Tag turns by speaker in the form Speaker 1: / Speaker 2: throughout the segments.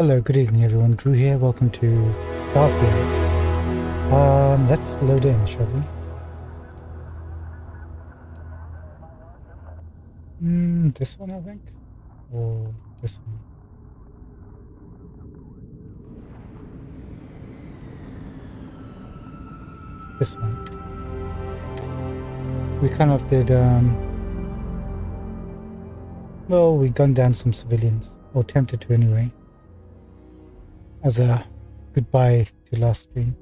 Speaker 1: Hello, good evening everyone. Drew here. Welcome to Starfield. Let's load in, shall we? This one, I think, or this one. This one. We kind of did. Well, we gunned down some civilians, or attempted to anyway, as a goodbye to last stream.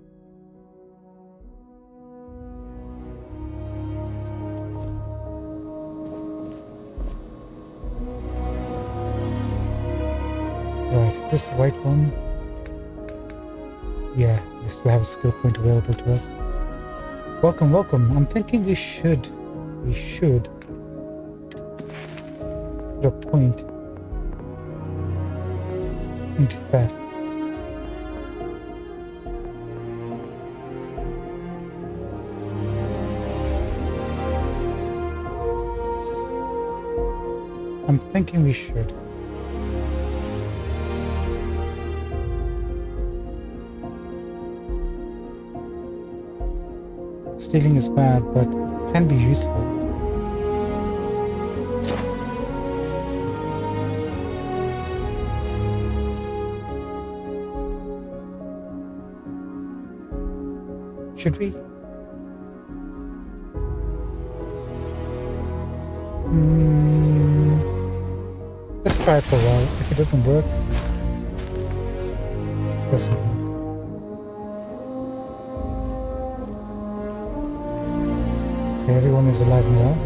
Speaker 1: Right, is this the right one? Yeah, we still have a skill point available to us. Welcome, welcome. I'm thinking we should put a point into theft. I'm thinking we should. Stealing is bad, but can be useful. Should we? Let's try it for a while. If it doesn't work, it doesn't work. Okay, everyone is alive and well.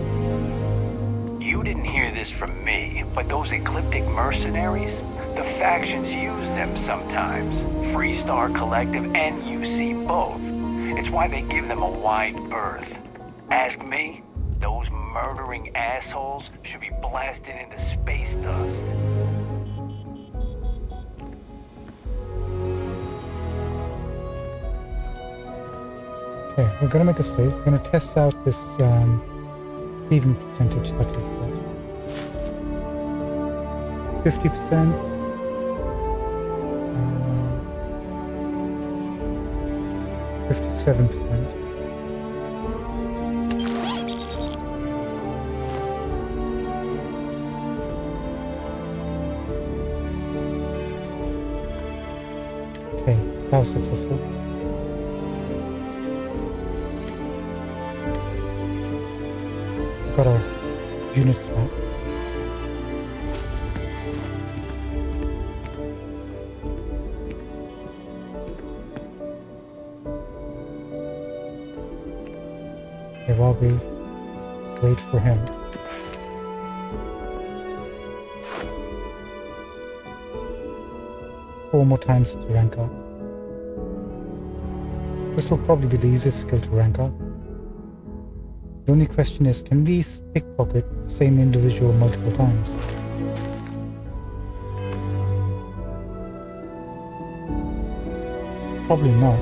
Speaker 2: You didn't hear this from me, but those ecliptic mercenaries, the factions use them sometimes. Freestar Collective and UC both. It's why they give them a wide berth. Ask me, those murdering assholes should be blasted into space dust.
Speaker 1: Okay, we're gonna make a save. We're gonna test out this thieving percentage that we've got. 50%. 57%. Okay, that was successful. Got our units back. Okay, while we wait for him. Four more times to rank up. This will probably be the easiest skill to rank up. The only question is, can we pickpocket the same individual multiple times? Probably not.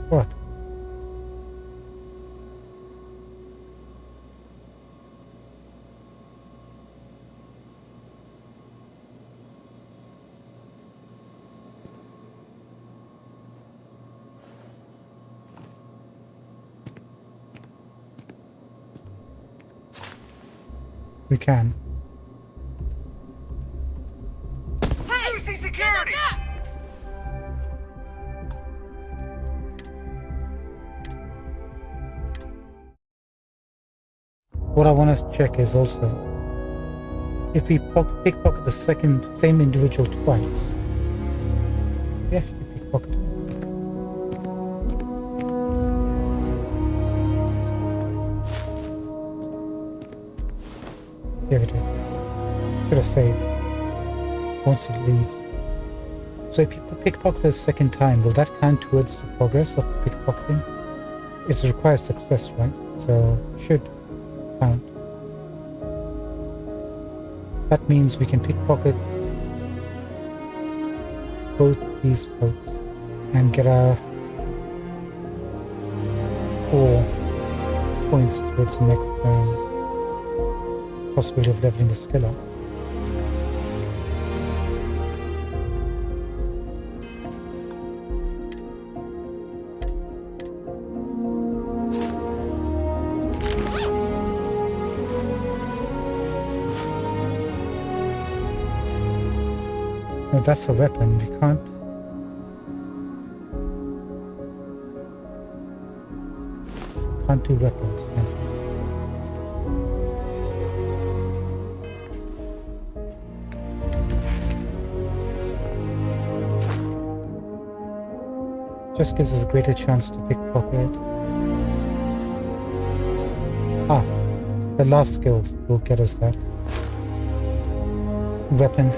Speaker 1: What? We can.
Speaker 2: Hey! UC security!
Speaker 1: What I want to check is also, if we pickpocket the same individual twice, we actually pickpocket him. Here it is. Should have saved once it leaves. So if you pickpocket a second time, will that count towards the progress of pickpocketing? It requires success, right? So should count. That means we can pickpocket both these folks and get our 4 points towards the next possibility of leveling the skill up. No, that's a weapon. We can't do weapons, can we? Just gives us a greater chance to pickpocket. Ah, the last skill will get us that. Weapon.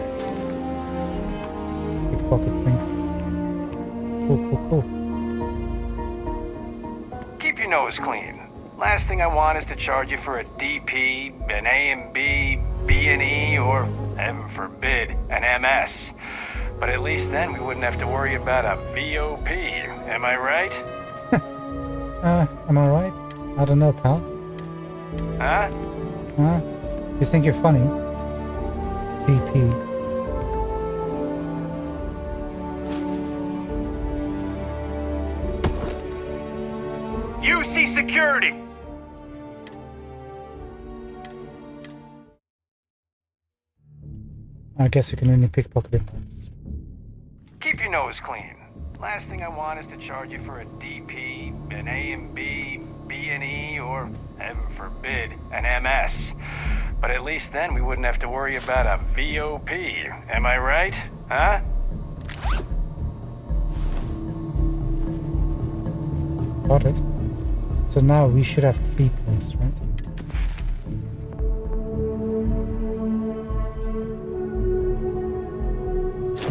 Speaker 1: Pickpocket thing. Cool.
Speaker 2: Keep your nose clean. Last thing I want is to charge you for a DP, an A and B, B and E, or, heaven forbid, an MS. But at least then we wouldn't have to worry about a VOP. Am I right?
Speaker 1: Am I right? I don't know, pal.
Speaker 2: Huh?
Speaker 1: You think you're funny? DP.
Speaker 2: UC security!
Speaker 1: I guess we can only pickpocket it once.
Speaker 2: Keep your nose clean. Last thing I want is to charge you for a DP, an A and B, B and E, or, heaven forbid, an MS. But at least then we wouldn't have to worry about a VOP. Am I right? Huh?
Speaker 1: Got it. So now we should have 3 points, right?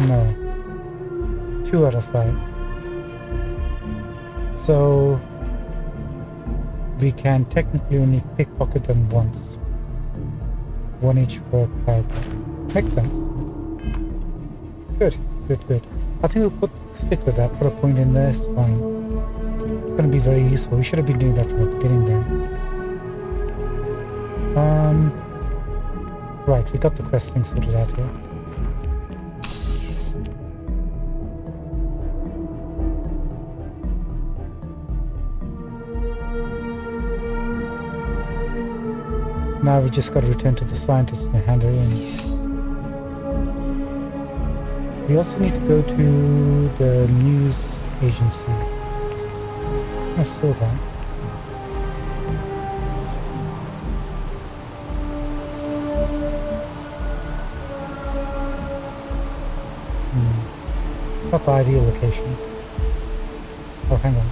Speaker 1: No. 2 out of 5. So we can technically only pickpocket them once. 1 each per character. Makes sense. Good. I think we'll stick with that. Put a point in there. It's fine. It's going to be very useful. We should have been doing that from the beginning there. Right, we got the quest thing sorted out here. Now we just got to return to the scientist and hand her in. We also need to go to the news agency. I saw that. Not the ideal location. Oh, hang on.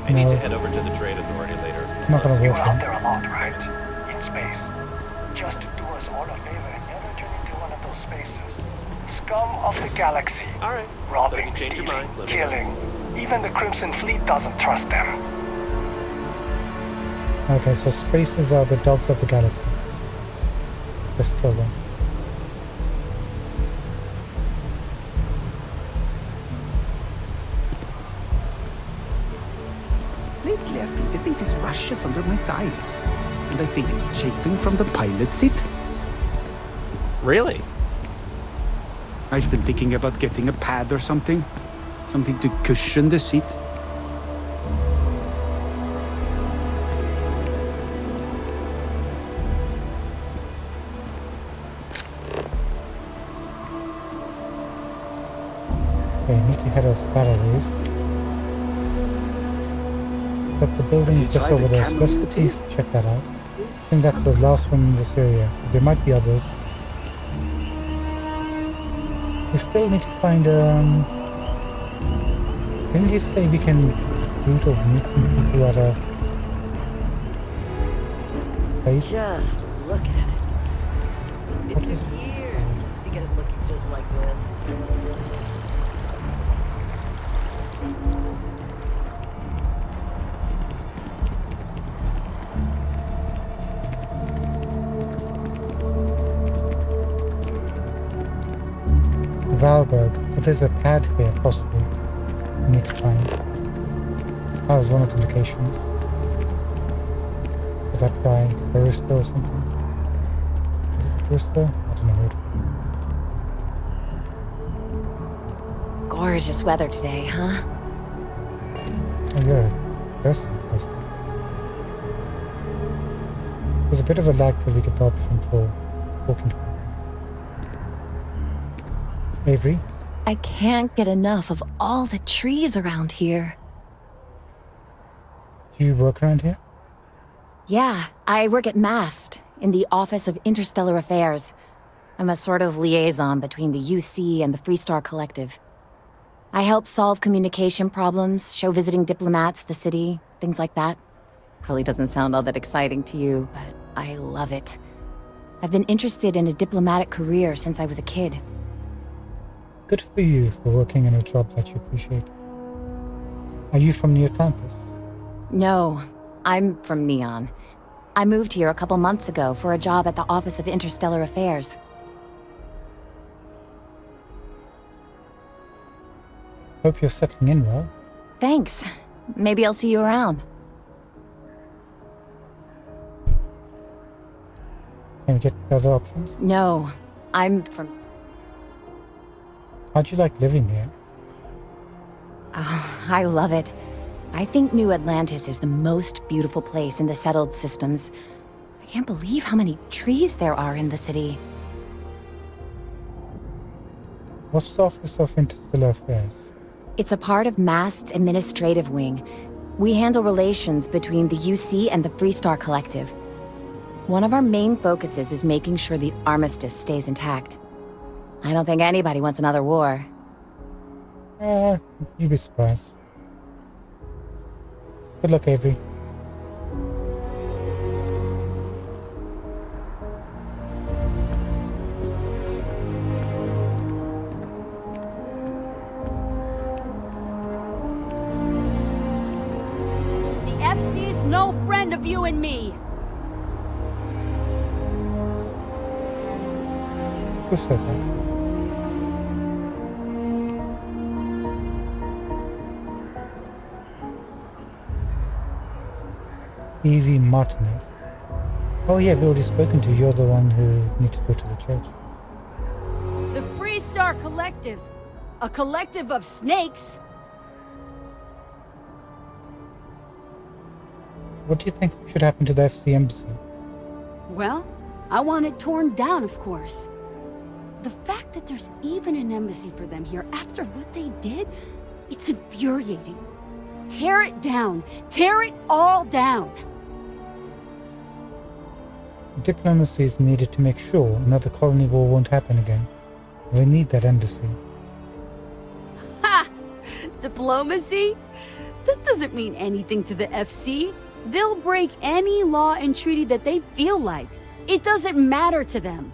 Speaker 3: I need to head over to the trade authority later.
Speaker 1: Not gonna
Speaker 2: You're
Speaker 1: work
Speaker 2: out
Speaker 1: here.
Speaker 2: there a lot, right? In space. Just do us all a favor and never turn into one of those spacers. Scum of the galaxy.
Speaker 3: All right. But if
Speaker 2: Robbing,
Speaker 3: you change your
Speaker 2: stealing,
Speaker 3: mind, let me know.
Speaker 2: killing. Even the Crimson Fleet doesn't trust them.
Speaker 1: Okay, so spacers are the dogs of the galaxy. Let's kill them.
Speaker 4: Lately, I've been getting these rashes under my thighs. And I think it's chafing from the pilot seat.
Speaker 3: Really?
Speaker 4: I've been thinking about getting a pad or something. Something to cushion the seat.
Speaker 1: Okay, need to head off Barrowways. But the building is
Speaker 4: Have you
Speaker 1: just
Speaker 4: tried
Speaker 1: over
Speaker 4: the
Speaker 1: there, so let's
Speaker 4: candle
Speaker 1: please check that out. I think that's the last one in this area. There might be others. We still need to find, didn't he say we can recruit or meet some people at a place?
Speaker 5: Just look at it.
Speaker 1: What
Speaker 5: It
Speaker 1: is
Speaker 5: took
Speaker 1: it?
Speaker 5: years to get it looking just like this.
Speaker 1: Valberg, but there's a pad here, possibly. We need to find. That was one of the locations. For that guy, barista or something. Is it a barista? I don't know what.
Speaker 6: Gorgeous weather today, huh?
Speaker 1: Oh yeah, person. There's a bit of a lag till we get the option for walking to Avery.
Speaker 6: I can't get enough of all the trees around here.
Speaker 1: Do you work around here?
Speaker 6: Yeah, I work at MAST, in the Office of Interstellar Affairs. I'm a sort of liaison between the UC and the Freestar Collective. I help solve communication problems, show visiting diplomats the city, things like that. Probably doesn't sound all that exciting to you, but I love it. I've been interested in a diplomatic career since I was a kid.
Speaker 1: Good for you for working in a job that you appreciate. Are you from the Atlantis?
Speaker 6: No, I'm from Neon. I moved here a couple months ago for a job at the Office of Interstellar Affairs.
Speaker 1: Hope you're settling in well.
Speaker 6: Thanks. Maybe I'll see you around.
Speaker 1: Can we get other options?
Speaker 6: No, I'm from...
Speaker 1: How'd you like living here?
Speaker 6: Oh, I love it. I think New Atlantis is the most beautiful place in the settled systems. I can't believe how many trees there are in the city.
Speaker 1: What's the Office of Interstellar Affairs?
Speaker 6: It's a part of MAST's administrative wing. We handle relations between the UC and the Freestar Collective. One of our main focuses is making sure the armistice stays intact. I don't think anybody wants another war.
Speaker 1: You'd be surprised. Good luck, Avery.
Speaker 7: The FC's no friend of you and me.
Speaker 1: Who said that? Evie Martinez. Oh yeah, we've already spoken to you. You're the one who needs to go to the church.
Speaker 7: The Freestar Collective. A collective of snakes.
Speaker 1: What do you think should happen to the FC embassy?
Speaker 7: Well, I want it torn down, of course. The fact that there's even an embassy for them here after what they did, it's infuriating. Tear it down. Tear it all down.
Speaker 1: Diplomacy is needed to make sure another colony war won't happen again. We need that embassy.
Speaker 7: Ha! Diplomacy? That doesn't mean anything to the FC. They'll break any law and treaty that they feel like. It doesn't matter to them.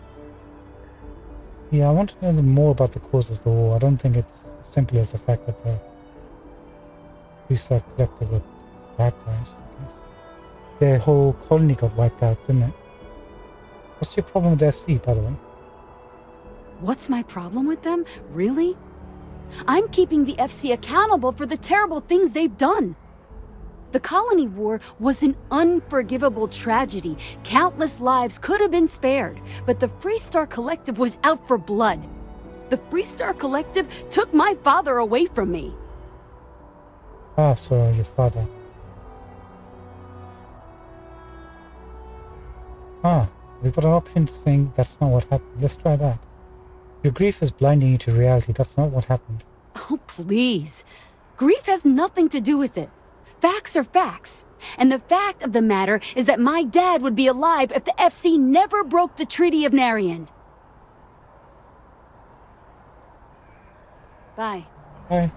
Speaker 1: Yeah, I want to know more about the cause of the war. I don't think it's as simple as the fact that the Freestar Collective were bad guys, I guess. Their whole colony got wiped out, didn't it? What's your problem with the FC, by the way?
Speaker 7: What's my problem with them? Really? I'm keeping the FC accountable for the terrible things they've done. The colony war was an unforgivable tragedy. Countless lives could have been spared, but the Freestar Collective was out for blood. The Freestar Collective took my father away from me.
Speaker 1: Ah, so your father. Ah, we've got an option to think that's not what happened. Let's try that. Your grief is blinding you to reality. That's not what happened.
Speaker 7: Oh, please. Grief has nothing to do with it. Facts are facts. And the fact of the matter is that my dad would be alive if the FC never broke the Treaty of Narian. Bye.
Speaker 1: Bye.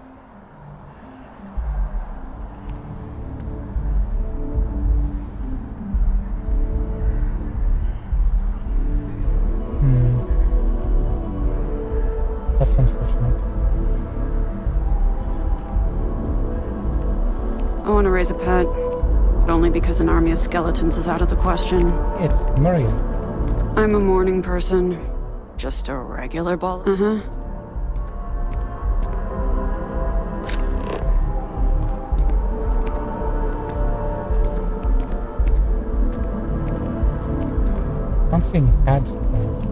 Speaker 1: That's unfortunate.
Speaker 8: I want to raise a pet, but only because an army of skeletons is out of the question.
Speaker 1: It's Maria.
Speaker 8: I'm a morning person. Just a regular ball.
Speaker 1: Can't see any pads around.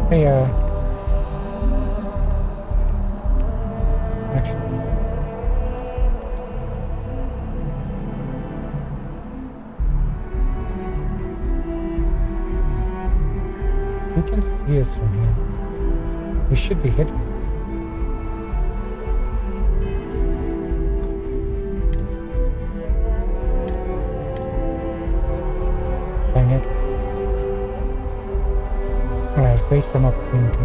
Speaker 1: Hey, actually, who can see us from here? We should be hidden. Dang it. Alright, wait for an opportunity.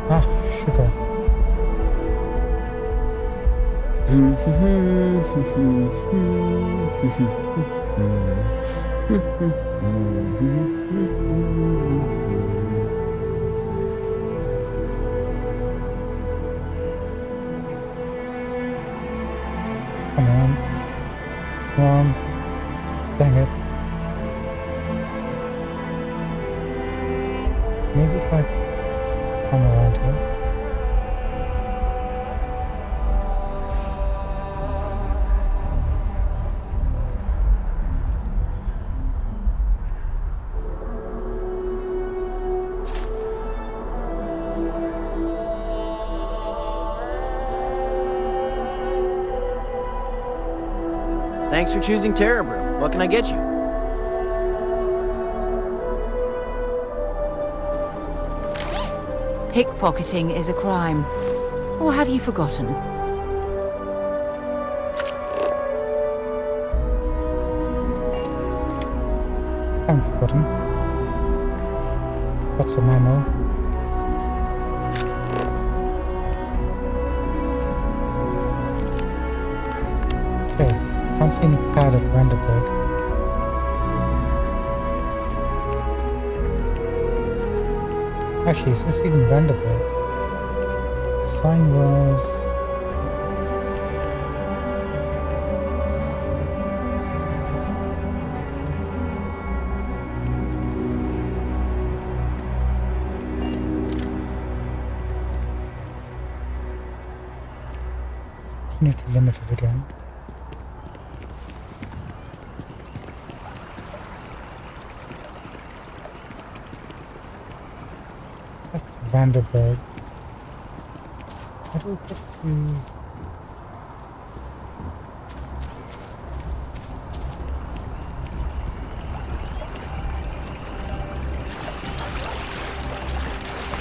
Speaker 1: Ah, sugar. Come on. Come on. Dang it. Maybe if I come around here.
Speaker 9: Thanks for choosing Terra Brew. What can I get you?
Speaker 10: Pickpocketing is a crime. Or have you forgotten?
Speaker 1: Haven't forgotten. Got some ammo. Okay, can't see any pad at Vanderberg. Actually, is this even Vanderberg? Sign was... Opportunity limited again. That's Vanderberg. How do we get to...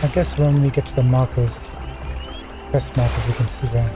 Speaker 1: I guess when we get to the markers, quest markers, we can see that.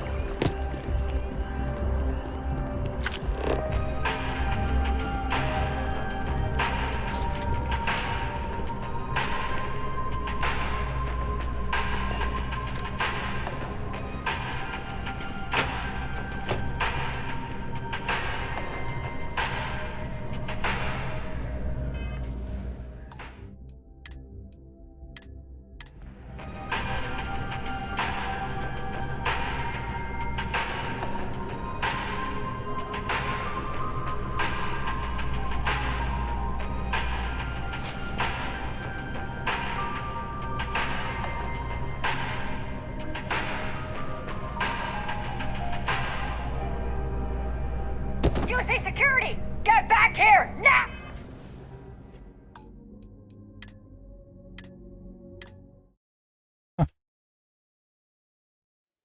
Speaker 5: USA Security! Get back here, now!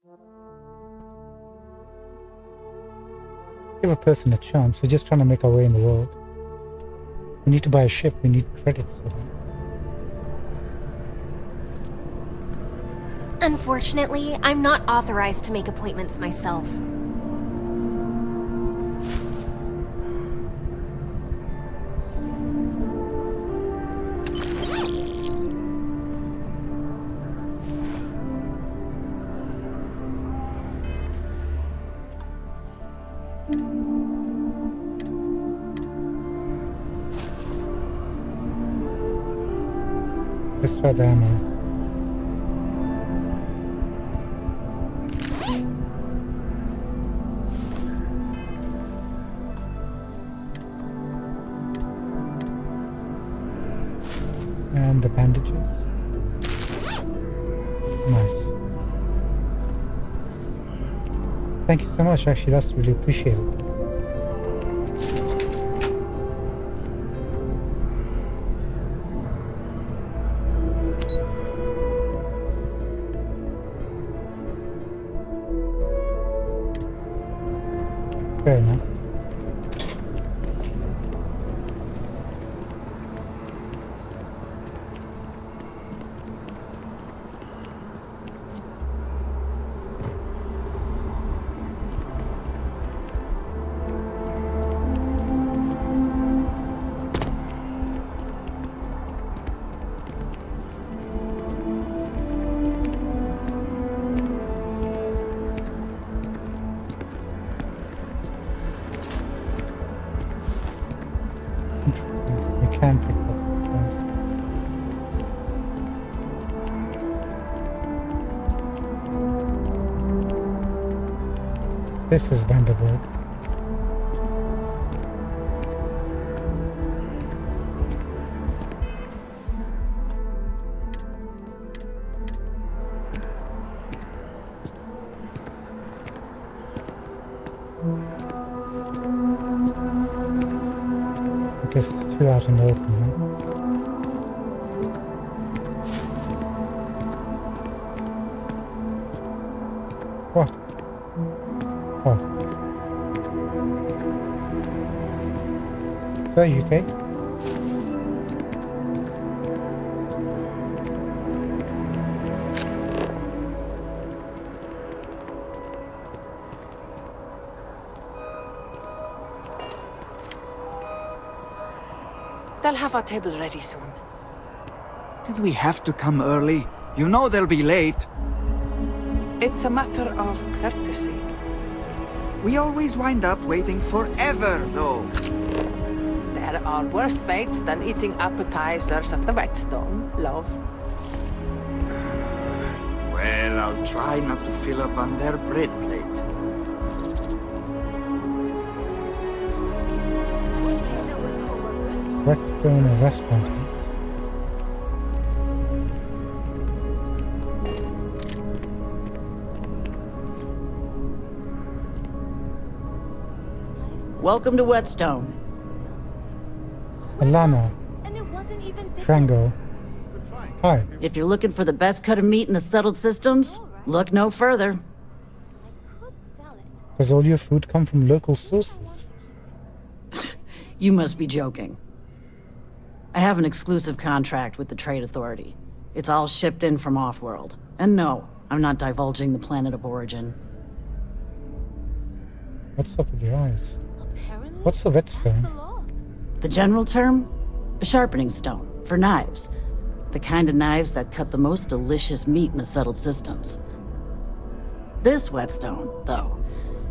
Speaker 1: Give a person a chance. We're just trying to make our way in the world. We need to buy a ship. We need credits for that.
Speaker 11: Unfortunately, I'm not authorized to make appointments myself.
Speaker 1: Let's try the ammo. And the bandages. Nice. Thank you so much, actually, that's really appreciated. Fair enough. Interesting. We can pick up these things. This is Vanderberg. I guess it's two out in the open, huh? What? Oh. So, you okay?
Speaker 10: They'll have our table ready soon.
Speaker 12: Did we have to come early? You know they'll be late.
Speaker 10: It's a matter of courtesy.
Speaker 12: We always wind up waiting forever, though.
Speaker 10: There are worse fates than eating appetizers at the whetstone, love.
Speaker 12: Well, I'll try not to fill up on their bread plate.
Speaker 1: Whetstone a restaurant. Huh?
Speaker 13: Welcome to Whetstone.
Speaker 1: Alana. Trango. Hi.
Speaker 13: If you're looking for the best cut of meat in the settled systems, look no further.
Speaker 1: Does all your food come from local sources?
Speaker 13: You must be joking. I have an exclusive contract with the Trade Authority. It's all shipped in from off-world. And no, I'm not divulging the planet of origin.
Speaker 1: What's up with your eyes? What's a whetstone?
Speaker 13: The general term? A sharpening stone, for knives. The kind of knives that cut the most delicious meat in the settled systems. This whetstone, though,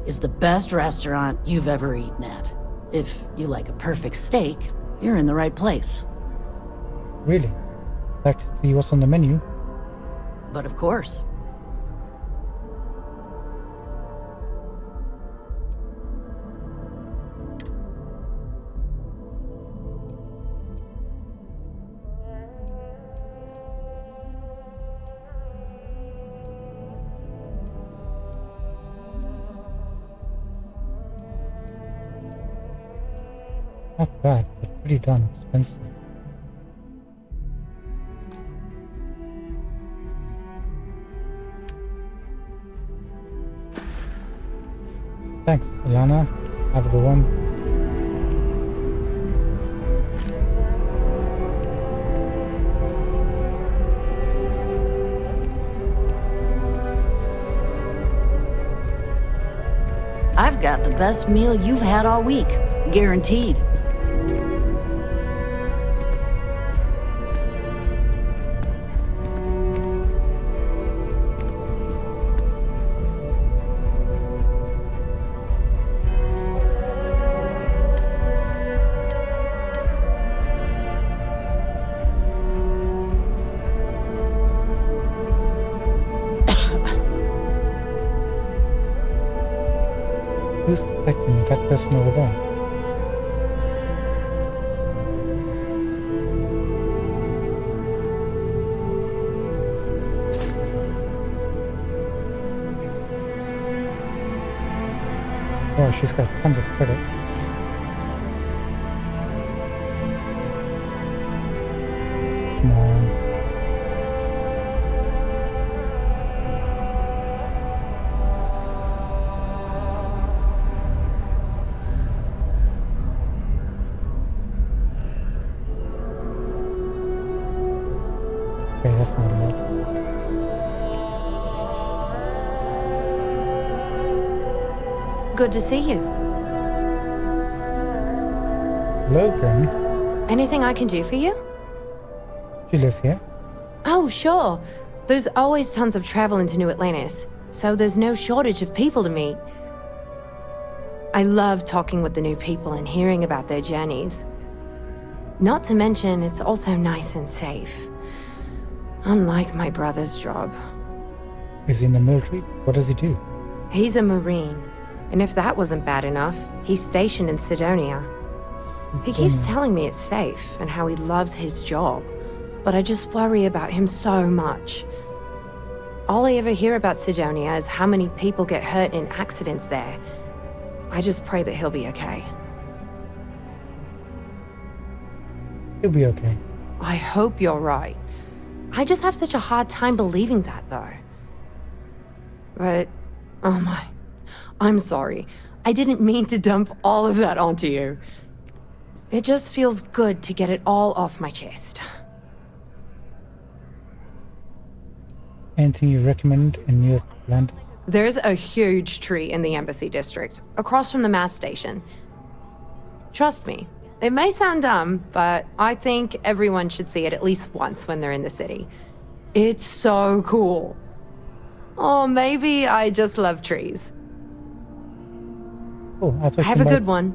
Speaker 13: is the best restaurant you've ever eaten at. If you like a perfect steak, you're in the right place.
Speaker 1: Really? Like to see what's on the menu?
Speaker 13: But of course.
Speaker 1: Not bad, but pretty darn expensive. Thanks, Ilana. Have a good one.
Speaker 13: I've got the best meal you've had all week. Guaranteed.
Speaker 1: Who's detecting me? That person over there. Oh, she's got tons of credits. Come on. Okay, that's not right.
Speaker 14: Good to see you.
Speaker 1: Logan?
Speaker 14: Anything I can do for you?
Speaker 1: You live here?
Speaker 14: Oh, sure. There's always tons of travel into New Atlantis, so there's no shortage of people to meet. I love talking with the new people and hearing about their journeys. Not to mention, it's also nice and safe. Unlike my brother's job.
Speaker 1: Is he in the military? What does he do?
Speaker 14: He's a Marine, and if that wasn't bad enough, he's stationed in Sidonia. He keeps telling me it's safe and how he loves his job, but I just worry about him so much. All I ever hear about Sidonia is how many people get hurt in accidents there. I just pray that he'll be okay.
Speaker 1: He'll be okay.
Speaker 14: I hope you're right. I just have such a hard time believing that, though. But, oh my, I'm sorry. I didn't mean to dump all of that onto you. It just feels good to get it all off my chest.
Speaker 1: Anything you recommend in New Atlantis?
Speaker 14: There's a huge tree in the Embassy District, across from the mass station. Trust me, it may sound dumb, but I think everyone should see it at least once when they're in the city. It's so cool. Or maybe I just love trees.
Speaker 1: Oh, I thought
Speaker 14: Have a good one.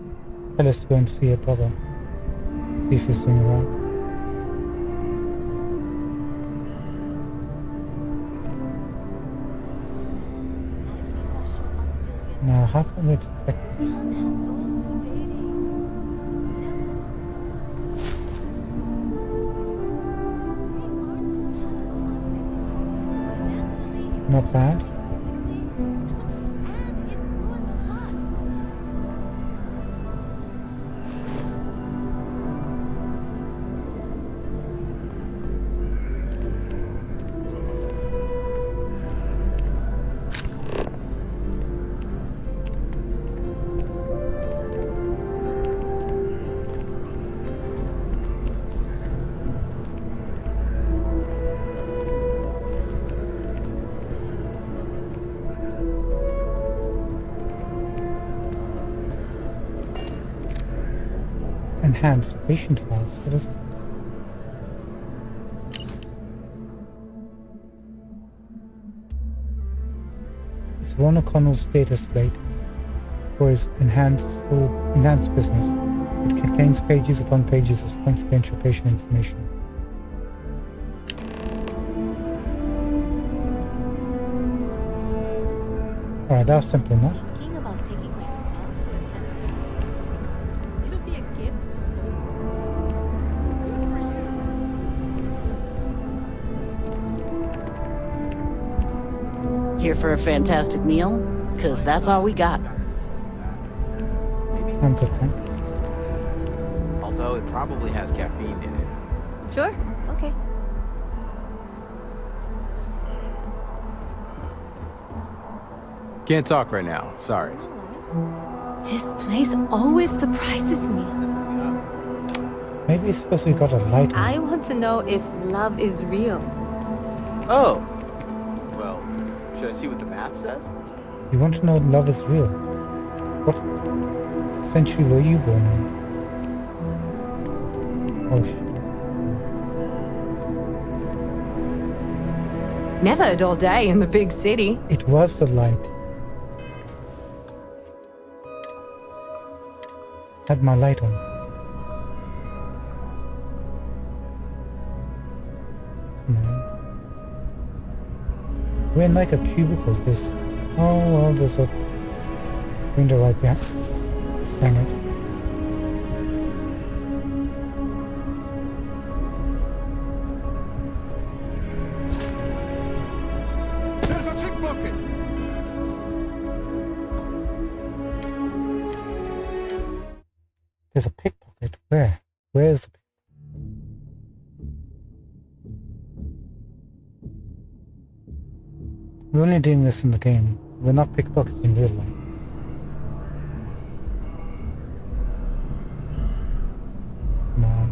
Speaker 1: Tell us to go and see your brother. See if he's doing alright. Now, how can we detect? Not bad. Enhanced patient files. What is this? It's Ron O'Connell's data slate for his enhanced business. It contains pages upon pages of confidential patient information. Alright, that was simple enough.
Speaker 13: Here for a fantastic meal? Cause that's all we got.
Speaker 1: I'm good, thanks.
Speaker 3: Although it probably has caffeine in it.
Speaker 14: Sure, okay.
Speaker 3: Can't talk right now, sorry.
Speaker 15: This place always surprises me.
Speaker 1: Maybe it's because we got a light on.
Speaker 15: I want to know if love is real.
Speaker 3: Oh. Well, should I see what the math says?
Speaker 1: You want to know love is real? What century were you born in? Oh shit.
Speaker 14: Never a dull day in the big city.
Speaker 1: It was the light. Had my light on. Come on. We're in like a cubicle. There's... Oh, well, there's a window right behind. Dang it.
Speaker 12: There's a pickpocket!
Speaker 1: There's a pickpocket. Where? Where is the pickpocket? We're only doing this in the game. We're not pickpockets in real life. Come on.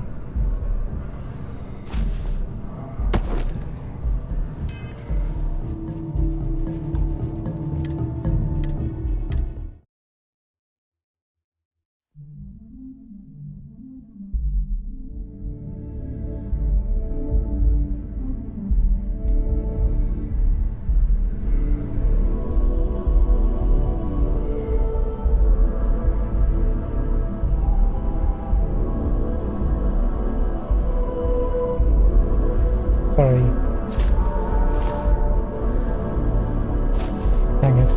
Speaker 1: Sorry. Dang it.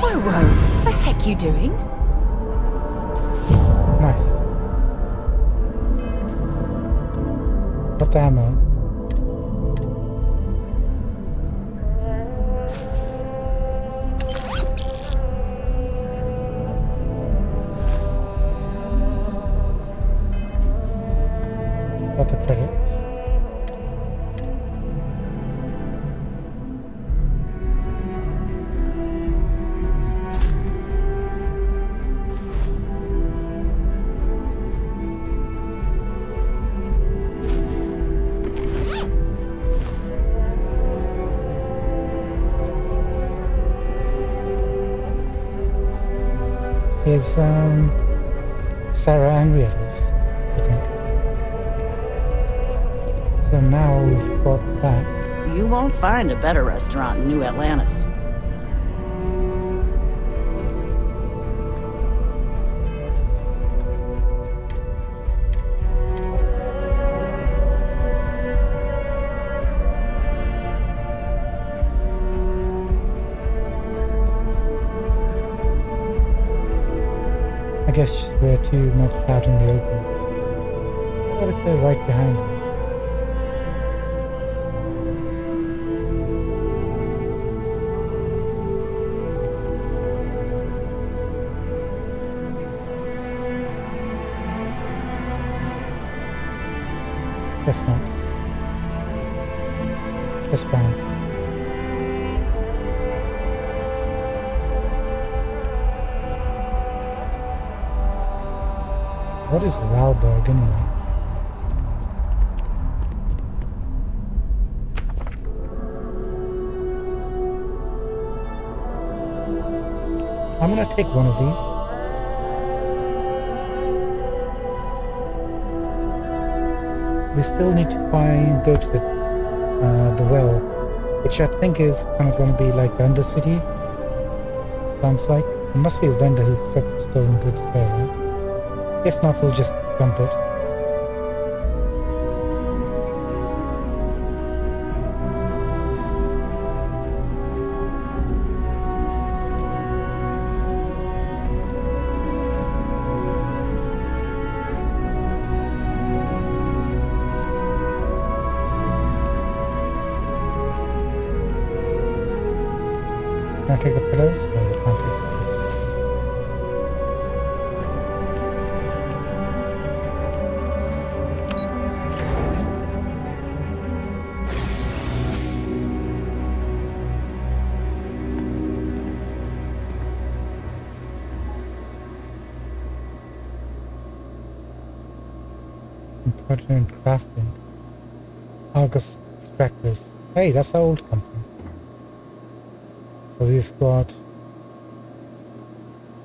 Speaker 14: Whoa, whoa. What the heck you doing?
Speaker 1: Nice. Got the ammo. Got the credits. Is Sarah angry at us, I think. So now we've got that.
Speaker 13: You won't find a better restaurant in New Atlantis.
Speaker 1: I guess we're too much out in the open. What if they're right behind us? Guess not. Just bounce. What is Valberg anyway? I'm gonna take one of these. We still need to go to the well, which I think is kind of going to be like the Undercity. Sounds like. There must be a vendor who accepts stolen goods there, right? If not, we'll just dump it. Can I take the pillows? No, you can't take the pillows. Modern crafting. Argus extractors. Hey, that's our old company. So we've got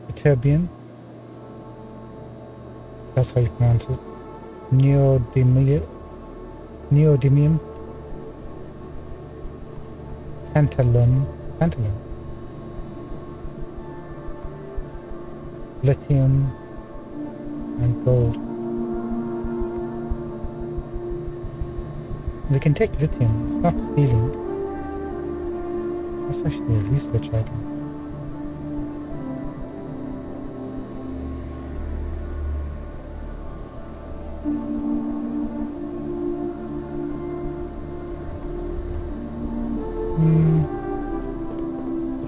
Speaker 1: Ytterbium. That's how you pronounce it. Neodymium. Tantalum. Lithium and gold. We can take lithium, it's not stealing. That's actually a research item.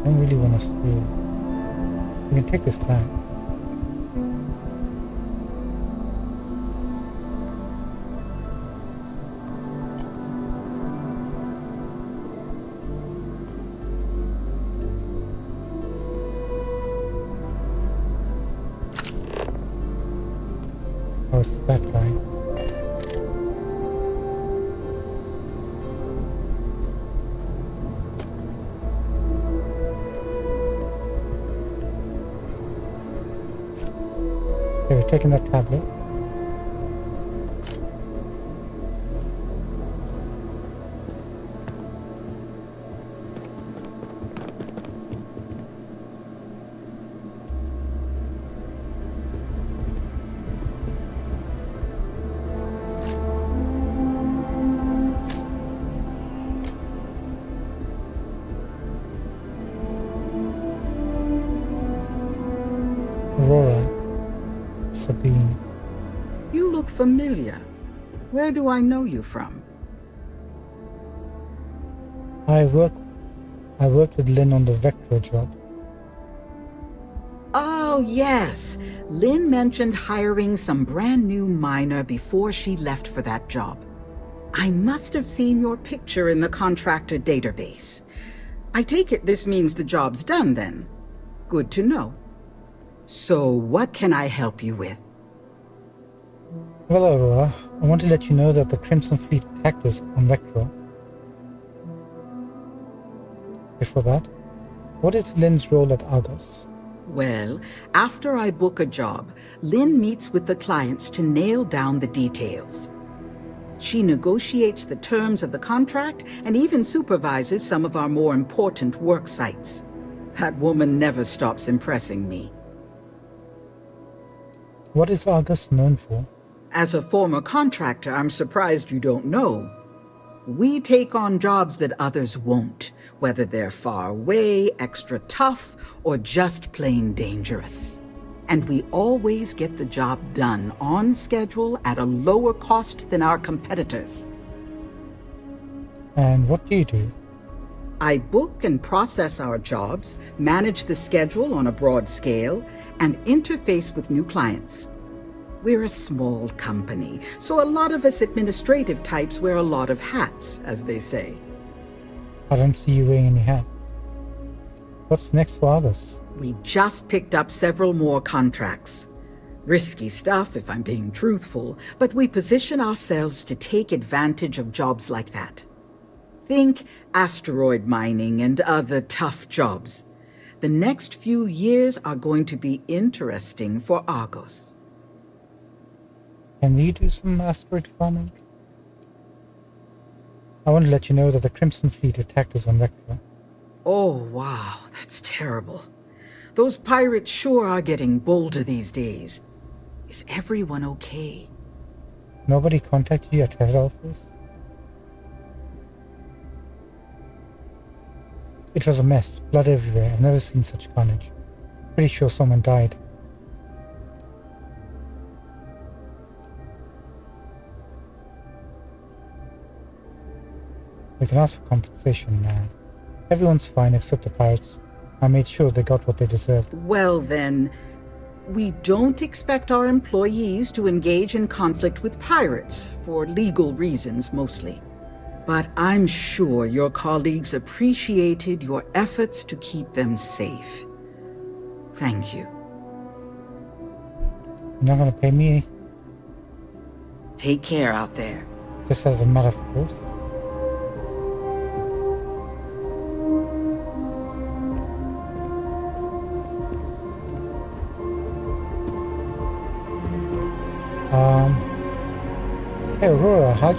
Speaker 1: I don't really want to steal. We can take this back. Oh, it's that guy. Okay, we're taking that tablet. Aurora. Sabine.
Speaker 16: You look familiar. Where do I know you from?
Speaker 1: I worked with Lynn on the Vector job.
Speaker 16: Oh, yes. Lynn mentioned hiring some brand new miner before she left for that job. I must have seen your picture in the contractor database. I take it this means the job's done then. Good to know. So, what can I help you with?
Speaker 1: Well, Aurora, I want to let you know that the Crimson Fleet attacked us on Vector. Before that, what is Lynn's role at Argos?
Speaker 16: Well, after I book a job, Lynn meets with the clients to nail down the details. She negotiates the terms of the contract and even supervises some of our more important work sites. That woman never stops impressing me.
Speaker 1: What is Argus known for?
Speaker 16: As a former contractor, I'm surprised you don't know. We take on jobs that others won't, whether they're far away, extra tough, or just plain dangerous. And we always get the job done on schedule at a lower cost than our competitors.
Speaker 1: And what do you do?
Speaker 16: I book and process our jobs, manage the schedule on a broad scale, and interface with new clients. We're a small company, so a lot of us administrative types wear a lot of hats, as they say.
Speaker 1: I don't see you wearing any hats. What's next for Argus?
Speaker 16: We just picked up several more contracts. Risky stuff, if I'm being truthful, but we position ourselves to take advantage of jobs like that. Think asteroid mining and other tough jobs. The next few years are going to be interesting for Argos.
Speaker 1: Can we do some asteroid farming? I want to let you know that the Crimson Fleet attacked us on Vector.
Speaker 16: Oh, wow, that's terrible. Those pirates sure are getting bolder these days. Is everyone okay?
Speaker 1: Nobody contacted you at head office? It was a mess, blood everywhere. I've never seen such carnage. Pretty sure someone died. We can ask for compensation now. Everyone's fine except the pirates. I made sure they got what they deserved.
Speaker 16: Well then, we don't expect our employees to engage in conflict with pirates, for legal reasons mostly. But I'm sure your colleagues appreciated your efforts to keep them safe. Thank you.
Speaker 1: You're not gonna pay me?
Speaker 16: Take care out there.
Speaker 1: Just as a matter of course. Hey Aurora, how'd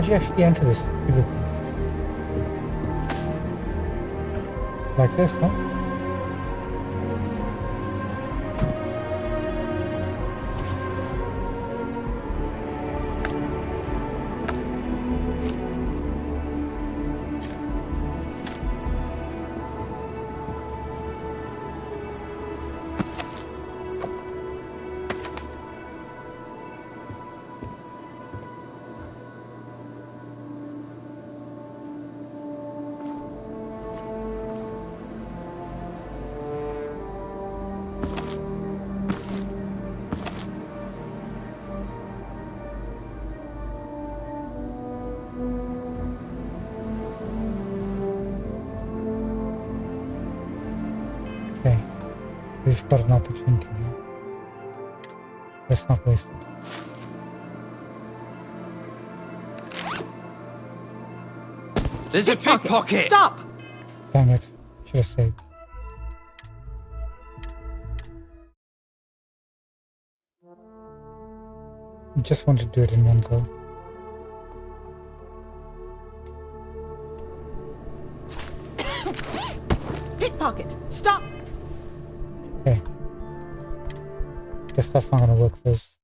Speaker 1: you actually enter this stupid thing? Like this, huh? Okay, we've got an opportunity here. Let's not waste it.
Speaker 9: There's a pickpocket!
Speaker 3: Stop!
Speaker 1: Dang it, should have saved. I just want to do it in one go.
Speaker 3: Pickpocket! Stop!
Speaker 1: Okay. Guess that's not gonna work for us.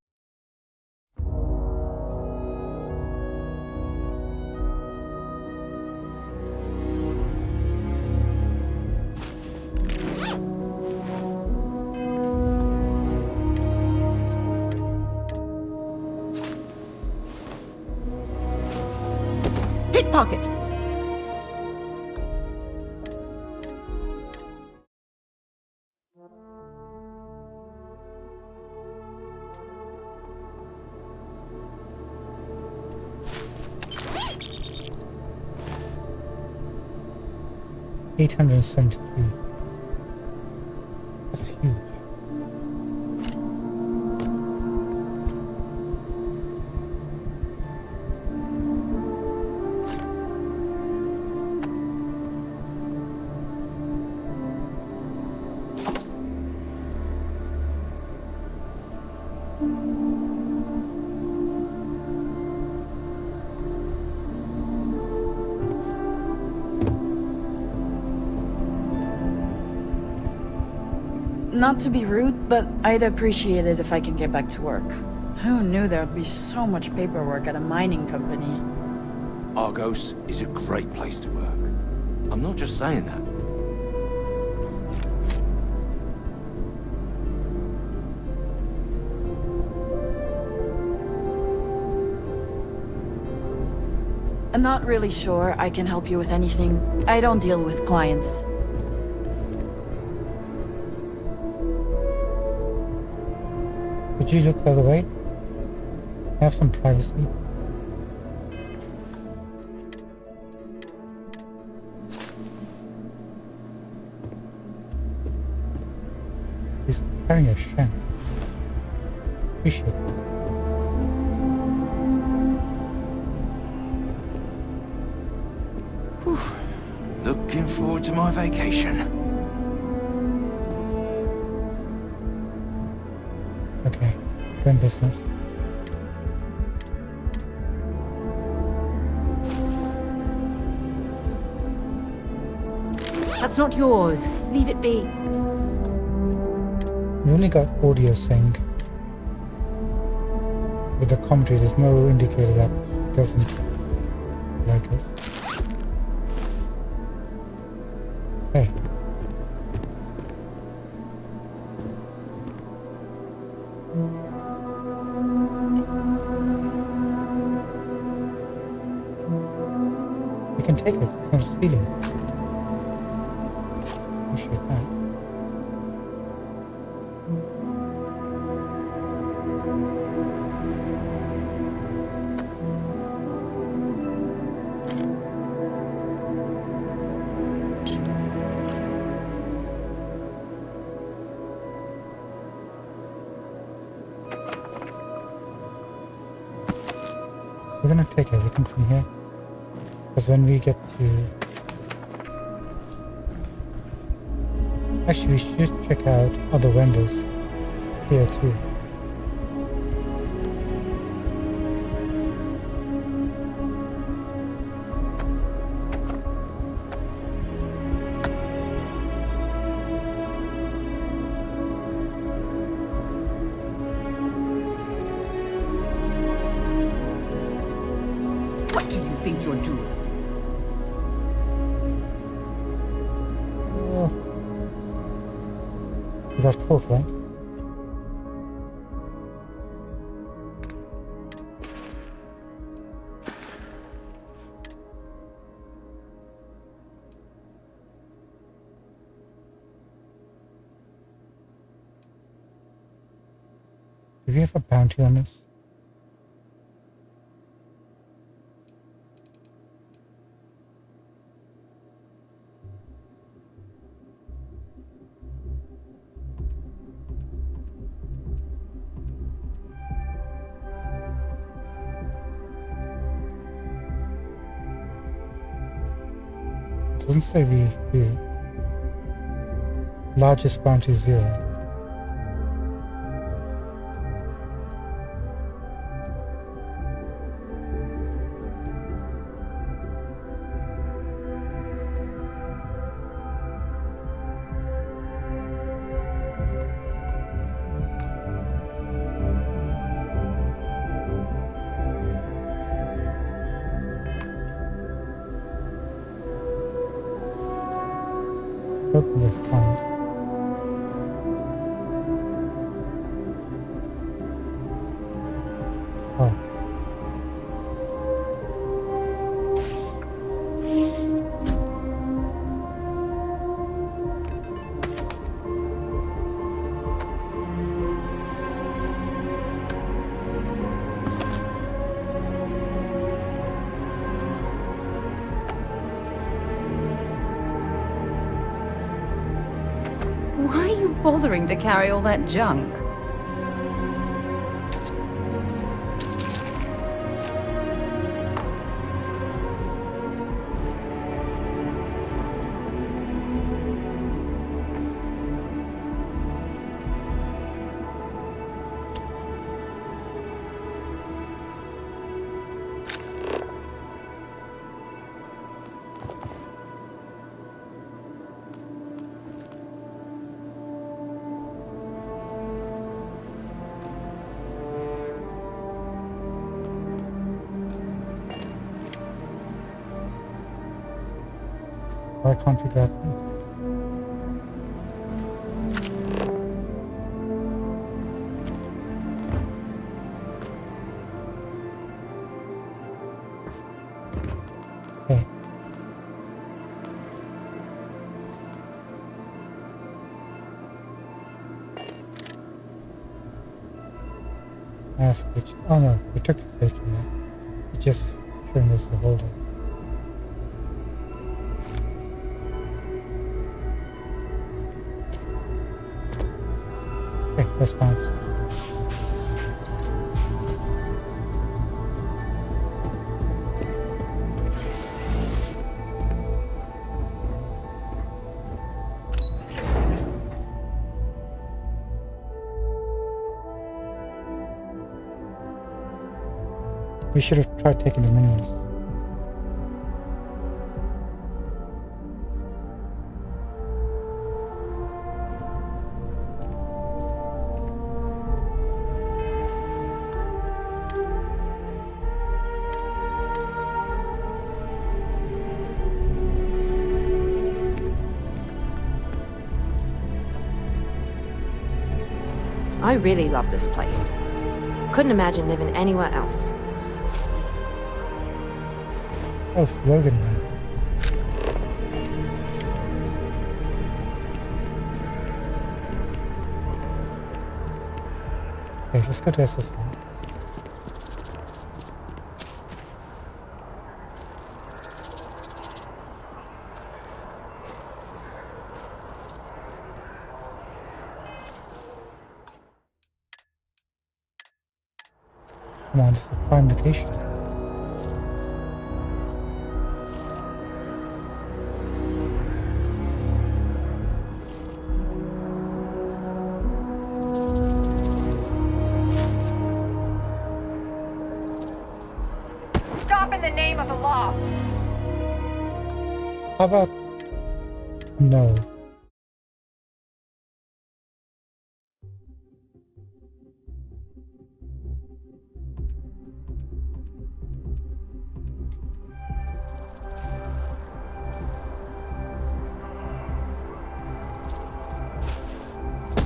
Speaker 3: Pickpocket!
Speaker 1: It's 873. That's huge.
Speaker 17: Not to be rude, but I'd appreciate it if I can get back to work. Who knew there'd be so much paperwork at a mining company?
Speaker 2: Argos is a great place to work. I'm not just saying that.
Speaker 17: I'm not really sure I can help you with anything. I don't deal with clients.
Speaker 1: Could you look the other way? Have some privacy. He's carrying a shank. Appreciate it.
Speaker 2: Whew. Looking forward to my vacation.
Speaker 1: Okay, we're in business.
Speaker 6: That's not yours. Leave it be.
Speaker 1: We only got audio sync. With the commentary, there's no indicator that she doesn't like us. Hey. We can take it, it's not stealing. Appreciate that. We're gonna take everything from here. Because when we get to... Actually, we should check out other vendors here too.
Speaker 16: What do you think you're doing?
Speaker 1: We got both, right? Do we have a bounty on us? Doesn't say we do. Largest bounty 0. We're fine. Oh.
Speaker 18: Why are you bothering to carry all that junk?
Speaker 1: Why can't we grab this? Okay. Ask which... Oh no, we took the stage from that. It's just showing us the holder. Okay, let's bounce. We should have tried taking the minerals.
Speaker 14: I really love this place. Couldn't imagine living anywhere else.
Speaker 1: Oh, slogan man. Okay, let's go to SSL. Come on, this is a prime location.
Speaker 5: the name of the law.
Speaker 1: How about no?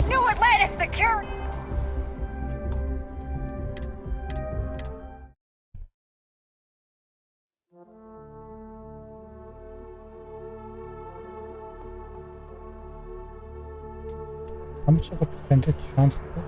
Speaker 5: New Atlantis Security.
Speaker 1: How much of a percentage chance is it?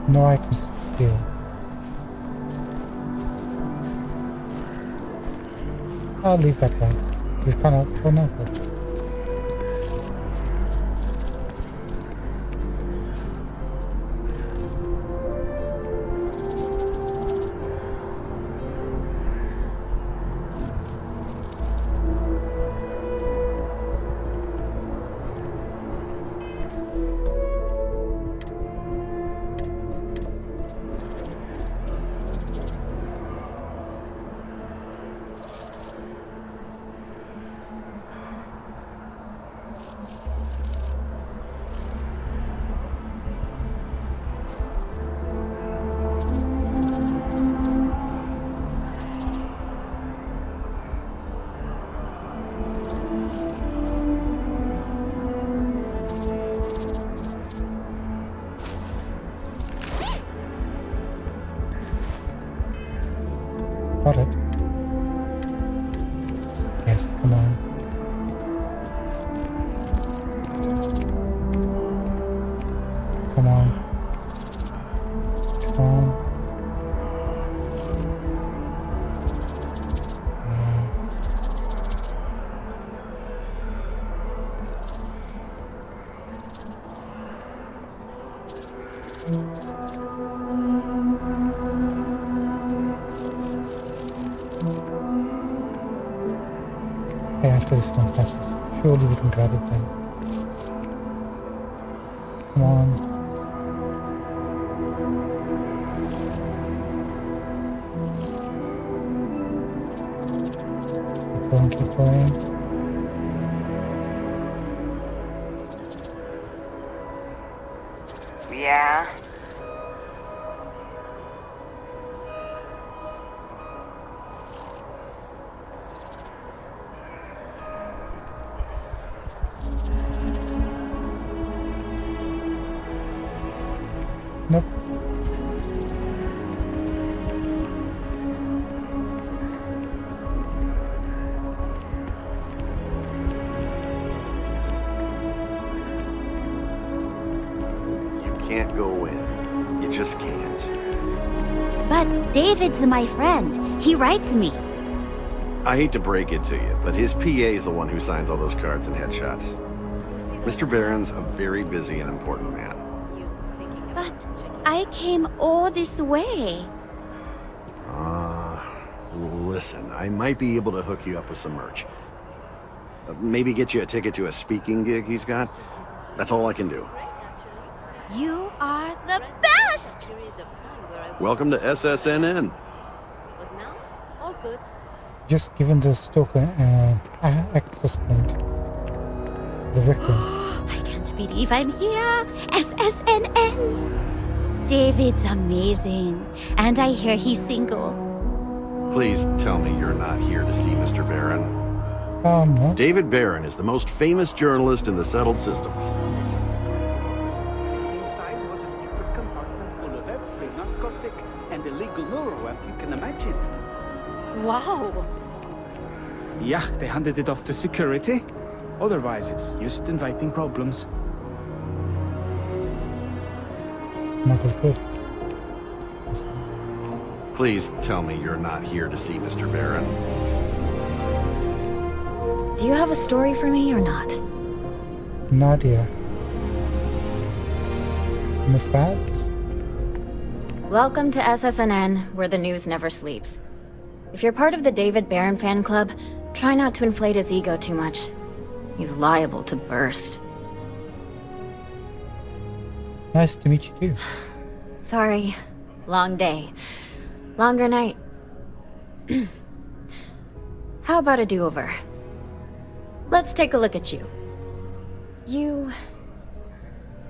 Speaker 1: No items here. I'll leave that one. We found out. Oh no. Got it. Yes, come on. Come on. Come on. Okay, after this one passes, surely we can grab it then. Come on. Keep going, keep going.
Speaker 5: Yeah.
Speaker 1: Nope.
Speaker 19: You can't go in. You just can't.
Speaker 20: But David's my friend. He writes me.
Speaker 19: I hate to break it to you, but his PA is the one who signs all those cards and headshots. Mr. Barron's a very busy and important man.
Speaker 20: But I came all this way.
Speaker 19: Listen, I might be able to hook you up with some merch. Maybe get you a ticket to a speaking gig he's got. That's all I can do.
Speaker 20: You are the best!
Speaker 19: Welcome to SSNN.
Speaker 20: All good.
Speaker 1: Just given the Stoker access point. The victim.
Speaker 20: I can't believe I'm here! SSNN! David's amazing. And I hear he's single.
Speaker 19: Please tell me you're not here to see Mr. Barron.
Speaker 1: No.
Speaker 19: David Barron is the most famous journalist in the settled systems.
Speaker 4: Inside was a secret compartment full of every narcotic and illegal neuroamp you can imagine.
Speaker 7: Wow.
Speaker 4: Yeah, they handed it off to security. Otherwise, it's just inviting problems.
Speaker 1: Smuggle goods.
Speaker 19: Please tell me you're not here to see Mr. Baron.
Speaker 6: Do you have a story for me or not?
Speaker 1: Nadia. Mufaz?
Speaker 6: Welcome to SSNN, where the news never sleeps. If you're part of the David Barron fan club, try not to inflate his ego too much. He's liable to burst.
Speaker 1: Nice to meet you too.
Speaker 6: Sorry. Long day. Longer night. How about a do-over? Let's take a look at you.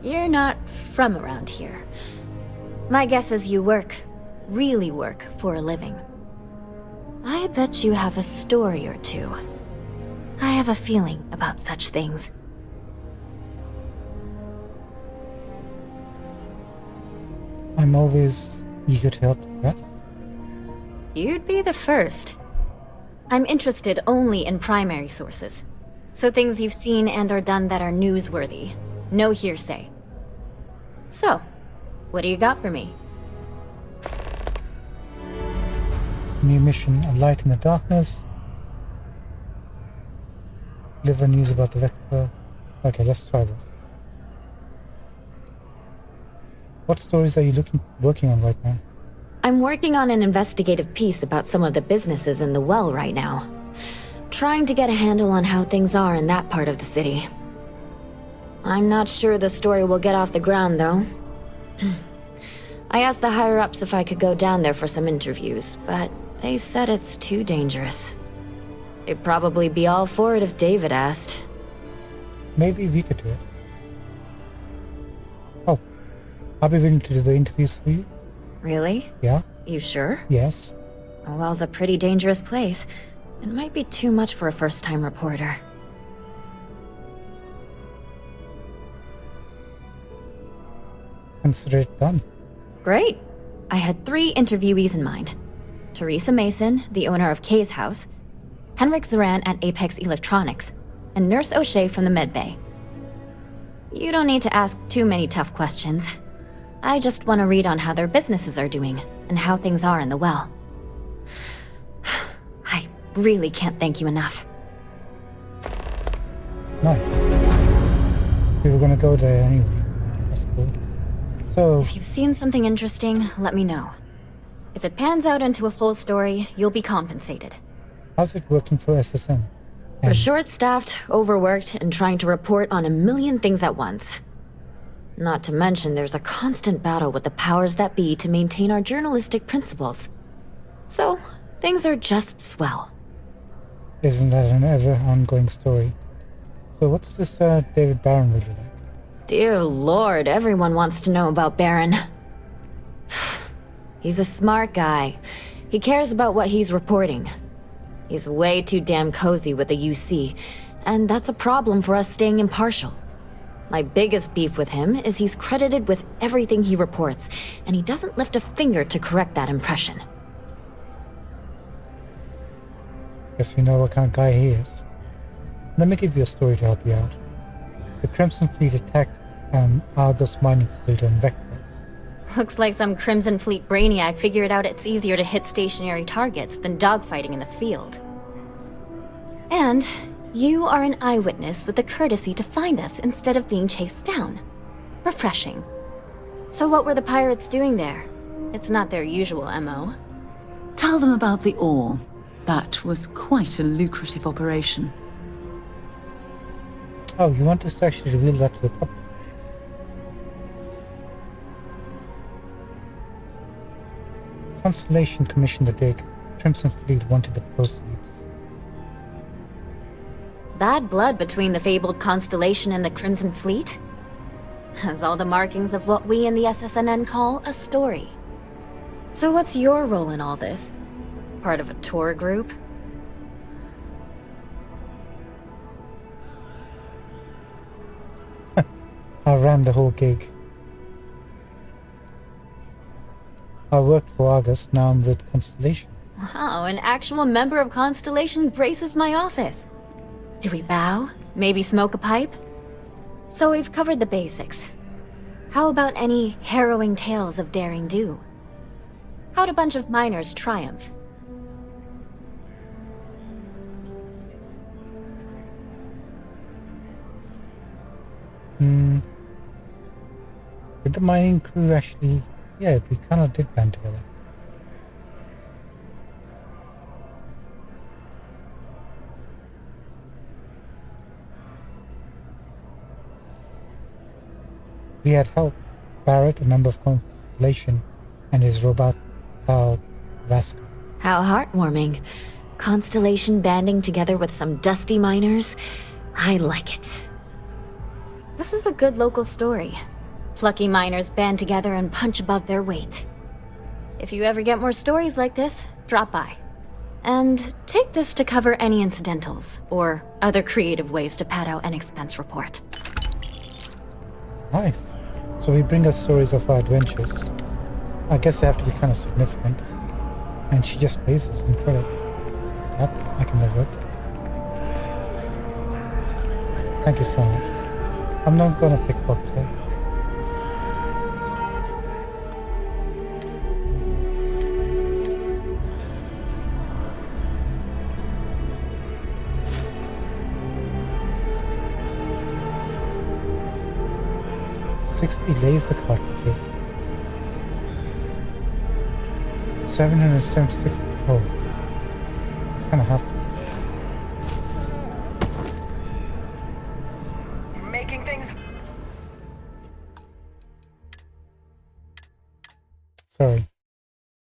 Speaker 6: You're not from around here. My guess is you really work for a living. I bet you have a story or two. I have a feeling about such things.
Speaker 1: I'm always eager to help the press.
Speaker 6: You'd be the first. I'm interested only in primary sources. So things you've seen and or done that are newsworthy. No hearsay. So, what do you got for me?
Speaker 1: New mission, A Light in the Darkness. Deliver news about the Vector. Okay, let's try this. What stories are you working on right now?
Speaker 6: I'm working on an investigative piece about some of the businesses in the well right now. Trying to get a handle on how things are in that part of the city. I'm not sure the story will get off the ground, though. I asked the higher-ups if I could go down there for some interviews, but they said it's too dangerous. They'd probably be all for it if David asked.
Speaker 1: Maybe we could do it. Oh, I'll be willing to do the interviews for you.
Speaker 6: Really?
Speaker 1: Yeah?
Speaker 6: You sure?
Speaker 1: Yes.
Speaker 6: The well's a pretty dangerous place. It might be too much for a first-time reporter.
Speaker 1: Consider it done.
Speaker 6: Great. I had 3 interviewees in mind. Teresa Mason, the owner of Kay's house, Henrik Zoran at Apex Electronics, and Nurse O'Shea from the medbay. You don't need to ask too many tough questions. I just want to read on how their businesses are doing, and how things are in the well. I really can't thank you enough.
Speaker 1: Nice. We were gonna go there anyway. That's cool. So...
Speaker 6: If you've seen something interesting, let me know. If it pans out into a full story, you'll be compensated.
Speaker 1: how's it working for SSN?
Speaker 6: We're short-staffed, overworked, and trying to report on a million things at once. Not to mention, there's a constant battle with the powers that be to maintain our journalistic principles. So, things are just swell.
Speaker 1: Isn't that an ever-ongoing story? So what's this David Barron really like?
Speaker 6: Dear Lord, everyone wants to know about Baron. He's a smart guy. He cares about what he's reporting. He's way too damn cozy with the UC, and that's a problem for us staying impartial. My biggest beef with him is he's credited with everything he reports, and he doesn't lift a finger to correct that impression.
Speaker 1: Guess we know what kind of guy he is. Let me give you a story to help you out. The Crimson Fleet attacked an Argos mining facility on Vector.
Speaker 6: Looks like some Crimson Fleet brainiac figured out it's easier to hit stationary targets than dogfighting in the field. And you are an eyewitness with the courtesy to find us instead of being chased down. Refreshing. So what were the pirates doing there? It's not their usual MO.
Speaker 18: Tell them about the ore. That was quite a lucrative operation.
Speaker 1: Oh, you want us to actually reveal that to the public? Constellation commissioned the dig. Crimson Fleet wanted the proceeds.
Speaker 6: Bad blood between the fabled Constellation and the Crimson Fleet? Has all the markings of what we in the SSNN call a story. So what's your role in all this? Part of a tour group?
Speaker 1: I ran the whole gig. I worked for Argus, now I'm with Constellation.
Speaker 6: Wow, an actual member of Constellation graces my office.
Speaker 11: Do we bow? Maybe smoke a pipe? So we've covered the basics. How about any harrowing tales of daring do? How'd a bunch of miners triumph?
Speaker 1: Did the mining crew actually... Yeah, we kind of did band together. We had help. Barrett, a member of Constellation, and his robot pal, Vasco.
Speaker 11: How heartwarming. Constellation banding together with some dusty miners? I like it. This is a good local story. Plucky miners band together and punch above their weight. If you ever get more stories like this, drop by. And take this to cover any incidentals, or other creative ways to pad out an expense report.
Speaker 1: Nice. So we bring us stories of our adventures. I guess they have to be kind of significant. And she just pays us in credit. That I can live with. Thank you so much. I'm not gonna pickpocket her. Laser cartridges. 776. Oh, kind of have to.
Speaker 5: Making things.
Speaker 1: Sorry.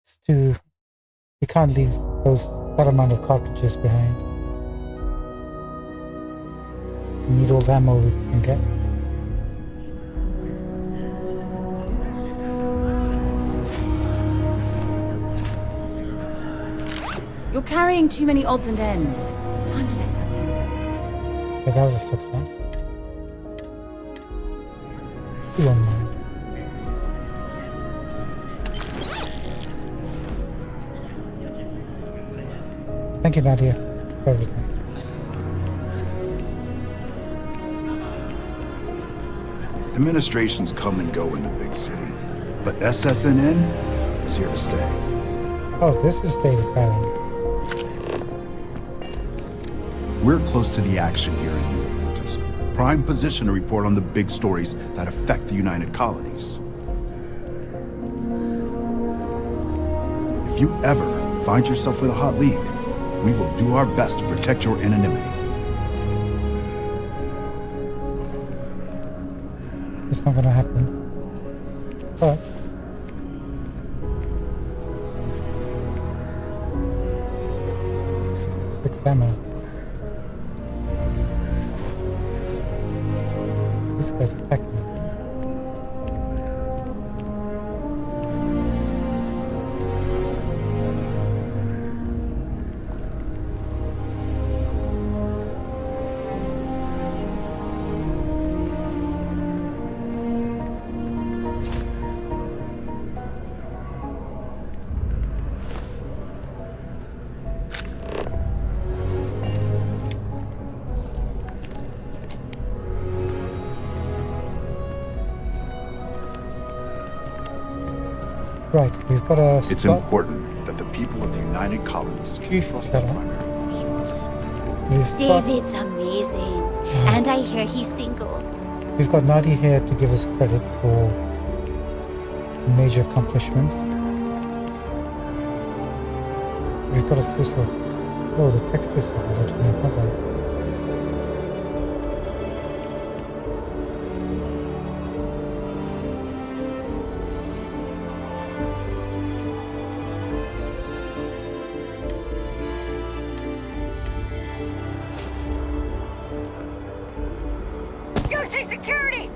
Speaker 1: It's too. We can't leave that amount of cartridges behind. We need all the ammo we can get.
Speaker 18: You're carrying too many odds and ends. Time to let something go.
Speaker 1: Okay, that was a success. You won't mind. Thank you, Nadia, for everything.
Speaker 21: Administrations come and go in the big city, but SSNN is here to stay.
Speaker 1: Oh, this is David Barron.
Speaker 21: We're close to the action here in New Atlantis. Prime position to report on the big stories that affect the United Colonies. If you ever find yourself with a hot lead, we will do our best to protect your anonymity.
Speaker 1: It's not gonna happen. But... 66 ammo. This guy's attacking me. Right, we've got a...
Speaker 21: It's important that the people of the United Colonies can trust their primary news source.
Speaker 20: David's amazing. And I hear he's single.
Speaker 1: We've got Nadia here to give us credit for major accomplishments. We've got a Swiss. Oh, the text is disabled.
Speaker 5: Security!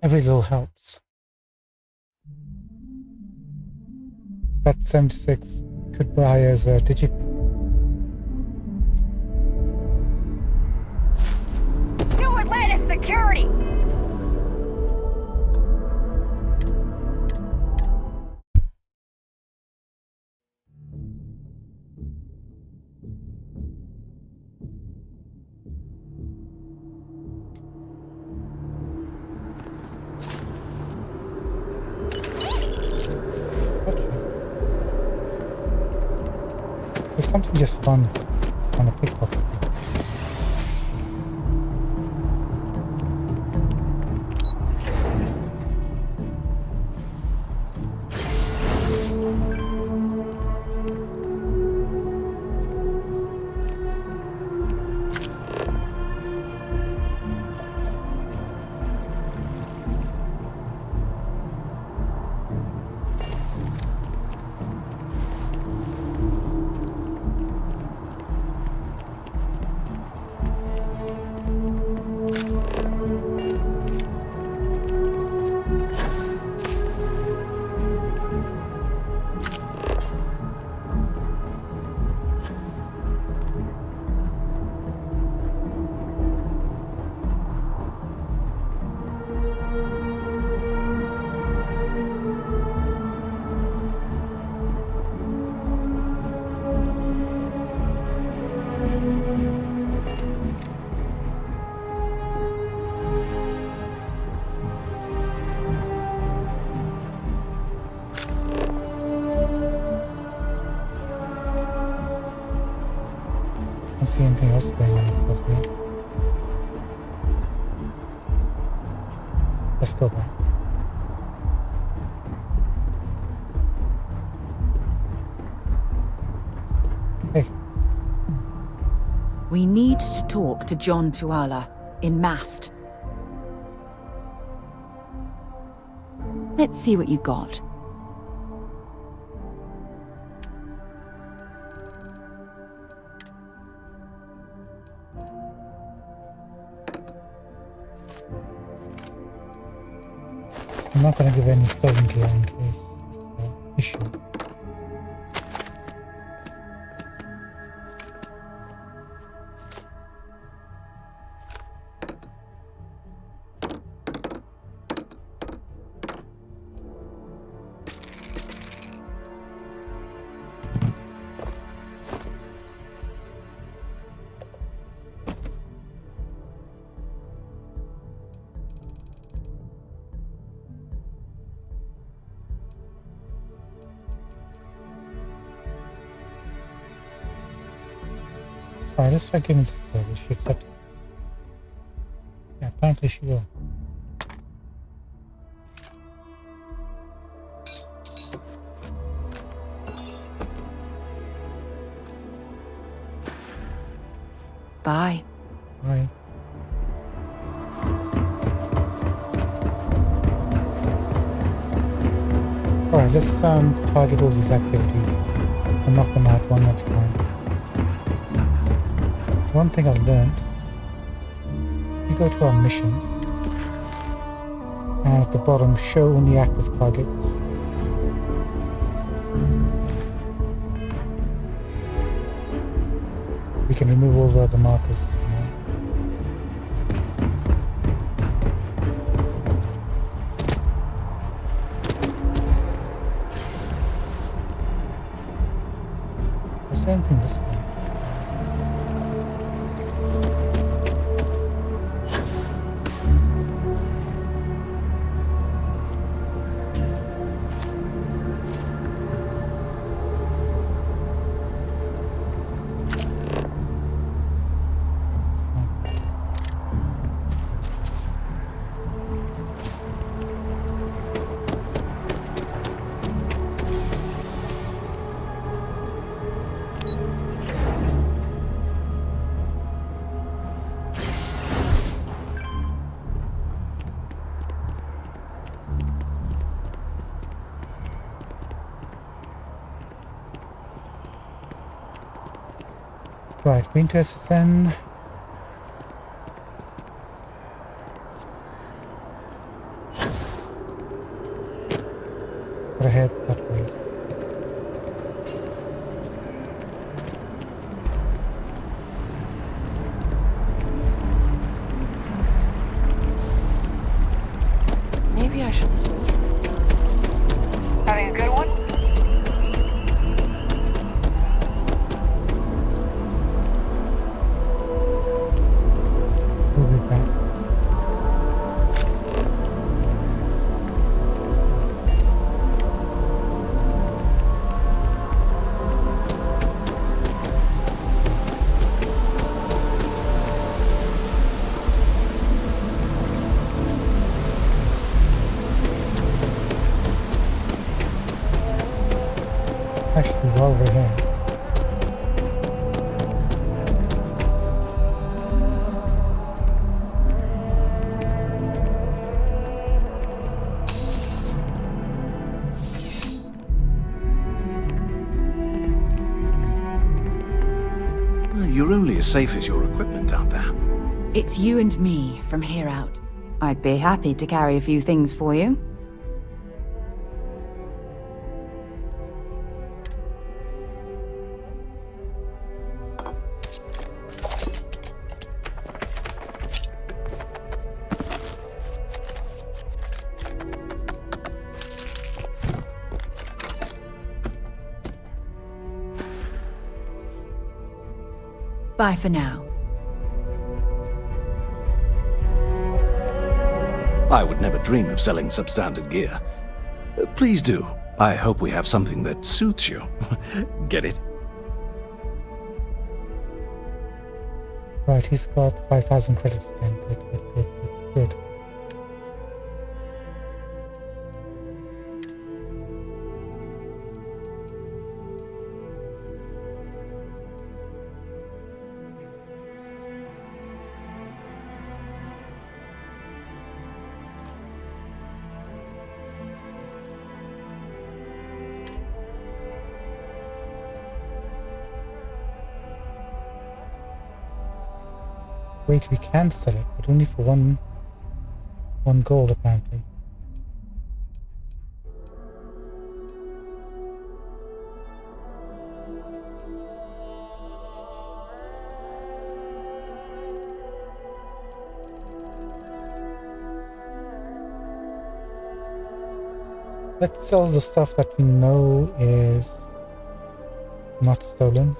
Speaker 1: Every little helps. That 76 could buy as a digit.
Speaker 5: New Atlantis security!
Speaker 1: There's something just fun on a pickpocket. I don't see anything else going on above me. Let's go back. Hey.
Speaker 18: We need to talk to John Tuala in Mast. Let's see what you've got.
Speaker 1: I'm not going to give any stolen gear in case it's an issue. Alright, let's try giving this to her. Will she accept it? Yeah, apparently she will.
Speaker 18: Bye.
Speaker 1: Bye. Alright, let's target all these activities and knock them out one at a time. One thing I've learned, we go to our missions, and at the bottom, show only active targets. We can remove all the other markers for now. Was there anything this way? Right, Winter SSN. Gotta head that way.
Speaker 10: Maybe I should switch.
Speaker 5: Having a good one?
Speaker 1: over here.
Speaker 21: You're only as safe as your equipment out there.
Speaker 18: It's you and me from here out. I'd be happy to carry a few things for you. Bye for now.
Speaker 21: I would never dream of selling substandard gear. Please do. I hope we have something that suits you. Get it?
Speaker 1: Right, he's got 5,000 credits again. Good, good, good, good, good. Wait, we can sell it, but only for one gold apparently. Let's sell the stuff that we know is not stolen.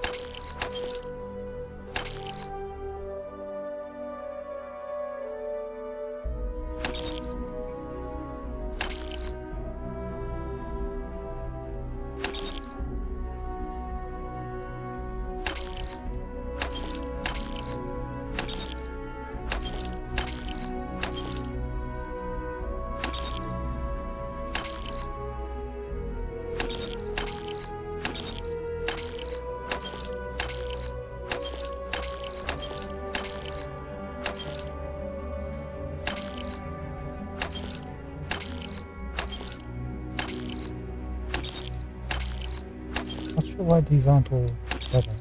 Speaker 1: Not sure why these aren't all together.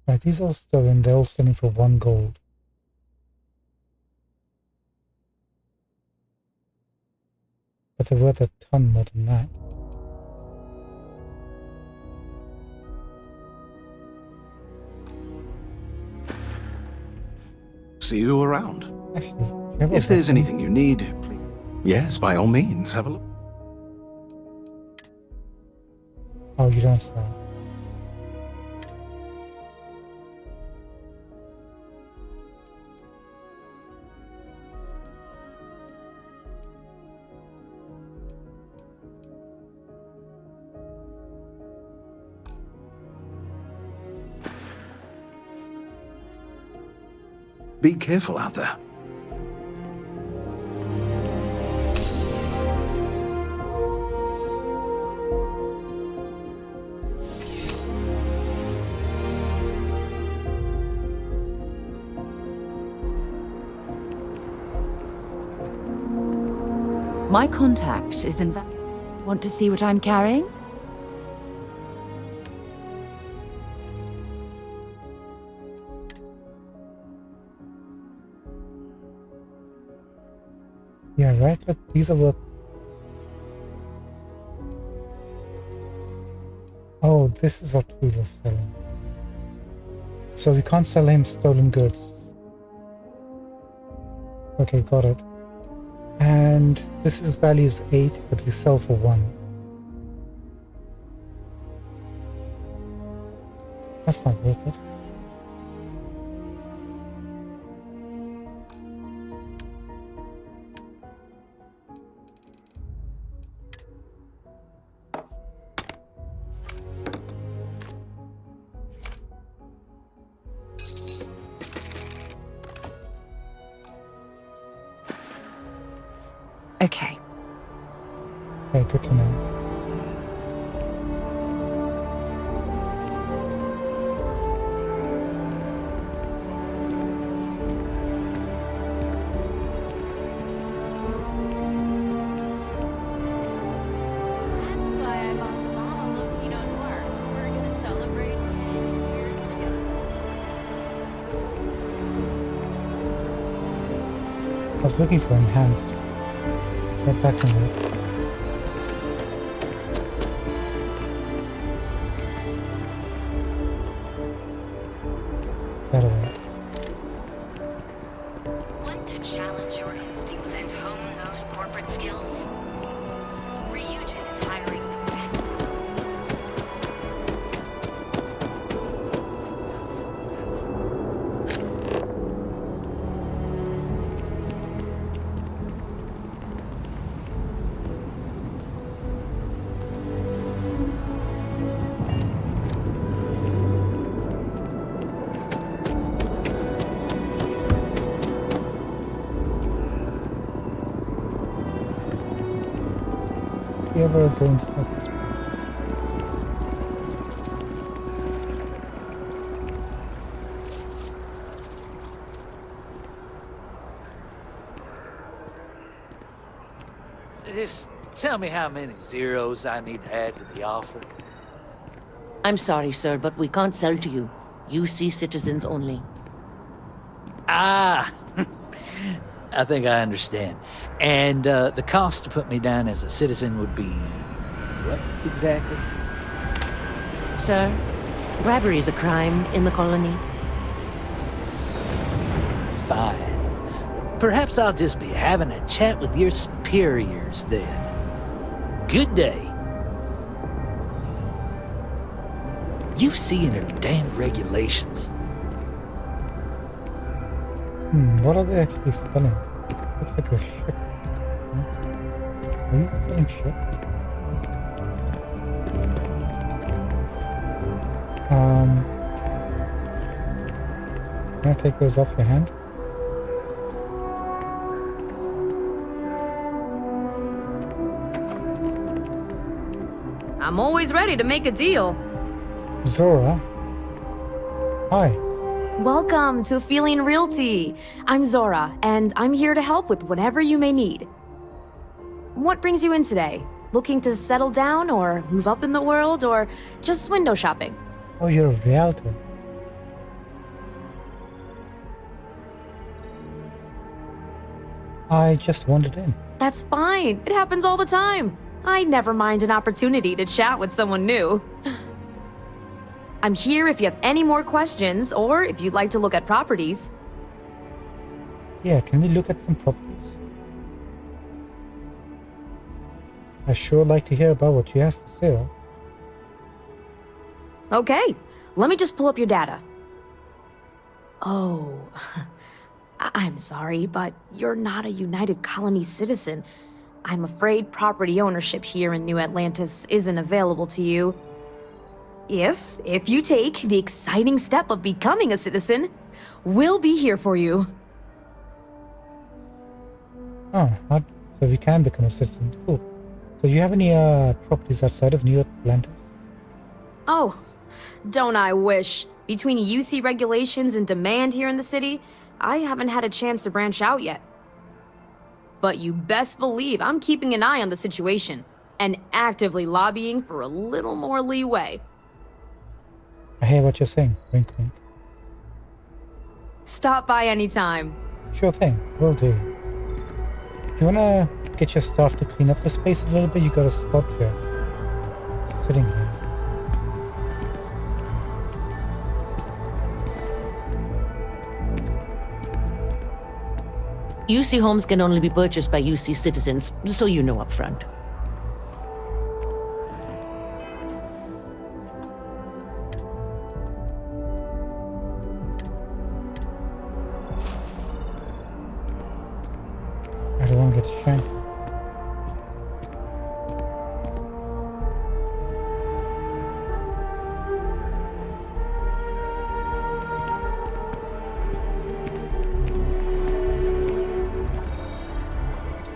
Speaker 1: Right, these are stolen, they're all selling for 1 gold. But they're worth a ton more than that.
Speaker 21: See you around.
Speaker 1: Actually,
Speaker 21: if there's anything you need, please. Yes, by all means, have a look.
Speaker 1: Oh, you don't sell.
Speaker 21: Be careful out there.
Speaker 18: My contact is in... Want to see what I'm carrying?
Speaker 1: Yeah, right, but these are worth... Oh, this is what we were selling. So we can't sell him stolen goods. Okay, got it. And this is values 8, but we sell for 1. That's not worth it.
Speaker 14: Okay.
Speaker 1: Okay, good to know.
Speaker 7: That's why I bought the bottle of Pinot Noir. We're gonna celebrate 10 years together.
Speaker 1: I was looking for enhanced. Get back on it. That way.
Speaker 11: Want to challenge your instincts and hone those corporate skills? Ryujin is hiring the best.
Speaker 1: If you ever go inside this place.
Speaker 8: Just tell me how many zeros I need to add to the offer.
Speaker 22: I'm sorry, sir, but we can't sell to you. UC citizens only.
Speaker 8: Ah, I think I understand. And the cost to put me down as a citizen would be what exactly?
Speaker 22: Sir, bribery is a crime in the colonies.
Speaker 8: Fine. Perhaps I'll just be having a chat with your superiors then. Good day. UC and her damned regulations.
Speaker 1: What are they actually selling? Looks like a ship. Are you selling ships? Can I take those off your hand?
Speaker 14: I'm always ready to make a deal.
Speaker 1: Zora? Hi.
Speaker 14: Welcome to Feeling Realty. I'm Zora, and I'm here to help with whatever you may need. What brings you in today? Looking to settle down or move up in the world or just window shopping?
Speaker 1: Oh, you're a realtor. I just wandered in.
Speaker 14: That's fine. It happens all the time. I never mind an opportunity to chat with someone new. I'm here if you have any more questions or if you'd like to look at properties.
Speaker 1: Yeah, can we look at some properties? I sure like to hear about what you have for sale.
Speaker 14: Okay, let me just pull up your data. Oh, I'm sorry, but you're not a United Colony citizen. I'm afraid property ownership here in New Atlantis isn't available to you. If you take the exciting step of becoming a citizen, we'll be here for you.
Speaker 1: Oh, so we can become a citizen. Cool. So do you have any properties outside of New Atlantis?
Speaker 14: Oh, don't I wish. Between UC regulations and demand here in the city, I haven't had a chance to branch out yet. But you best believe I'm keeping an eye on the situation and actively lobbying for a little more leeway.
Speaker 1: I hear what you're saying. Wink, wink.
Speaker 14: Stop by anytime.
Speaker 1: Sure thing. Will do. Do you want to get your staff to clean up the space a little bit? You got a spot here. Sitting here.
Speaker 22: UC homes can only be purchased by UC citizens, so you know up front.
Speaker 1: I don't want to get shanked.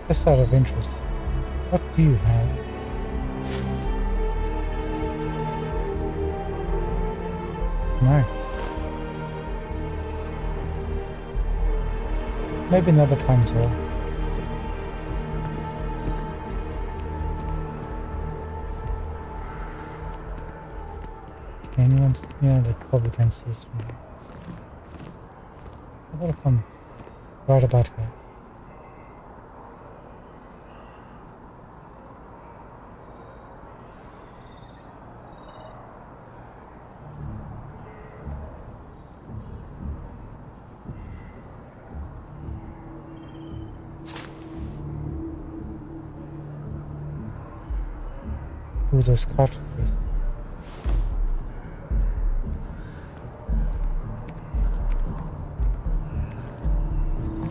Speaker 1: Just out of interest, what do you have? Nice. Maybe another time as well. Anyone's... yeah, they probably can see us from here. How about if I'm right about here? Ooh, those cartridges.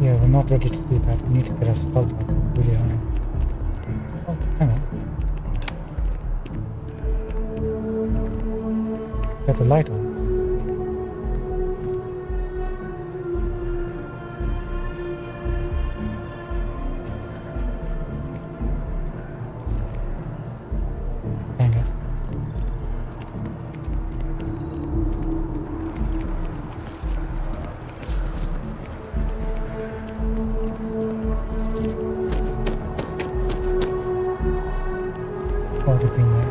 Speaker 1: Yeah, we're not ready to do that. We need to get our stealth up really high. Oh, hang on. Got the light on. Dang it. Already been there.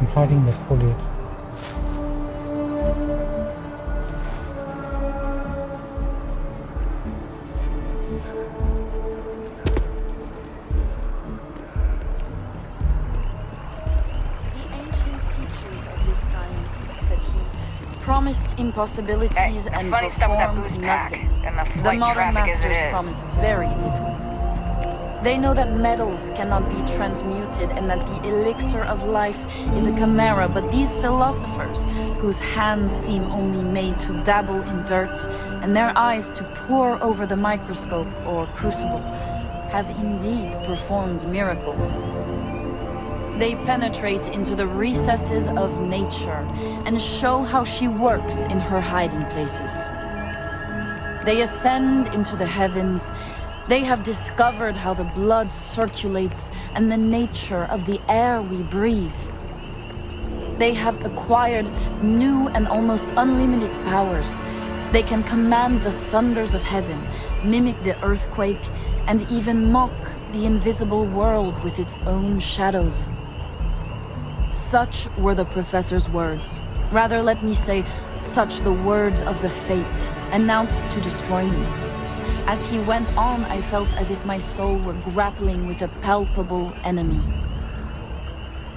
Speaker 1: I'm hiding the foliage.
Speaker 17: The ancient teachers of this science, said he, promised impossibilities and
Speaker 5: funny stuff with that
Speaker 17: performed
Speaker 5: booze pack
Speaker 17: nothing.
Speaker 5: and the
Speaker 17: The
Speaker 5: flight
Speaker 17: modern
Speaker 5: traffic as it
Speaker 17: masters
Speaker 5: is.
Speaker 17: promise very little. They know that metals cannot be transmuted and that the elixir of life is a chimera, but these philosophers, whose hands seem only made to dabble in dirt and their eyes to pore over the microscope or crucible, have indeed performed miracles. They penetrate into the recesses of nature and show how she works in her hiding places. They ascend into the heavens. They have discovered how the blood circulates and the nature of the air we breathe. They have acquired new and almost unlimited powers. They can command the thunders of heaven, mimic the earthquake, and even mock the invisible world with its own shadows. Such were the professor's words. Rather, let me say, such the words of the fate, announced to destroy me. As he went on, I felt as if my soul were grappling with a palpable enemy.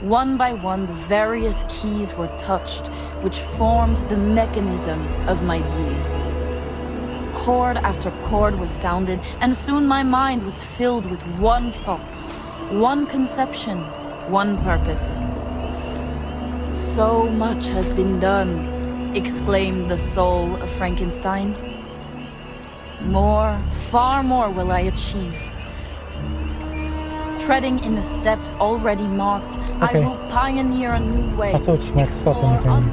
Speaker 17: One by one, the various keys were touched, which formed the mechanism of my being. Chord after chord was sounded, and soon my mind was filled with one thought, one conception, one purpose. So much has been done, exclaimed the soul of Frankenstein. More, far more will I achieve. Treading in the steps already marked, I will pioneer a new way.
Speaker 1: I thought you might stop anything.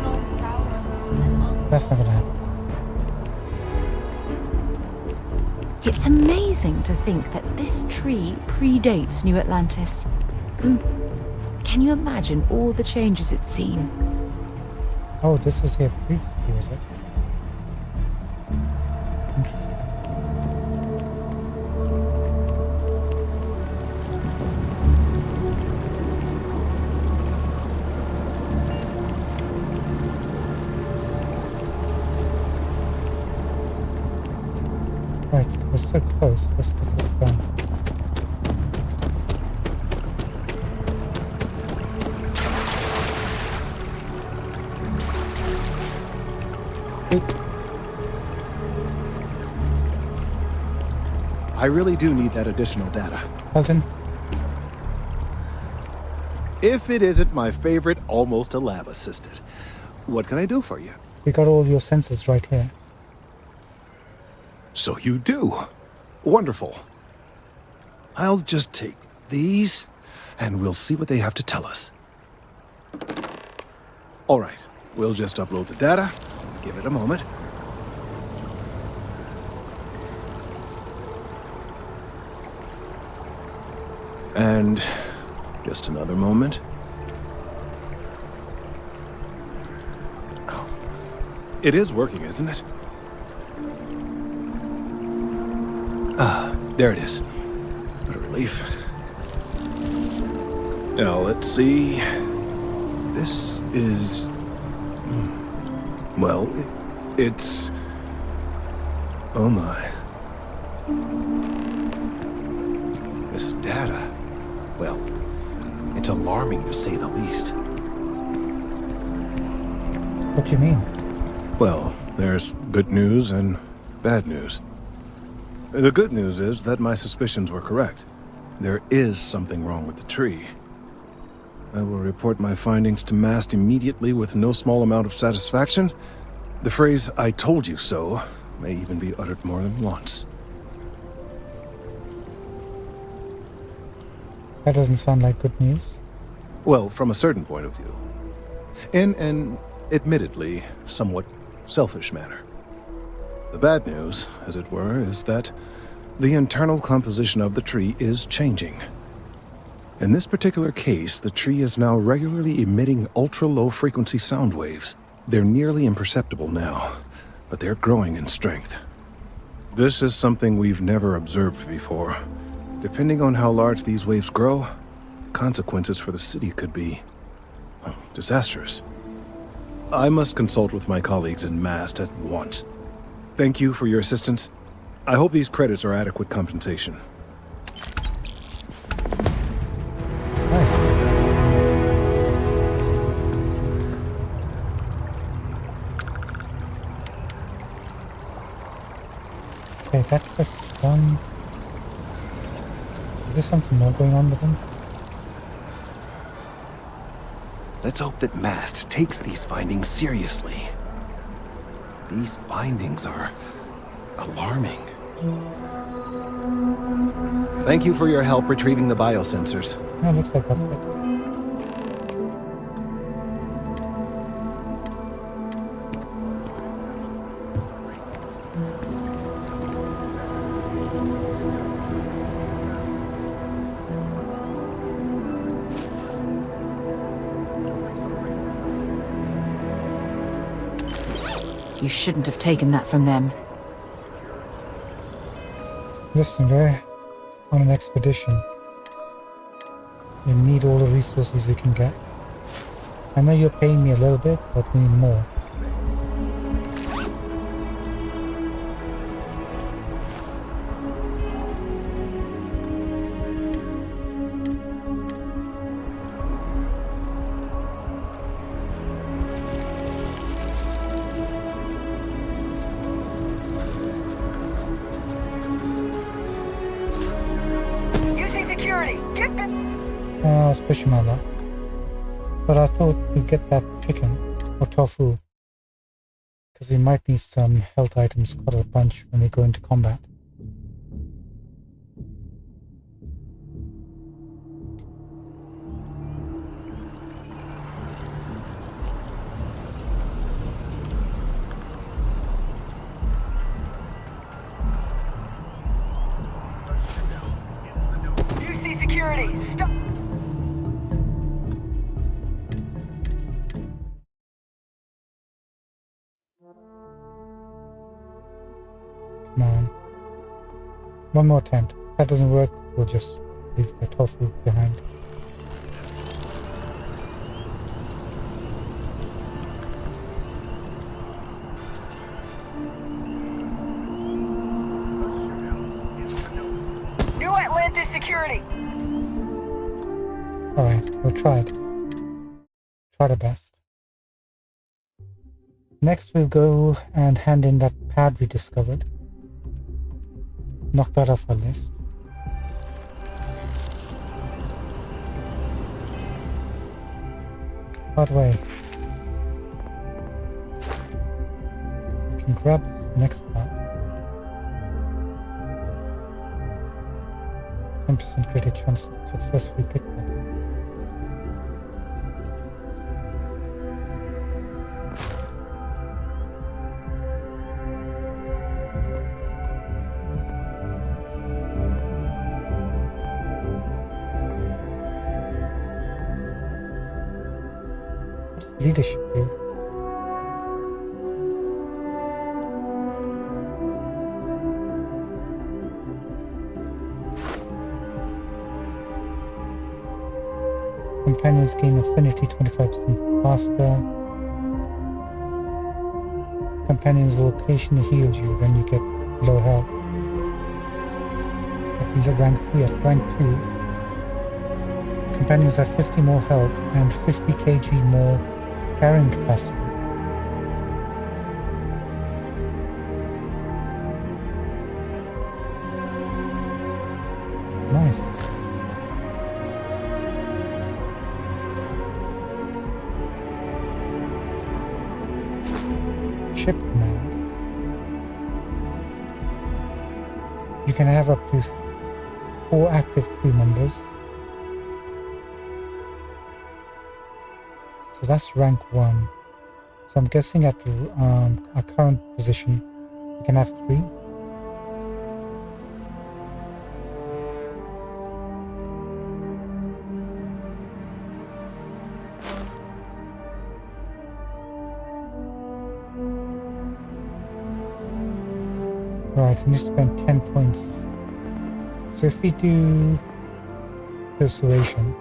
Speaker 1: That's not gonna happen.
Speaker 18: It's amazing to think that this tree predates New Atlantis. Can you imagine all the changes it's seen?
Speaker 1: Oh, this was here previously, was it? Interesting. Right, we're so close. Let's get this done.
Speaker 21: I really do need that additional data.
Speaker 1: Elton?
Speaker 12: If it isn't my favorite almost a lab assistant. What can I do for you?
Speaker 1: We got all your sensors right here.
Speaker 12: So you do. Wonderful. I'll just take these, and we'll see what they have to tell us. All right, we'll just upload the data. Give it a moment. And just another moment. Oh, it is working, isn't it? Ah, there it is. What a relief. Now, let's see. This is... Well, it's... Oh my. This data... Well, it's alarming to say the least.
Speaker 1: What do you mean?
Speaker 12: Well, there's good news and bad news. The good news is that my suspicions were correct. There is something wrong with the tree. I will report my findings to MAST immediately with no small amount of satisfaction. The phrase, "I told you so," may even be uttered more than once.
Speaker 1: That doesn't sound like good news.
Speaker 12: Well, from a certain point of view. In an, admittedly, somewhat selfish manner. The bad news, as it were, is that the internal composition of the tree is changing. In this particular case, the tree is now regularly emitting ultra-low frequency sound waves. They're nearly imperceptible now, but they're growing in strength. This is something we've never observed before. Depending on how large these waves grow, consequences for the city could be disastrous. I must consult with my colleagues in MAST at once. Thank you for your assistance. I hope these credits are adequate compensation.
Speaker 1: Nice. Okay, that quest is done. Is there something more going on with him?
Speaker 12: Let's hope that MAST takes these findings seriously. These findings are alarming. Thank you for your help retrieving the biosensors.
Speaker 1: Yeah, looks like that's it.
Speaker 18: You shouldn't have taken that from them.
Speaker 1: Listen, we're on an expedition. We need all the resources we can get. I know you're paying me a little bit, but we need more. Especially my luck. But I thought we'd get that chicken or tofu, because we might need some health items quite a bunch when we go into combat.
Speaker 5: UC security, stop!
Speaker 1: Come on. One more attempt. If that doesn't work, we'll just leave the tofu behind.
Speaker 5: New Atlantis security!
Speaker 1: Alright, we'll try it. Try the best. Next we'll go and hand in that pad we discovered. Knock that off our list. By the way, you can grab this next part. 10% greater chance to successfully pickpocket. What does leadership do? Companions gain affinity 25% faster. Companions will occasionally heal you when you get low health. These are rank 3. At rank 2, companions have 50 more health and 50 kg more carrying capacity. Nice. Ship command. You can have up to 4 active crew members. So that's rank 1. So I'm guessing at our current position, we can have 3. Right, we need to spend 10 points. So if we do persuasion,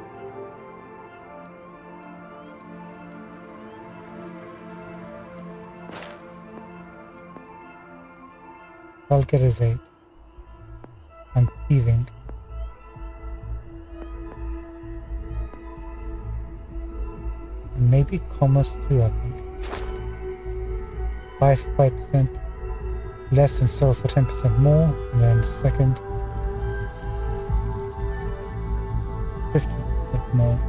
Speaker 1: I'll get his 8. And thieving. And maybe commerce too, I think. 5% less and sell for 10% more, and then second 50% more.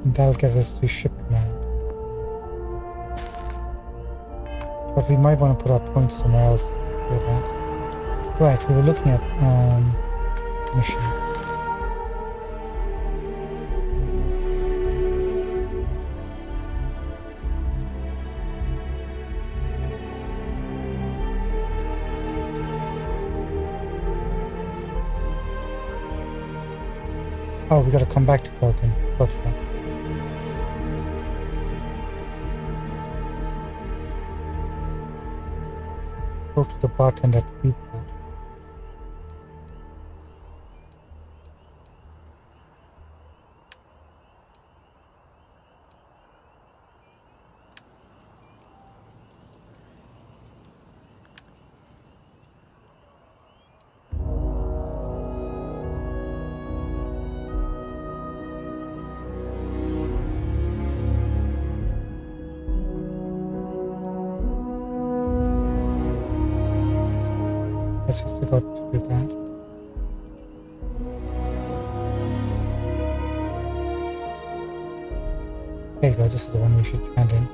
Speaker 1: And that'll get us to ship command. But we might want to put our points somewhere else for that. Right, we were looking at missions. Oh, we gotta come back to Colton. Gotcha. Go to the bartender at Freeport. Guess we still got to do that. There you go, this is the one we should hand in.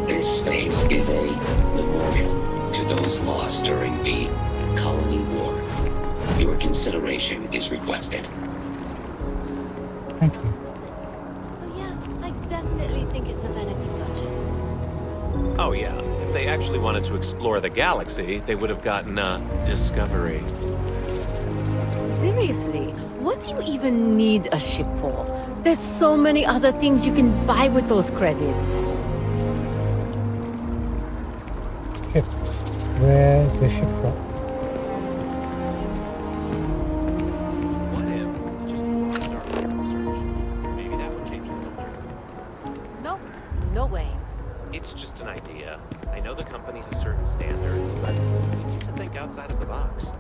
Speaker 13: This space is a memorial to those lost during the Colony War. Your consideration is requested.
Speaker 1: Thank you.
Speaker 15: So yeah, I definitely think it's a vanity purchase.
Speaker 23: Oh yeah, if they
Speaker 9: they actually wanted to explore the galaxy, they would have gotten a discovery.
Speaker 10: Seriously, what do you even need a ship for? There's so many other things you can buy with those credits.
Speaker 1: Ships. Where's the ship shop?
Speaker 9: What if we just do a Starfield research? Maybe that would change the culture.
Speaker 10: No, no way.
Speaker 9: It's just an idea. I know the company has certain standards, but we need to think outside of the box.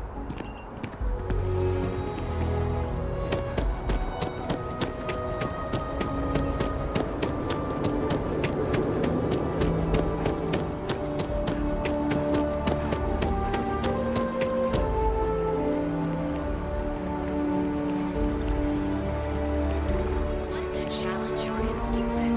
Speaker 11: Want to challenge your instincts and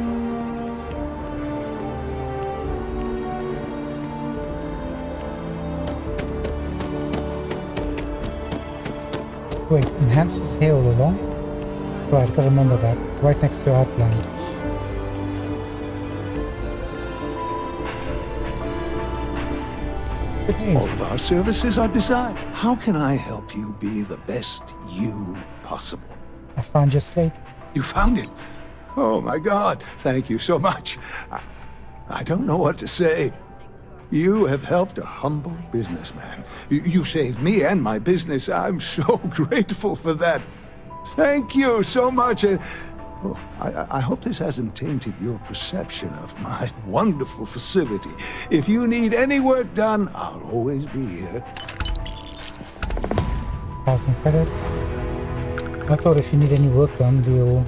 Speaker 1: Wait, enhances hail along? Right, gotta remember that. Right next to Outland. Good news.
Speaker 15: All of our services are designed. How can I help you be the best you possible?
Speaker 1: I found your slate.
Speaker 15: You found it? Oh my God, thank you so much. I don't know what to say. You have helped a humble businessman. You saved me and my business. I'm so grateful for that. Thank you so much. I hope this hasn't tainted your perception of my wonderful facility. If you need any work done, I'll always be here.
Speaker 1: 1,000 credits. I thought if you need any work done, we'll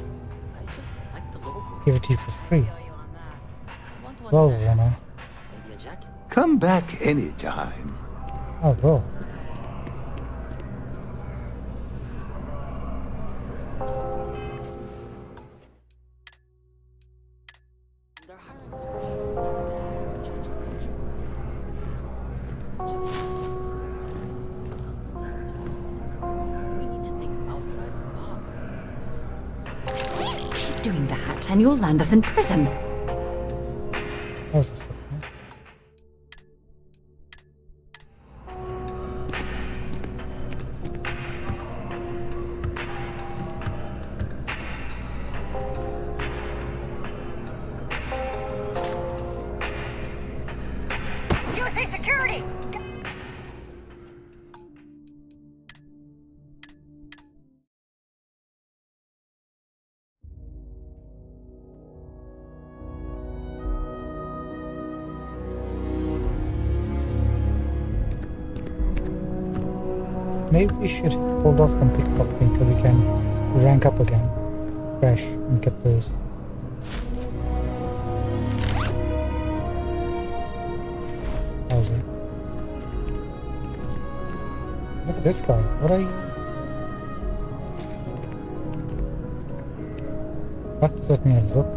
Speaker 1: give it to you for free. Well, Lena.
Speaker 15: Come back anytime.
Speaker 1: Oh, well.
Speaker 18: Keep doing that, and you'll land us in prison.
Speaker 1: That was a success.
Speaker 5: USA security!
Speaker 1: Maybe we should hold off from pickpocketing till we can rank up again. Crash and get those. Probably. Look at this guy. What are you? That's certainly a look.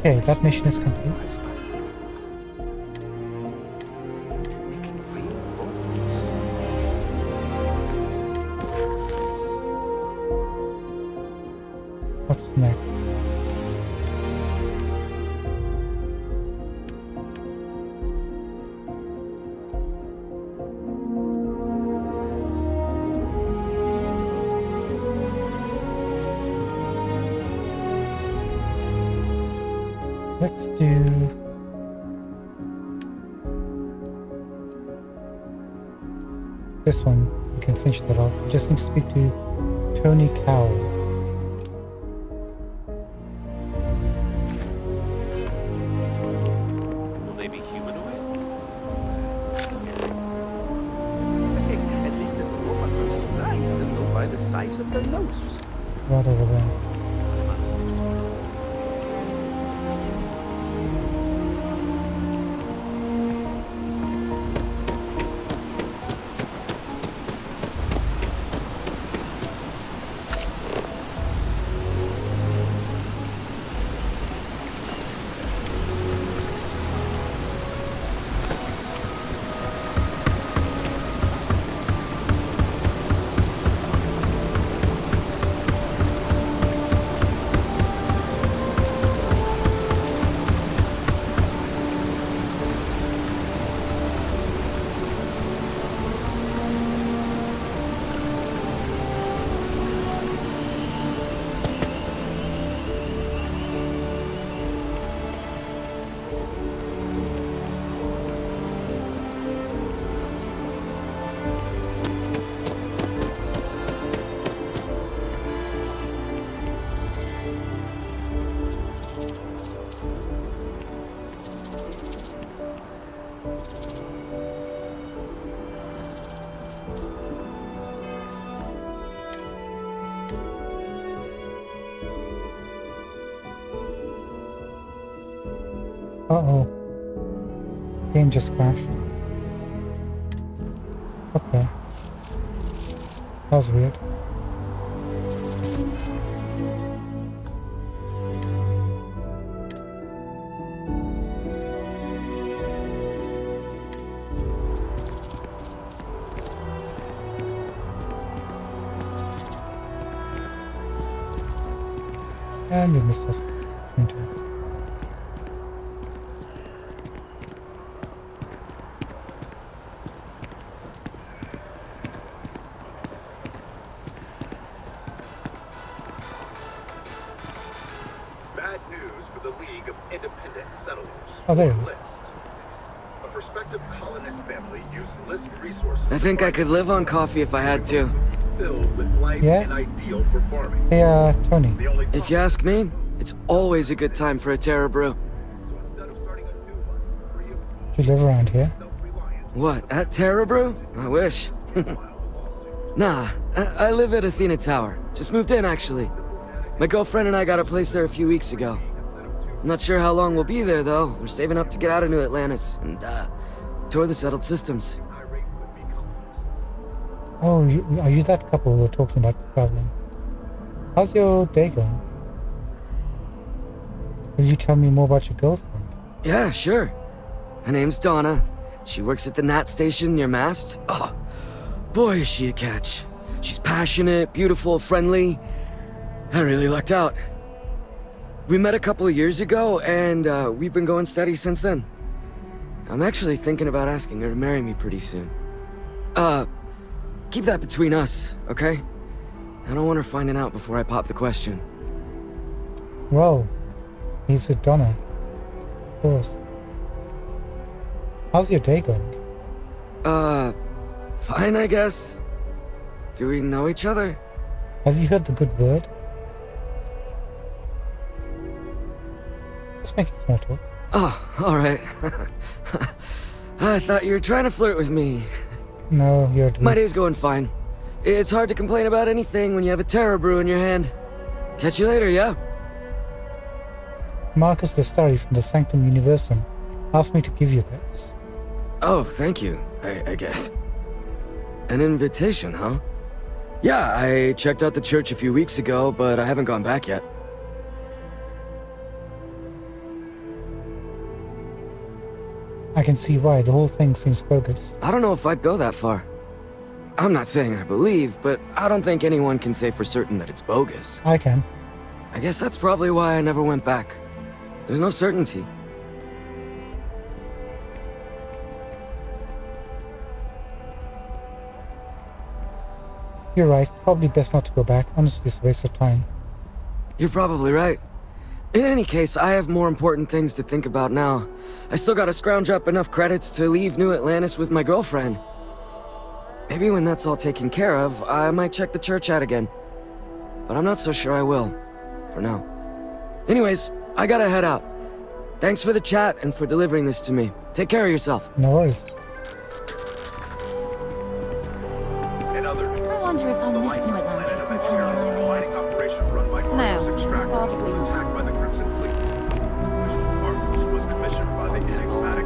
Speaker 1: Okay, that mission is complete. What's next? Let's do this one. We can finish that off. We just need to speak to Tony Cowell.
Speaker 9: Will they be humanoid?
Speaker 3: At least if a woman comes to life, they'll know by the size of their nose.
Speaker 1: Right over there. Uh-oh. Game just crashed. Okay. That was weird. And we missed us. Printer.
Speaker 2: Bad news for the League of Independent Settlers.
Speaker 1: Oh, there it is.
Speaker 2: A prospective colonist family used list resources.
Speaker 16: I think I could live on coffee if I had to.
Speaker 2: Filled with life
Speaker 1: Yeah?
Speaker 2: and ideal for farming.
Speaker 1: Hey, Tony.
Speaker 16: If you ask me, it's always a good time for a Terra brew.
Speaker 1: Do you live around here?
Speaker 16: What, at Terra brew? I wish. Nah, I live at Athena Tower. Just moved in, actually. My girlfriend and I got a place there a few weeks ago. I'm not sure how long we'll be there, though. We're saving up to get out of New Atlantis and, tour the settled systems.
Speaker 1: Oh, are you that couple who were talking about traveling? How's your day going? Will you tell me more about your girlfriend?
Speaker 16: Yeah, sure. Her name's Donna. She works at the Nat station near Mast. Oh, boy, is she a catch. She's passionate, beautiful, friendly. I really lucked out. We met a couple of years ago, and we've been going steady since then. I'm actually thinking about asking her to marry me pretty soon. Keep that between us, okay? I don't want her finding out before I pop the question.
Speaker 1: Well, he's with Donna. Of course. How's your day going?
Speaker 16: Fine, I guess. Do we know each other?
Speaker 1: Have you heard the good word? Just making small talk.
Speaker 16: Oh, alright. I thought you were trying to flirt with me.
Speaker 1: No, you're a dude.
Speaker 16: My day's going fine. It's hard to complain about anything when you have a Terra brew in your hand. Catch you later, yeah?
Speaker 1: Marcus Lestari from the Sanctum Universum asked me to give you this.
Speaker 16: Oh, thank you, I guess. An invitation, huh? Yeah, I checked out the church a few weeks ago, but I haven't gone back yet.
Speaker 1: I can see why. The whole thing seems bogus.
Speaker 16: I don't know if I'd go that far. I'm not saying I believe, but I don't think anyone can say for certain that it's bogus.
Speaker 1: I can.
Speaker 16: I guess that's probably why I never went back. There's no certainty.
Speaker 1: You're right. Probably best not to go back. Honestly, it's a waste of time.
Speaker 16: You're probably right. In any case, I have more important things to think about now. I still gotta scrounge up enough credits to leave New Atlantis with my girlfriend. Maybe when that's all taken care of, I might check the church out again. But I'm not so sure I will. For now. Anyways, I gotta head out. Thanks for the chat and for delivering this to me. Take care of yourself.
Speaker 1: No worries.
Speaker 17: I wonder if I'll miss New Atlantis when Tony and I leave. No, probably not.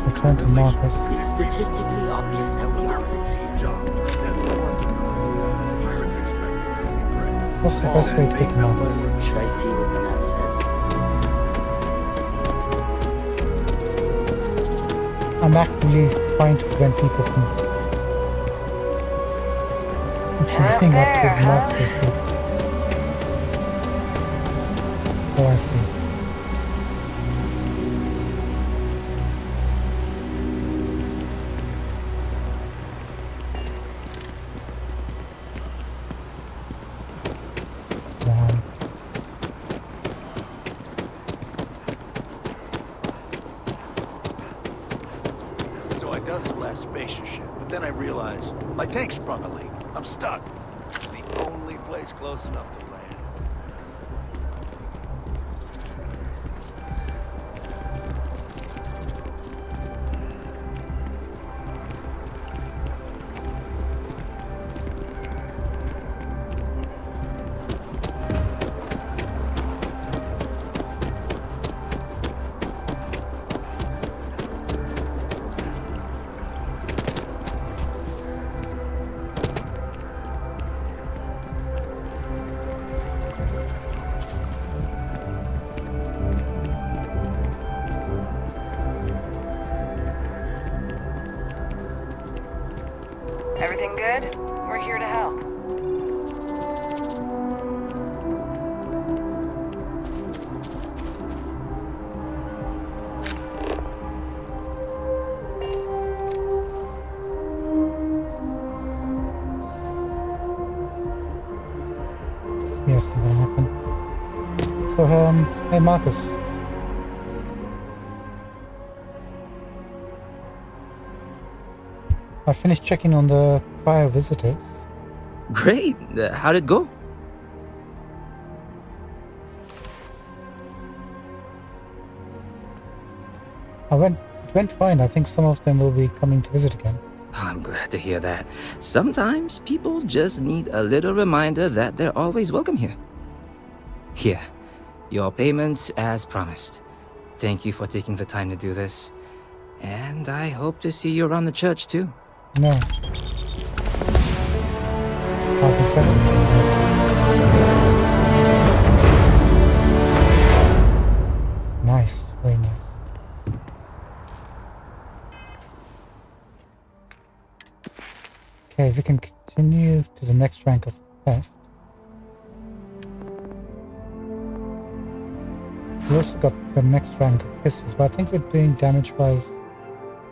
Speaker 1: Return to Marcus.
Speaker 22: It's statistically obvious that we are the team.
Speaker 1: What's the best way to get to Marcus?
Speaker 22: Should I see what the map says?
Speaker 1: I'm actively trying to prevent people from shooting up to Marcus's group. Oh, I see.
Speaker 3: So I dust last spacious ship, but then I realized my tank sprung a leak. I'm stuck. It's the only place close enough to land.
Speaker 4: Everything good? We're here to help.
Speaker 1: Yes, that happened. So, hey Marcus. I finished checking on the prior visitors.
Speaker 19: Great. How'd it go?
Speaker 1: It went fine. I think some of them will be coming to visit again.
Speaker 19: I'm glad to hear that. Sometimes people just need a little reminder that they're always welcome here. Here, your payments as promised. Thank you for taking the time to do this. And I hope to see you around the church too.
Speaker 1: No. How's it going? Nice, very nice. Okay, we can continue to the next rank of theft. We also got the next rank of pistols, but I think we're doing damage-wise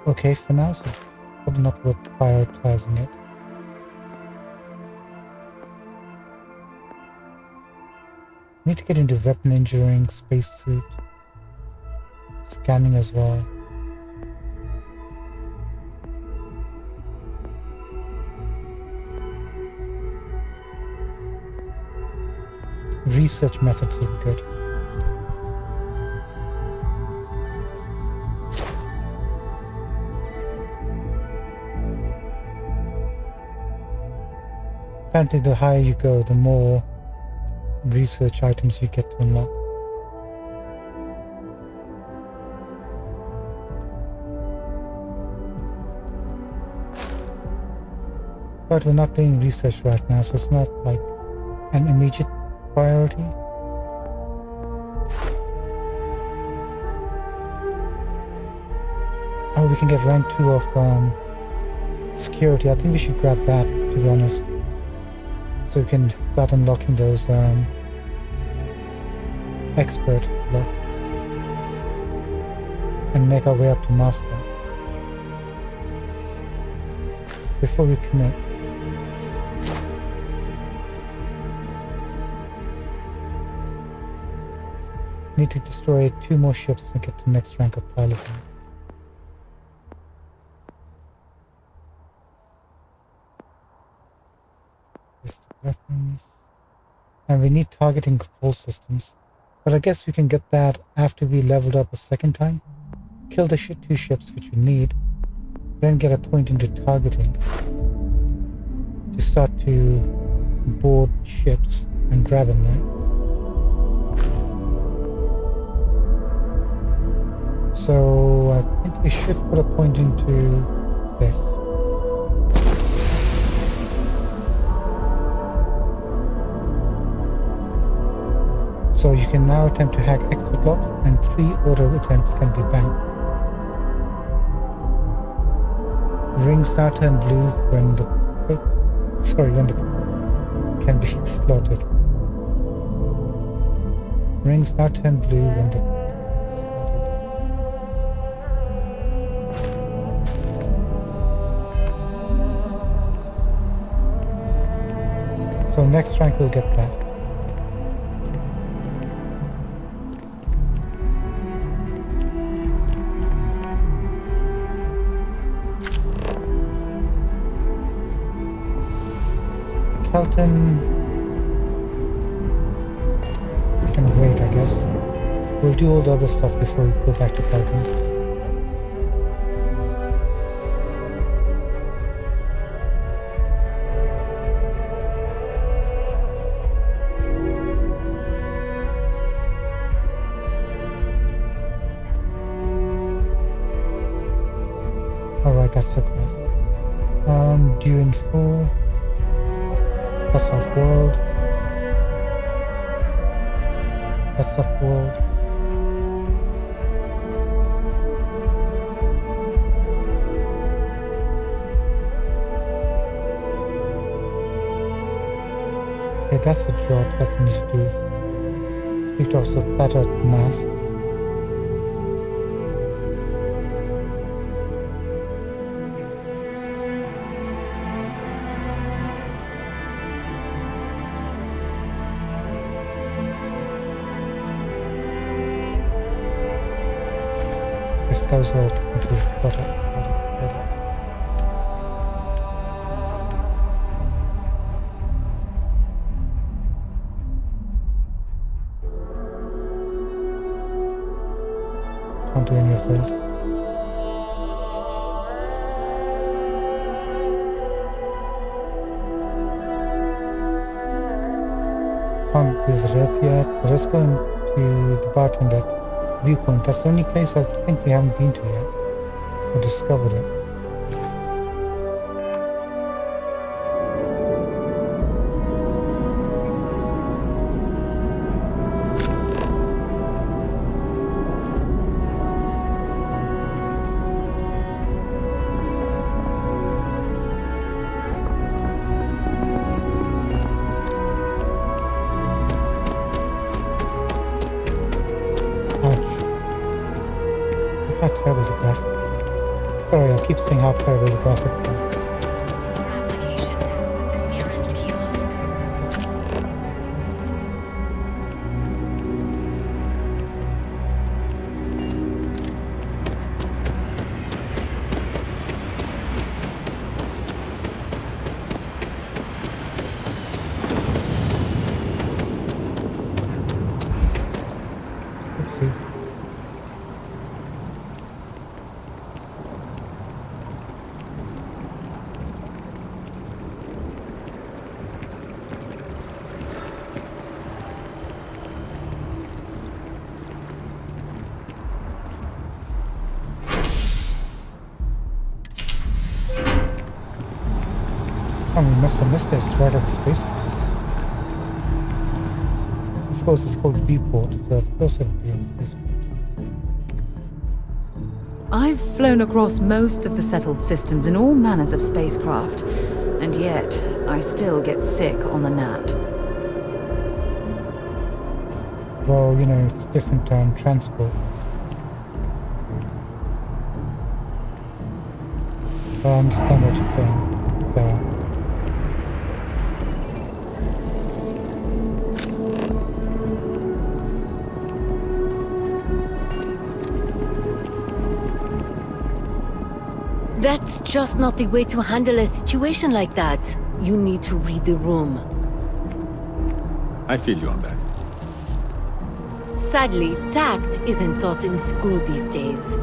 Speaker 1: okay for now, so probably not worth prioritizing it. Need to get into weapon engineering, spacesuit, scanning as well. Research methods would be good. Apparently the higher you go, the more research items you get to unlock. But we're not doing research right now, so it's not like an immediate priority. Oh, we can get rank 2 of security. I think we should grab that, to be honest. So we can start unlocking those expert blocks and make our way up to master. Before we commit. Need to destroy 2 more ships to get to the next rank of piloting. Weapons. And we need targeting control systems. But I guess we can get that after we leveled up a second time. Kill the 2 ships which we need. Then get a point into targeting. To start to board ships and grab them, right? So I think we should put a point into this. So you can now attempt to hack expert locks, and 3 auto attempts can be banked. Rings now turn blue when the can be slotted. Rings now turn blue when the slotted. So next rank we'll get that. Kelton can wait, I guess. We'll do all the other stuff before we go back to Kelton. Alright, that's so close. Due in full. That's off-world. That's off-world. that's the job that we need to do. Speak to Officer Platter at Mask. Yes, that was all. Got it. Can't do any of this. Can't visit it yet, so let's go into the bartender viewpoint. That's the only place I think we haven't been to yet, or discovered it. How terrible the graphics. Sorry, I keep saying how terrible the graphics are. Oopsie. Oh, we must have missed it. It's right at the spaceport. Of course, it's called Viewport, so of course it'll be a spaceport.
Speaker 18: I've flown across most of the settled systems in all manners of spacecraft, and yet I still get sick on the gnat.
Speaker 1: Well, you know, it's different transports. But I understand what you're saying, Sarah.
Speaker 22: That's just not the way to handle a situation like that. You need to read the room.
Speaker 6: I feel you on that.
Speaker 22: Sadly, tact isn't taught in school these days.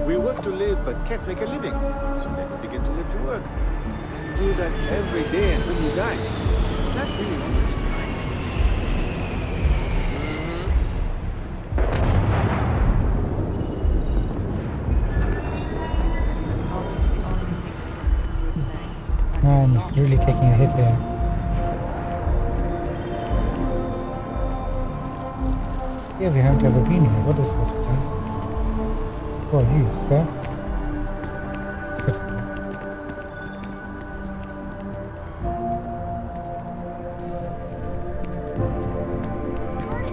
Speaker 15: We work to live but can't make a living. So then we begin to live to work. And do that every day until we die. Is that really honest, right?
Speaker 1: Man, he's really taking a hit here. Yeah, we haven't ever been here. What is this place? Who are you, sir? Citizen.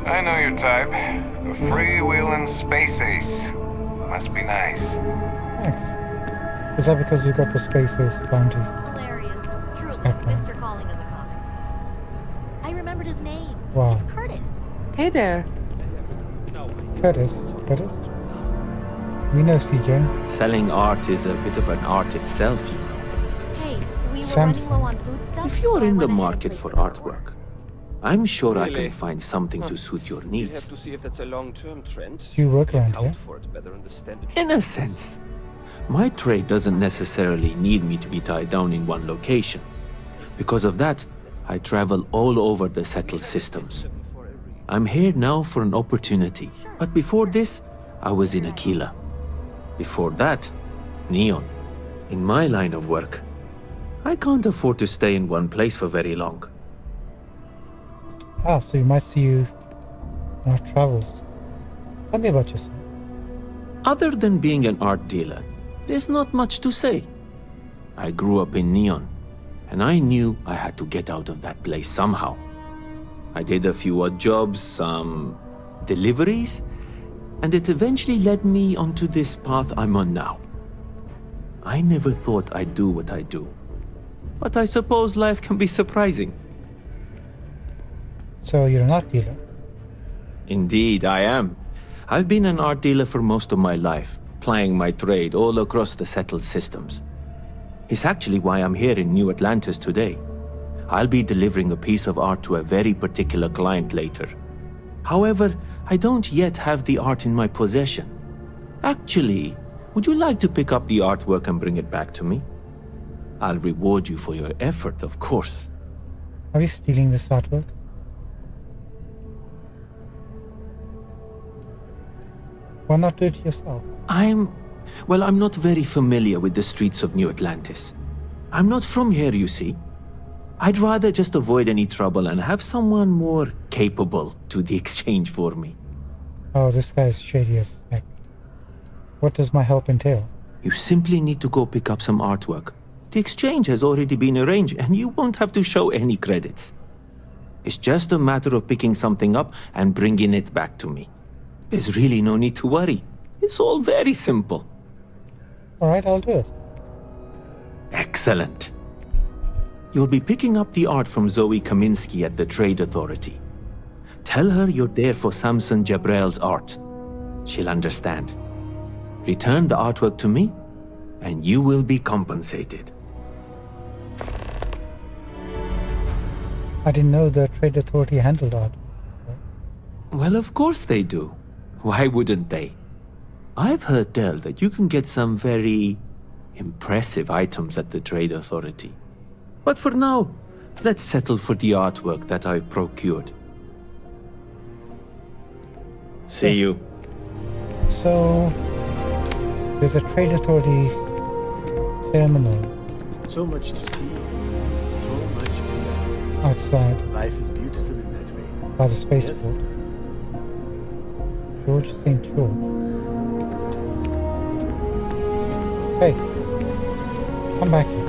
Speaker 20: I know your type. The freewheeling space ace. Must be nice.
Speaker 1: Thanks. Is that because you got the space ace bounty?
Speaker 23: Hilarious. Truly,
Speaker 1: Okay.
Speaker 23: Mr. Calling is a comic. I remembered his name.
Speaker 1: Wow.
Speaker 23: It's Curtis.
Speaker 14: Hey there.
Speaker 1: Curtis. Curtis? We know CJ.
Speaker 24: Selling art is a bit of an art itself, you know.
Speaker 23: Hey, we were
Speaker 1: Sam's-
Speaker 23: running low on food stuff.
Speaker 24: If you're
Speaker 23: so I
Speaker 24: in the
Speaker 23: went ahead and
Speaker 24: market
Speaker 23: placed
Speaker 24: for
Speaker 23: an order.
Speaker 24: artwork, I'm sure I
Speaker 25: Really?
Speaker 24: can find something to suit your
Speaker 25: We'll have
Speaker 24: needs.
Speaker 25: to see if that's a long-term trend.
Speaker 1: Do you work around
Speaker 25: Account
Speaker 1: here?
Speaker 25: for it, better understand the
Speaker 24: In a sense, my trade doesn't necessarily need me to be tied down in one location. Because of that, I travel all over the settled systems. I'm here now for an opportunity, but before this, I was in Aquila. Before that, Neon. In my line of work, I can't afford to stay in one place for very long.
Speaker 1: Ah, so we might see you on our travels. Tell me about yourself.
Speaker 24: Other than being an art dealer, there's not much to say. I grew up in Neon, and I knew I had to get out of that place somehow. I did a few odd jobs, some deliveries, and it eventually led me onto this path I'm on now. I never thought I'd do what I do, but I suppose life can be surprising.
Speaker 1: So you're an art dealer?
Speaker 24: Indeed, I am. I've been an art dealer for most of my life, plying my trade all across the settled systems. It's actually why I'm here in New Atlantis today. I'll be delivering a piece of art to a very particular client later. However, I don't yet have the art in my possession. Actually, would you like to pick up the artwork and bring it back to me? I'll reward you for your effort, of course.
Speaker 1: Are you stealing this artwork? Why not do it yourself?
Speaker 24: I'm not very familiar with the streets of New Atlantis. I'm not from here, you see. I'd rather just avoid any trouble and have someone more capable do the exchange for me.
Speaker 1: Oh, this guy is shady as heck. What does my help entail?
Speaker 24: You simply need to go pick up some artwork. The exchange has already been arranged and you won't have to show any credits. It's just a matter of picking something up and bringing it back to me. There's really no need to worry. It's all very simple.
Speaker 1: Alright, I'll do it.
Speaker 24: Excellent. You'll be picking up the art from Zoe Kaminsky at the Trade Authority. Tell her you're there for Samson Jabrel's art. She'll understand. Return the artwork to me, and you will be compensated.
Speaker 1: I didn't know the Trade Authority handled art.
Speaker 24: Well, of course they do. Why wouldn't they? I've heard tell that you can get some very impressive items at the Trade Authority. But for now, let's settle for the artwork that I've procured. See you.
Speaker 1: So, there's a Trade Authority terminal.
Speaker 7: So much to see, so much to learn.
Speaker 1: Outside.
Speaker 7: Life is beautiful in that way.
Speaker 1: By the spaceport. Yes. George St. George. Hey, come back here.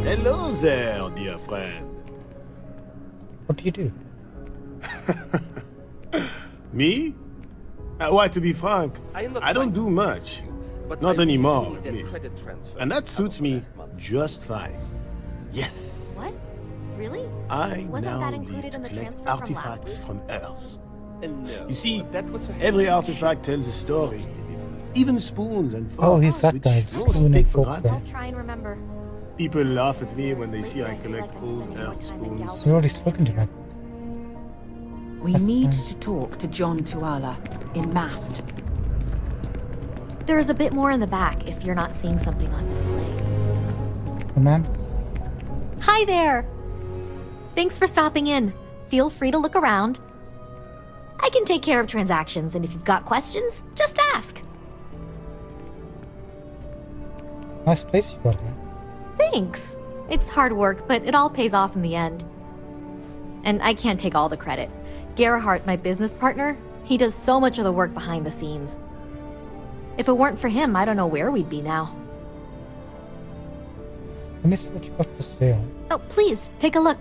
Speaker 7: Hello there, dear friend.
Speaker 1: What do you do?
Speaker 7: Me? Why, to be frank, I don't do much. Not anymore, at least. And that suits me just fine. Yes.
Speaker 23: What? Really?
Speaker 7: I
Speaker 23: Wasn't that
Speaker 7: now
Speaker 23: included
Speaker 7: need to
Speaker 23: in the
Speaker 7: collect
Speaker 23: transfer
Speaker 7: artifacts
Speaker 23: from
Speaker 7: from Earth.
Speaker 25: No,
Speaker 7: You see, every artifact tells a story. Even spoons and forks,
Speaker 1: Oh, he's that
Speaker 7: which
Speaker 1: guy,
Speaker 7: most
Speaker 1: spoon
Speaker 7: take
Speaker 1: and
Speaker 7: for
Speaker 1: forks.
Speaker 7: granted.
Speaker 23: I'll try and remember.
Speaker 7: People laugh at me when they see I collect old Earth spoons.
Speaker 1: We've already spoken to him.
Speaker 18: We
Speaker 1: That's
Speaker 18: need
Speaker 1: fine.
Speaker 18: to talk to John Tuala in Mast.
Speaker 23: There is a bit more in the back if you're not seeing something on display.
Speaker 1: Oh, ma'am?
Speaker 23: Hi there! Thanks for stopping in. Feel free to look around. I can take care of transactions, and if you've got questions, just ask.
Speaker 1: Nice place you got here.
Speaker 23: Thanks. It's hard work, but it all pays off in the end. And I can't take all the credit. Gerhardt, my business partner, he does so much of the work behind the scenes. If it weren't for him, I don't know where we'd be now.
Speaker 1: Let me see what you got for sale.
Speaker 23: Oh, please, take a look.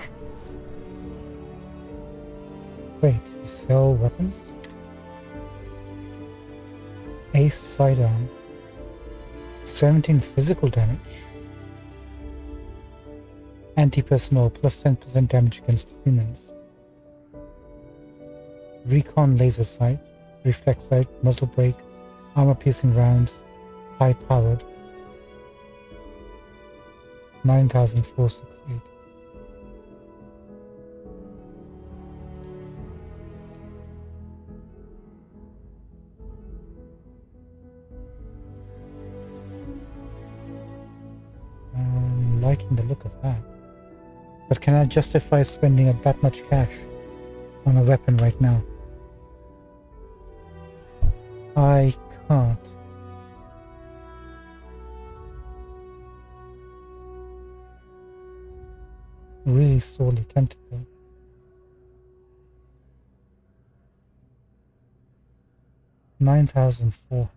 Speaker 1: Wait, you sell weapons? Ace sidearm. 17 physical damage. Anti-personnel plus 10% damage against humans. Recon laser sight, reflex sight, muzzle brake, armor-piercing rounds, high-powered. 9,468. I'm liking the look of that. But can I justify spending that much cash on a weapon right now? I can't. Really sorely tempted though. $9,400.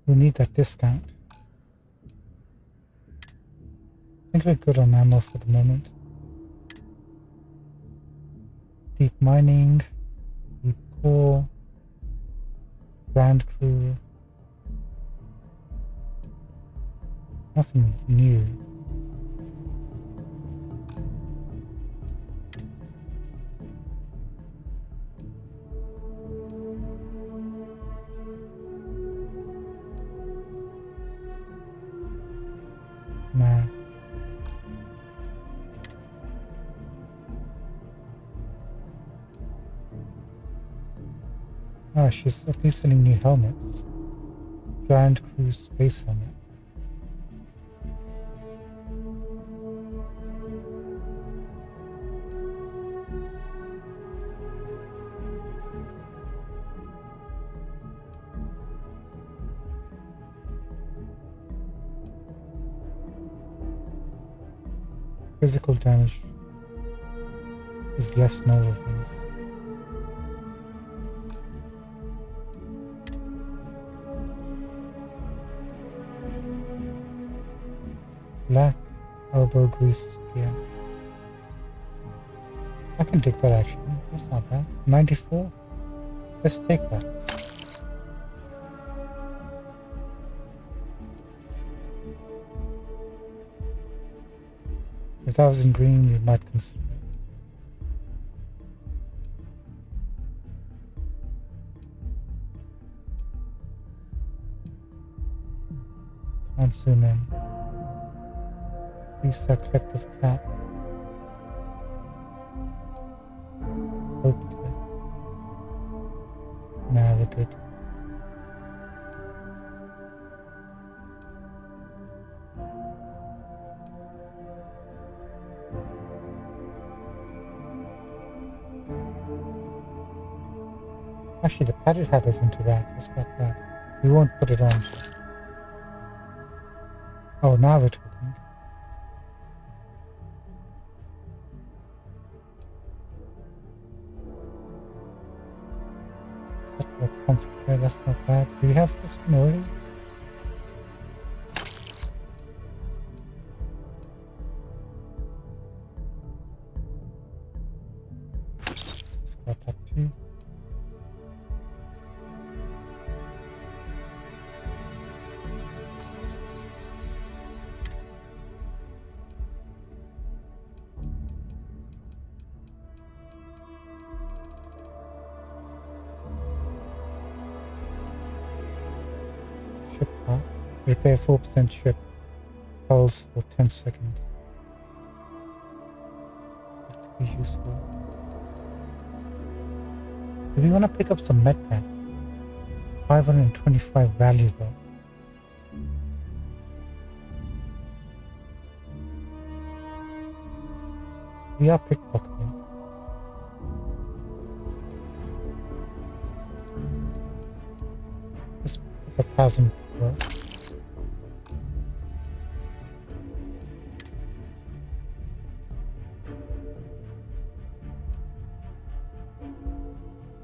Speaker 1: We need that discount. I think we're good on ammo for the moment. Deep mining, deep core, grand crew. Nothing new. Nah. Ah, she's at least selling new helmets. Grand Crew Space Helmet. Physical damage is less novel things. Black elbow grease gear. I can take that actually. That's not bad. 94? Let's take that. If that was in green, you might consider it. Can't zoom in. Reset collective cap. Hoped it. Nah, we're good. Actually, the padded hat isn't too bad. Let's scrap that. We won't put it on. Oh, now we're talking. Settler comforter, that's not bad. Do we have this one already? Scrap that too. Ship parts. Repair 4% ship. Pulse for 10 seconds. That could be useful. Do we want to pick up some med packs? 525 value though. We are pickpocketing. Let's pick up 1,000 worth.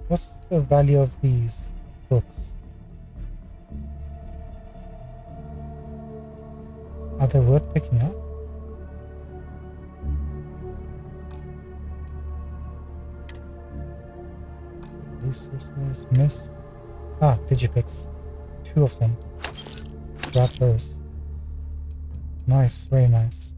Speaker 1: What's the value of these books? Are they worth picking up? Resources, miss. Ah, Digipix. 2 of them. Grab those. Nice, very nice.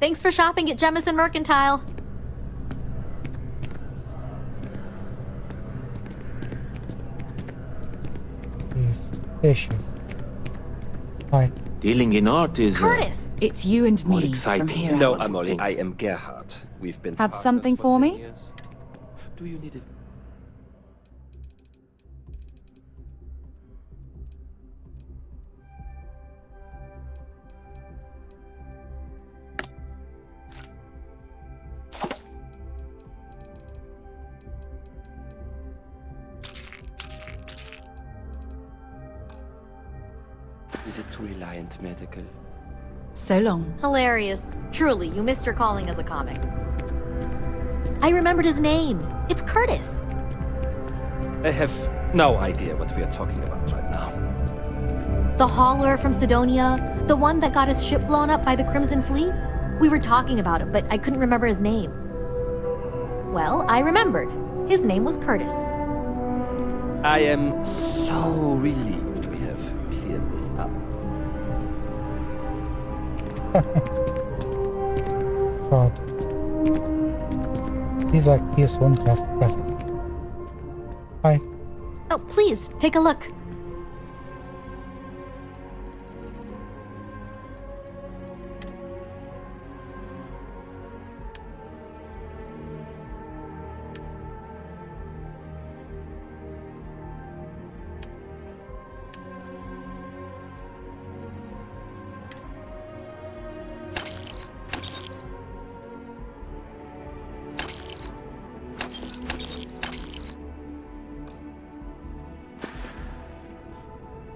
Speaker 23: Thanks for shopping at Jemison Mercantile.
Speaker 1: These fishes. Right.
Speaker 24: Dealing in art is
Speaker 23: Curtis!
Speaker 18: It's you and
Speaker 24: more
Speaker 18: me
Speaker 24: exciting.
Speaker 18: from here
Speaker 25: No,
Speaker 18: out.
Speaker 25: Amelie, I am Gerhard. We've been
Speaker 18: Have
Speaker 25: partners
Speaker 18: something for
Speaker 25: 10
Speaker 18: me?
Speaker 25: years. Do you need a... Is it to Reliant Medical?
Speaker 18: So long.
Speaker 23: Hilarious. Truly, you missed your calling as a comic. I remembered his name. It's Curtis.
Speaker 25: I have no idea what we are talking about right now.
Speaker 23: The hauler from Sidonia, the one that got his ship blown up by the Crimson Fleet? We were talking about him, but I couldn't remember his name. Well, I remembered. His name was Curtis.
Speaker 25: I am so relieved we have cleared this up.
Speaker 1: God. These like PS1 graphics. Hi.
Speaker 23: Oh, please, take a look.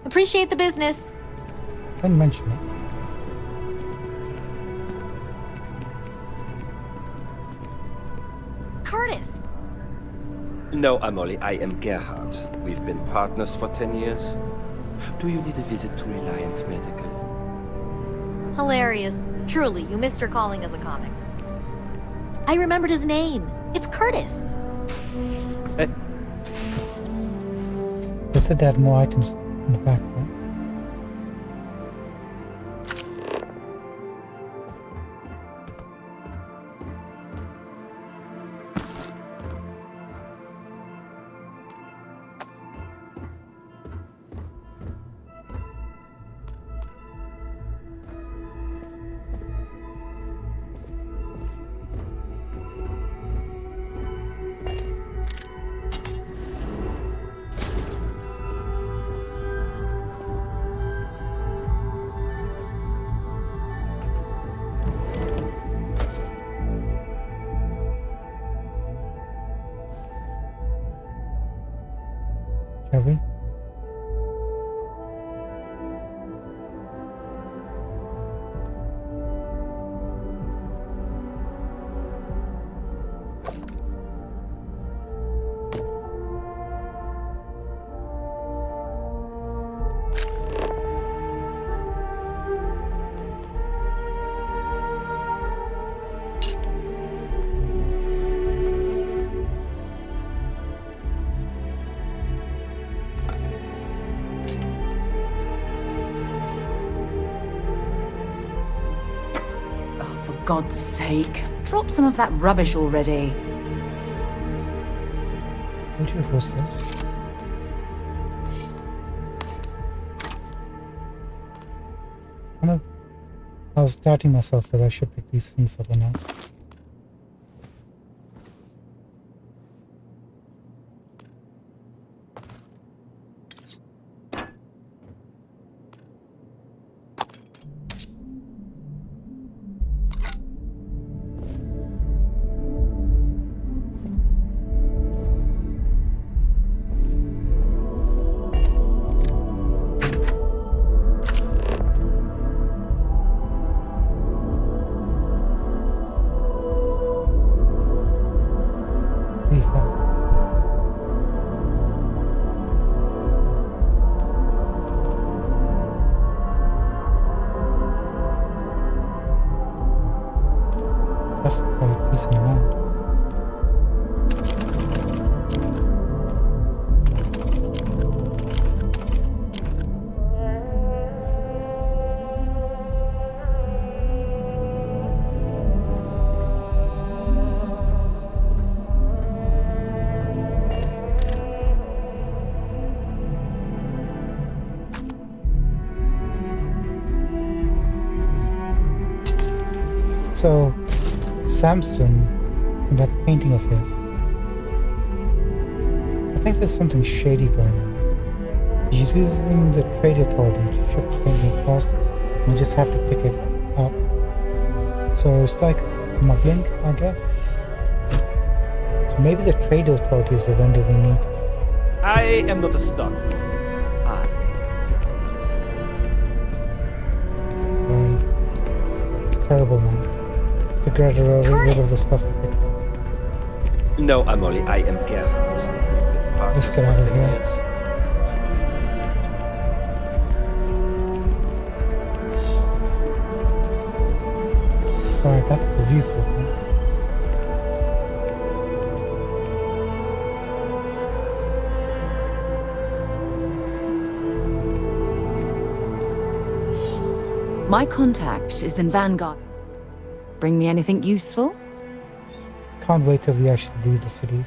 Speaker 23: Appreciate the business.
Speaker 1: Don't mention it.
Speaker 23: Curtis!
Speaker 25: No, Amelie, I am Gerhard. We've been partners for 10 years. Do you need a visit to Reliant Medical?
Speaker 23: Hilarious. Truly, you missed your calling as a comic. I remembered his name. It's Curtis.
Speaker 1: They said they had more items in the back, right? Shall we?
Speaker 18: Oh, for God's sake. Drop some of that rubbish already.
Speaker 1: Would you host this? I was doubting myself that I should pick these things up or not. That's quite a decent amount. So, Samson, and that painting of his. I think there's something shady going on. He's using the trade authority to ship the painting across, and you just have to pick it up. So it's like smuggling, I guess. So maybe the trade authority is the vendor we need.
Speaker 8: I am not a stock.
Speaker 1: Sorry. It's terrible, man. To get rid of the stuff we picked up.
Speaker 25: No, Amoli, I am Gerhard. We've been partners
Speaker 1: Let's get out
Speaker 25: for
Speaker 1: of
Speaker 25: 10
Speaker 1: here.
Speaker 25: years.
Speaker 1: Alright, that's the viewport. Huh?
Speaker 18: My contact is in Vanguard. Bring me anything useful?
Speaker 1: Can't wait till we actually leave the cities.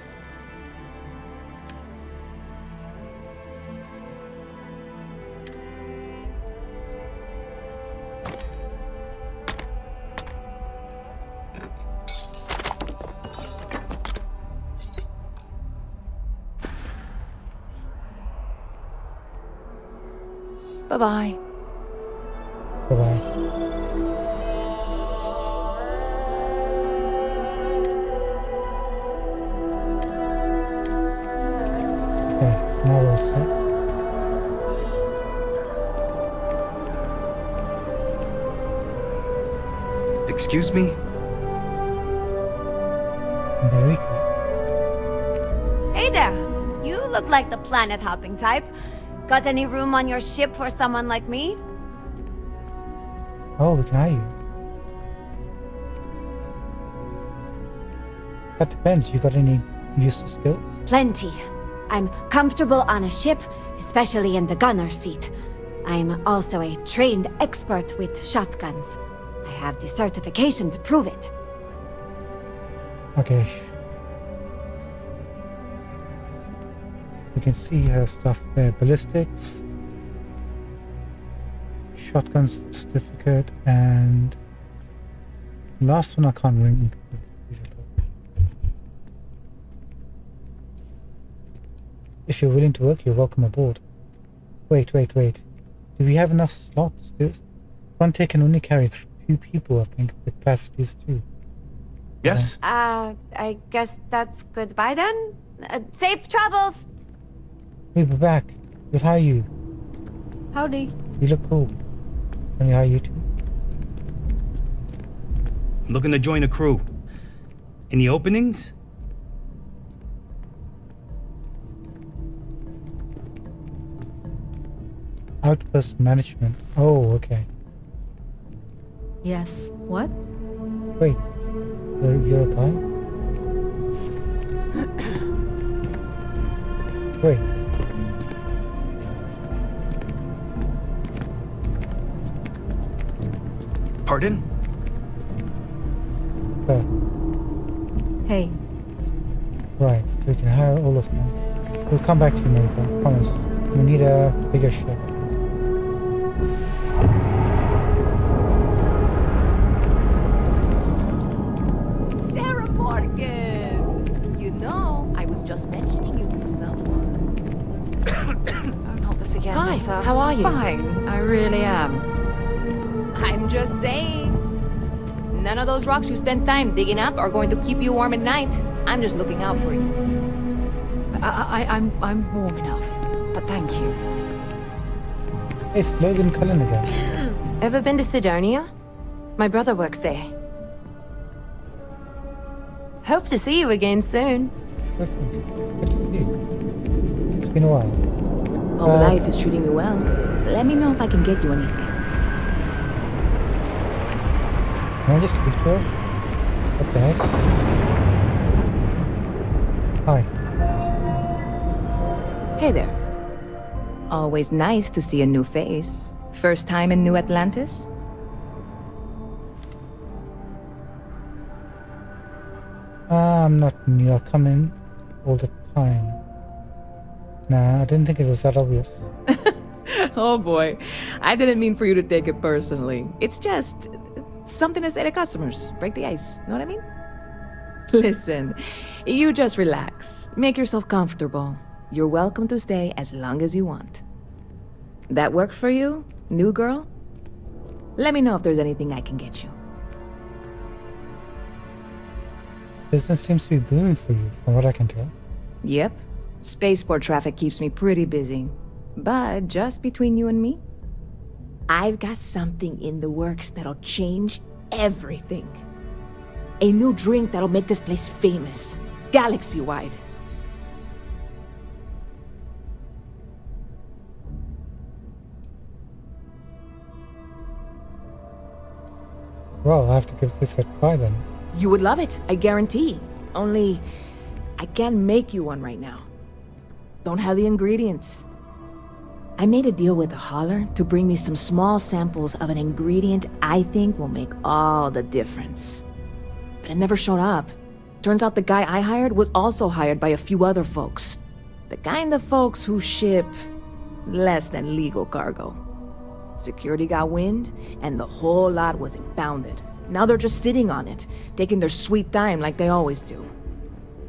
Speaker 18: Bye-bye.
Speaker 1: Bye-bye. Okay, now we're set.
Speaker 16: Excuse me?
Speaker 1: Marika.
Speaker 10: Hey there! You look like the planet hopping type. Got any room on your ship for someone like me?
Speaker 1: Oh, we can hire you. That depends. You got any useful skills?
Speaker 10: Plenty. I'm comfortable on a ship, especially in the gunner seat. I'm also a trained expert with shotguns. I have the certification to prove it.
Speaker 1: Okay. You can see her stuff there. Ballistics, shotgun certificate, and last one I can't ring. If you're willing to work, you're welcome aboard. Wait. Do we have enough slots? One take can only carry 2 people, I think. The capacity is 2.
Speaker 7: Yes?
Speaker 10: I guess that's goodbye then? Safe travels!
Speaker 1: We'll be back. We'll hire you.
Speaker 10: Howdy.
Speaker 1: You look cool. Can we hire you too?
Speaker 12: I'm looking to join a crew. Any openings?
Speaker 1: Outpost management. Oh, okay.
Speaker 14: Yes. What?
Speaker 1: Wait. You're a guy? Wait.
Speaker 12: Pardon?
Speaker 14: Hey.
Speaker 1: Right. We can hire all of them. We'll come back to you, Marika. I promise. We need a bigger ship.
Speaker 14: Sarah Morgan! You know, I was just mentioning you to someone.
Speaker 18: Oh, not this again,
Speaker 14: Hi,
Speaker 18: sir.
Speaker 14: how are you?
Speaker 18: Fine, I really am.
Speaker 14: I'm just saying. None of those rocks you spend time digging up are going to keep you warm at night. I'm just looking out for you.
Speaker 18: I'm warm enough, but thank you.
Speaker 1: It's Logan Cullen again.
Speaker 14: Ever been to Sidonia? My brother works there. Hope to see you again soon.
Speaker 1: Good to see you. It's been a while.
Speaker 13: Hope life is treating you well. Let me know if I can get you anything.
Speaker 1: Can I just speak to her? What the heck? Hi.
Speaker 13: Hey there. Always nice to see a new face. First time in New Atlantis?
Speaker 1: I'm not new. I come in all the time. Nah, I didn't think it was that obvious.
Speaker 13: Oh boy. I didn't mean for you to take it personally. It's just... Something to say to customers. Break the ice. Know what I mean? Listen, you just relax. Make yourself comfortable. You're welcome to stay as long as you want. That work for you, new girl? Let me know if there's anything I can get you.
Speaker 1: Business seems to be booming for you, from what I can tell.
Speaker 13: Yep. Spaceport traffic keeps me pretty busy. But just between you and me, I've got something in the works that'll change everything. A new drink that'll make this place famous, galaxy-wide.
Speaker 1: Well, I have to give this a try then.
Speaker 13: You would love it, I guarantee. Only, I can't make you one right now. Don't have the ingredients. I made a deal with the hauler to bring me some small samples of an ingredient I think will make all the difference. But it never showed up. Turns out the guy I hired was also hired by a few other folks. The kind of folks who ship less than legal cargo. Security got wind, and the whole lot was impounded. Now they're just sitting on it, taking their sweet time like they always do.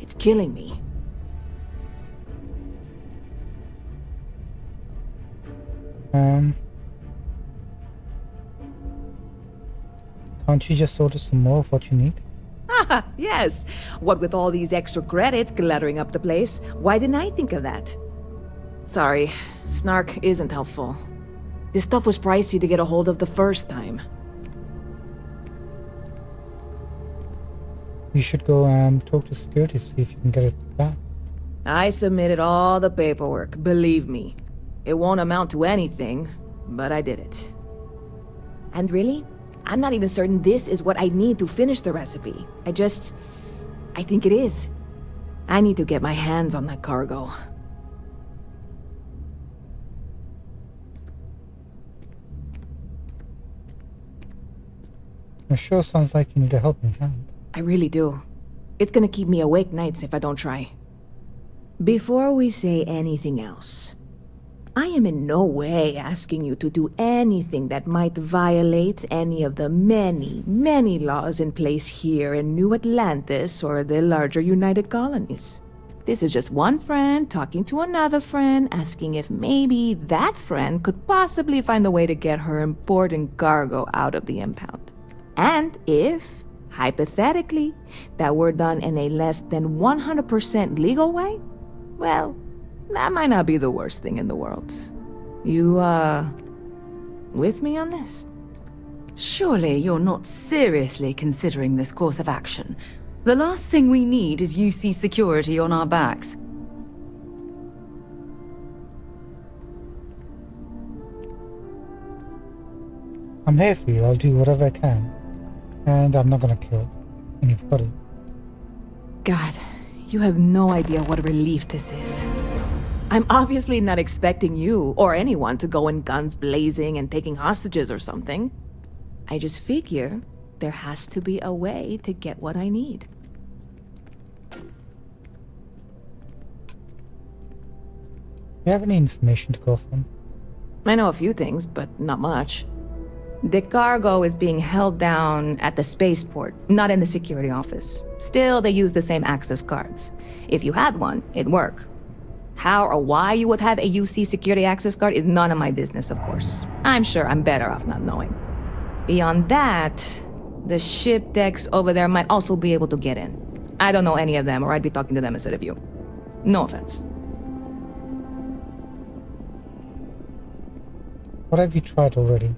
Speaker 13: It's killing me.
Speaker 1: Can't you just order some more of what you need?
Speaker 13: Haha, yes. What with all these extra credits cluttering up the place, why didn't I think of that? Sorry, snark isn't helpful. This stuff was pricey to get a hold of the first time.
Speaker 1: You should go talk to security, see if you can get it back.
Speaker 13: I submitted all the paperwork, believe me. It won't amount to anything, but I did it. And really, I'm not even certain this is what I need to finish the recipe. I think it is. I need to get my hands on that cargo.
Speaker 1: It sure sounds like you need a helping hand.
Speaker 13: I really do. It's gonna keep me awake nights if I don't try. Before we say anything else, I am in no way asking you to do anything that might violate any of the many, many laws in place here in New Atlantis or the larger United Colonies. This is just one friend talking to another friend, asking if maybe that friend could possibly find a way to get her important cargo out of the impound. And if, hypothetically, that were done in a less than 100% legal way, well, that might not be the worst thing in the world. You, with me on this?
Speaker 18: Surely you're not seriously considering this course of action. The last thing we need is UC security on our backs.
Speaker 1: I'm here for you, I'll do whatever I can. And I'm not gonna kill anybody.
Speaker 13: God, you have no idea what a relief this is. I'm obviously not expecting you or anyone to go in guns blazing and taking hostages or something. I just figure there has to be a way to get what I need.
Speaker 1: Do you have any information to go from?
Speaker 13: I know a few things, but not much. The cargo is being held down at the spaceport, not in the security office. Still, they use the same access cards. If you had one, it'd work. How or why you would have a UC security access card is none of my business, of course. I'm sure I'm better off not knowing. Beyond that, the ship decks over there might also be able to get in. I don't know any of them, or I'd be talking to them instead of you. No offense.
Speaker 1: What have you tried already?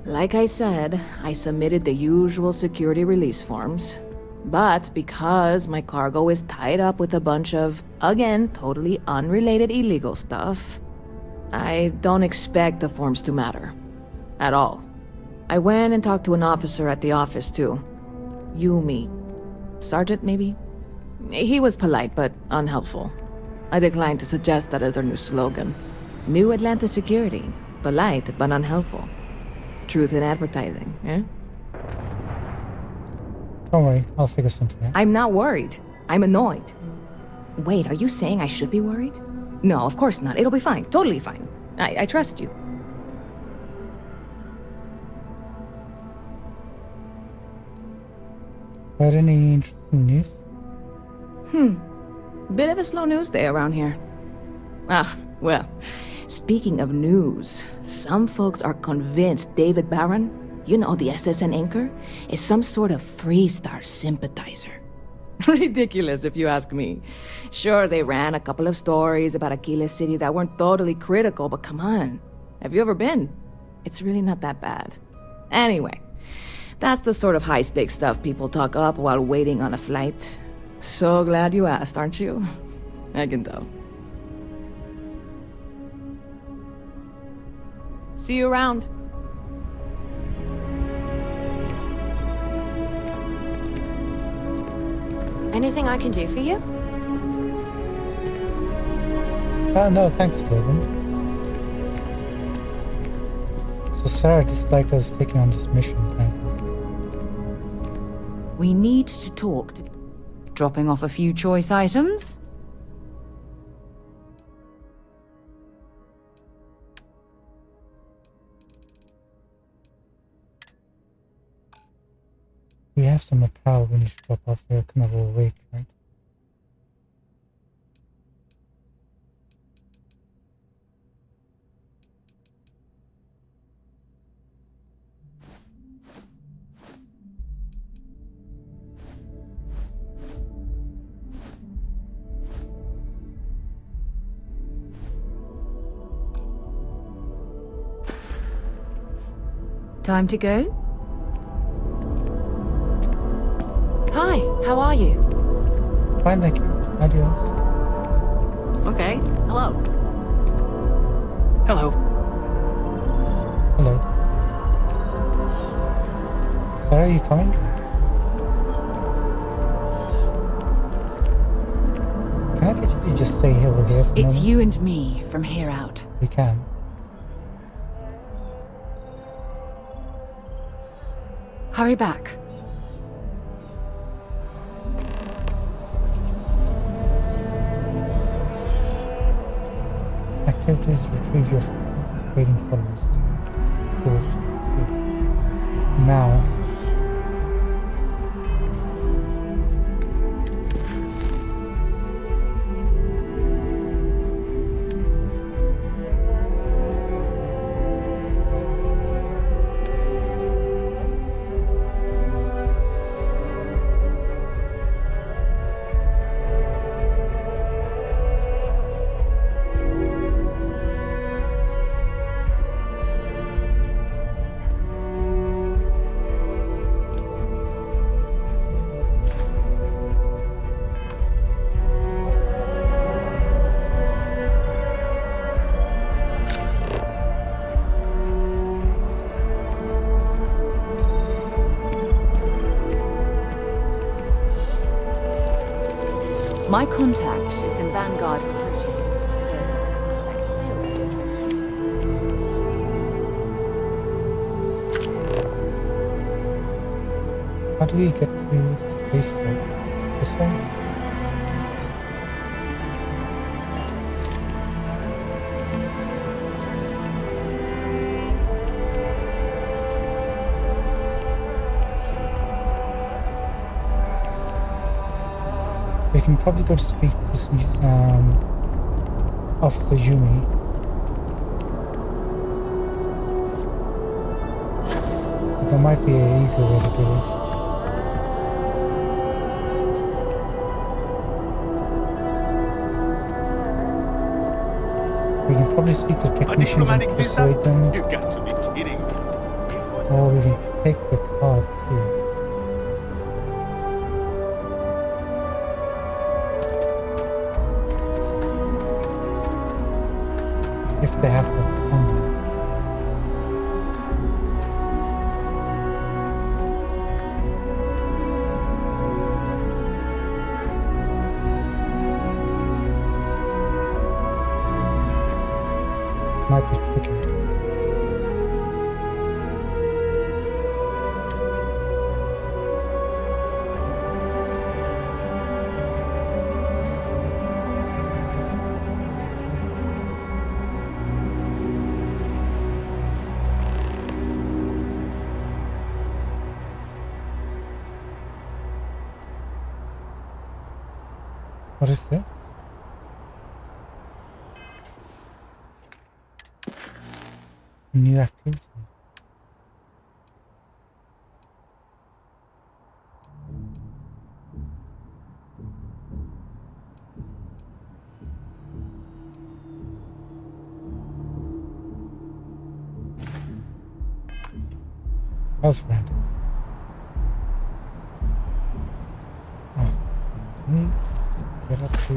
Speaker 13: Like I said, I submitted the usual security release forms. But because my cargo is tied up with a bunch of, again, totally unrelated illegal stuff, I don't expect the forms to matter. At all. I went and talked to an officer at the office, too. Yumi. Sergeant, maybe? He was polite, but unhelpful. I declined to suggest that as their new slogan. New Atlantis Security. Polite, but unhelpful. Truth in advertising, eh?
Speaker 1: Don't worry, I'll figure something out.
Speaker 13: I'm not worried. I'm annoyed. Wait, are you saying I should be worried? No, of course not. It'll be fine. Totally fine. I trust you.
Speaker 1: Got any interesting news?
Speaker 13: Bit of a slow news day around here. Ah, well, speaking of news, some folks are convinced David Barron, you know, the SSN anchor, is some sort of Freestar sympathizer. Ridiculous, if you ask me. Sure, they ran a couple of stories about Aquila City that weren't totally critical, but come on. Have you ever been? It's really not that bad. Anyway, that's the sort of high-stakes stuff people talk up while waiting on a flight. So glad you asked, aren't you? I can tell. See you around.
Speaker 14: Anything I can do for you?
Speaker 1: No, thanks, Logan. So Sarah disliked us taking on this mission, apparently.
Speaker 18: We need to talk to... Dropping off a few choice items?
Speaker 1: We have some apparel we need to drop off here. Come over awake, right?
Speaker 18: Time to go?
Speaker 14: Hi, how are you?
Speaker 1: Fine, thank you. Adios.
Speaker 14: Okay, hello.
Speaker 12: Hello.
Speaker 1: Hello. Sarah, are you coming? Can I get you to just stay over here for a
Speaker 18: It's
Speaker 1: moment?
Speaker 18: you and me from here out.
Speaker 1: We can.
Speaker 18: Hurry back.
Speaker 1: Activities retrieve your waiting followers. Cool. Now.
Speaker 18: My contact is in Vanguard recruiting, so I can expect a sales pitch when
Speaker 1: How do we get to the spaceport? This way? We can probably go to speak to Officer Yumi. But there might be an easier way to do this. We can probably speak to technicians and persuade them.
Speaker 7: You got to be kidding me.
Speaker 1: Or we can take the card too. If they have the funding. Might be tricky. What is this? New activity. That's random. Oh, can we get up to...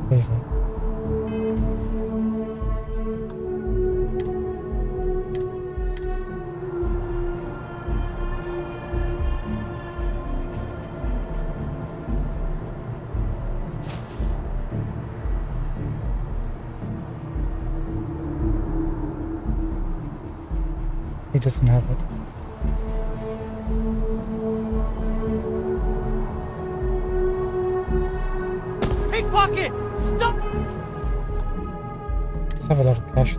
Speaker 1: There you go. He doesn't have it.
Speaker 8: Pickpocket! Stop!
Speaker 1: Let's have a lot of cash.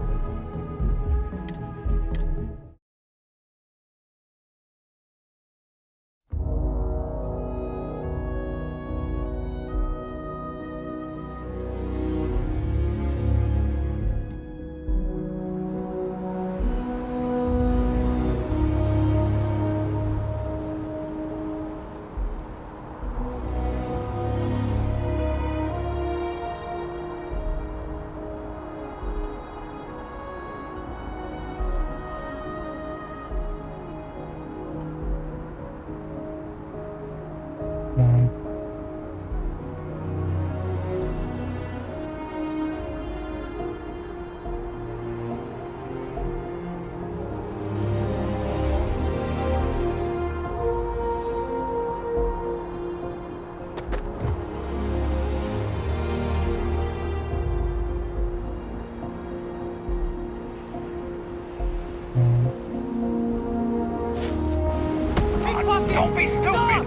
Speaker 20: Don't be stupid!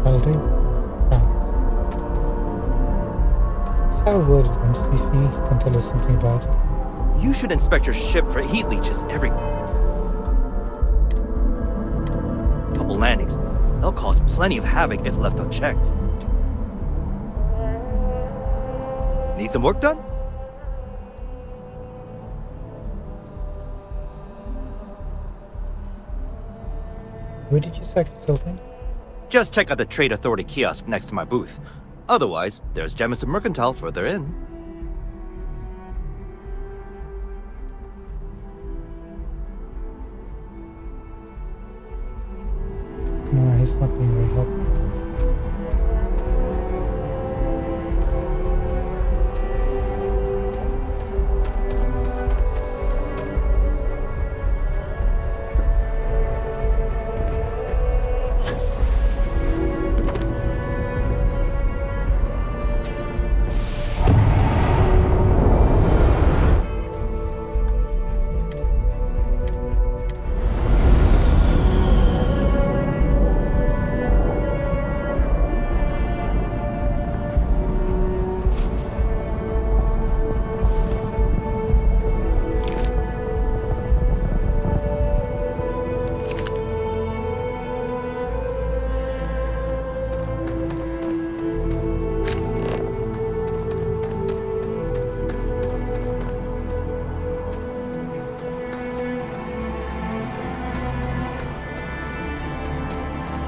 Speaker 1: I'll do. Thanks. Let's have a word with him, see if he can tell us something about it.
Speaker 2: You should inspect your ship for heat leeches every couple landings. They'll cause plenty of havoc if left unchecked. Need some work done?
Speaker 1: Where did you say I could sell things?
Speaker 2: Just check out the Trade Authority kiosk next to my booth. Otherwise, there's Jemison Mercantile further in.
Speaker 1: No, he's not being very helpful.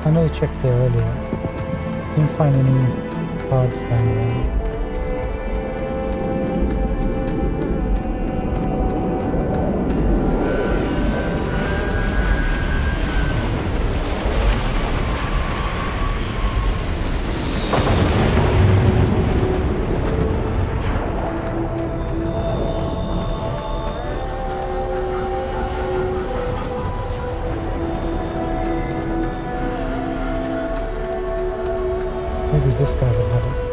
Speaker 1: I know I checked there earlier. Didn't find any cards down there. this guy will have it.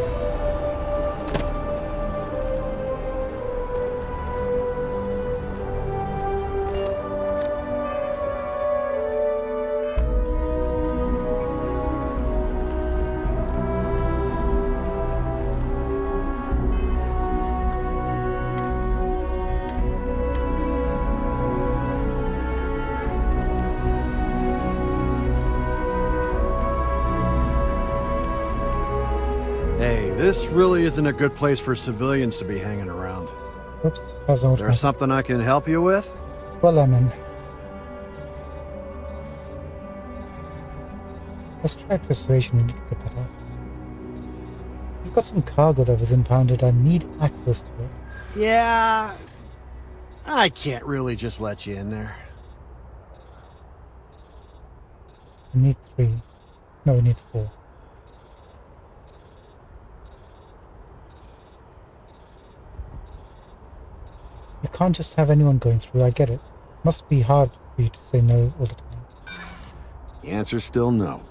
Speaker 5: Hey, this really isn't a good place for civilians to be hanging around.
Speaker 1: Oops, how's that?
Speaker 5: There's something I can help you with?
Speaker 1: Well, Lemon. Let's try persuasion. We need to get that up. You've got some cargo that was impounded. I need access to it.
Speaker 5: Yeah, I can't really just let you in there.
Speaker 1: We need 3. No, we need 4. You can't just have anyone going through, I get it. Must be hard for you to say no all the time.
Speaker 5: The answer's still no.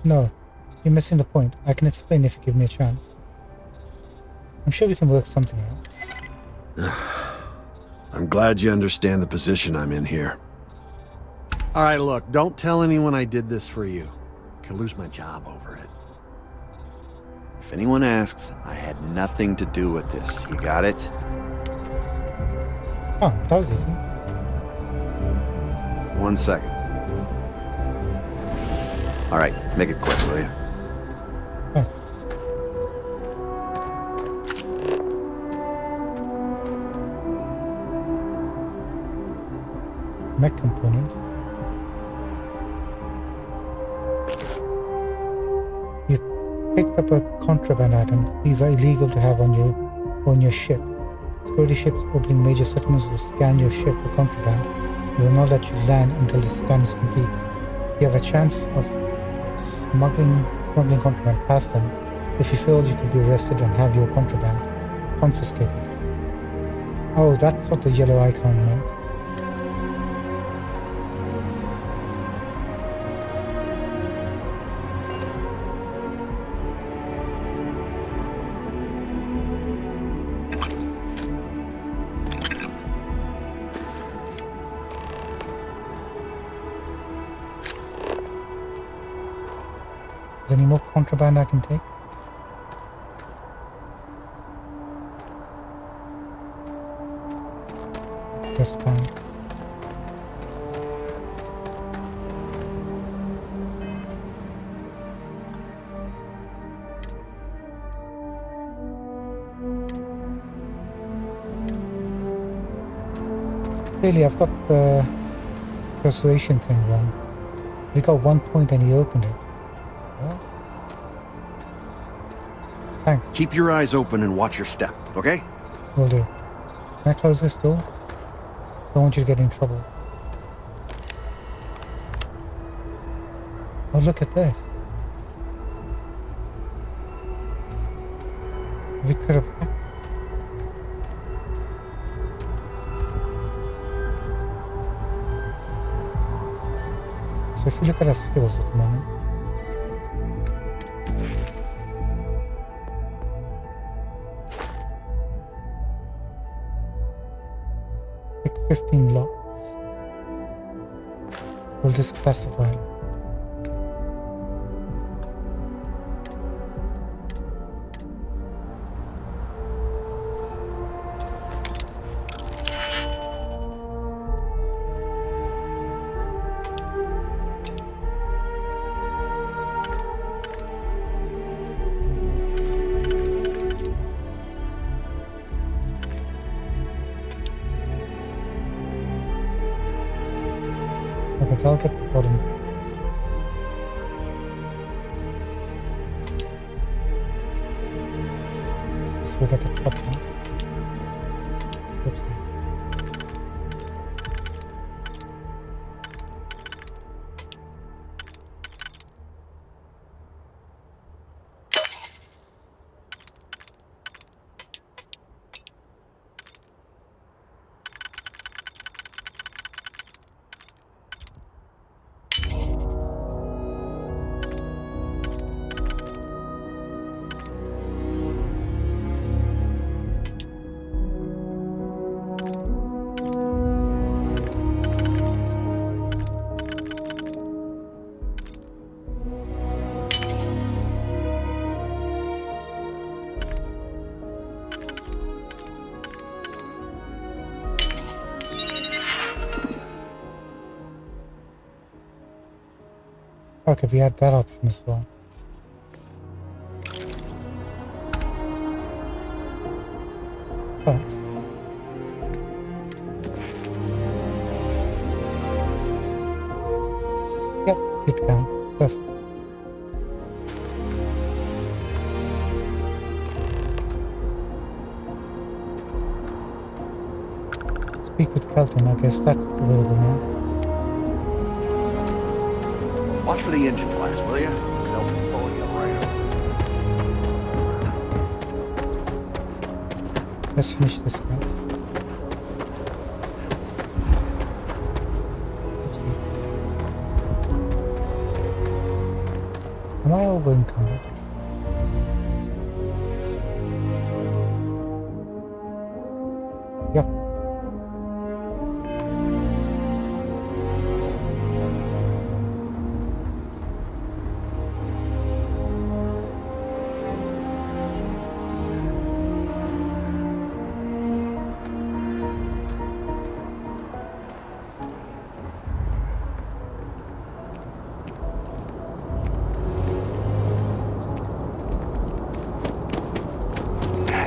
Speaker 1: No, you're missing the point. I can explain if you give me a chance. I'm sure we can work something out.
Speaker 5: I'm glad you understand the position I'm in here. Alright, look, don't tell anyone I did this for you. I could lose my job over it. If anyone asks, I had nothing to do with this. You got it?
Speaker 1: Oh, that was easy.
Speaker 5: 1 second. Alright, make it quick, will you?
Speaker 1: Thanks. Mech components. You picked up a contraband item. These are illegal to have on your ship. Security ships opening major settlements will scan your ship for contraband. They will not let you land until the scan is complete. You have a chance of smuggling contraband past them. If you fail, you could be arrested and have your contraband confiscated. Oh, that's what the yellow icon meant. Is there any more contraband I can take? Yes, thanks. Clearly, I've got the persuasion thing wrong. We got 1 point and he opened it. What? Thanks.
Speaker 5: Keep your eyes open and watch your step, okay?
Speaker 1: Will do. Can I close this door? Don't want you to get in trouble. Oh, look at this. We could have... So if you look at our skills at the moment, pick 15 locks. We'll disclassify. Okay, I'll get the bottom. So we'll get the top one. Oopsie. Okay, we had that option as well. Oh. Yep, it can. Perfect. Speak with Kelton, I guess that's available now.
Speaker 3: Watch for the engine blast, will you? They'll be pulling you right over.
Speaker 1: Let's finish this, guys. Oopsie. Am I over encumbered? Yep.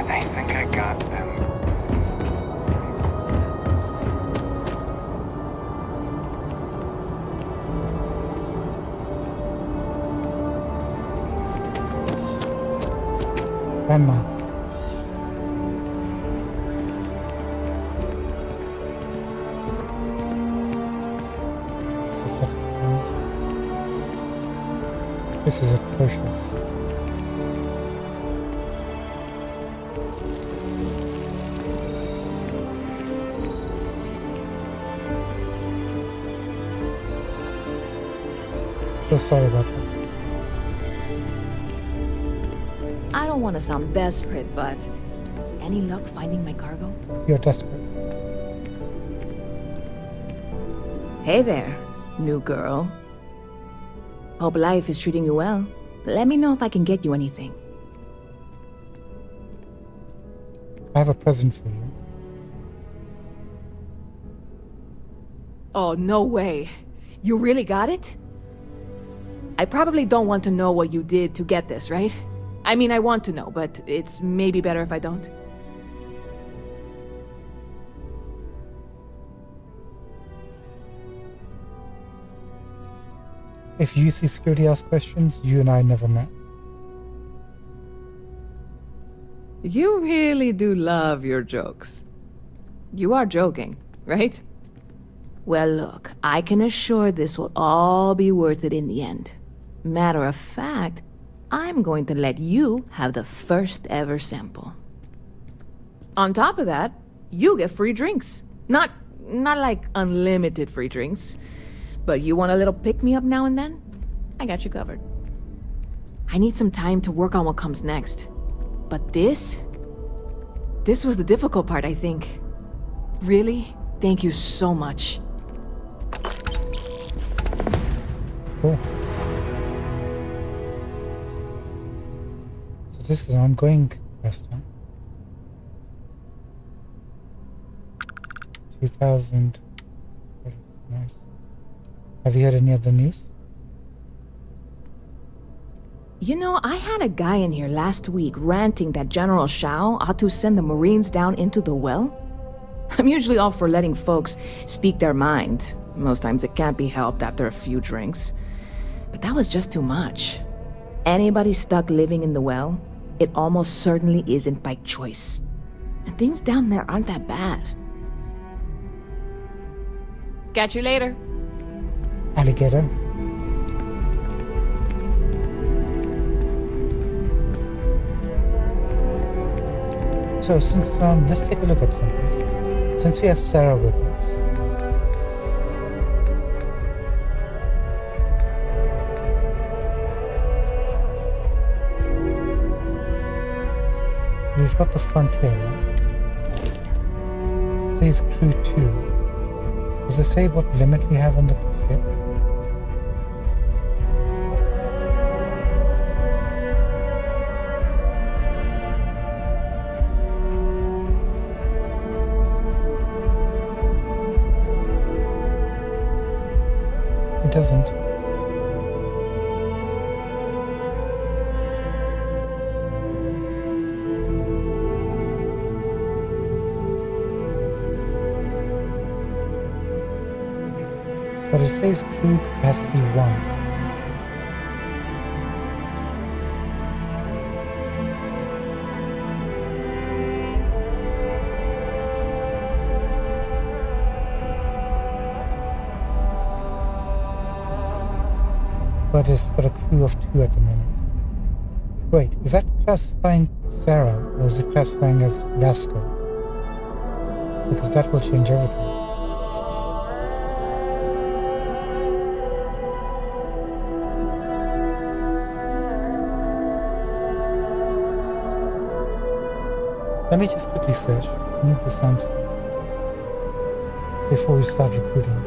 Speaker 20: I think I got them.
Speaker 1: Grandma. This is such a thing. This is atrocious. So sorry about this.
Speaker 13: I don't want to sound desperate, but any luck finding my cargo?
Speaker 1: You're desperate.
Speaker 13: Hey there, new girl. Hope life is treating you well. Let me know if I can get you anything.
Speaker 1: I have a present for you.
Speaker 13: Oh, no way. You really got it? I probably don't want to know what you did to get this, right? I mean, I want to know, but it's maybe better if I don't.
Speaker 1: If UC security asks questions, you and I never met.
Speaker 13: You really do love your jokes. You are joking, right? Well, look, I can assure this will all be worth it in the end. Matter of fact, I'm going to let you have the first ever sample. On top of that, you get free drinks. Not like unlimited free drinks, but you want a little pick-me-up now and then? I got you covered. I need some time to work on what comes next. But this was the difficult part, I think. Really, thank you so much.
Speaker 1: Cool. So this is an ongoing quest, huh? 2000. Nice. Have you heard any other news?
Speaker 13: You know, I had a guy in here last week ranting that General Shao ought to send the Marines down into the well. I'm usually all for letting folks speak their mind. Most times it can't be helped after a few drinks. But that was just too much. Anybody stuck living in the well, it almost certainly isn't by choice. And things down there aren't that bad. Catch you later.
Speaker 1: Alligator. So since, let's take a look at something. Since we have Sarah with us, we've got the frontier, right? It says crew 2. Does it say what limit we have on the ship? It doesn't. But it says crew capacity 1. But it's got a crew of 2 at the moment. Wait, is that classifying Sarah, or is it classifying as Vasco? Because that will change everything. Let me just quickly search. I need this answer before we start recruiting.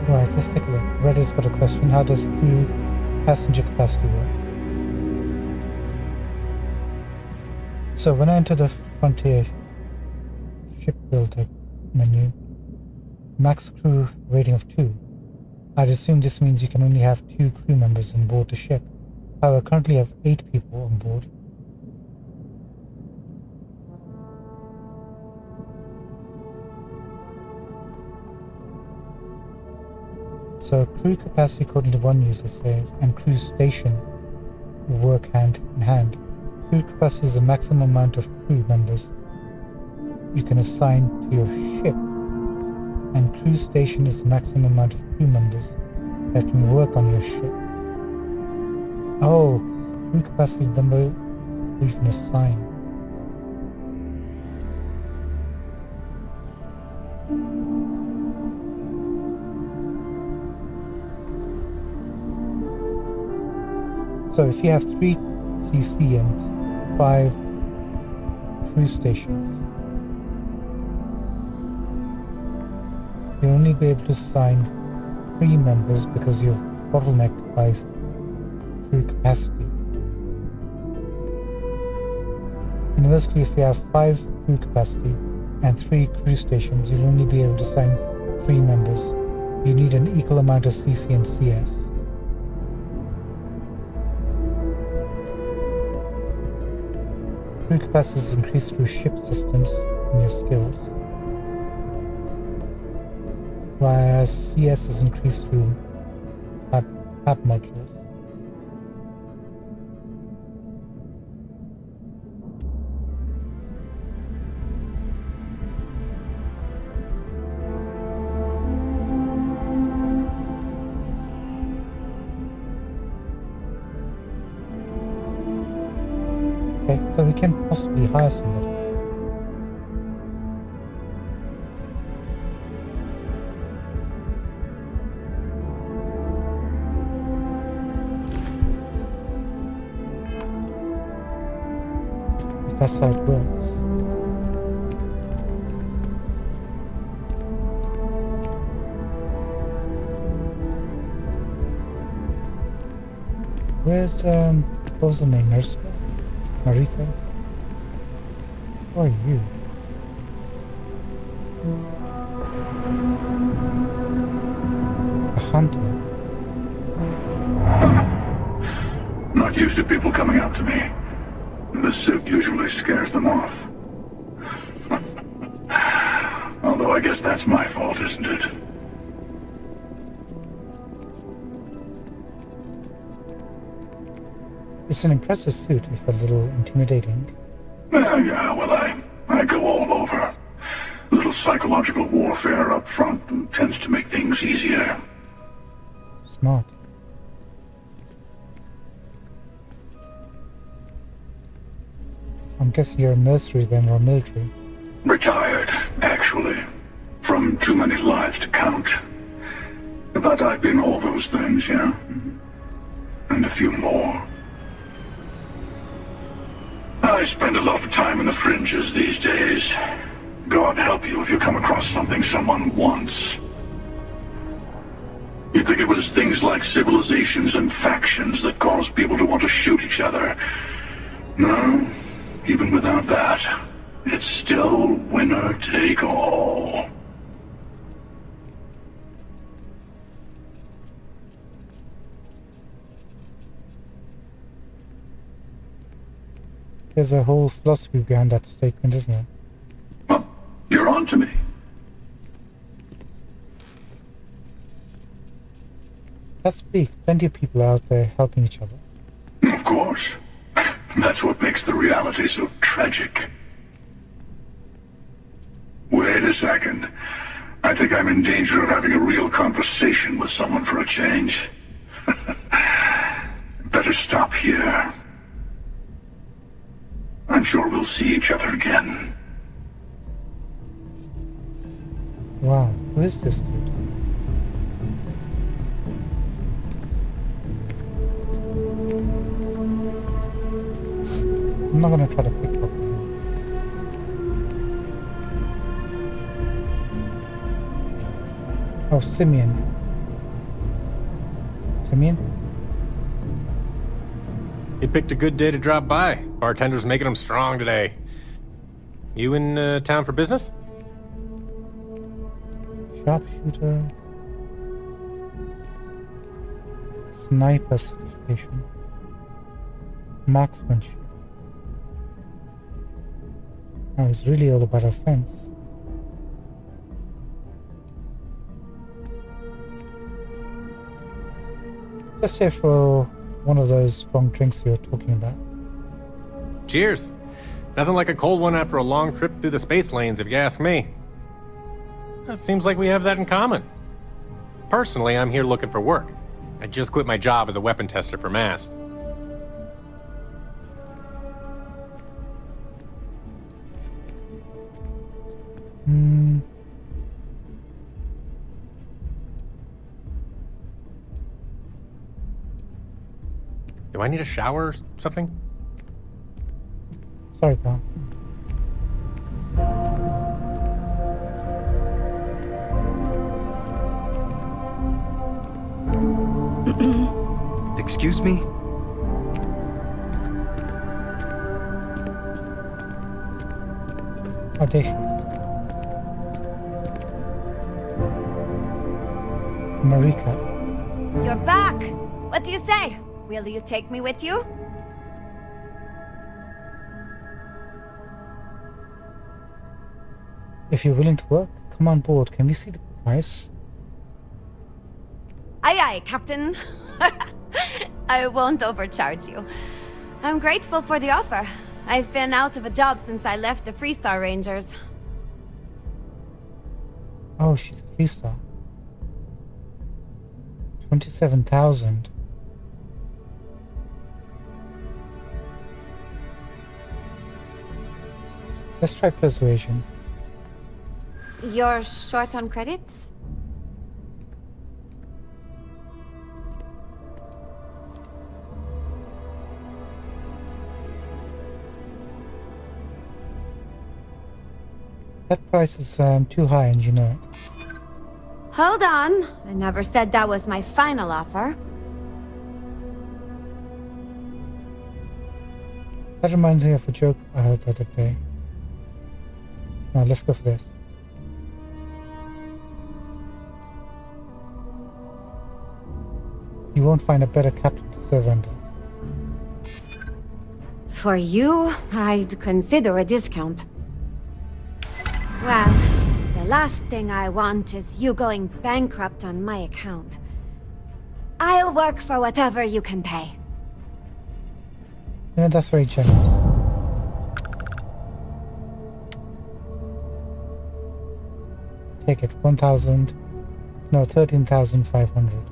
Speaker 1: Right, let's take a look. Reddit's got a question. How does crew passenger capacity work? So when I enter the Frontier shipbuilder menu, max crew rating of 2. I'd assume this means you can only have 2 crew members on board the ship. However, I currently have 8 people on board. So crew capacity according to one user says, and crew station will work hand in hand. Crew capacity is the maximum amount of crew members you can assign to your ship, and crew station is the maximum amount of crew members that can work on your ship. Oh, crew capacity is the number you can assign. So if you have 3 CC and 5 crew stations, you'll only be able to assign 3 members because you're bottlenecked by crew capacity. Conversely, if you have 5 crew capacity and 3 crew stations, you'll only be able to assign 3 members. You need an equal amount of CC and CS. Crew capacity is increased through ship systems and your skills, whereas CS is increased through app modules. Okay, so we can possibly hire somebody. If that's how it works. Where's what was the name? Marika? Who are you? A hunter?
Speaker 15: Not used to people coming up to me. The suit usually scares them off. Although I guess that's my fault, isn't it?
Speaker 1: It's an impressive suit, if a little intimidating.
Speaker 15: Yeah, well, I go all over. A little psychological warfare up front tends to make things easier.
Speaker 1: Smart. I'm guessing you're a mercenary then, or military.
Speaker 15: Retired, actually. From too many lives to count. But I've been all those things, yeah? And a few more. I
Speaker 4: I spend a lot of time in the fringes these days. God help you if you come across something someone wants. You'd think it was things like civilizations and factions that cause people to want to shoot each other. No, even without that, it's still winner take all.
Speaker 1: There's a whole philosophy behind that statement, isn't there?
Speaker 4: Well, you're on to me.
Speaker 1: Let's speak. Plenty of people out there helping each other.
Speaker 4: Of course. That's what makes the reality so tragic. Wait a second. I think I'm in danger of having a real conversation with someone for a change. Better stop here. I'm sure we'll see each other again.
Speaker 1: Wow, who is this dude? I'm not gonna try to pickpocket him. Oh, Simeon. Simeon?
Speaker 9: You picked a good day to drop by. Bartender's making them strong today. You in town for business?
Speaker 1: Sharpshooter. Sniper certification. Marksmanship. I was really all about offense. Just here for one of those strong drinks you were talking about.
Speaker 9: Cheers. Nothing like a cold one after a long trip through the space lanes, if you ask me. It seems like we have that in common. Personally, I'm here looking for work. I just quit my job as a weapon tester for Mast. Do I need a shower or something?
Speaker 1: Sorry, pal.
Speaker 11: Excuse me?
Speaker 1: Audacious. Marika.
Speaker 10: You're back! What do you say? Will you take me with you?
Speaker 1: If you're willing to work, come on board. Can we see the price?
Speaker 10: Aye aye, Captain. I won't overcharge you. I'm grateful for the offer. I've been out of a job since I left the Freestar Rangers.
Speaker 1: Oh, she's a Freestar. 27,000. Let's try persuasion.
Speaker 10: You're short on credits?
Speaker 1: That price is too high and you know it.
Speaker 10: Hold on. I never said that was my final offer.
Speaker 1: That reminds me of a joke I heard the other day. Now let's go for this. You won't find a better captain to serve under.
Speaker 10: For you, I'd consider a discount. Well, the last thing I want is you going bankrupt on my account. I'll work for whatever you can pay.
Speaker 1: You know, that's very generous. Take it, 13,500.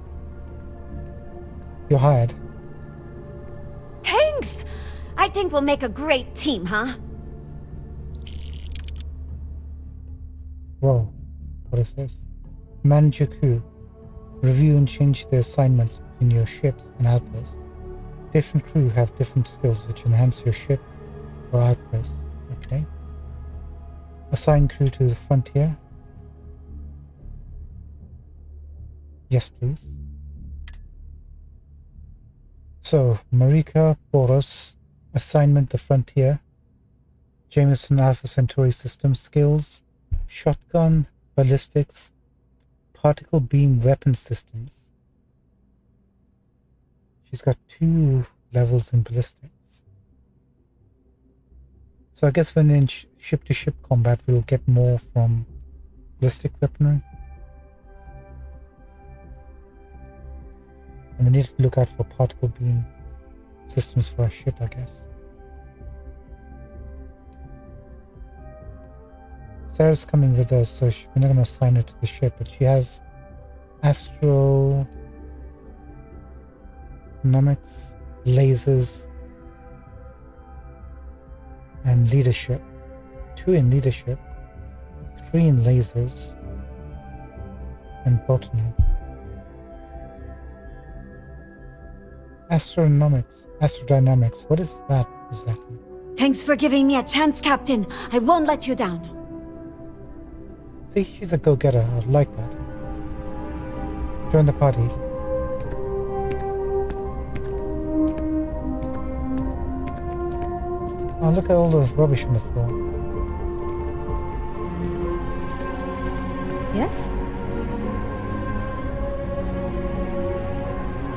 Speaker 1: You're hired.
Speaker 10: Thanks! I think we'll make a great team, huh?
Speaker 1: Whoa, what is this? Manage your crew. Review and change the assignments between your ships and outposts. Different crew have different skills which enhance your ship or outposts. Okay. Assign crew to the frontier. Yes, please. So, Marika, Boros, assignment to frontier. Jameson Alpha Centauri system skills. Shotgun, ballistics, particle beam weapon systems. She's got 2 levels in ballistics. So I guess when in ship-to-ship combat, we'll get more from ballistic weaponry. And we need to look out for particle beam systems for our ship, I guess. Sarah's coming with us, so we're not going to assign her to the ship, but she has astronomics, lasers, and leadership. 2 in leadership, 3 in lasers, and botany. Astrodynamics, what is that exactly?
Speaker 10: Thanks for giving me a chance, Captain. I won't let you down.
Speaker 1: See, she's a go-getter. I like that. Join the party. Oh, look at all the rubbish on the floor.
Speaker 13: Yes?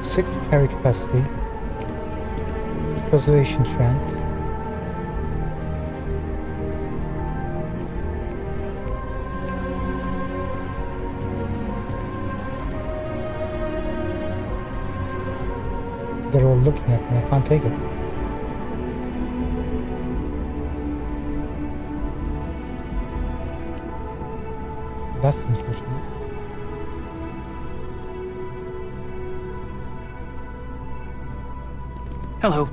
Speaker 1: 6 carry capacity. Preservation chance. They're all looking at me. I can't take it. That's unfortunate.
Speaker 12: Hello.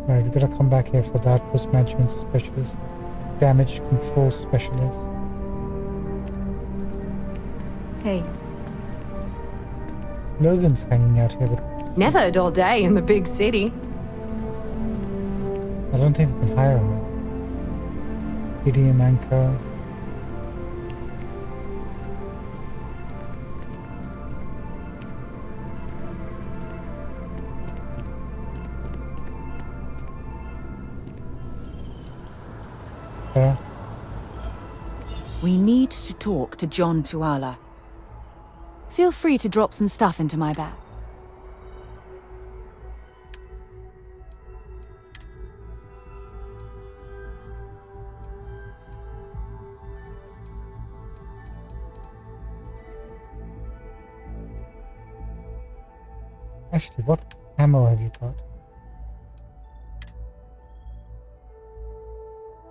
Speaker 1: Right, we gotta come back here for the outpost management specialist, damage control specialist.
Speaker 14: Hey.
Speaker 1: Logan's hanging out here, but
Speaker 14: Never a dull day in the big city.
Speaker 1: I don't think we can hire her. Gideon Anchor.
Speaker 18: We need to talk to John Tuala. Feel free to drop some stuff into my bag.
Speaker 1: Actually, what ammo have you got?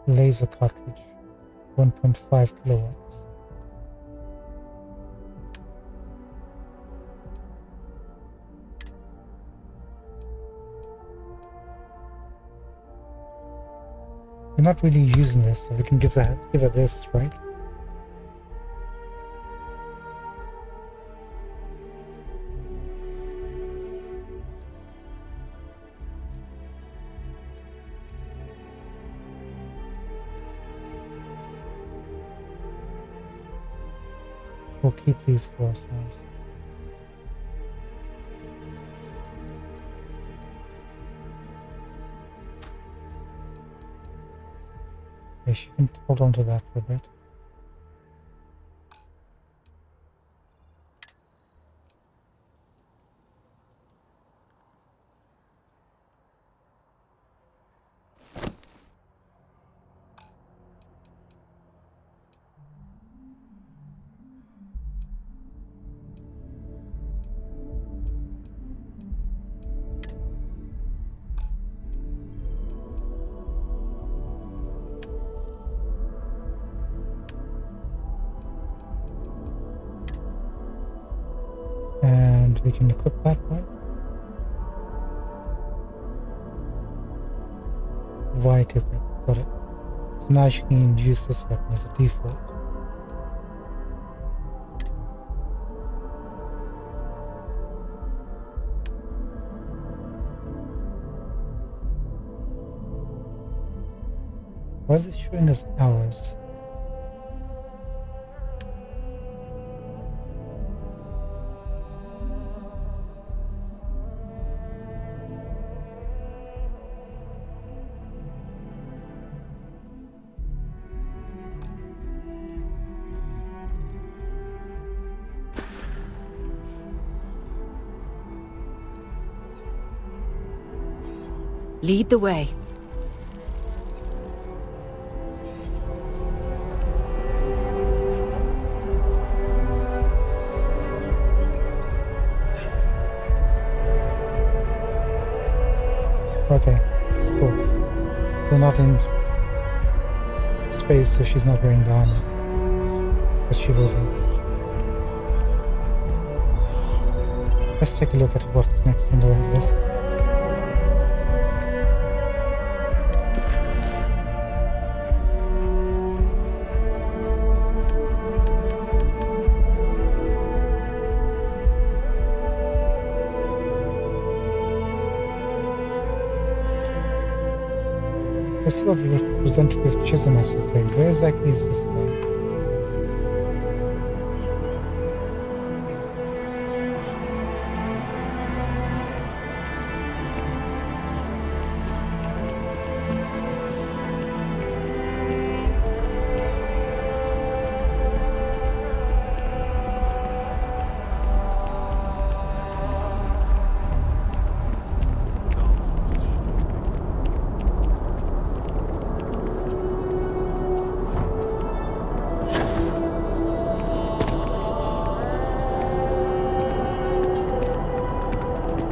Speaker 1: Laser cartridge, 1.5 kilowatts. We're not really using this, so we can give her this, right? We'll keep these for ourselves. Okay, she can hold on to that for a bit. And we can equip that, right? White equip, got it. So now she can use this weapon as a default. Why is it showing us hours?
Speaker 13: Lead the way.
Speaker 1: Okay, cool. We're not in space, so she's not wearing the armor. But she will be. Let's take a look at what's next on the list. Let's see what Representative Chisholm has to say. Where exactly is this guy?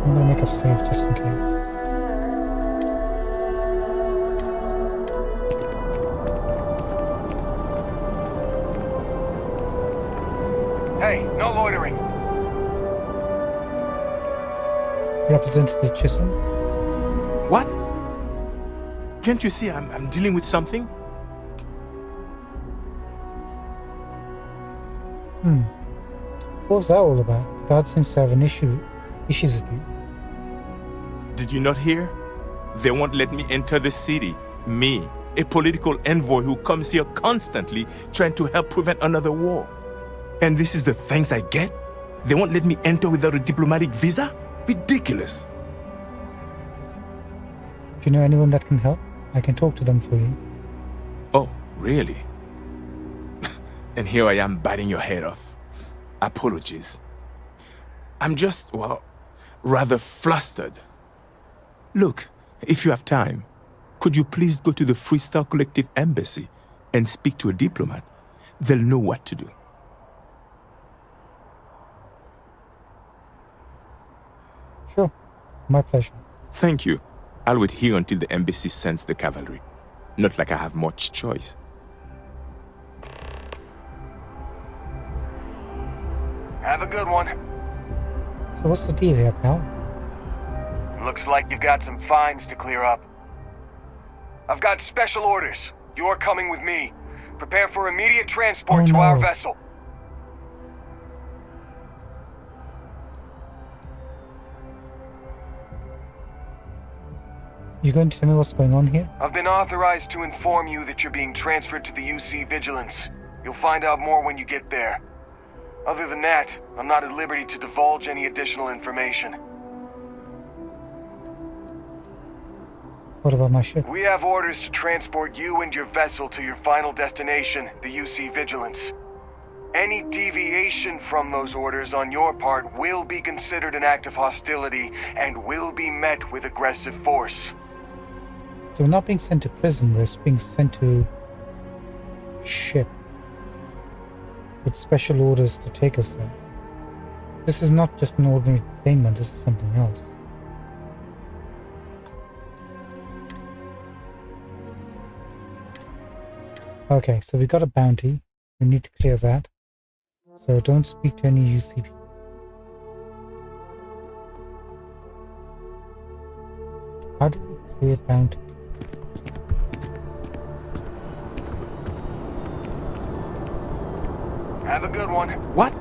Speaker 1: I'm gonna make a save just in case.
Speaker 20: Hey, no loitering.
Speaker 1: Representative Chisholm?
Speaker 6: What? Can't you see I'm dealing with something?
Speaker 1: What was that all about? The guard seems to have issues with you.
Speaker 6: Did you not hear? They won't let me enter the city. Me, a political envoy who comes here constantly trying to help prevent another war. And this is the thanks I get? They won't let me enter without a diplomatic visa? Ridiculous.
Speaker 1: Do you know anyone that can help? I can talk to them for you.
Speaker 6: Oh, really? And here I am biting your head off. Apologies. I'm just, well, rather flustered. Look, if you have time, could you please go to the Freestar Collective Embassy and speak to a diplomat? They'll know what to do.
Speaker 1: Sure, my pleasure.
Speaker 6: Thank you. I'll wait here until the embassy sends the cavalry. Not like I have much choice.
Speaker 20: Have a good one.
Speaker 1: So what's the deal here, pal?
Speaker 20: Looks like you've got some fines to clear up. I've got special orders. You're coming with me. Prepare for immediate transport to our vessel.
Speaker 1: You going to tell me what's going on here?
Speaker 20: I've been authorized to inform you that you're being transferred to the UC Vigilance. You'll find out more when you get there. Other than that, I'm not at liberty to divulge any additional information.
Speaker 1: What about my ship?
Speaker 20: We have orders to transport you and your vessel to your final destination, the UC Vigilance. Any deviation from those orders on your part will be considered an act of hostility and will be met with aggressive force.
Speaker 1: So we're not being sent to prison, we're being sent to a ship with special orders to take us there. This is not just an ordinary detainment, this is something else. Okay, so we got a bounty. We need to clear that. So don't speak to any UCP. How do we clear bounty?
Speaker 20: Have a good one.
Speaker 6: What?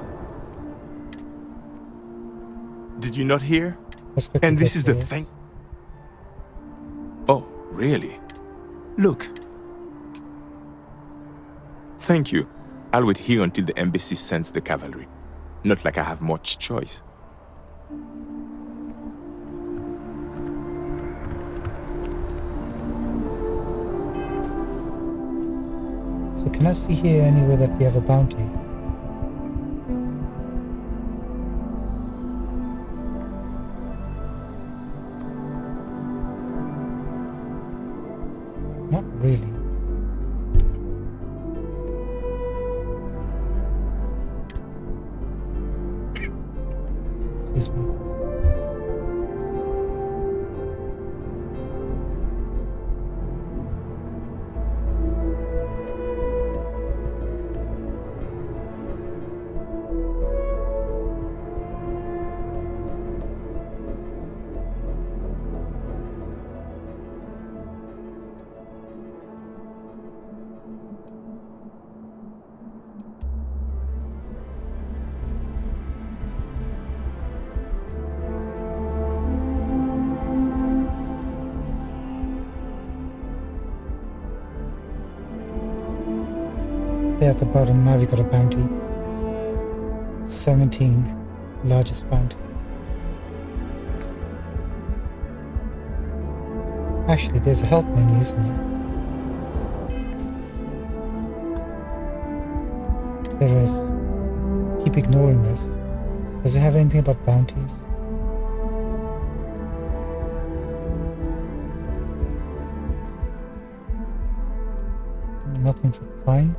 Speaker 6: Did you not hear?
Speaker 1: And
Speaker 6: this is the thing. Oh, really? Look, Thank you. I'll wait here until the embassy sends the cavalry. Not like I have much choice.
Speaker 1: So can I see here anywhere that we have a bounty? Not really. Excuse me. There at the bottom, now we got a bounty. 17, largest bounty. Actually, there's a help menu, isn't there? There is. Keep ignoring this. Does it have anything about bounties? Nothing for crime?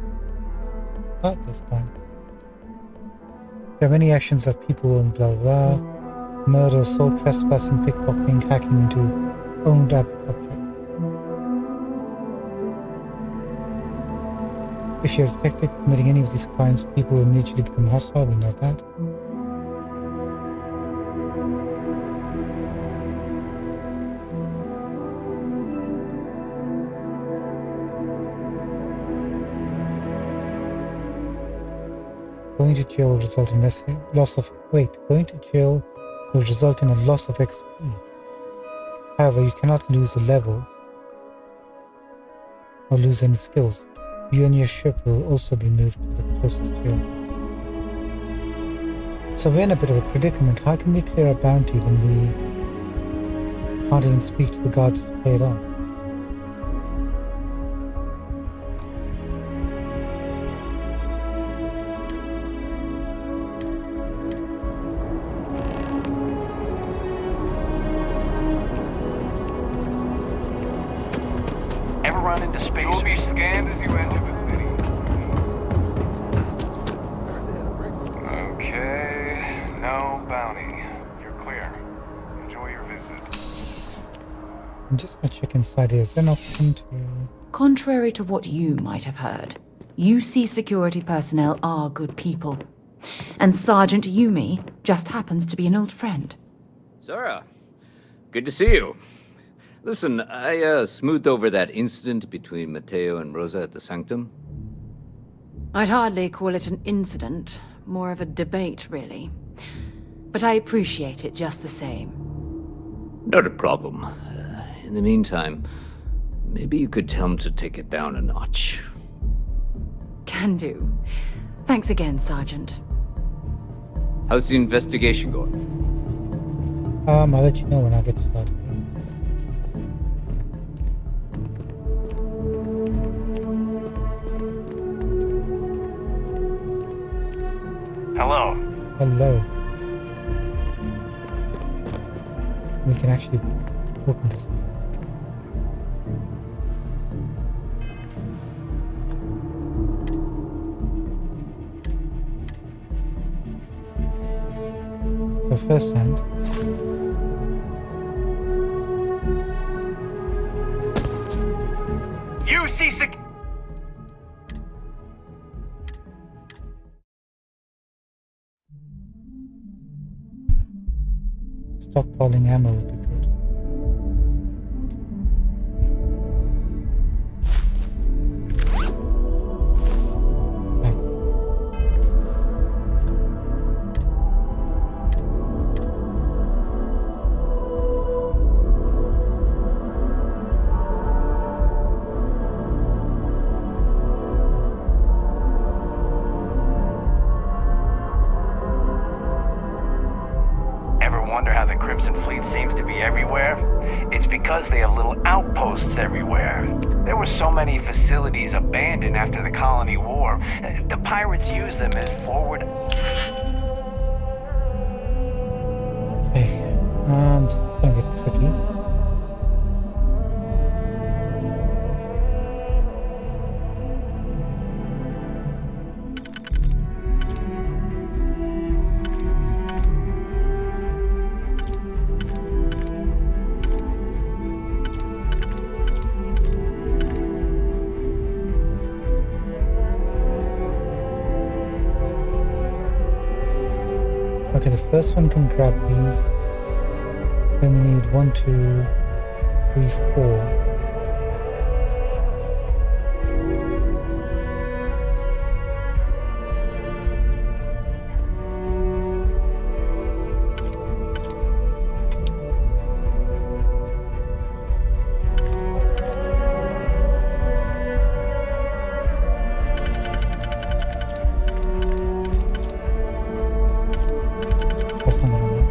Speaker 1: Oh, there's crime. There are many actions that people and blah blah. Murder, assault, trespassing, pickpocketing, hacking into owned objects. If you're detected committing any of these crimes, people will immediately become hostile, we know that. Going to jail will result in going to jail will result in a loss of XP. However, you cannot lose a level or lose any skills. You and your ship will also be moved to the closest jail. So we're in a bit of a predicament. How can we clear a bounty when we can't even speak to the guards to pay it off?
Speaker 20: Ever run into space? You'll be scanned as you enter the city. Okay, no bounty. You're clear. Enjoy your visit.
Speaker 1: I'm just gonna check inside here. Is there an option to...
Speaker 18: Contrary to what you might have heard, UC security personnel are good people. And Sergeant Yumi just happens to be an old friend.
Speaker 11: Zara, good to see you. Listen, I smoothed over that incident between Matteo and Rosa at the Sanctum.
Speaker 18: I'd hardly call it an incident, more of a debate, really. But I appreciate it just the same.
Speaker 11: Not a problem. In the meantime, maybe you could tell him to take it down a notch.
Speaker 18: Can do. Thanks again, Sergeant.
Speaker 11: How's the investigation going?
Speaker 1: I'll let you know when I get started.
Speaker 20: Hello.
Speaker 1: Hello. We can actually open this. So first hand.
Speaker 20: UC Sec...
Speaker 1: Stockpiling ammo would be good. Thanks.
Speaker 17: be everywhere? It's because they have little outposts everywhere. There were so many facilities abandoned after the colony war. The pirates used them as forward...
Speaker 1: Okay, this is gonna get tricky. Okay, the first one can grab these. Then we need 1, 2, 3, 4. That's not gonna work.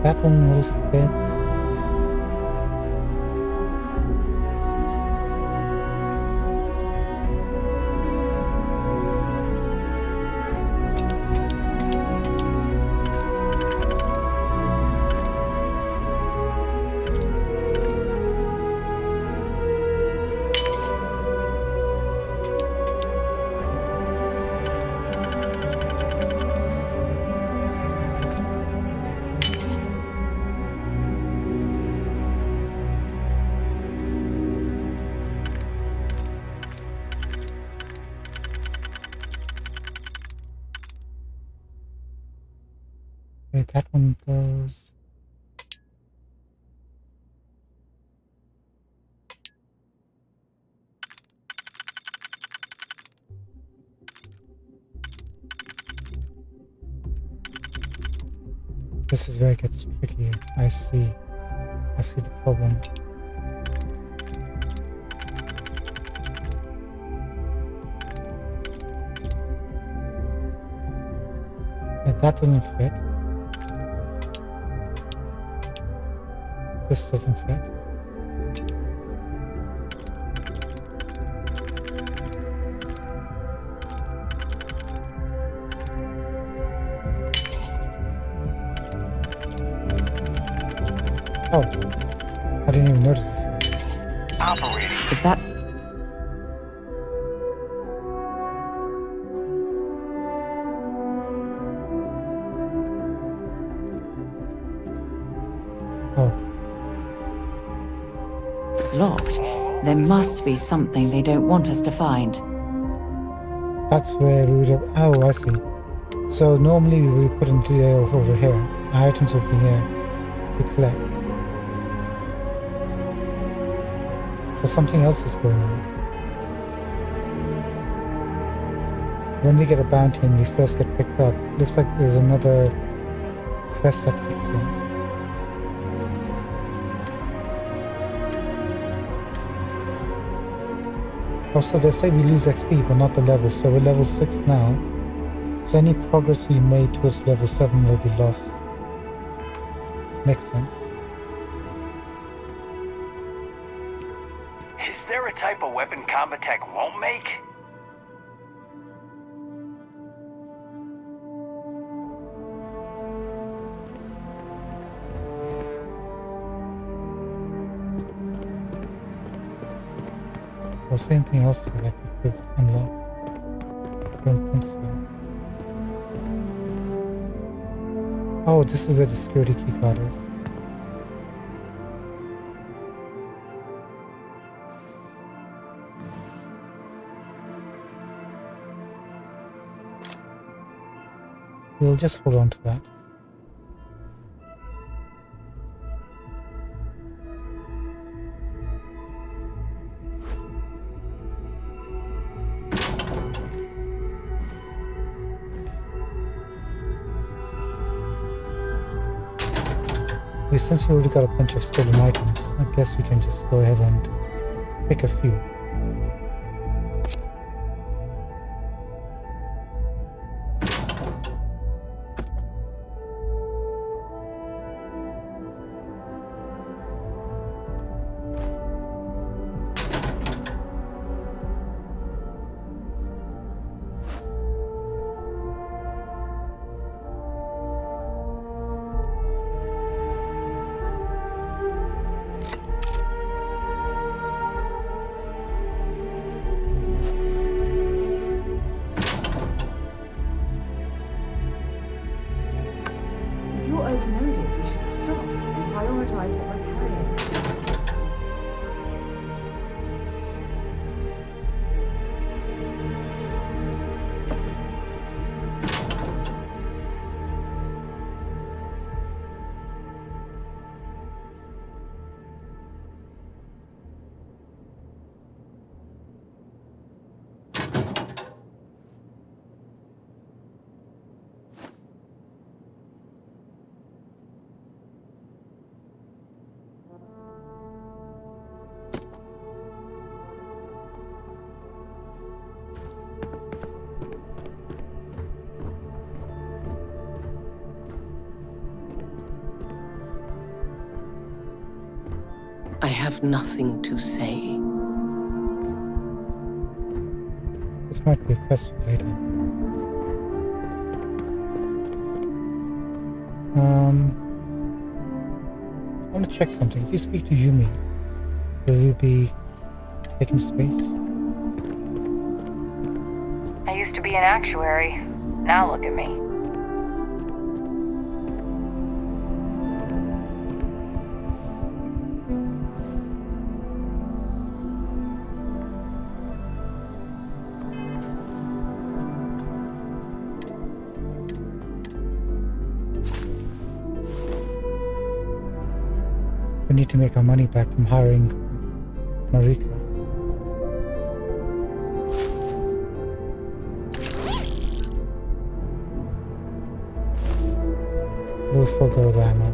Speaker 1: That one will fit. Okay, that one goes. This is where it gets tricky. I see the problem. Yeah, that doesn't fit. This doesn't fit. Oh, I didn't even notice this.
Speaker 17: Operating.
Speaker 18: If that...
Speaker 1: Oh.
Speaker 18: It's locked. There must be something they don't want us to find.
Speaker 1: That's where we would have... Oh, I see. So normally we would put in DL over here. Items would be here to collect. So something else is going on. When we get a bounty and we first get picked up, looks like there's another quest that kicks in. Also, they say we lose XP, but not the level, so we're level 6 now. So any progress we made towards level 7 will be lost. Makes sense.
Speaker 17: Is there a type of weapon combat tech won't make?
Speaker 1: Was there anything else here that we could unlock? I don't think so. Oh, this is where the security key card is. We'll just hold on to that. Since we already got a bunch of stolen items, I guess we can just go ahead and pick a few.
Speaker 19: I have nothing to say.
Speaker 1: This might be a quest for later. I want to check something. If you speak to Yumi, will you be taking space?
Speaker 21: I used to be an actuary. Now look at me.
Speaker 1: We need to make our money back from hiring Marika. We'll forego the ammo.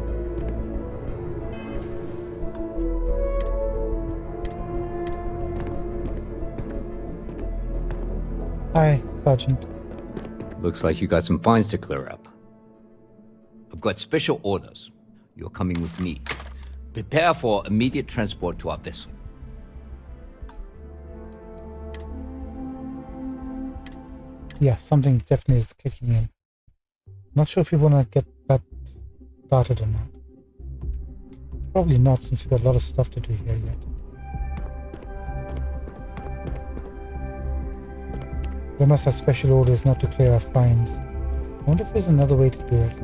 Speaker 1: Hi, Sergeant.
Speaker 11: Looks like you got some fines to clear up. I've got special orders. You're coming with me. Prepare for immediate transport to our vessel.
Speaker 1: Yeah, something definitely is kicking in. Not sure if we want to get that started or not. Probably not, since we've got a lot of stuff to do here yet. They must have special orders not to clear our fines. I wonder if there's another way to do it.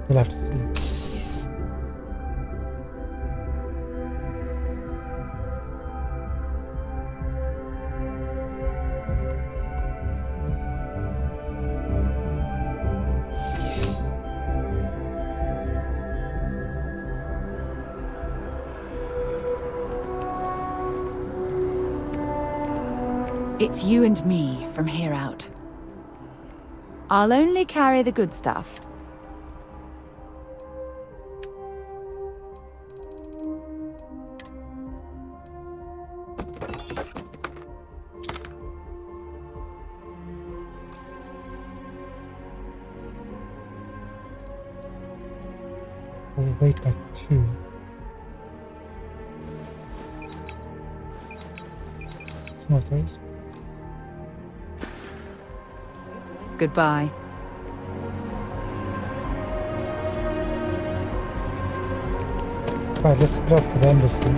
Speaker 1: We'll have to see.
Speaker 18: It's you and me from here out. I'll only carry the good stuff.
Speaker 1: We'll wait like 2. Some of those.
Speaker 18: Goodbye.
Speaker 1: Right, let's head off to the embassy.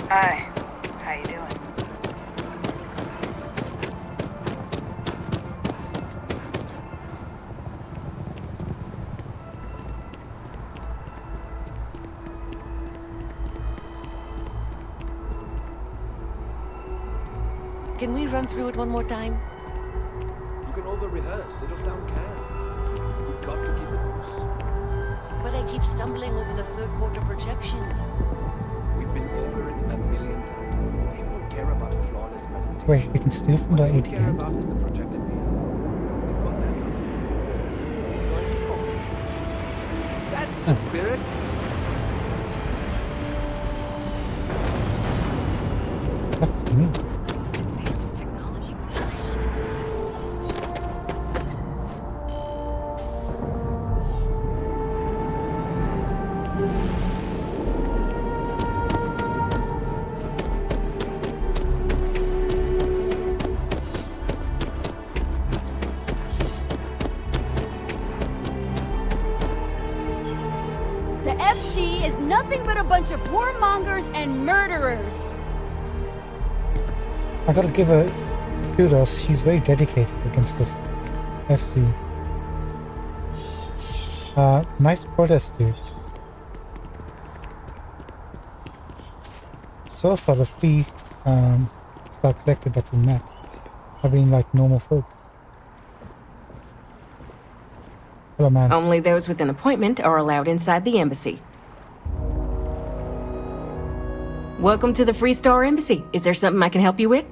Speaker 21: Hi. How you doing?
Speaker 16: Can we run through it one more time?
Speaker 3: You can over-rehearse. It'll sound canned. We've got to keep it loose.
Speaker 16: But I keep stumbling over the third quarter projections.
Speaker 3: We've been over it a million times. They won't care about a flawless presentation.
Speaker 1: Wait, we can steal from the
Speaker 3: What they care about
Speaker 1: ATMs?
Speaker 3: is the projected PR. We've got that covered.
Speaker 16: We're going to own this.
Speaker 3: That's the spirit.
Speaker 1: What's new?
Speaker 22: The FC is nothing but a bunch of whoremongers and murderers.
Speaker 1: I gotta give her kudos. She's very dedicated against the FC. Nice protest, dude. So far, the free stuff collected that we met have been like normal folk. Hello, man.
Speaker 23: Only those with an appointment are allowed inside the embassy. Welcome to the Free Star Embassy. Is there something I can help you with?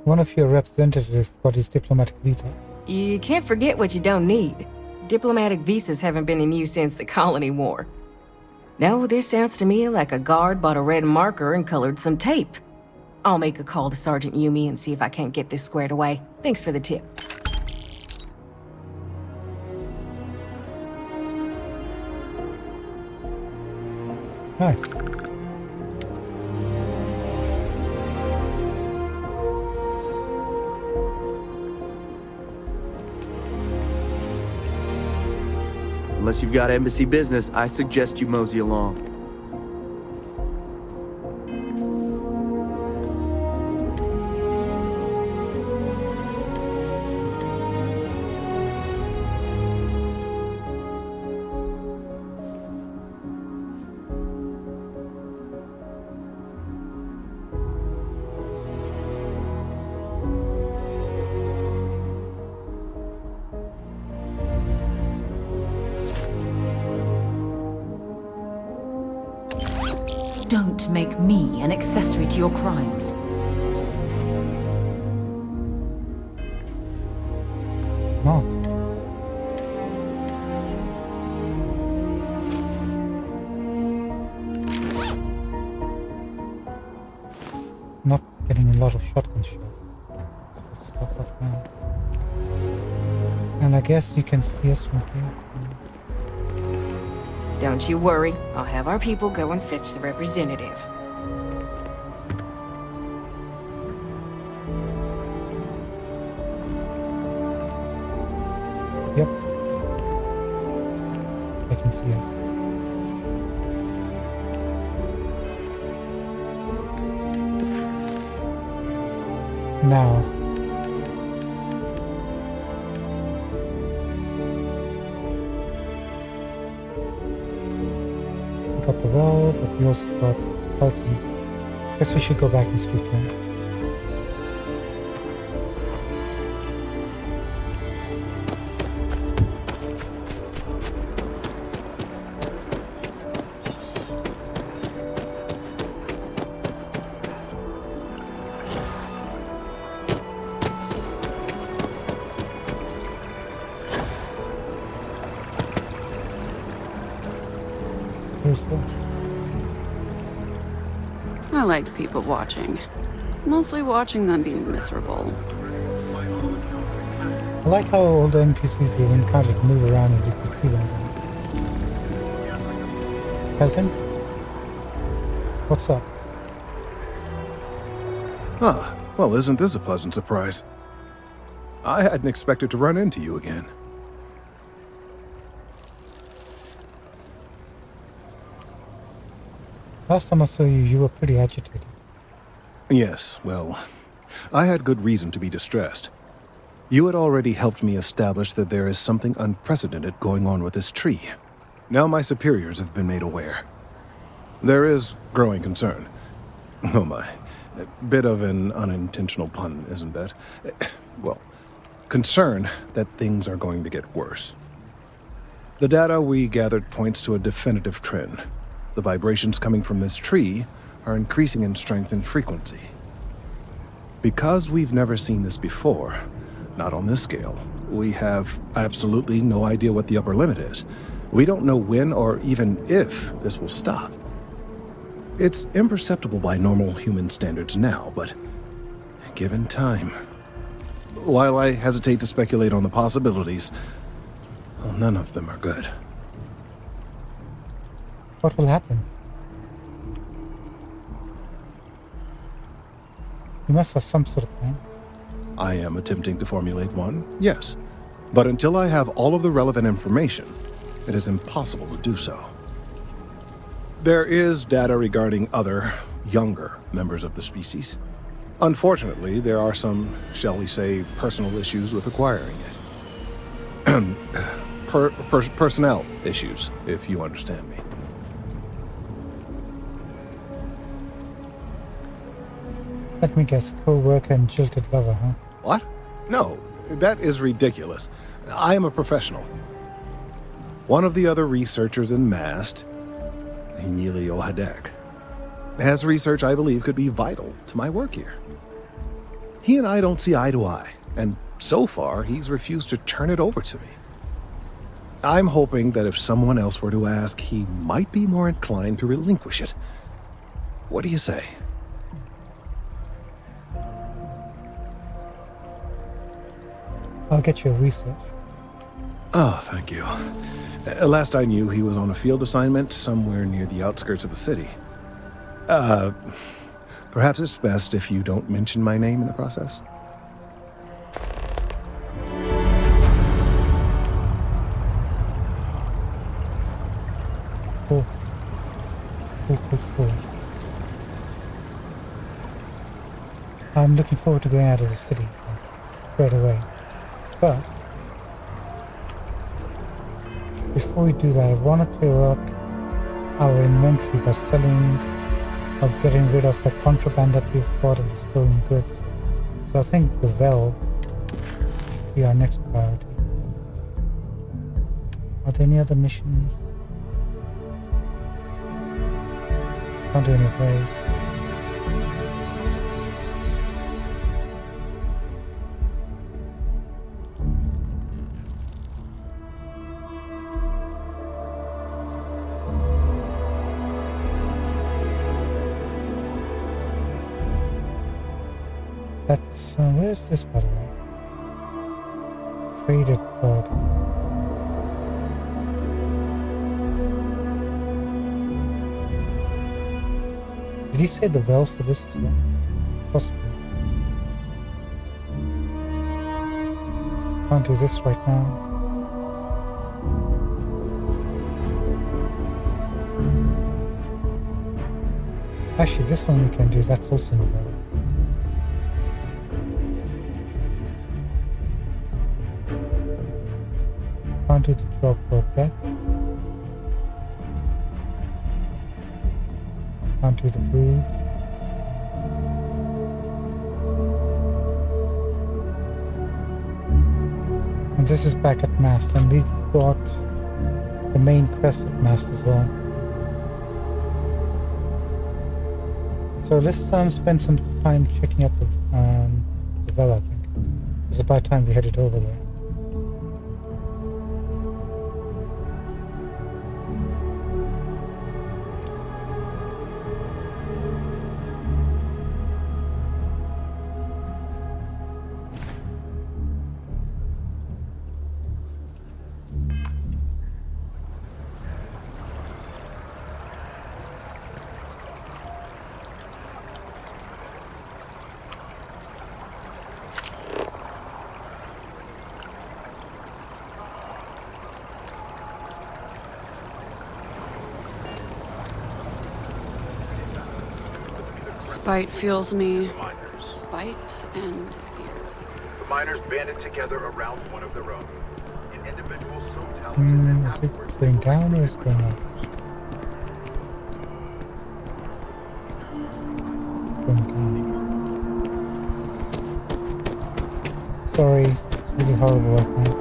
Speaker 1: One of your representatives got his diplomatic visa.
Speaker 23: You can't forget what you don't need. Diplomatic visas haven't been in use since the Colony War. No, this sounds to me like a guard bought a red marker and colored some tape. I'll make a call to Sergeant Yumi and see if I can't get this squared away. Thanks for the tip.
Speaker 1: Nice.
Speaker 24: Unless you've got embassy business, I suggest you mosey along.
Speaker 18: Don't make me an accessory to your crimes.
Speaker 1: No. Not getting a lot of shotgun shots. So let's stop that now. And I guess you can see us from here.
Speaker 23: Don't you worry. I'll have our people go and fetch the representative.
Speaker 1: Yep. I can see us. Now. We got the road, but we also got Pelton. Guess we should go back and speak to him. Where's this?
Speaker 2: I like people watching. Mostly watching them be miserable.
Speaker 1: I like how all the NPCs here encountered move around and you can see them. Pelton? What's up?
Speaker 5: Ah, well, isn't this a pleasant surprise? I hadn't expected to run into you again.
Speaker 1: Last time I saw you, you were pretty agitated.
Speaker 5: Yes, well, I had good reason to be distressed. You had already helped me establish that there is something unprecedented going on with this tree. Now my superiors have been made aware. There is growing concern. Oh my. A bit of an unintentional pun, isn't that? Well, concern that things are going to get worse. The data we gathered points to a definitive trend. The vibrations coming from this tree are increasing in strength and frequency. Because we've never seen this before, not on this scale, we have absolutely no idea what the upper limit is. We don't know when or even if this will stop. It's imperceptible by normal human standards now, but given time. While I hesitate to speculate on the possibilities, well, none of them are good.
Speaker 1: What will happen? You must have some sort of plan.
Speaker 5: I am attempting to formulate one, yes. But until I have all of the relevant information, it is impossible to do so. There is data regarding other, younger members of the species. Unfortunately, there are some, shall we say, personal issues with acquiring it. Personnel issues, if you understand me.
Speaker 1: Let me guess, co-worker and jilted lover, huh?
Speaker 5: What? No, that is ridiculous. I am a professional. One of the other researchers in MAST, Emilio Hadek, has research I believe could be vital to my work here. He and I don't see eye to eye, and so far he's refused to turn it over to me. I'm hoping that if someone else were to ask, he might be more inclined to relinquish it. What do you say?
Speaker 1: I'll get your research.
Speaker 5: Oh, thank you. Last I knew, he was on a field assignment somewhere near the outskirts of the city. Perhaps it's best if you don't mention my name in the process?
Speaker 1: Cool. Cool. I'm looking forward to going out of the city right away. But before we do that, I want to clear up our inventory by selling or getting rid of the contraband that we've bought and the stolen goods. So I think the Vel will be our next priority. Are there any other missions? Can't do any of those. That's, where's this, by the way? Traded pod. Did he say the Vel for this as well? Possibly. Can't do this right now. Actually, this one we can do, that's also in the Vel. Can't do the drop rope yet. Can't do the brood. And this is back at Mast, and we've got the main quest at Mast as well. So let's spend some time checking out the Vel, I think. It's about time we headed over there.
Speaker 2: Spite fuels me. Spite and fear.
Speaker 4: The miners banded together around one of their own. An individual so talented
Speaker 1: Is it going down or is it going up? It's going down. Sorry, it's really horrible right now.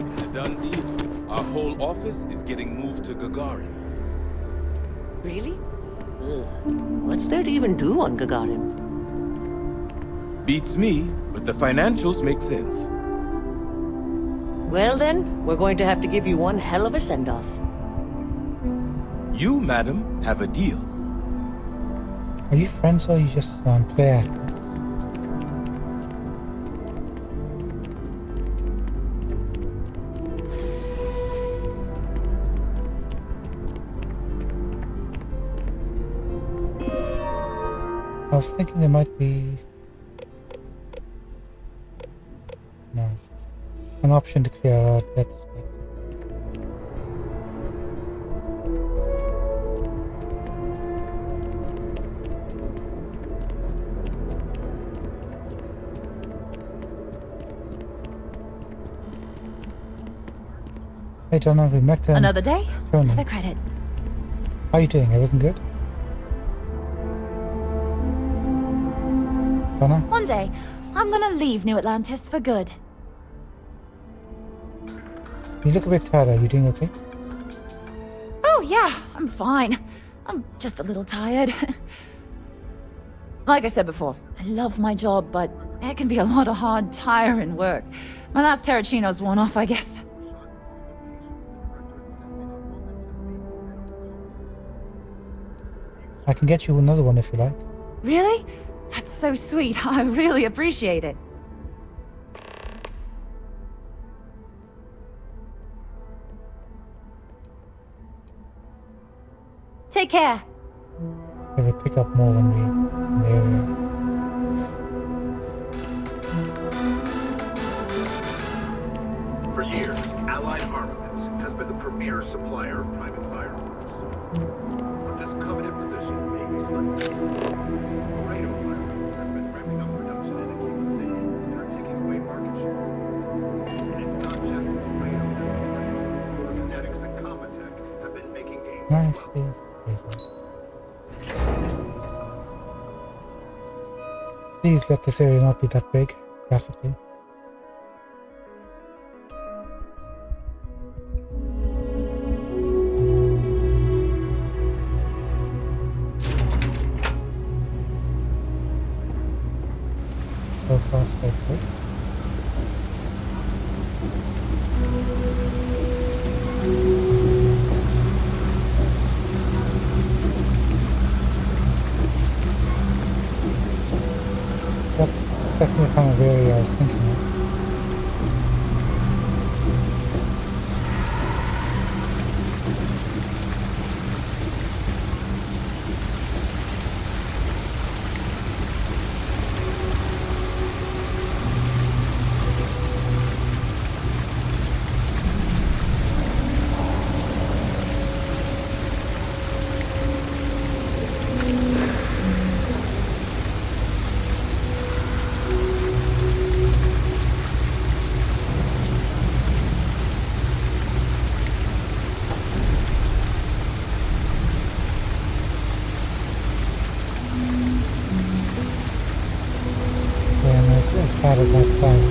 Speaker 7: It's a done deal. Our whole office is getting moved to Gagarin.
Speaker 19: Really? Ugh. What's there to even do on Gagarin?
Speaker 7: Beats me, but the financials make sense.
Speaker 19: Well then, we're going to have to give you one hell of a send-off.
Speaker 7: You, madam, have a deal.
Speaker 1: Are you friends or you just play actors? I was thinking there might be an option to clear out that spot. Hey Donna, we met
Speaker 18: Another day,
Speaker 1: Conan.
Speaker 18: another credit.
Speaker 1: How are you doing? Everything good? Donna?
Speaker 18: One day, I'm gonna leave New Atlantis for good.
Speaker 1: You look a bit tired. Are you doing okay?
Speaker 18: Oh yeah, I'm fine. I'm just a little tired. Like I said before, I love my job, but it can be a lot of hard, tiring work. My last Terracino's worn off, I guess.
Speaker 1: I can get you another one if you like.
Speaker 18: Really? That's so sweet. I really appreciate it. Take care.
Speaker 1: We will pick up more when we're in the area.
Speaker 4: For years, Allied Armaments has been the premier supplier of private firearms. But this coveted position may be slightly. Laredo Firearms has been ramping up production in Oklahoma City and are taking away market share. And it's not just Laredo that's growing. Kinetics and Comatech have been making gains as well.
Speaker 1: Please let this area not be that big, graphically. So far, so good. Definitely the kind of area I was thinking of. As bad as outside.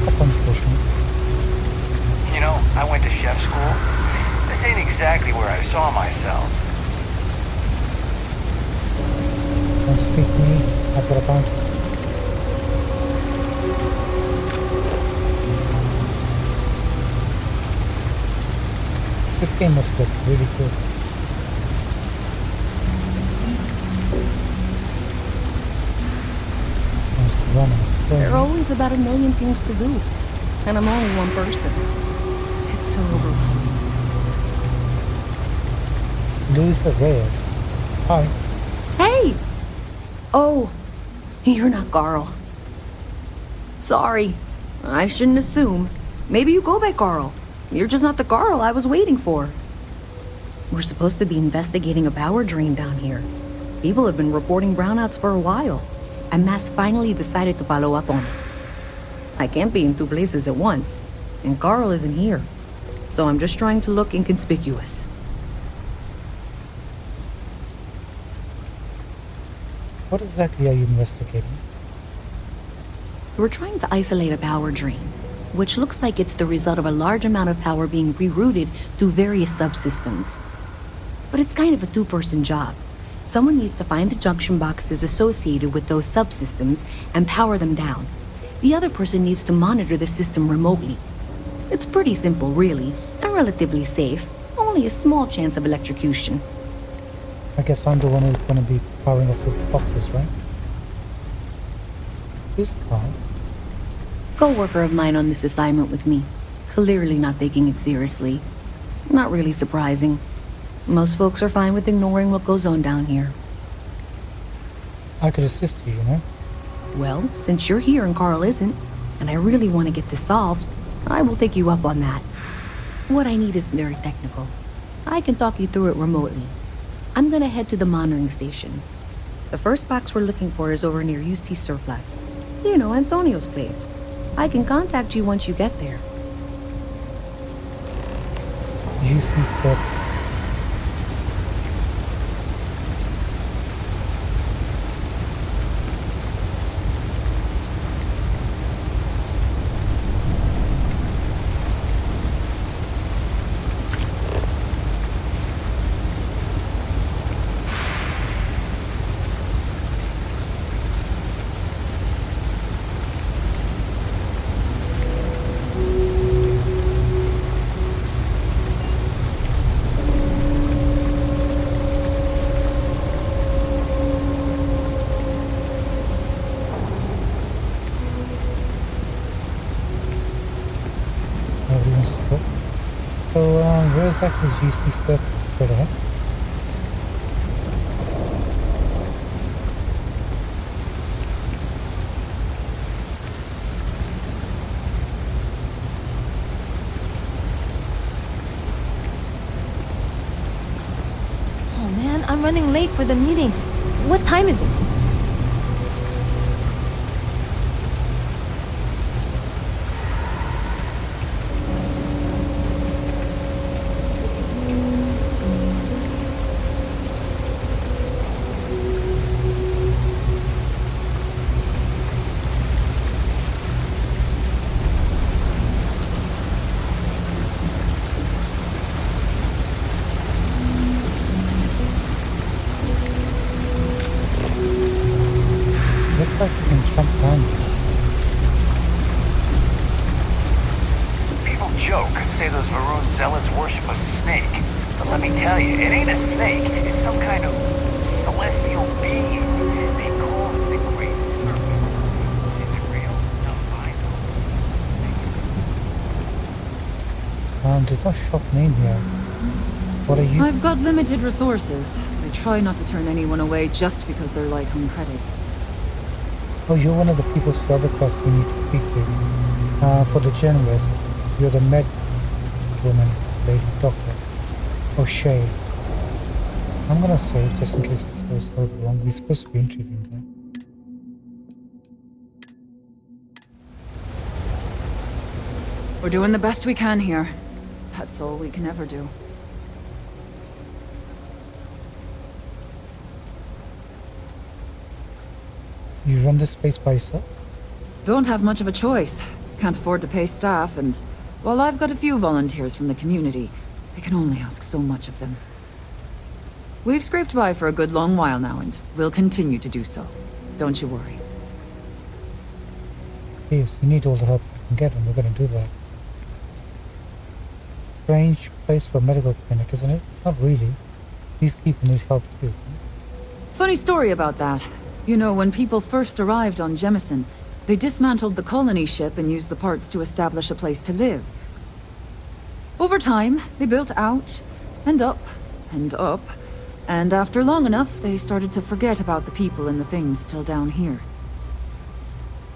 Speaker 1: That's unfortunate.
Speaker 17: You know, I went to chef school. This ain't exactly where I saw myself.
Speaker 1: Don't speak to me. I've got a bounty. This game must look really good.
Speaker 23: There are always about 1 million things to do, and I'm only one person. It's so overwhelming.
Speaker 1: Luisa Reyes. Hi.
Speaker 23: Hey! Oh, you're not Garl. Sorry. I shouldn't assume. Maybe you go by Garl. You're just not the Garl I was waiting for.
Speaker 8: We're supposed to be investigating a power drain down here. People have been reporting brownouts for a while, and Mass finally decided to follow up on it. I can't be in two places at once, and Carl isn't here, so I'm just trying to look inconspicuous.
Speaker 1: What exactly are you investigating?
Speaker 8: We're trying to isolate a power drain, which looks like it's the result of a large amount of power being rerouted to various subsystems. But it's kind of a two-person job. Someone needs to find the junction boxes associated with those subsystems and power them down. The other person needs to monitor the system remotely. It's pretty simple, really, and relatively safe. Only a small chance of electrocution.
Speaker 1: I guess I'm the one who's going to be powering off the boxes, right? Who's Carl?
Speaker 8: Co-worker of mine on this assignment with me. Clearly not taking it seriously. Not really surprising. Most folks are fine with ignoring what goes on down here.
Speaker 1: I could assist you, you know?
Speaker 8: Well, since you're here and Carl isn't, and I really want to get this solved, I will take you up on that. What I need is very technical. I can talk you through it remotely. I'm gonna head to the monitoring station. The first box we're looking for is over near UC Surplus. You know, Antonio's place. I can contact you once you get there.
Speaker 1: UC Surplus. Where exactly is UC Surplus? Straight ahead.
Speaker 13: Oh man, I'm running late for the meeting. What time is it?
Speaker 1: Looks like you can jump down.
Speaker 17: People joke, say those Varun zealots worship a snake. But let me tell you, it ain't a snake. It's some kind of celestial being. They call it the Great Serpent. Is it real? No, I know.
Speaker 1: There's no shop name here. What are you?
Speaker 2: I've got limited resources. I try not to turn anyone away just because they're light on credits.
Speaker 1: Oh, you're one of the people's other quests we need to speak to. For the journalist, you're the med woman, lady doctor. O'Shea. I'm gonna save just in case it's goes so wrong. We're supposed to be interviewing her.
Speaker 2: We're doing the best we can here. That's all we can ever do.
Speaker 1: You run this place by yourself?
Speaker 2: Don't have much of a choice. Can't afford to pay staff, and while I've got a few volunteers from the community, I can only ask so much of them. We've scraped by for a good long while now, and we'll continue to do so. Don't you worry.
Speaker 1: Yes, you need all the help you can get, and we're gonna do that. Strange place for a medical clinic, isn't it? Not really. These people need help too.
Speaker 2: Funny story about that. You know, when people first arrived on Jemison, they dismantled the colony ship and used the parts to establish a place to live. Over time, they built out, and up, and up, and after long enough, they started to forget about the people and the things still down here.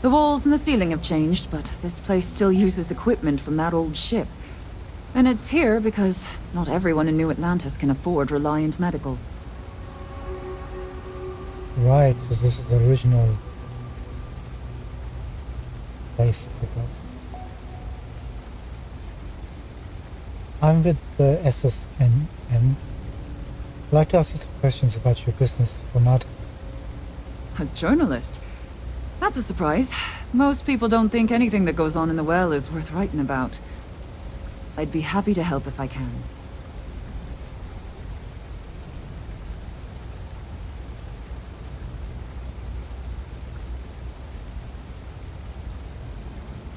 Speaker 2: The walls and the ceiling have changed, but this place still uses equipment from that old ship. And it's here because not everyone in New Atlantis can afford Reliant Medical.
Speaker 1: Right, so this is the original place of the club. I'm with the SSNN. I'd like to ask you some questions about your business for Nada.
Speaker 2: A journalist? That's a surprise. Most people don't think anything that goes on in the well is worth writing about. I'd be happy to help if I can.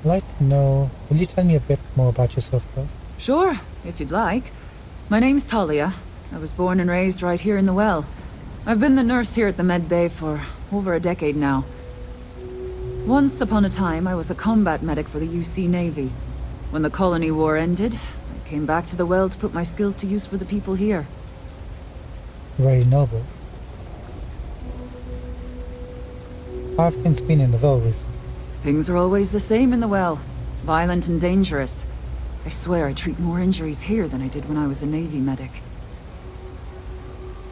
Speaker 1: I'd like to know, will you tell me a bit more about yourself first?
Speaker 2: Sure, if you'd like. My name's Talia. I was born and raised right here in the well. I've been the nurse here at the med bay for over a decade now. Once upon a time, I was a combat medic for the UC Navy. When the colony war ended, I came back to the well to put my skills to use for the people here.
Speaker 1: Very noble. How have things been in the well recently?
Speaker 2: Things are always the same in the well. Violent and dangerous. I swear I treat more injuries here than I did when I was a Navy medic.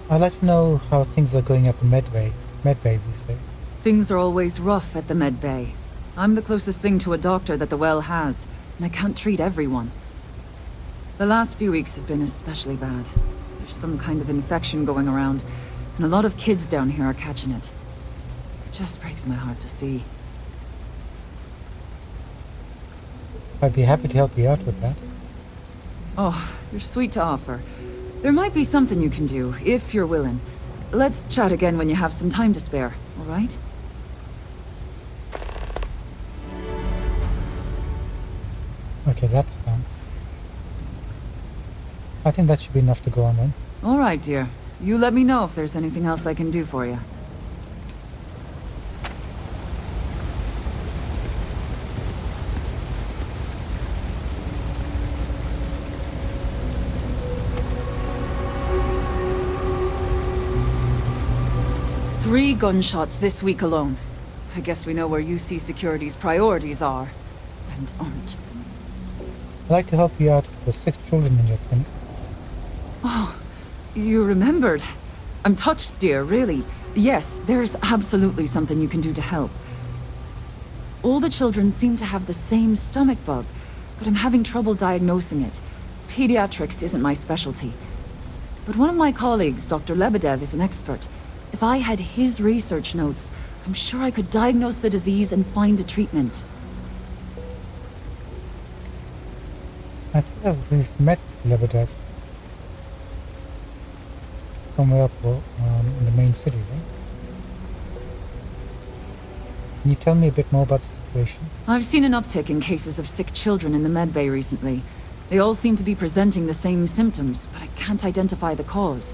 Speaker 1: I'd like to know how things are going at the med bay these days.
Speaker 2: Things are always rough at the med bay. I'm the closest thing to a doctor that the well has, and I can't treat everyone. The last few weeks have been especially bad. There's some kind of infection going around, and a lot of kids down here are catching it. It just breaks my heart to see.
Speaker 1: I'd be happy to help you out with that.
Speaker 2: Oh, you're sweet to offer. There might be something you can do, if you're willing. Let's chat again when you have some time to spare, all right?
Speaker 1: Okay, that's done. I think that should be enough to go on then.
Speaker 2: All right, dear. You let me know if there's anything else I can do for you. Three gunshots this week alone. I guess we know where UC Security's priorities are, and aren't.
Speaker 1: I'd like to help you out with the 6 children in your clinic.
Speaker 2: Oh, you remembered. I'm touched, dear, really. Yes, there's absolutely something you can do to help. All the children seem to have the same stomach bug, but I'm having trouble diagnosing it. Pediatrics isn't my specialty. But one of my colleagues, Dr. Lebedev, is an expert. If I had his research notes, I'm sure I could diagnose the disease and find a treatment.
Speaker 1: I think we've met Lebedev. Somewhere up in the main city, right? Can you tell me a bit more about the situation?
Speaker 2: I've seen an uptick in cases of sick children in the medbay recently. They all seem to be presenting the same symptoms, but I can't identify the cause.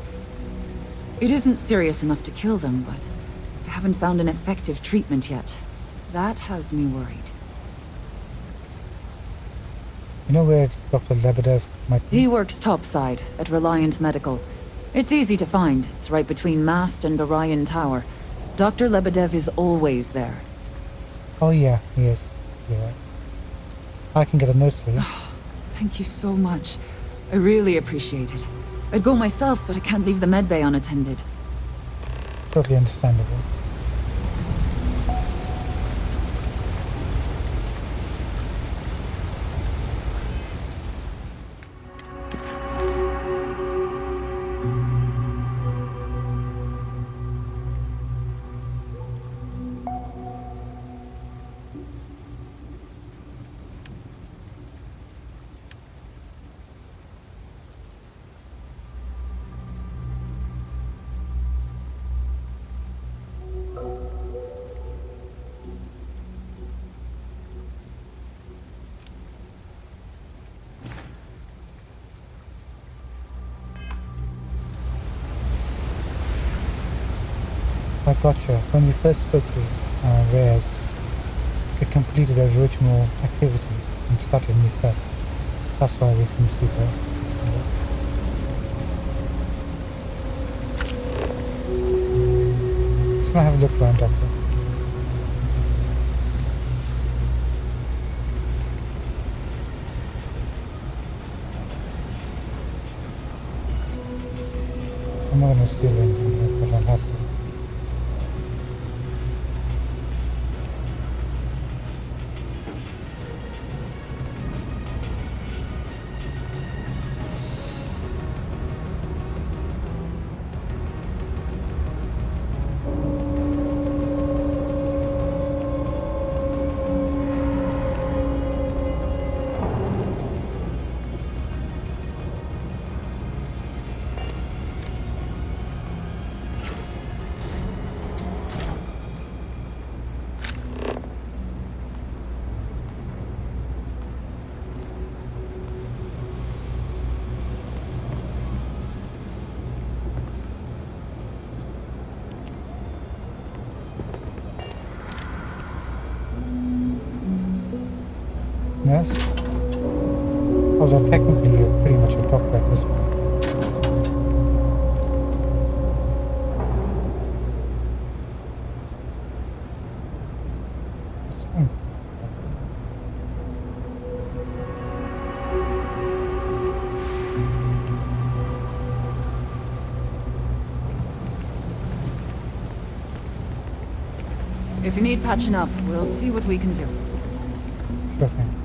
Speaker 2: It isn't serious enough to kill them, but I haven't found an effective treatment yet. That has me worried.
Speaker 1: You know where Dr. Lebedev might be?
Speaker 2: He works topside at Reliant Medical. It's easy to find. It's right between Mast and Orion Tower. Dr. Lebedev is always there.
Speaker 1: Oh yeah, he is. You're right. I can get a note for you.
Speaker 2: Thank you so much. I really appreciate it. I'd go myself, but I can't leave the medbay unattended.
Speaker 1: Totally understandable. I gotcha. When we first spoke to Reyes, it completed a original activity and started a new quest. That's why we couldn't see her. Just gonna have a look around, Doctor. I'm not gonna steal anything if I don't have to. Yes. Although technically you're pretty much a doctor at this point. What's wrong?
Speaker 2: If you need patching up, we'll see what we can do.
Speaker 1: Sure thing.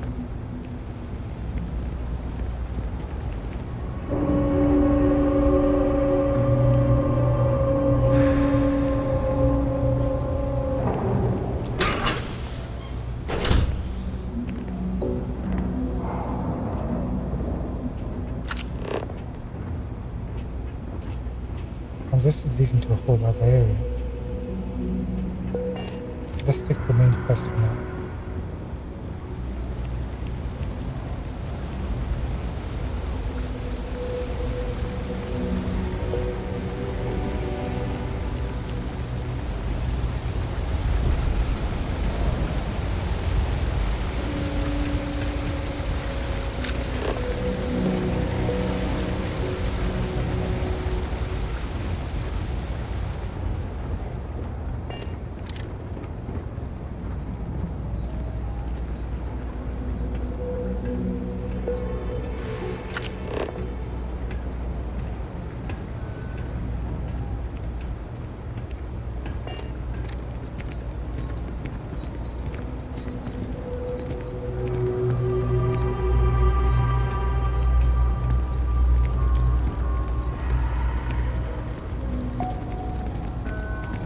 Speaker 1: Oh, this is leading to a whole other area. Let's stick to the main quest for now.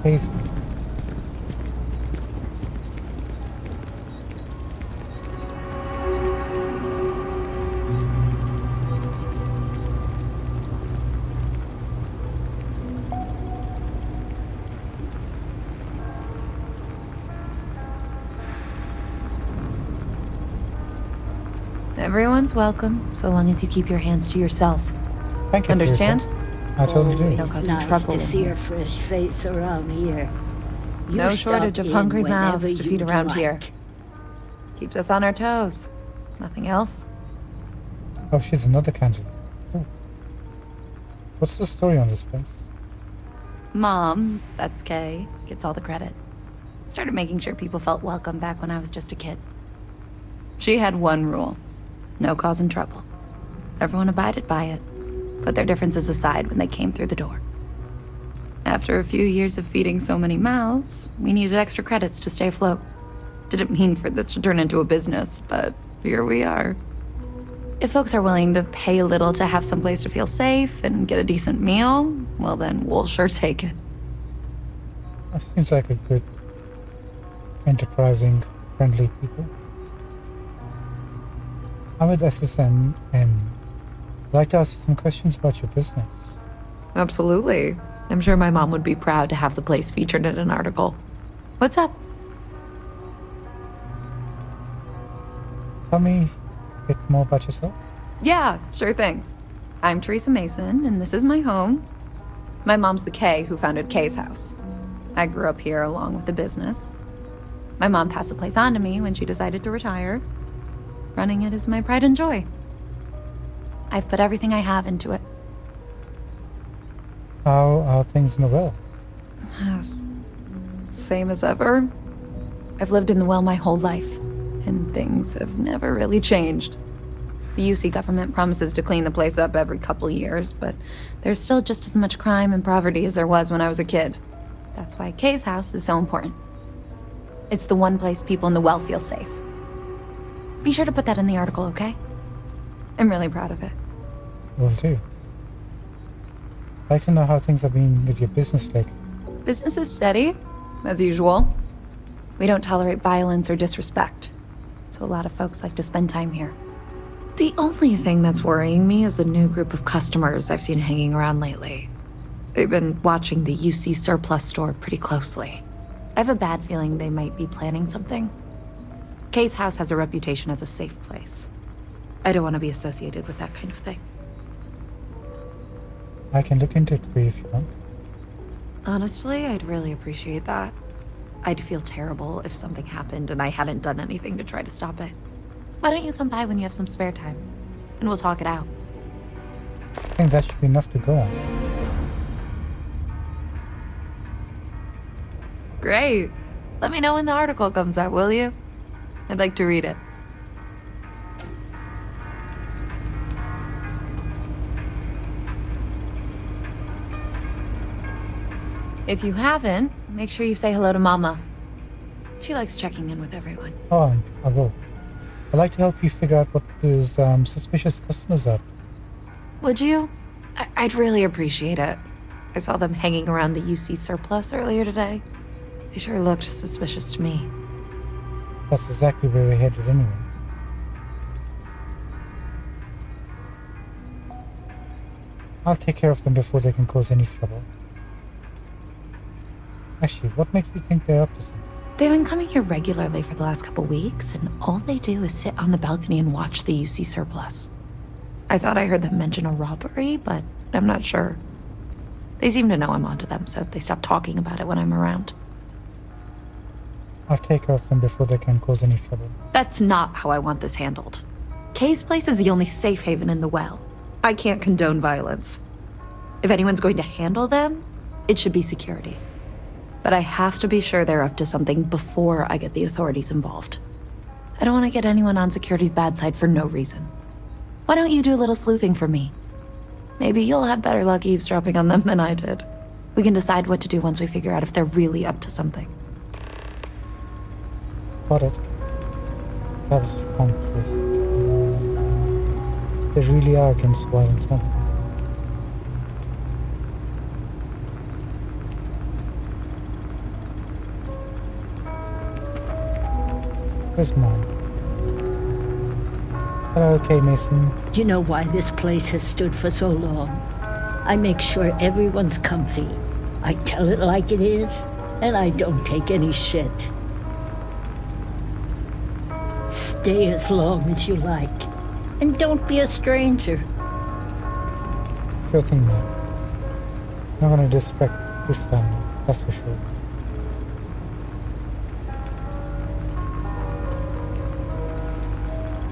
Speaker 1: Cases.
Speaker 18: Everyone's welcome, so long as you keep your hands to yourself.
Speaker 1: Thank you.
Speaker 18: Understand?
Speaker 1: I totally do.
Speaker 18: Don't
Speaker 16: It's
Speaker 18: cause
Speaker 16: nice
Speaker 18: trouble.
Speaker 16: to see a fresh face around here.
Speaker 18: No
Speaker 16: You
Speaker 18: shortage
Speaker 16: stop
Speaker 18: of
Speaker 16: in
Speaker 18: hungry
Speaker 16: whenever
Speaker 18: mouths to feed
Speaker 16: you'd
Speaker 18: around
Speaker 16: like.
Speaker 18: here. Keeps us on our toes. Nothing else.
Speaker 1: Oh, she's another candidate. Oh. What's the story on this place?
Speaker 18: Mom, that's Kay, gets all the credit. Started making sure people felt welcome back when I was just a kid. She had one rule. No causing trouble. Everyone abided by it. Put their differences aside when they came through the door. After a few years of feeding so many mouths, we needed extra credits to stay afloat. Didn't mean for this to turn into a business, but here we are. If folks are willing to pay a little to have someplace to feel safe and get a decent meal, well then, we'll sure take it.
Speaker 1: That seems like a good, enterprising, friendly people. I'm with SSN and I'd like to ask you some questions about your business.
Speaker 18: Absolutely. I'm sure my mom would be proud to have the place featured in an article. What's up?
Speaker 1: Tell me a bit more about yourself.
Speaker 18: Yeah, sure thing. I'm Teresa Mason, and this is my home. My mom's the Kay who founded Kay's house. I grew up here along with the business. My mom passed the place on to me when she decided to retire. Running it is my pride and joy. I've put everything I have into it.
Speaker 1: How are things in the well?
Speaker 18: Same as ever. I've lived in the well my whole life, and things have never really changed. The UC government promises to clean the place up every couple years, but there's still just as much crime and poverty as there was when I was a kid. That's why Kay's house is so important. It's the one place people in the well feel safe. Be sure to put that in the article, okay? I'm really proud of it.
Speaker 1: Will do. I'd like to know how things have been with your business lately.
Speaker 18: Business is steady, as usual. We don't tolerate violence or disrespect, so a lot of folks like to spend time here. The only thing that's worrying me is a new group of customers I've seen hanging around lately. They've been watching the UC surplus store pretty closely. I have a bad feeling they might be planning something. Kay's house has a reputation as a safe place. I don't want to be associated with that kind of thing.
Speaker 1: I can look into it for you if you want.
Speaker 18: Honestly, I'd really appreciate that. I'd feel terrible if something happened and I hadn't done anything to try to stop it. Why don't you come by when you have some spare time? And we'll talk it out.
Speaker 1: I think that should be enough to go on.
Speaker 18: Great. Let me know when the article comes out, will you? I'd like to read it. If you haven't, make sure you say hello to Mama. She likes checking in with everyone.
Speaker 1: Oh, I will. I'd like to help you figure out what those suspicious customers are.
Speaker 18: Would you? I'd really appreciate it. I saw them hanging around the UC surplus earlier today. They sure looked suspicious to me.
Speaker 1: That's exactly where we're headed anyway. I'll take care of them before they can cause any trouble. Actually, what makes you think they're up to something?
Speaker 18: They've been coming here regularly for the last couple weeks, and all they do is sit on the balcony and watch the UC surplus. I thought I heard them mention a robbery, but I'm not sure. They seem to know I'm onto them, so they stop talking about it when I'm around.
Speaker 1: I'll take care of them before they can cause any trouble.
Speaker 18: That's not how I want this handled. Kay's place is the only safe haven in the well. I can't condone violence. If anyone's going to handle them, it should be security. But I have to be sure they're up to something before I get the authorities involved. I don't want to get anyone on security's bad side for no reason. Why don't you do a little sleuthing for me? Maybe you'll have better luck eavesdropping on them than I did. We can decide what to do once we figure out if they're really up to something.
Speaker 1: Got it. That was a fun twist. They really are against violence, huh? Where's Mom? Hello, okay, Mason.
Speaker 9: Do you know why this place has stood for so long? I make sure everyone's comfy. I tell it like it is, and I don't take any shit. Stay as long as you like, and don't be a stranger.
Speaker 1: Sure thing, man. I'm not gonna disrespect this family, that's for sure.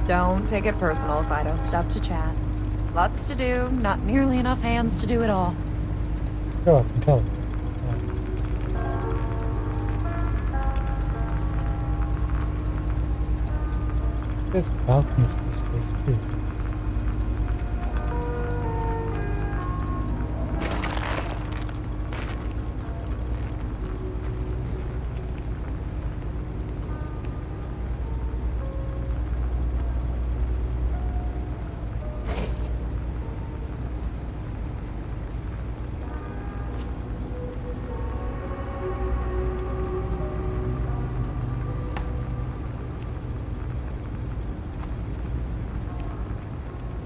Speaker 18: Don't take it personal if I don't stop to chat. Lots to do, not nearly enough hands to do it all.
Speaker 1: Sure, I can tell. There's a balcony to this place too.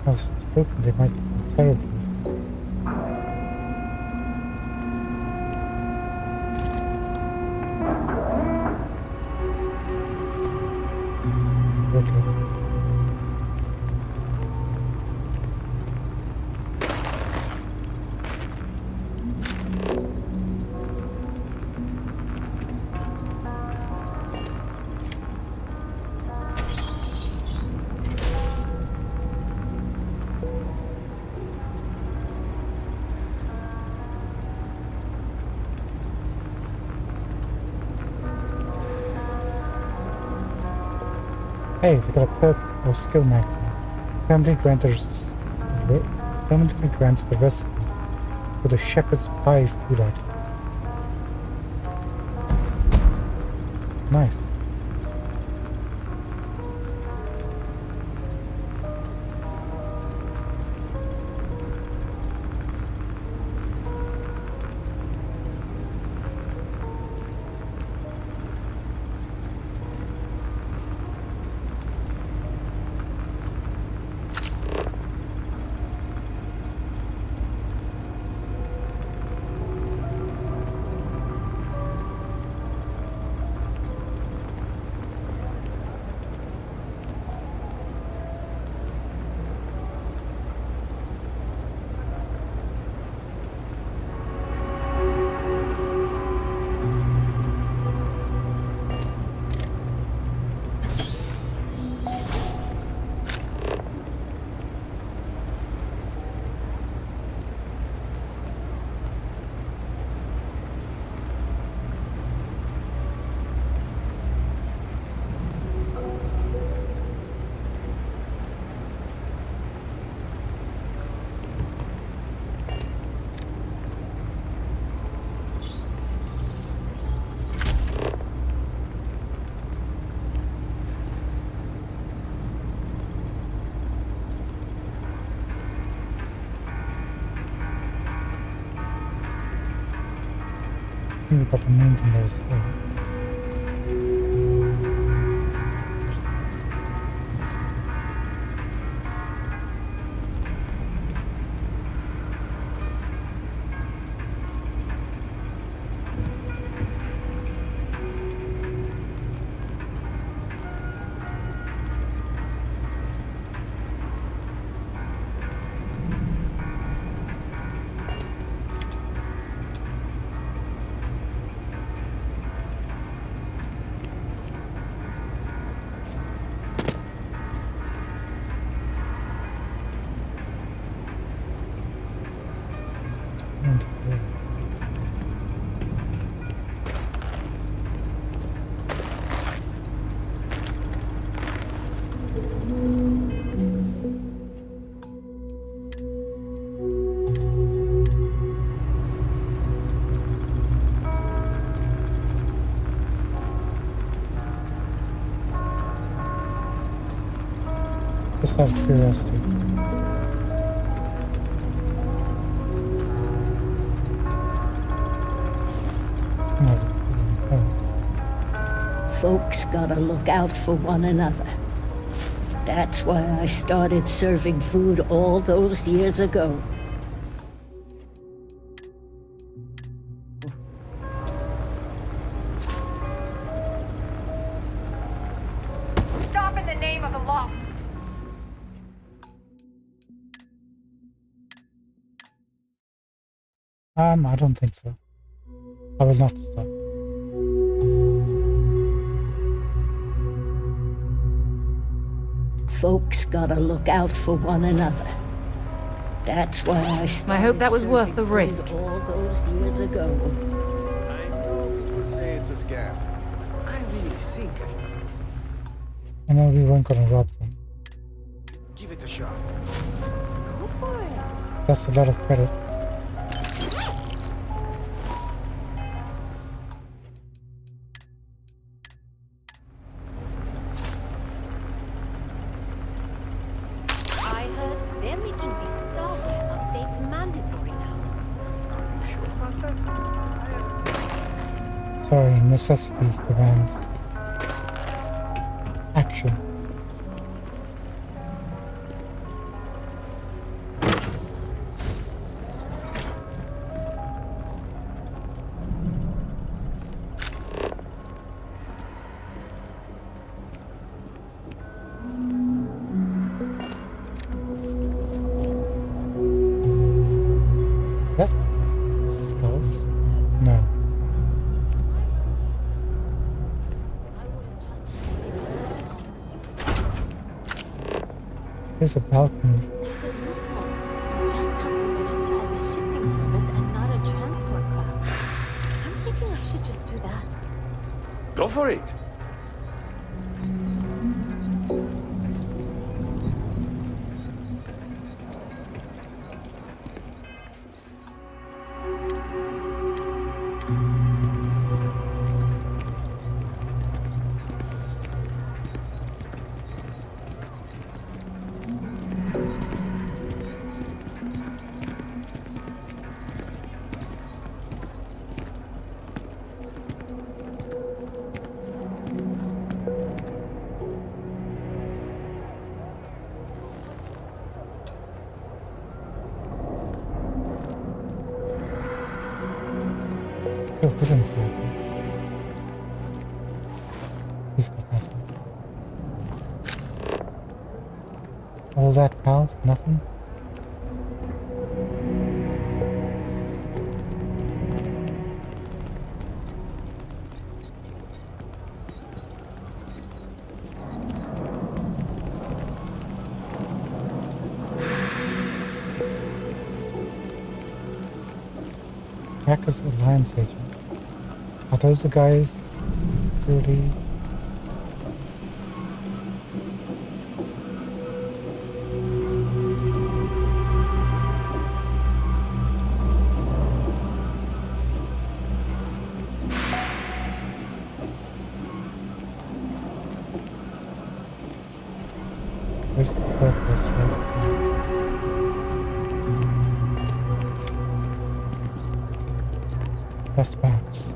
Speaker 1: I was hoping there might be some terrible. Okay. Hey, we got a perk or skill magazine. permanently grants the recipe for the shepherd's pie food item. Nice. We've got the main thing that was here. Just out of curiosity.
Speaker 9: Folks gotta look out for one another. That's why I started serving food all those years ago.
Speaker 21: Stop in the name of the law!
Speaker 1: I don't think so. I will not stop.
Speaker 9: Folks gotta look out for one another. That's why I started.
Speaker 18: I hope that was worth the
Speaker 9: serving
Speaker 18: risk.
Speaker 9: food all those years ago.
Speaker 3: I know people say it's a scam, but I really think
Speaker 1: I know we weren't gonna rob them.
Speaker 3: give it a shot.
Speaker 22: Go for it.
Speaker 1: That's a lot of credit.
Speaker 22: I heard they're making these Starfield updates mandatory now.
Speaker 3: Are you sure about that?
Speaker 1: Sorry, necessity demands action. That skulls? No. There's a balcony.
Speaker 22: There's a loophole. You just have to register as a shipping service and not a transport car. I'm thinking I should just do that.
Speaker 3: Go for it.
Speaker 1: still hidden here. He's got nothing. All that health, nothing? Hackers Alliance agent. Are those the guys? Security? Where's the surplus right? Let's bounce.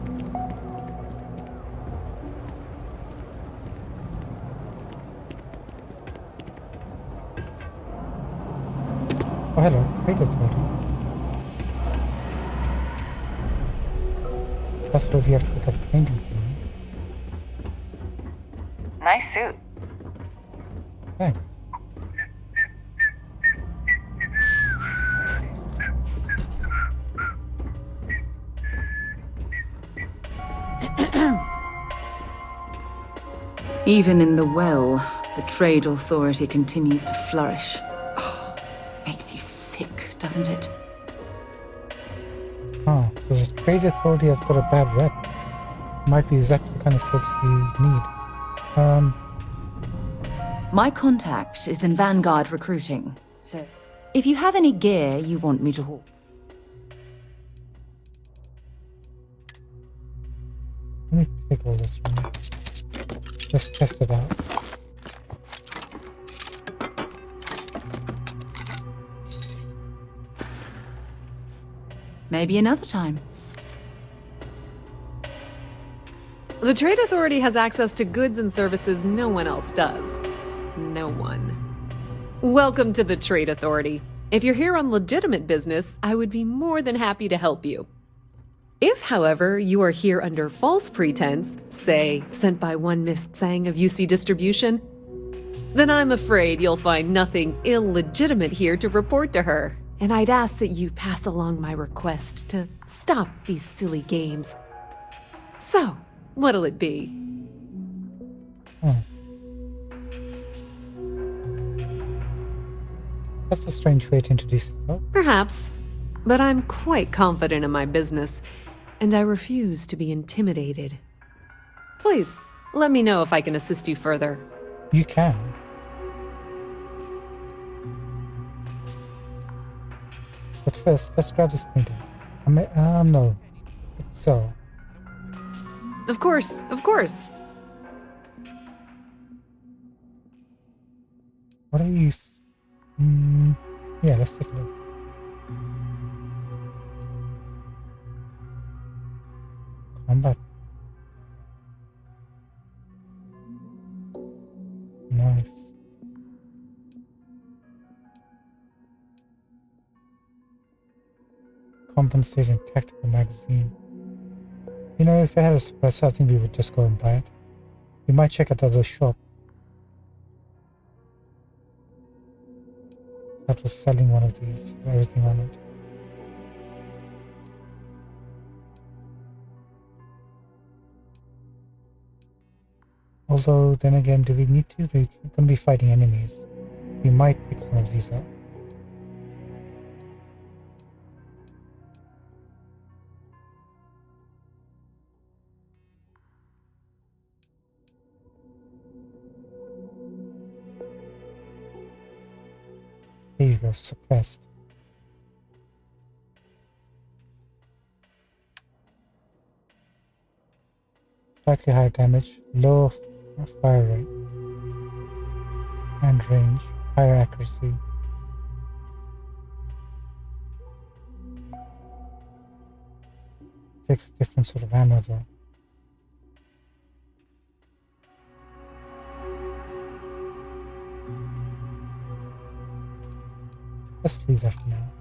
Speaker 1: Oh, hello. Trade authority. That's where we have to pick up painting from.
Speaker 21: Nice suit.
Speaker 1: Thanks.
Speaker 2: Even in the well, the trade authority continues to flourish. Oh, makes you sick, doesn't it?
Speaker 1: Oh, so the trade authority has got a bad rep. Might be exactly the kind of folks we need.
Speaker 2: My contact is in Vanguard recruiting, so if you have any gear you want me to haul.
Speaker 1: Let me take all this from you. Let's test it out.
Speaker 2: Maybe another time.
Speaker 10: The Trade Authority has access to goods and services no one else does. No one. Welcome to the Trade Authority. If you're here on legitimate business, I would be more than happy to help you. If, however, you are here under false pretense, say, sent by one Miss Tsang of UC Distribution, then I'm afraid you'll find nothing illegitimate here to report to her, and I'd ask that you pass along my request to stop these silly games. So, what'll it be?
Speaker 1: That's a strange way to introduce yourself.
Speaker 10: Perhaps, but I'm quite confident in my business, and I refuse to be intimidated. Please, let me know if I can assist you further.
Speaker 1: You can. But first, let's grab this painting. No. Let's sell.
Speaker 10: Of course, of course.
Speaker 1: What are you... yeah, let's take a look. Combat. Nice. Compensating tactical magazine. You know, if I had a suppressor, I think we would just go and buy it. We might check out the other shop that was selling one of these with everything on it. Although, then again, do we need to? We're going to be fighting enemies. We might pick some of these up. There you go, suppressed. Slightly higher damage, low fire rate and range, higher accuracy. Takes a different sort of ammo though. Let's leave that for now.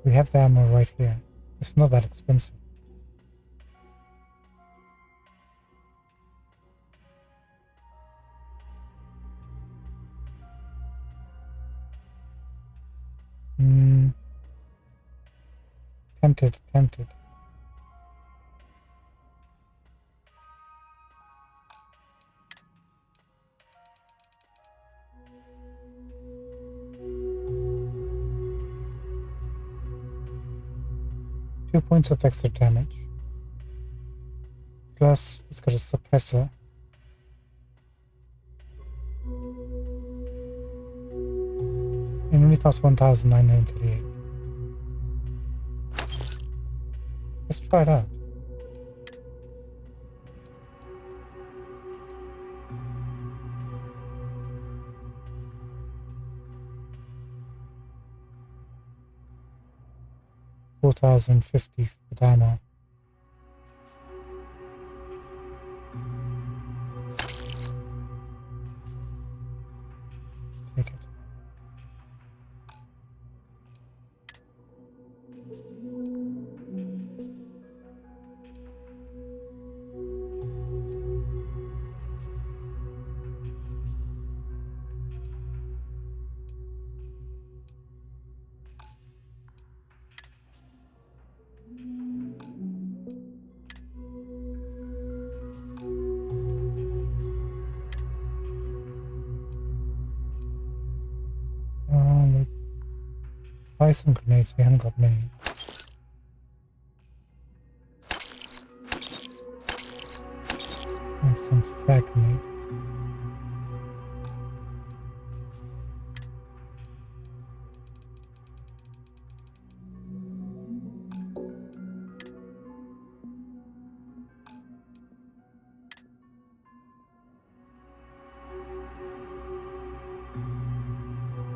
Speaker 1: We have the ammo right here. It's not that expensive. Tempted. 2 points of extra damage. Plus, it's got a suppressor. It only costs 1,938. Let's try it out. $4,050 for ammo. Take it. Buy some grenades, we haven't got many. And some frag grenades.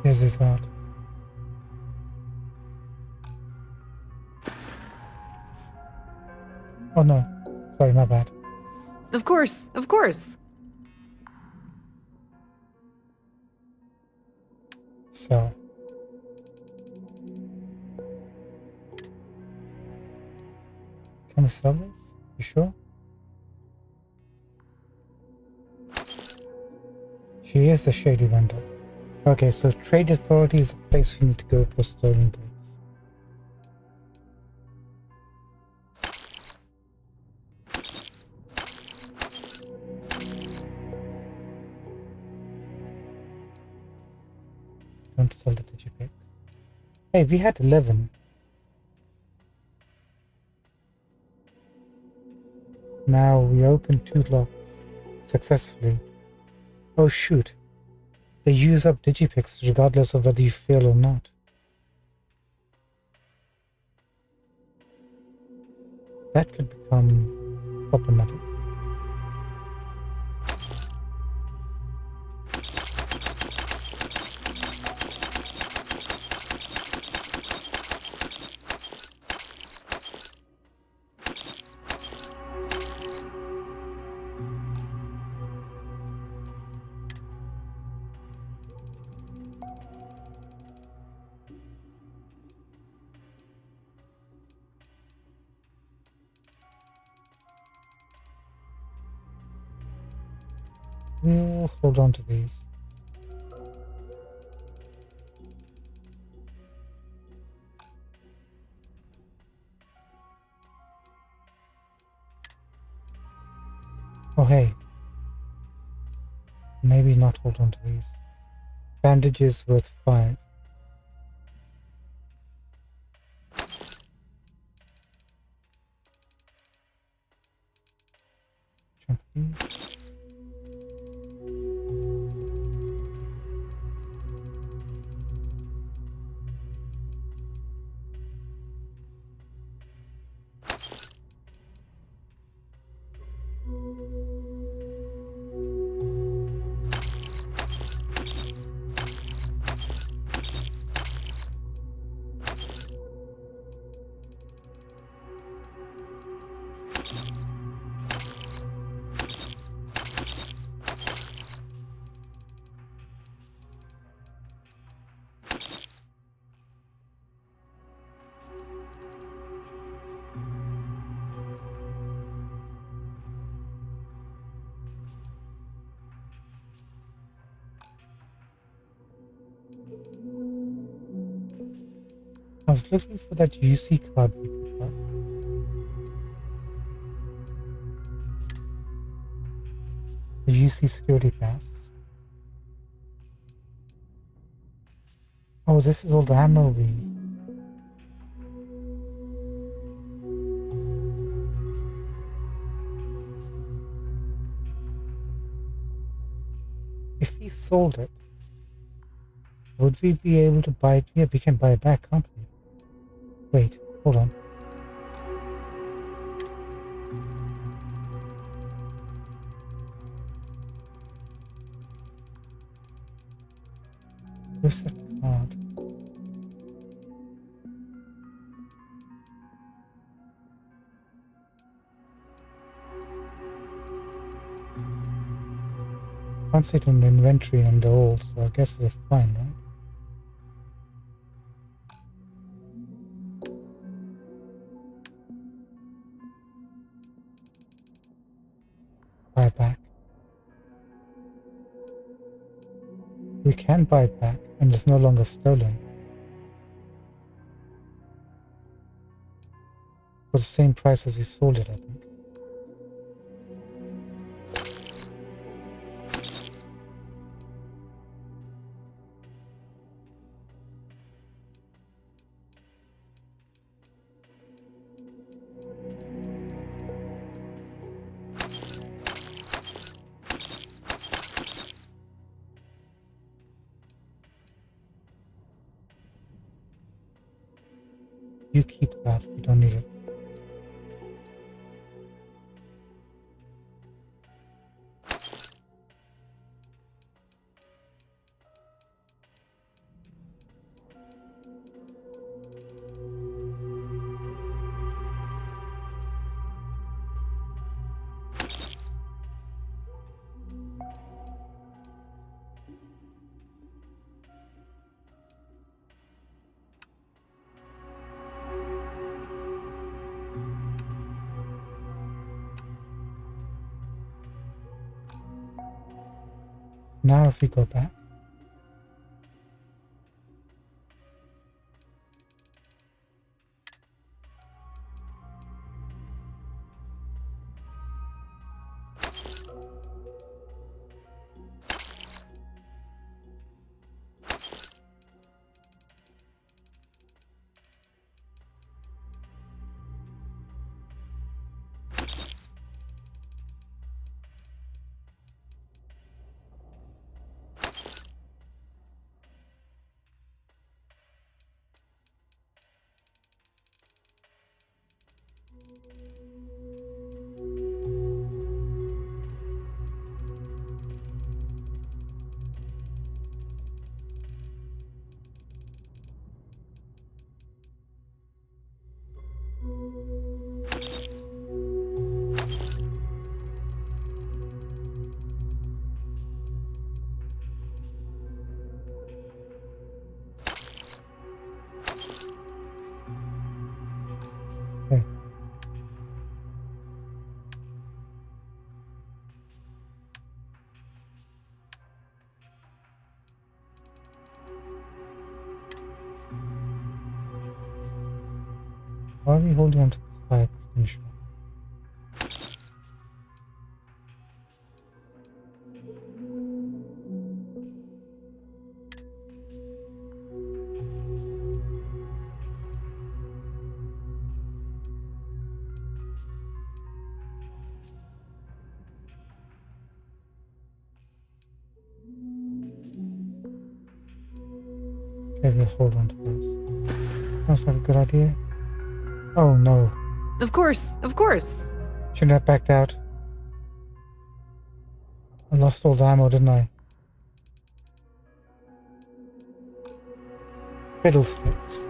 Speaker 1: Here's his art. Oh no, sorry, my bad.
Speaker 10: Of course, of course.
Speaker 1: So. Can we sell this? You sure? She is a shady vendor. Okay, so Trade Authority is the place we need to go for stolen goods. Don't sell the digipick. Hey, we had 11. Now we opened 2 locks successfully. Oh shoot. They use up digipicks regardless of whether you fail or not. That could become problematic. We'll hold on to these. Oh hey. Maybe not hold on to these. Bandages worth 5. Jump these. I was looking for that UC card we picked up. The UC security pass. Oh, this is all the ammo we need. If we sold it, would we be able to buy it? Yeah, we can buy it back, can't we? Wait, hold on. Where's that card? Can't see it in the inventory and all, so I guess it's fine, right? Buy it back. We can buy it back, and it's no longer stolen. For the same price as we sold it, I think. You keep that, we don't need it. Now if we go back, okay. Why are we holding on to this fire extinguisher? Okay, we'll hold on to those. Sounds like a good idea. Oh no.
Speaker 10: Of course, of course.
Speaker 1: Shouldn't have backed out. I lost all the ammo, didn't I? Fiddlesticks.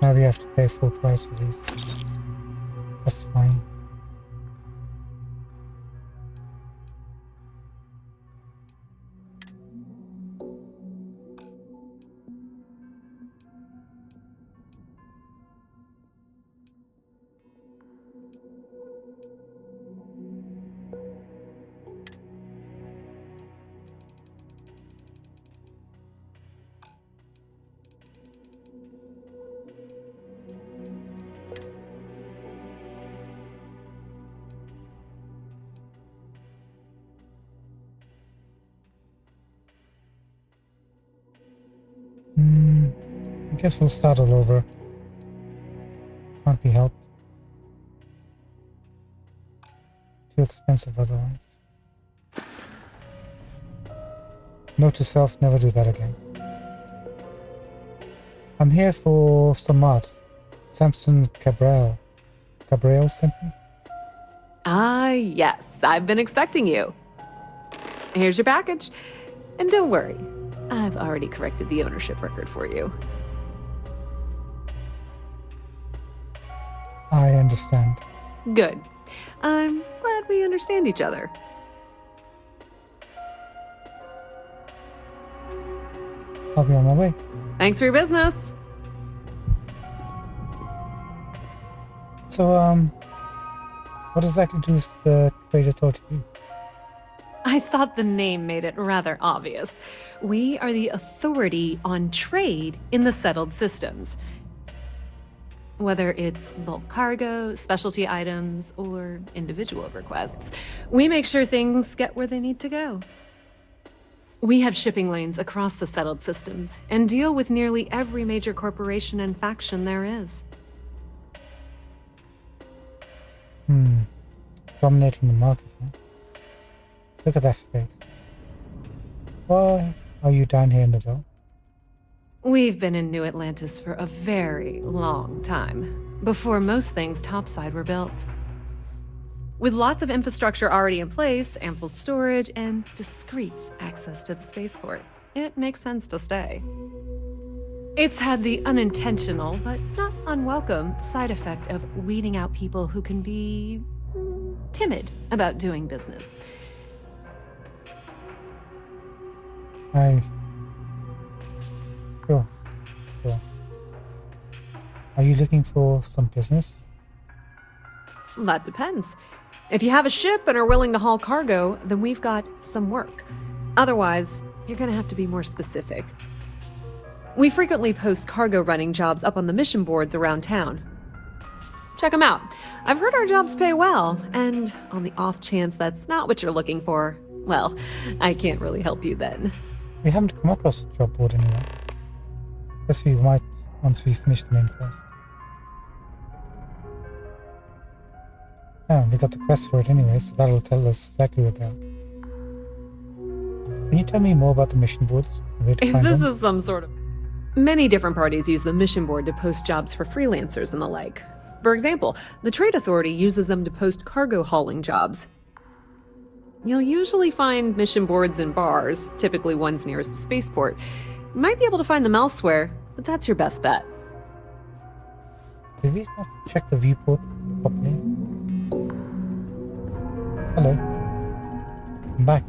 Speaker 1: Now we have to pay full price for these. That's fine. I guess we'll start all over. Can't be helped. Too expensive otherwise. Note to self, never do that again. I'm here for some art. Samson Cabral sent me?
Speaker 10: Ah, yes. I've been expecting you. Here's your package. And don't worry, I've already corrected the ownership record for you.
Speaker 1: I understand.
Speaker 10: Good. I'm glad we understand each other.
Speaker 1: I'll be on my way.
Speaker 10: Thanks for your business.
Speaker 1: So, what exactly does the trade authority do?
Speaker 10: I thought the name made it rather obvious. We are the authority on trade in the settled systems. Whether it's bulk cargo, specialty items, or individual requests, we make sure things get where they need to go. We have shipping lanes across the settled systems and deal with nearly every major corporation and faction there is.
Speaker 1: Dominating the market, huh? Look at that face. Why are you down here in the dark?
Speaker 10: We've been in New Atlantis for a very long time, before most things topside were built. With lots of infrastructure already in place, ample storage, and discreet access to the spaceport, it makes sense to stay. It's had the unintentional, but not unwelcome, side effect of weeding out people who can be timid about doing business.
Speaker 1: Sure. Are you looking for some business?
Speaker 10: That depends. If you have a ship and are willing to haul cargo, then we've got some work. Otherwise, you're gonna have to be more specific. We frequently post cargo running jobs up on the mission boards around town. Check them out. I've heard our jobs pay well, and on the off chance that's not what you're looking for, well, I can't really help you then.
Speaker 1: We haven't come across a job board anywhere. Guess we might once we finish the main quest. Oh, we got the quest for it anyway, so that'll tell us exactly what they are. Can you tell me more about the mission boards?
Speaker 10: If this is some sort of... Many different parties use the mission board to post jobs for freelancers and the like. For example, the Trade Authority uses them to post cargo hauling jobs. You'll usually find mission boards in bars, typically ones nearest the spaceport. You might be able to find them elsewhere, but that's your best bet.
Speaker 1: Did we not check the viewport properly? Hello. I'm back.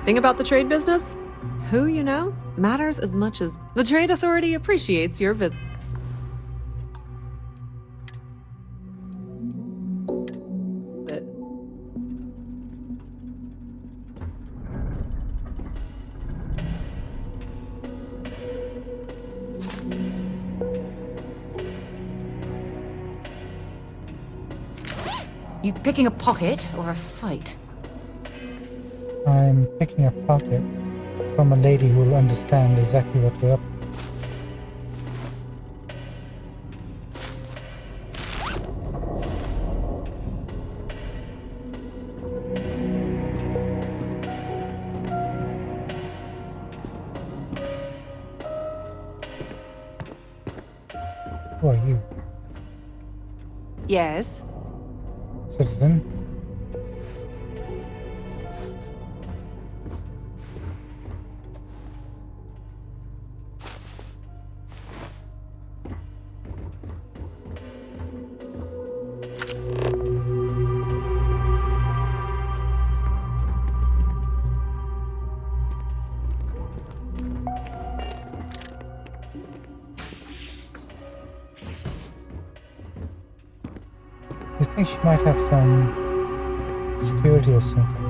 Speaker 10: Thing about the trade business? Who you know matters as much as the Trade Authority appreciates your visit.
Speaker 2: You picking a pocket or a fight?
Speaker 1: I'm picking a pocket from a lady who will understand exactly what we're up to. Who are you?
Speaker 6: Yes?
Speaker 1: Citizen? You think she might have some security or something?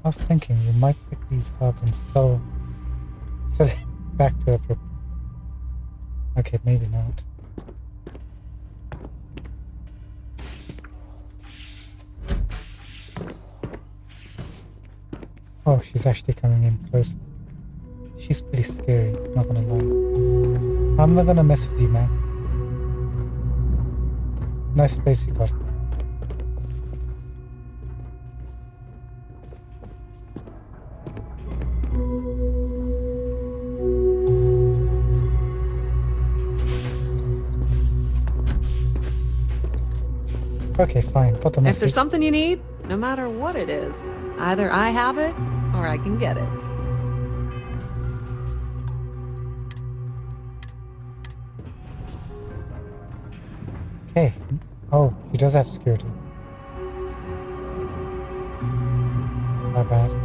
Speaker 1: was thinking we might pick these up and sell it back to everyone. Okay, maybe not. Oh, she's actually coming in close. She's pretty scary, not gonna lie. I'm not gonna mess with you, man. Nice place you got. Okay, fine. Got the message.
Speaker 10: If there's something you need, no matter what it is, either I have it or I can get it.
Speaker 1: Okay. Oh, he does have security. Not bad.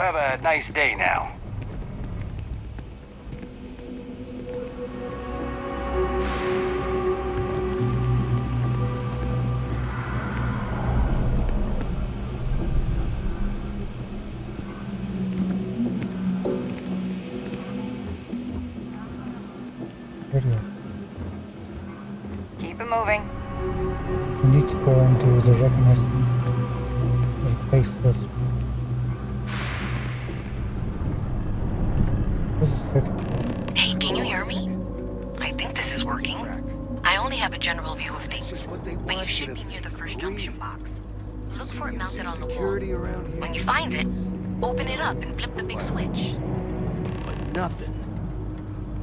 Speaker 17: Have a nice day now.
Speaker 21: Keep it moving.
Speaker 1: We need to go and do the reconnaissance. Replace this. This is sick.
Speaker 8: Hey, can you hear me? I think this is working. I only have a general view of things, but you should be near the first junction box. Look for it mounted on the wall. When you find it, open it up and flip the big switch.
Speaker 3: But nothing.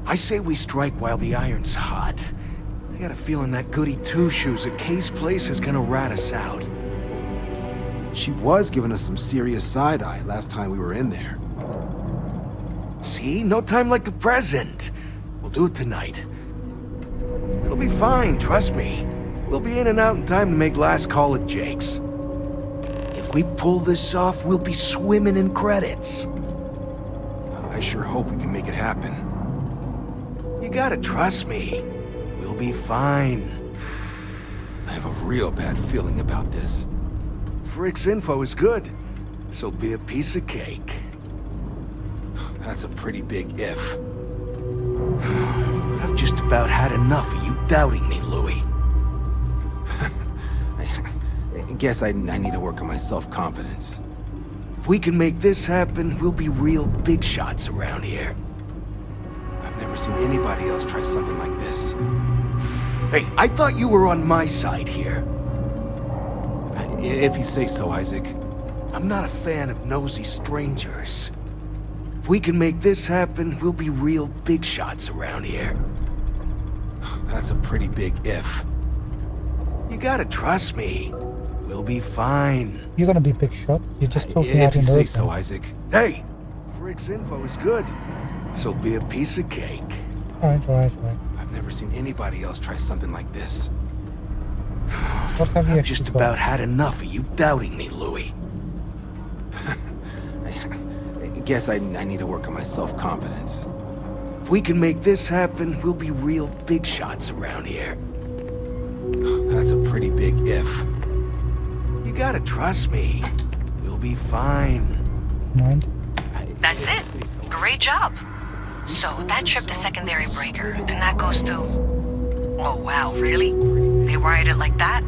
Speaker 3: I say we strike while the iron's hot. I got a feeling that goody two-shoes at Kay's place is gonna rat us out.
Speaker 6: She was giving us some serious side-eye last time we were in there.
Speaker 3: See? No time like the present. We'll do it tonight. It'll be fine, trust me. We'll be in and out in time to make last call at Jake's. If we pull this off, we'll be swimming in credits.
Speaker 6: I sure hope we can make it happen.
Speaker 3: You gotta trust me. We'll be fine.
Speaker 6: I have a real bad feeling about this.
Speaker 3: Frick's info is good. This'll be a piece of cake.
Speaker 6: That's a pretty big if.
Speaker 3: I've just about had enough of you doubting me, Louis.
Speaker 6: I guess I need to work on my self-confidence.
Speaker 3: If we can make this happen, we'll be real big shots around here.
Speaker 6: I've never seen anybody else try something like this.
Speaker 3: Hey, I thought you were on my side here.
Speaker 6: If you say so, Isaac.
Speaker 3: I'm not a fan of nosy strangers. If we can make this happen, we'll be real big shots around here.
Speaker 6: That's a pretty big if.
Speaker 3: You gotta trust me. We'll be fine.
Speaker 1: You're gonna be big shots. You just told me
Speaker 6: If you
Speaker 1: in the
Speaker 6: say
Speaker 1: open.
Speaker 6: so, Isaac.
Speaker 3: Hey! Frick's info is good. This'll be a piece of cake.
Speaker 1: Alright.
Speaker 6: I've never seen anybody else try something like this.
Speaker 1: What have you
Speaker 3: I've
Speaker 1: actually
Speaker 3: just
Speaker 1: got?
Speaker 3: about had enough of you doubting me, Louis.
Speaker 6: I guess I need to work on my self-confidence.
Speaker 3: If we can make this happen, we'll be real big shots around here.
Speaker 6: That's a pretty big if.
Speaker 3: You gotta trust me. We'll be fine.
Speaker 1: Mind?
Speaker 8: That's it. Great job. So that tripped the secondary breaker, and that goes to... Oh, wow, really? They wired it like that?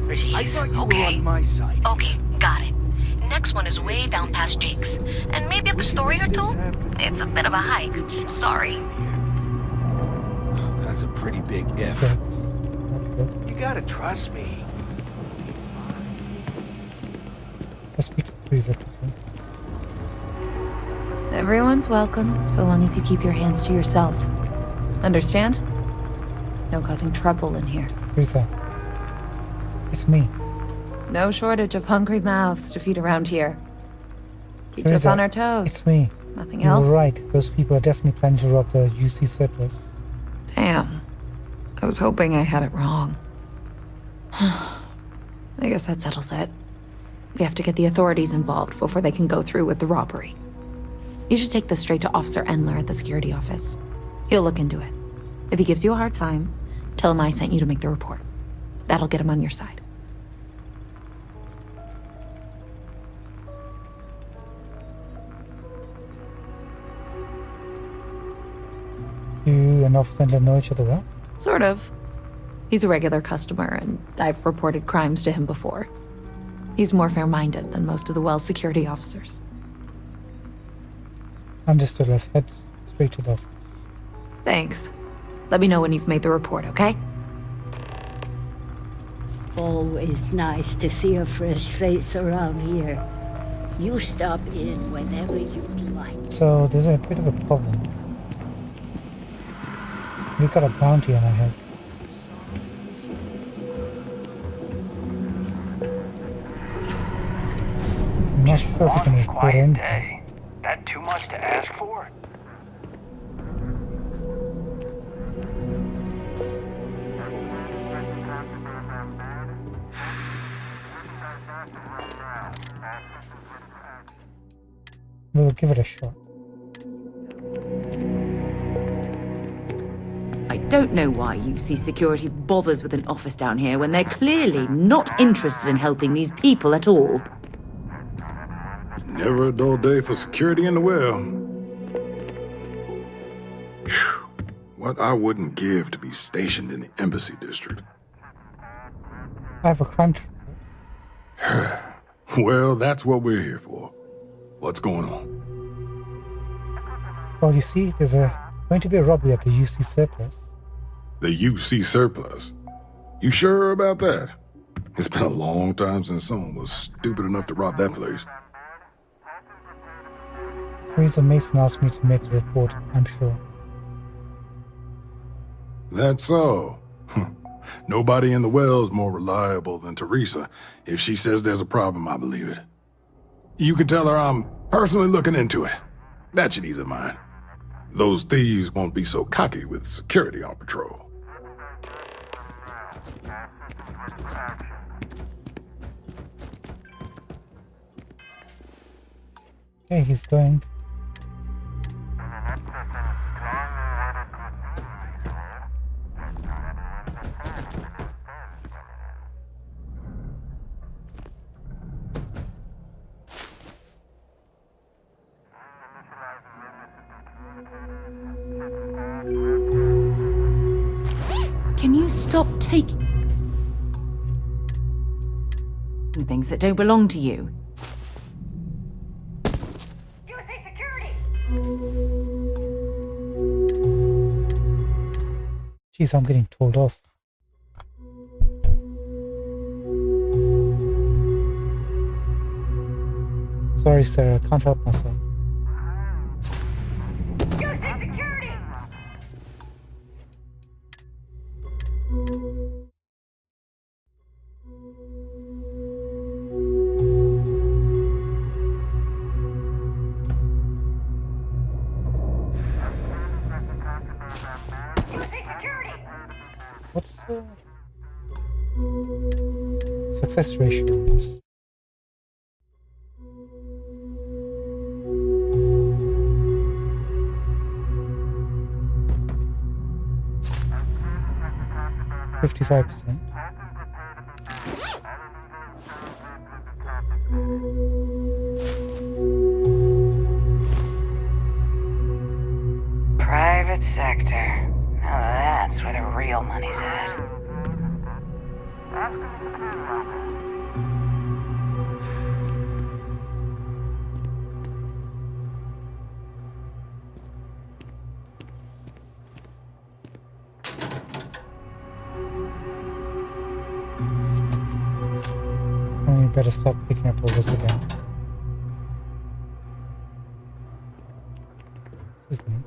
Speaker 3: Hey, I thought you
Speaker 8: okay.
Speaker 3: were on my side.
Speaker 8: Okay, got it. Next one is way down past Jake's, and maybe up a story or two? It's a bit of a hike. Sorry.
Speaker 6: That's a pretty big if.
Speaker 1: That's
Speaker 3: You gotta trust me.
Speaker 1: Let's speak to Teresa.
Speaker 18: Everyone's welcome, so long as you keep your hands to yourself. Understand? No causing trouble in here.
Speaker 1: Who's that? It's me.
Speaker 18: No shortage of hungry mouths to feed around here. Keeps us
Speaker 1: Teresa,
Speaker 18: on our toes.
Speaker 1: It's me.
Speaker 18: Nothing
Speaker 1: You
Speaker 18: else?
Speaker 1: were right. Those people are definitely planning to rob the UC surplus.
Speaker 18: Damn. I was hoping I had it wrong. I guess that settles it. We have to get the authorities involved before they can go through with the robbery. You should take this straight to Officer Endler at the security office. He'll look into it. If he gives you a hard time, tell him I sent you to make the report. That'll get him on your side.
Speaker 1: You and Officer Endler know each other well?
Speaker 18: Sort of. He's a regular customer, and I've reported crimes to him before. He's more fair-minded than most of the Wells security officers.
Speaker 1: Understood. Let's head straight to the office.
Speaker 18: Thanks. Let me know when you've made the report, okay?
Speaker 9: Always nice to see a fresh face around here. You stop in whenever you'd like.
Speaker 1: So there's a bit of a problem. We got a bounty on our heads. I'm not sure if we can report in.
Speaker 17: That too much to ask for?
Speaker 1: We'll give it a shot.
Speaker 12: I don't know why UC Security bothers with an office down here when they're clearly not interested in helping these people at all.
Speaker 14: Never a dull day for security in the well. Whew. What I wouldn't give to be stationed in the Embassy District.
Speaker 1: I have a crime.
Speaker 14: Well, that's what we're here for. What's going on?
Speaker 1: Well, you see, there's going to be a robbery at the UC surplus.
Speaker 14: The UC surplus? You sure about that? It's been a long time since someone was stupid enough to rob that place.
Speaker 1: Teresa Mason asked me to make the report, I'm sure.
Speaker 14: That's so. Nobody in the well's more reliable than Teresa. If she says there's a problem, I believe it. You can tell her I'm personally looking into it. That should ease her mind. Those thieves won't be so cocky with security on patrol.
Speaker 1: Hey, he's going.
Speaker 12: Can you stop taking things that don't belong to you?
Speaker 1: Jeez, I'm getting told off. Sorry, sir, I can't help myself. What's the success ratio on this? %55%.
Speaker 21: Private sector. Now that's where the real money's at.
Speaker 1: We better start picking up all this again. This is new.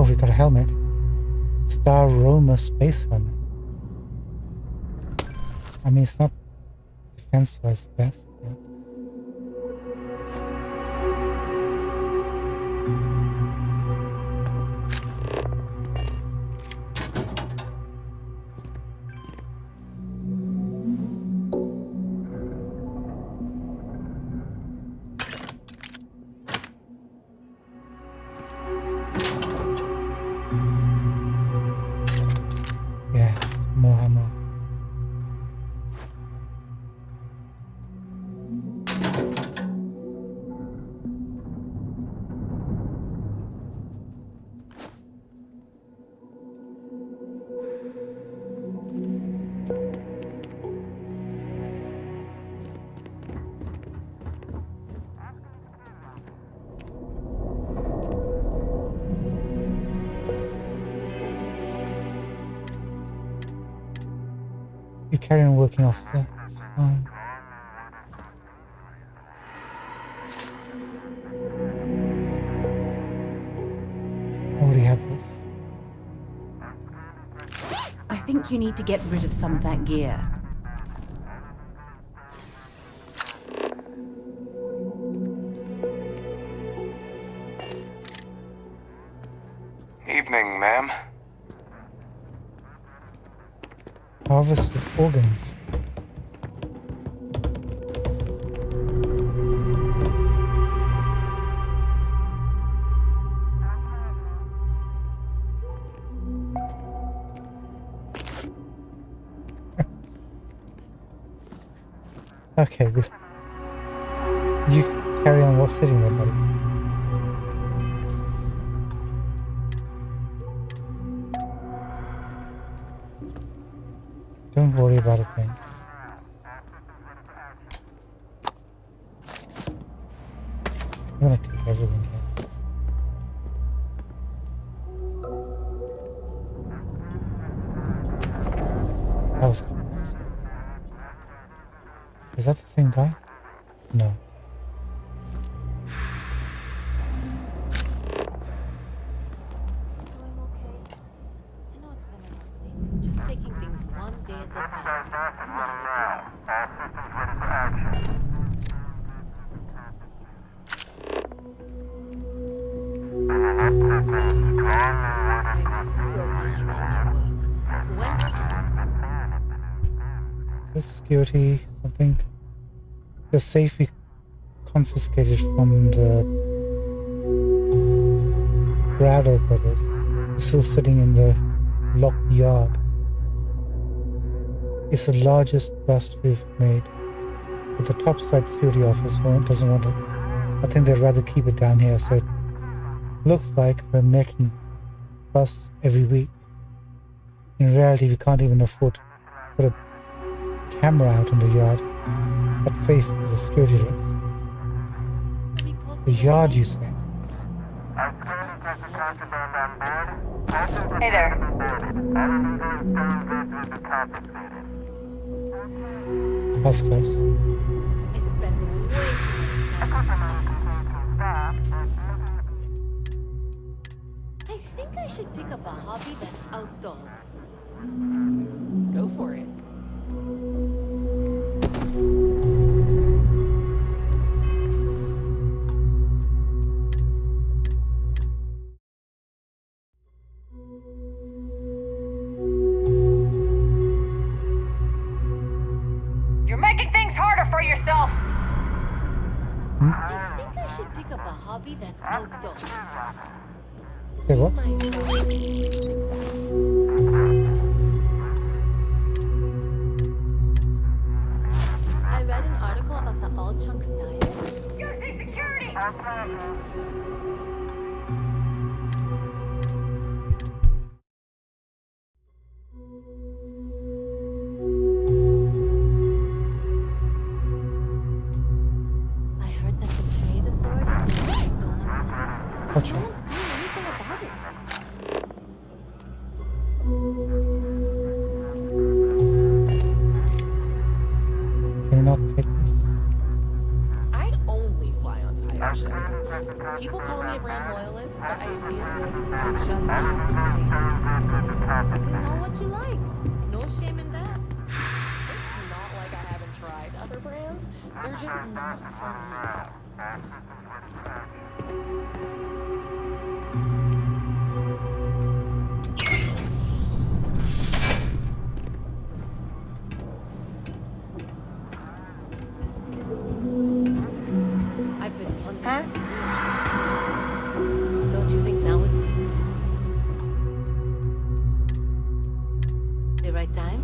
Speaker 1: Oh, we got a helmet. Star Roma space helmet. I mean, it's not defense-wise the best, but... Yes, more ammo. You carry on working, officer. It's fine. I already have this.
Speaker 12: I think you need to get rid of some of that gear.
Speaker 11: Evening, ma'am.
Speaker 1: Harvested organs. Okay, good. You carry on while sitting there, buddy. Don't worry about a thing. I'm gonna take everything here. That was close. Is that the same guy? No.
Speaker 22: Just taking things one day at a time. You know how it is.
Speaker 1: Is this security something? The safe we confiscated from the Brado brothers is still sitting in the locked yard. It's the largest bust we've made, but the topside security office doesn't want it. I think they'd rather keep it down here, so it looks like we're making busts every week. In reality, we can't even afford to put a camera out in the yard. That's safe as a security risk. The yard, you say?
Speaker 22: Hey there.
Speaker 1: That's close.
Speaker 22: I spend way too much time inside. I think I should pick up a hobby that's outdoors.
Speaker 10: Go for it.
Speaker 22: You're making things harder for yourself.
Speaker 1: Hmm?
Speaker 22: I think I should pick up a hobby that's outdoors.
Speaker 1: Say what?
Speaker 22: I read an article about the all chunks diet. Using security! I heard that the trade authority is doing stolen goods.
Speaker 1: Gotcha.
Speaker 22: No one's doing anything about it.
Speaker 1: Can we not take this?
Speaker 10: I only fly on tire ships. People call
Speaker 22: but I feel like I just have good taste. You know what you like. No shame in that.
Speaker 11: It's not like I haven't tried other brands. They're just not for me.
Speaker 22: I've been pondering. Don't you think now would the right time?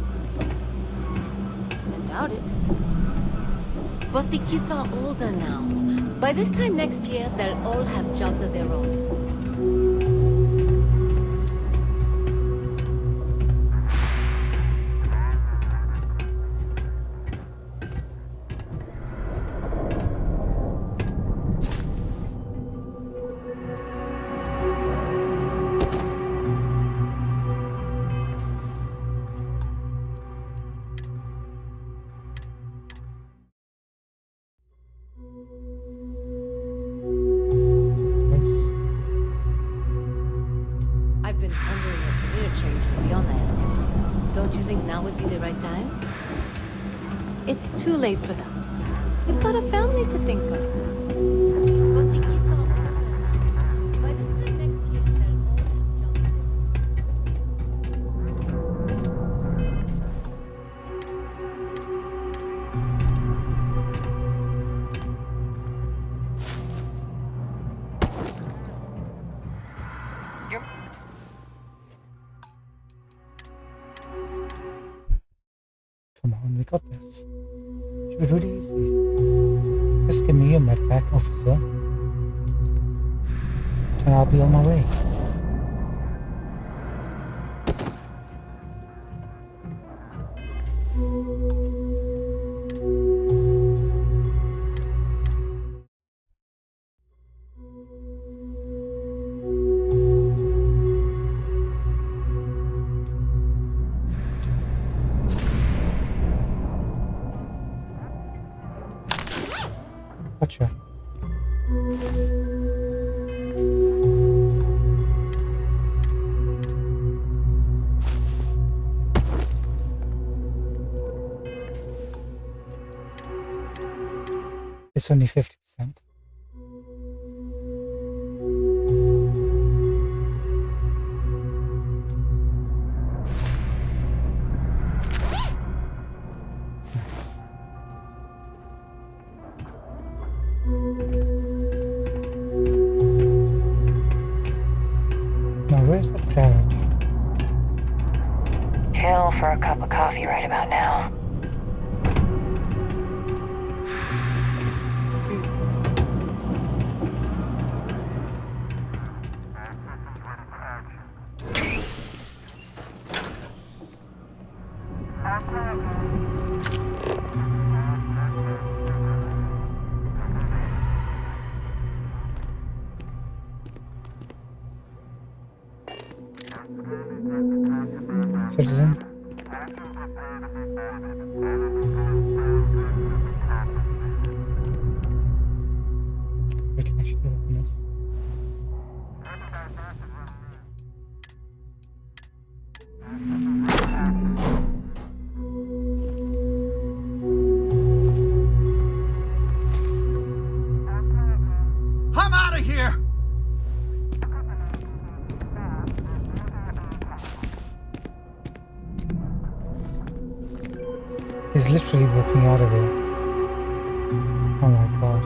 Speaker 13: I doubt it.
Speaker 22: But the kids are older now. By this time next year, they'll all have jobs of their own. I've been pondering a career change, to be honest. Don't you think now would be the right time?
Speaker 13: It's too late for that. You've got a family to think of.
Speaker 22: But the kids are older now. By this time next year, they'll all have jobs of their own.
Speaker 1: Come on, we got this. Should be really easy. Just give me a medpack, officer, and I'll be on my way. Gotcha. It's only 50%. Now, where's that garage?
Speaker 21: Kill for a cup of coffee right about now.
Speaker 1: Citizen? We can actually open this.
Speaker 3: I'm out of here!
Speaker 1: He's literally walking out of here. Oh my god.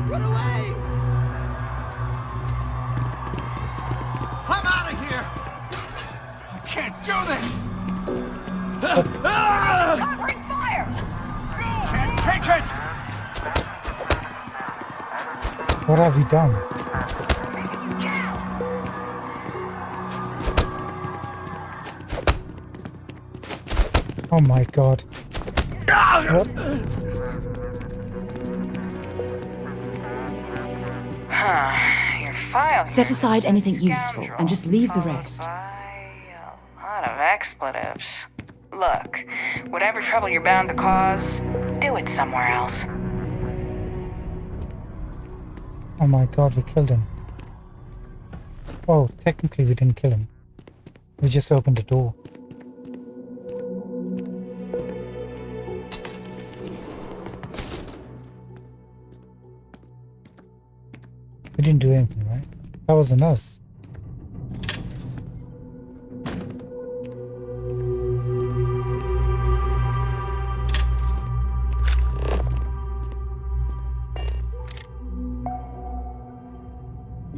Speaker 3: Run away! I'm out of here! I can't do this!
Speaker 21: Covering fire!
Speaker 3: Can't take it!
Speaker 1: What have we done? Oh my god. What?
Speaker 21: Huh. file
Speaker 2: Set
Speaker 21: here.
Speaker 2: aside anything useful and just leave the rest.
Speaker 21: A lot of expletives. Look, whatever trouble you're bound to cause, do it somewhere else.
Speaker 1: Oh my god, we killed him. Oh, technically we didn't kill him. We just opened the door. We didn't do anything, right? That wasn't us.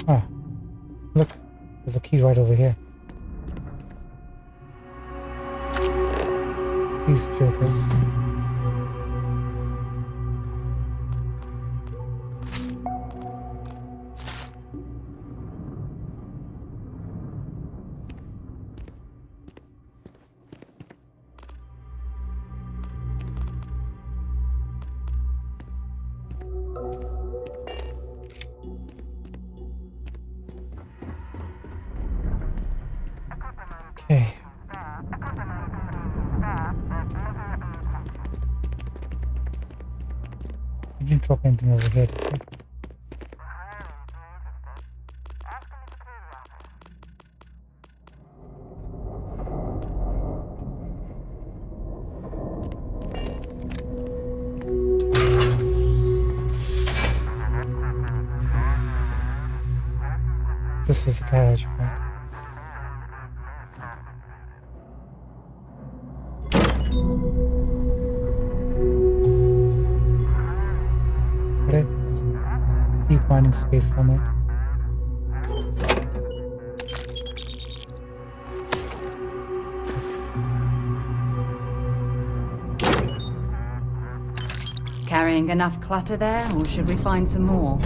Speaker 1: Ah, look, there's a key right over here. These jokers. Okay. I didn't drop anything over here, did we? This is the garage, right? Credits. Deep mining space helmet.
Speaker 12: Carrying enough clutter there, or should we find some more?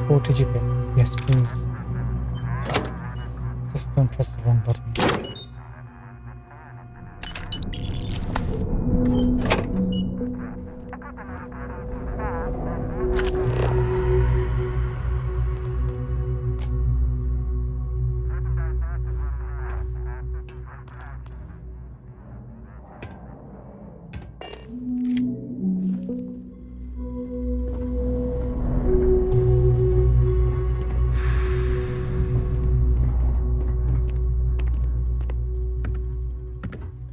Speaker 1: Four digits. Yes, please. Just don't press the wrong button.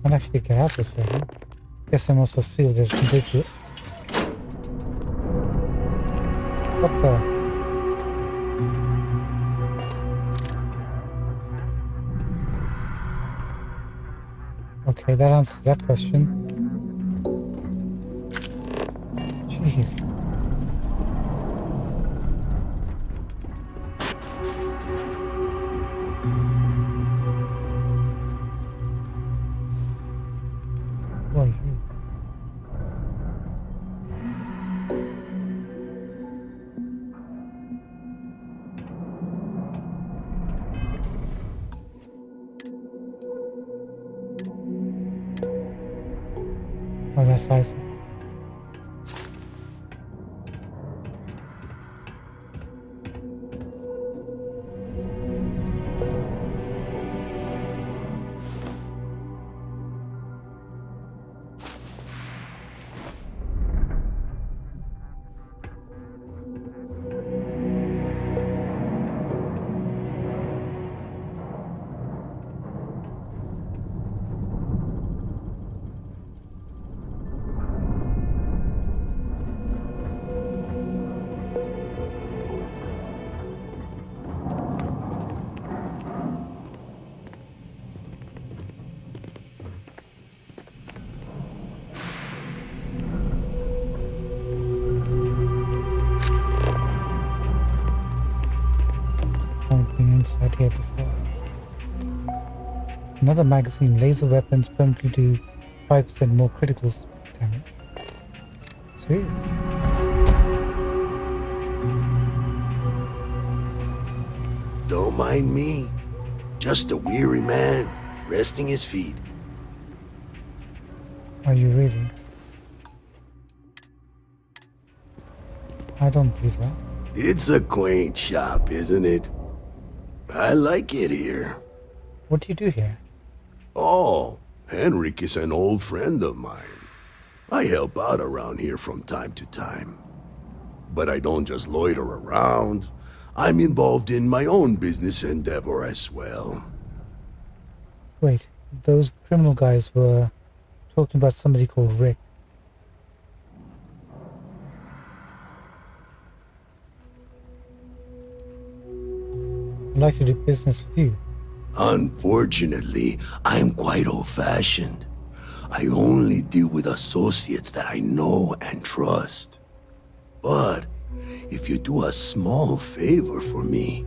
Speaker 1: Can't actually get out this way, huh? Guess I'm also sealed it completely. What the? Okay, that answers that question. Jeez. Who are you? Oh, that's Isaac. Inside here before. Another magazine. Laser weapons permanently do 5% more critical damage. Serious?
Speaker 5: Don't mind me. Just a weary man, resting his feet.
Speaker 1: Are you really? I don't believe that.
Speaker 5: It's a quaint shop, isn't it? I like it here.
Speaker 1: What do you do here?
Speaker 5: Oh, Henrik is an old friend of mine. I help out around here from time to time. But I don't just loiter around. I'm involved in my own business endeavor as well.
Speaker 1: Wait, those criminal guys were talking about somebody called Rick. I'd like to do business with you.
Speaker 5: Unfortunately, I'm quite old-fashioned. I only deal with associates that I know and trust. But if you do a small favor for me,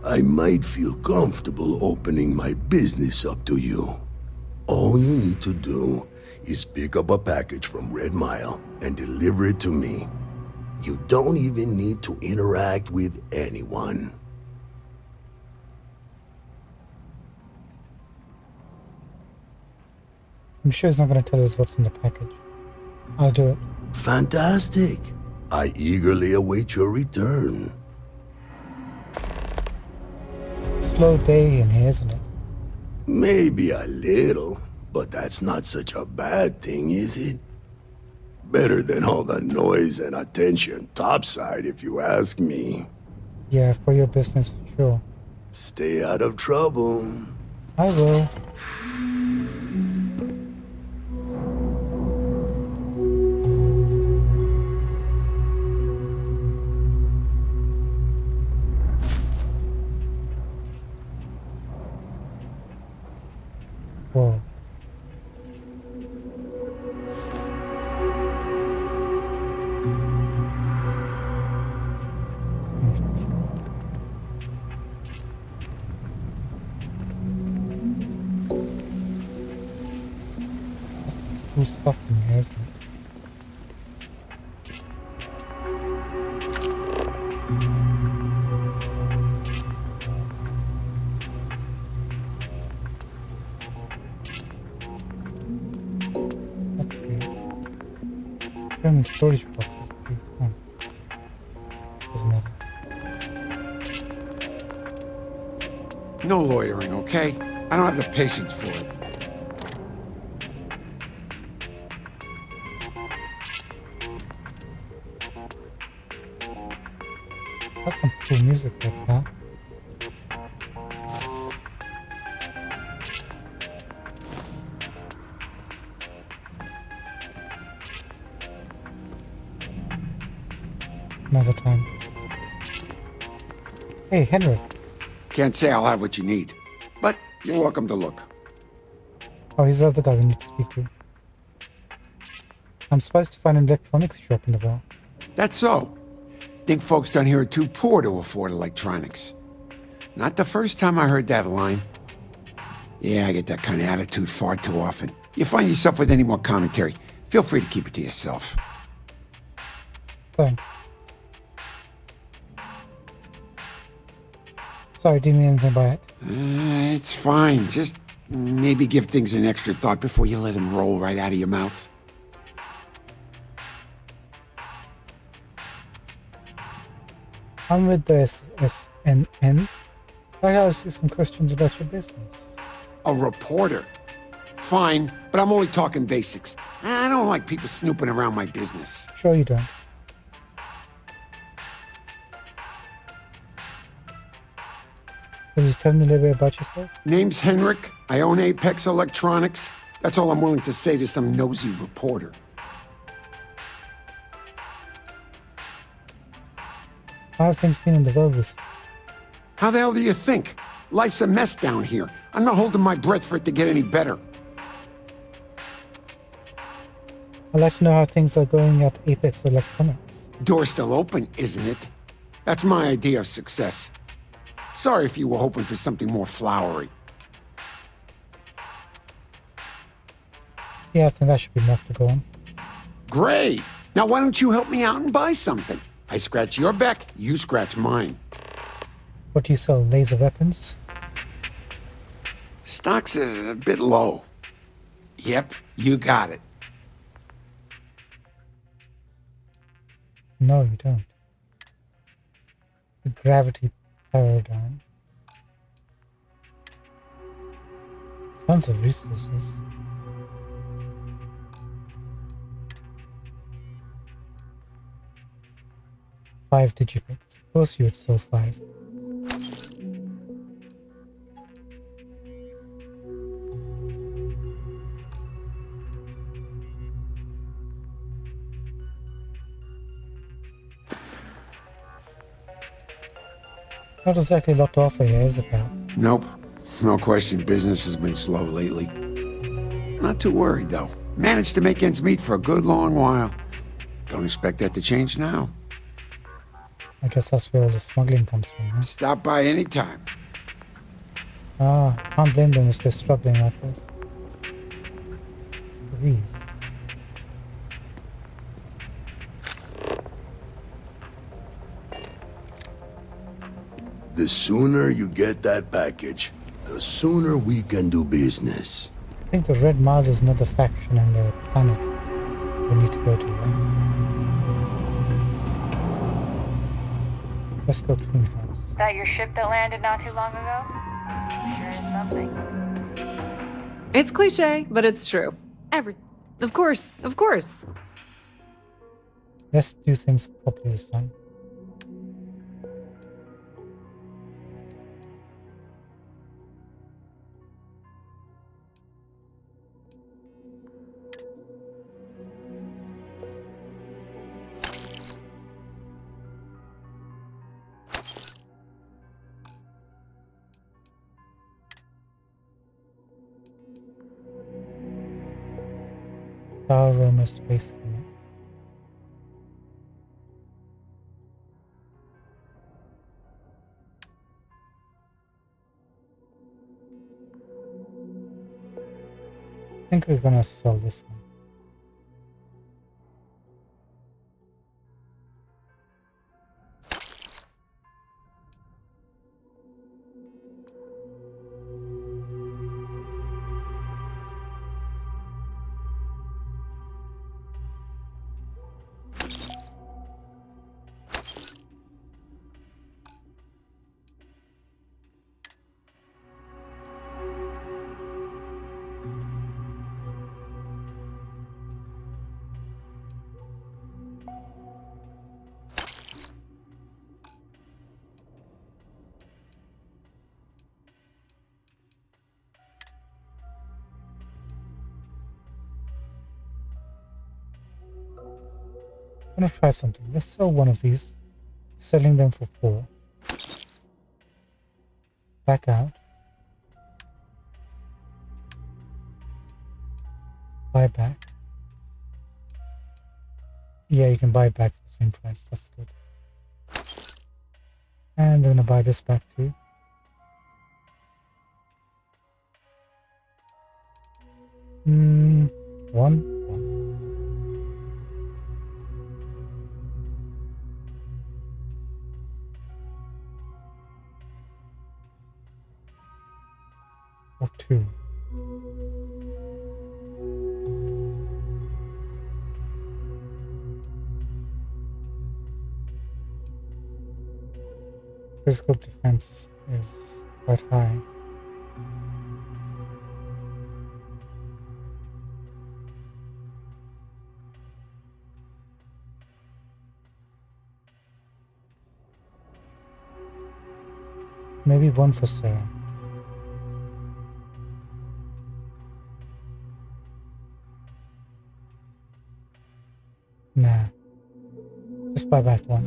Speaker 5: I might feel comfortable opening my business up to you. All you need to do is pick up a package from Red Mile and deliver it to me. You don't even need to interact with anyone.
Speaker 1: I'm sure he's not going to tell us what's in the package. I'll do it.
Speaker 5: Fantastic. I eagerly await your return.
Speaker 1: Slow day in here, isn't it?
Speaker 5: Maybe a little, but that's not such a bad thing, is it? Better than all the noise and attention topside, if you ask me.
Speaker 1: Yeah, for your business, for sure.
Speaker 5: Stay out of trouble.
Speaker 1: I will. Whoa. That's some cool stuff in here, isn't it? That's weird. German storage box is pretty fun. Doesn't matter.
Speaker 15: No loitering, okay? I don't have the patience for it.
Speaker 1: That's some cool music like that. Another time. Hey, Henrik.
Speaker 15: Can't say I'll have what you need, but you're welcome to look.
Speaker 1: Oh, he's the other guy we need to speak to. I'm supposed to find an electronics shop in the bar.
Speaker 15: That's so. Think folks down here are too poor to afford electronics. Not the first time I heard that line. Yeah, I get that kind of attitude far too often. You find yourself with any more commentary, feel free to keep it to yourself.
Speaker 1: Thanks. Sorry, didn't mean anything by it.
Speaker 15: It's fine. Just maybe give things an extra thought before you let them roll right out of your mouth.
Speaker 1: I'm with the SNN. I ask you some questions about your business.
Speaker 15: A reporter. Fine, but I'm only talking basics. I don't like people snooping around my business.
Speaker 1: Sure you don't. Will you tell me a little bit about yourself?
Speaker 15: Name's Henrik. I own Apex Electronics. That's all I'm willing to say to some nosy reporter.
Speaker 1: How have things been in the world recently?
Speaker 15: How the hell do you think? Life's a mess down here. I'm not holding my breath for it to get any better.
Speaker 1: I'd like to know how things are going at Apex Electronics.
Speaker 15: Door's still open, isn't it? That's my idea of success. Sorry if you were hoping for something more flowery.
Speaker 1: Yeah, I think that should be enough to go on.
Speaker 15: Great! Now why don't you help me out and buy something? I scratch your back, you scratch mine.
Speaker 1: What do you sell? Laser weapons?
Speaker 15: Stock's a bit low. Yep, you got it.
Speaker 1: No, you don't. gravity paradigm. Tons of resources. 5 digipix. Of course you would sell 5. Not exactly a lot to offer here, is it, pal?
Speaker 15: Nope. No question, business has been slow lately. Not too worried, though. Managed to make ends meet for a good long while. Don't expect that to change now.
Speaker 1: I guess that's where all the smuggling comes from, huh?
Speaker 15: Stop by anytime.
Speaker 1: Ah, can't blame them if they're struggling like this. Louise.
Speaker 5: The sooner you get that package, the sooner we can do business.
Speaker 1: I think the Red Mile is another faction and a planet we need to go to, right? Let's go clean house.
Speaker 21: That your ship that landed not too long ago? Sure is something.
Speaker 10: It's cliche, but it's true. Of course, of course.
Speaker 1: Let's do things properly this time. Aroma space limit. I think we're gonna sell this one. I'm gonna try something. Let's sell one of these. Selling them for 4. Back out. Buy back. Yeah, you can buy it back for the same price. That's good. And we're gonna buy this back too. One. Or 2. Physical defense is quite high. Maybe 1 for Sarah. Nah. Just buy back 1.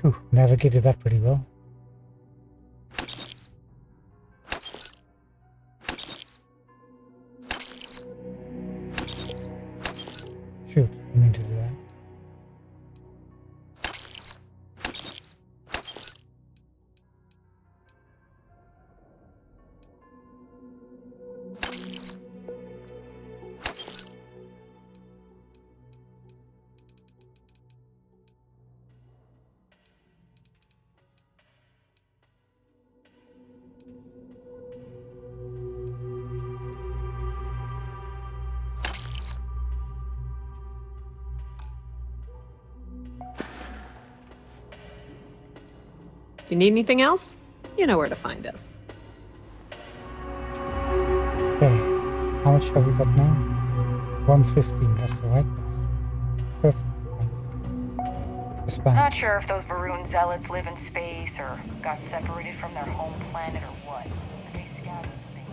Speaker 1: Phew, navigated that pretty well. Shoot, I mean to do that.
Speaker 10: If you need anything else, you know where to find us.
Speaker 1: Okay, how much have we got now? 115, that's alright. That's perfect.
Speaker 21: Not sure if those Varun zealots live in space or got separated from their home planet or what. But they scouted things.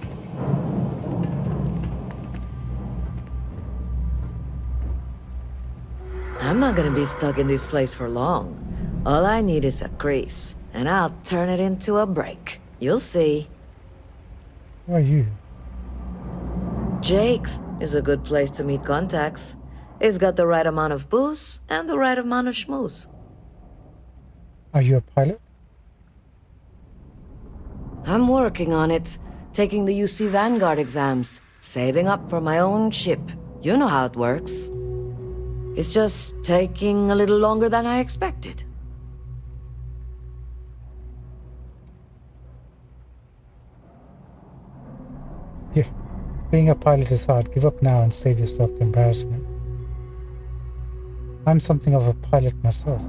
Speaker 12: I'm not gonna be stuck in this place for long. All I need is a crease, and I'll turn it into a break. You'll see.
Speaker 1: Who are you?
Speaker 12: Jake's is a good place to meet contacts. It's got the right amount of booze and the right amount of schmooze.
Speaker 1: Are you a pilot?
Speaker 12: I'm working on it. Taking the UC Vanguard exams. Saving up for my own ship. You know how it works. It's just taking a little longer than I expected.
Speaker 1: Yeah. Being a pilot is hard. Give up now and save yourself the embarrassment. I'm something of a pilot myself.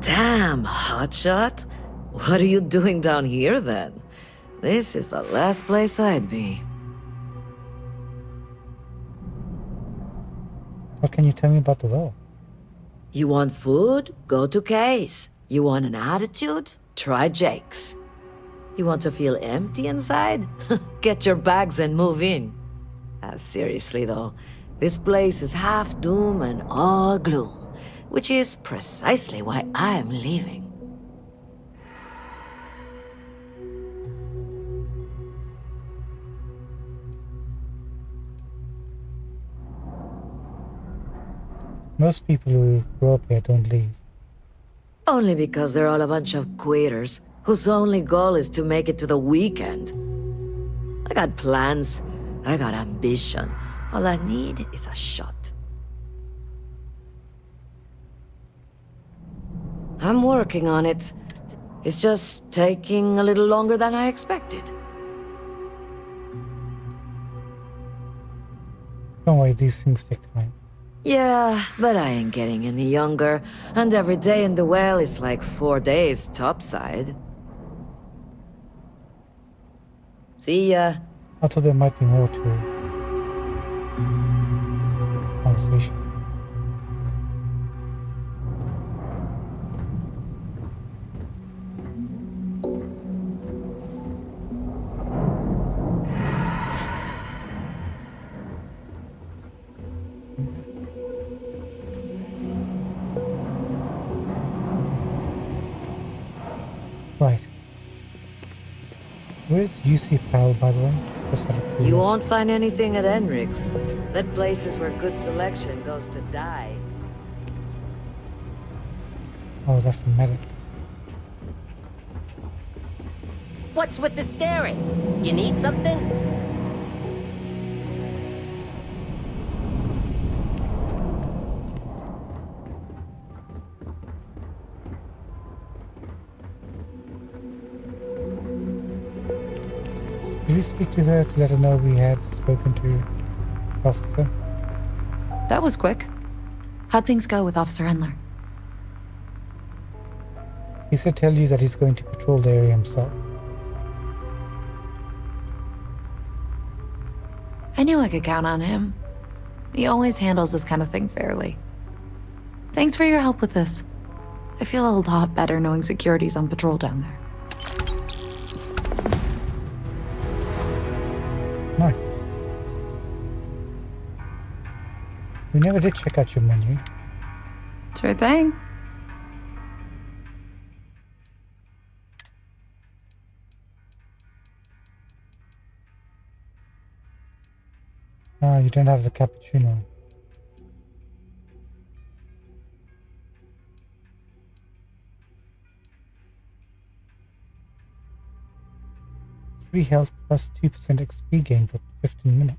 Speaker 12: Damn, hotshot. What are you doing down here then? This is the last place I'd be.
Speaker 1: What can you tell me about the well?
Speaker 12: You want food? Go to Kay's. You want an attitude? Try Jake's. You want to feel empty inside? Get your bags and move in. Seriously though, this place is half doom and all gloom, which is precisely why I'm leaving.
Speaker 1: Most people who grow up here don't leave.
Speaker 12: Only because they're all a bunch of quitters whose only goal is to make it to the weekend. I got plans, I got ambition. All I need is a shot. I'm working on it. It's just taking a little longer than I expected.
Speaker 1: Don't worry, these things take time.
Speaker 12: Yeah, but I ain't getting any younger, and every day in the well is like 4 days topside. See ya.
Speaker 1: I thought there might be more to this conversation. Right. Where's UC Powell, by the way? Just out of
Speaker 12: You
Speaker 1: curiosity.
Speaker 12: won't find anything at Enric's. That place is where good selection goes to die.
Speaker 1: Oh, that's the medic.
Speaker 7: What's with the staring? You need something?
Speaker 1: Did you speak to her to let her know we had spoken to the officer?
Speaker 2: That was quick. How'd things go with Officer Endler?
Speaker 1: He said tell you that he's going to patrol the area himself.
Speaker 2: I knew I could count on him. He always handles this kind of thing fairly. Thanks for your help with this. I feel a lot better knowing security's on patrol down there.
Speaker 1: Nice. We never did check out your menu.
Speaker 2: Sure thing.
Speaker 1: Ah, you don't have the cappuccino. Free health plus 2% XP gain for 15 minutes.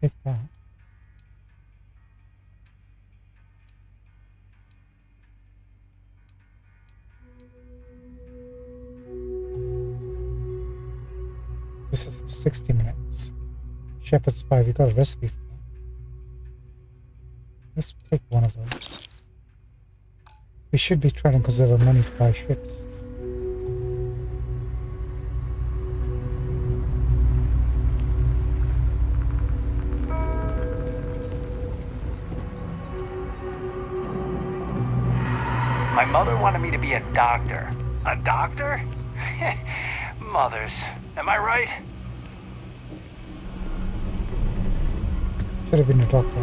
Speaker 1: Take that. This is for 60 minutes. Shepherd's Pie, we got a recipe for that. Let's take one of those. We should be trying to conserve our money to buy ships.
Speaker 17: My mother wanted me to be a doctor. A doctor? Mothers. Am I right?
Speaker 1: Should have been a doctor.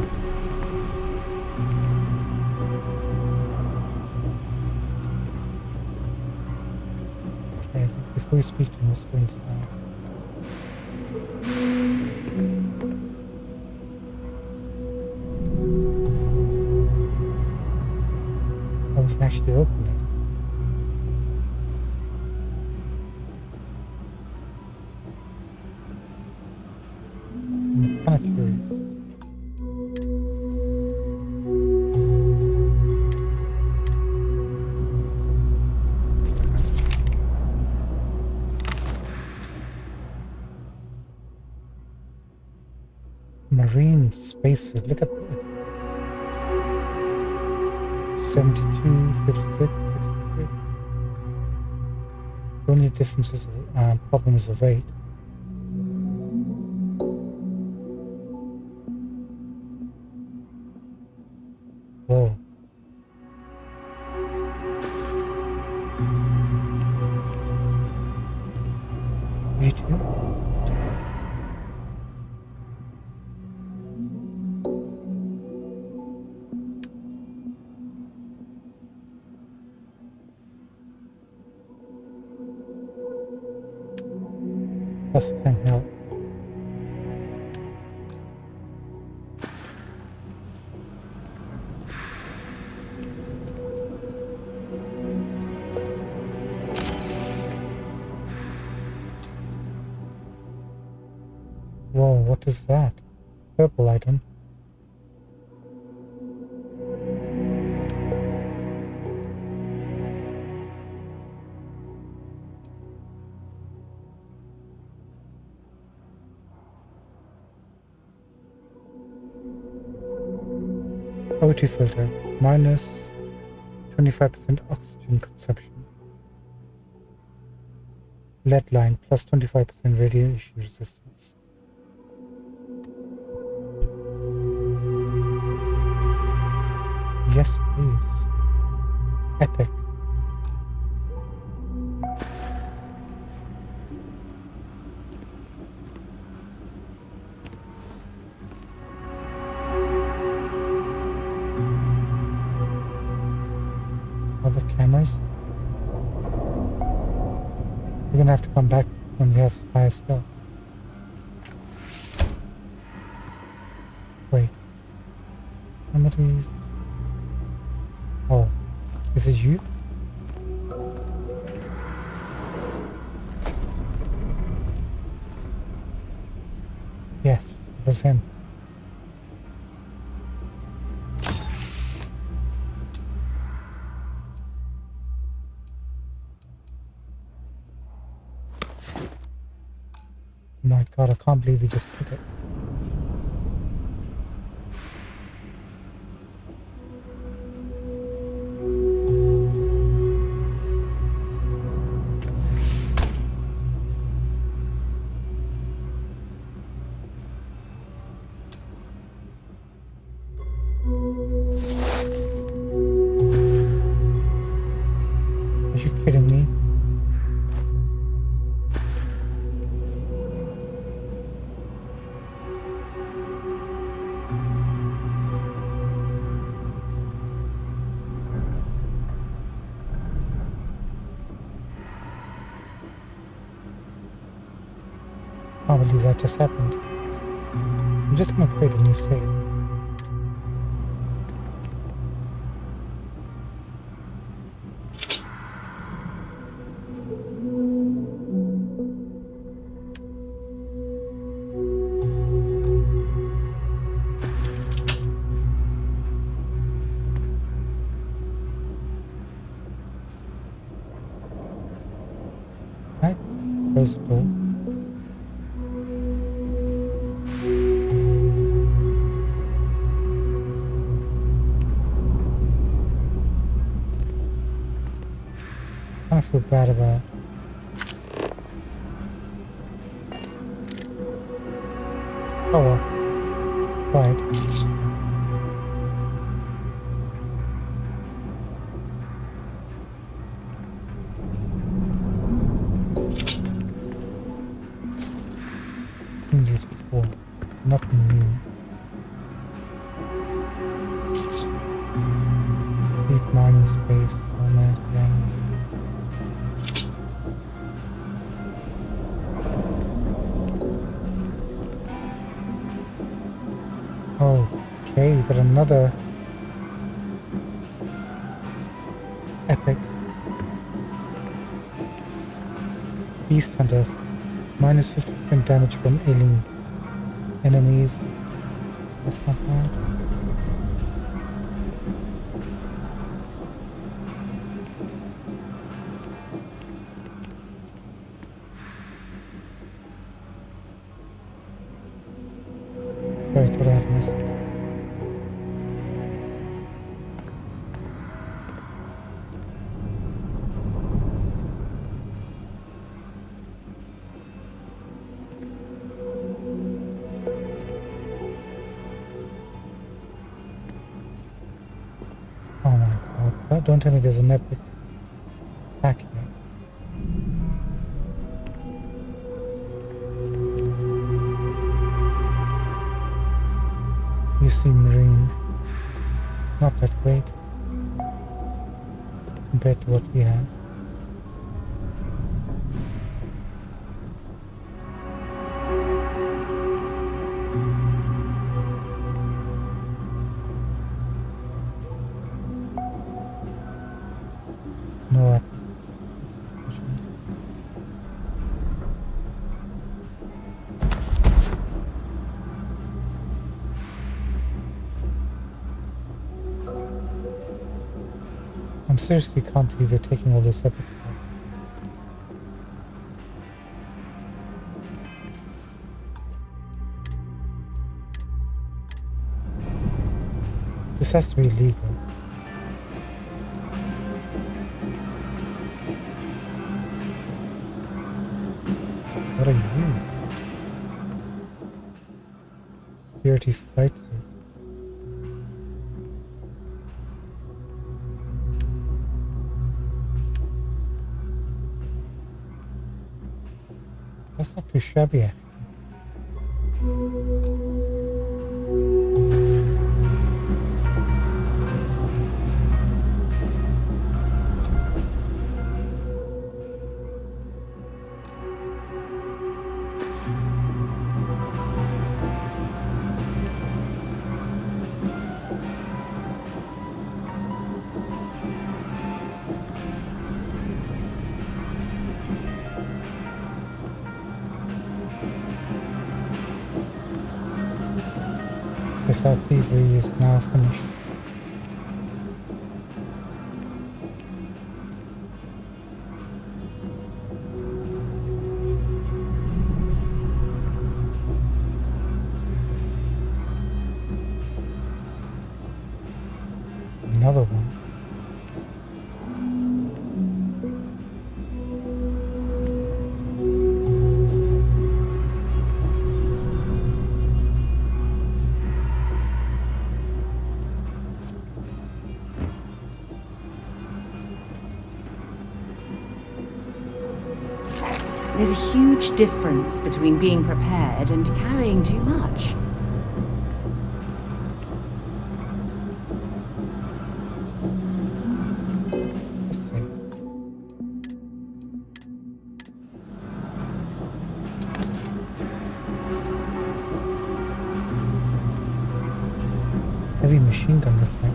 Speaker 1: Okay, before we speak to him, let's go inside. Oh, we can actually open this. I'm kind of curious. Marine spacesuit, look at this. 72, 56, 66. The only difference is problem is the weight. Whoa. You too? Plus 10 health. Whoa, what is that? Purple item. O2 filter, minus 25% oxygen consumption. Lead line, plus 25% radiation resistance. Yes, please. Epic. Other cameras. We're gonna have to come back when we have higher stuff. Wait. Somebody's... Oh. Is it you? Yes, it was him. Oh my god, I can't believe we just did it. Are you kidding me? Can't believe that just happened. I'm just gonna create a new save. Right, close the door. I feel bad about it. Oh well. Right. Seen this before. Nothing new. Deep mining space on that ground. Okay, we got another epic Beast Hunter. Minus 50% damage from alien enemies. That's not bad. Sorry, thought I had missed. Oh my god, don't tell me there's an epic pack here. You see Marine, not that great compared to what we have. No weapons. That's unfortunate. I'm seriously can't believe we're taking all this epic stuff. This has to be illegal. What are you? Security flight suit. That's not too shabby, actually. Guess our thievery is now finished. Another one.
Speaker 18: There's a huge difference between being prepared and carrying too much.
Speaker 1: Let's see. heavy machine gun, looks like.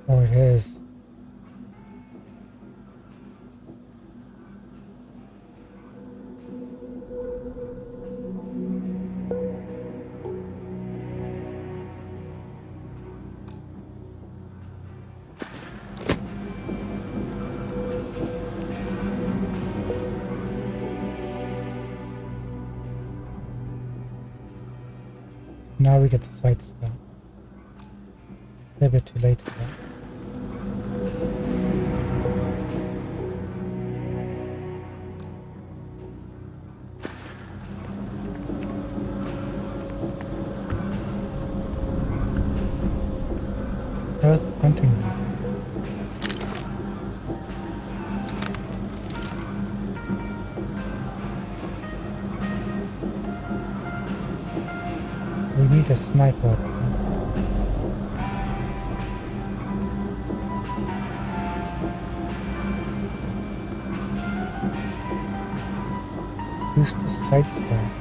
Speaker 1: Oh, it is. Now we get the side stuff. A bit too late for that. Earth hunting. We need a sniper. Use the side star.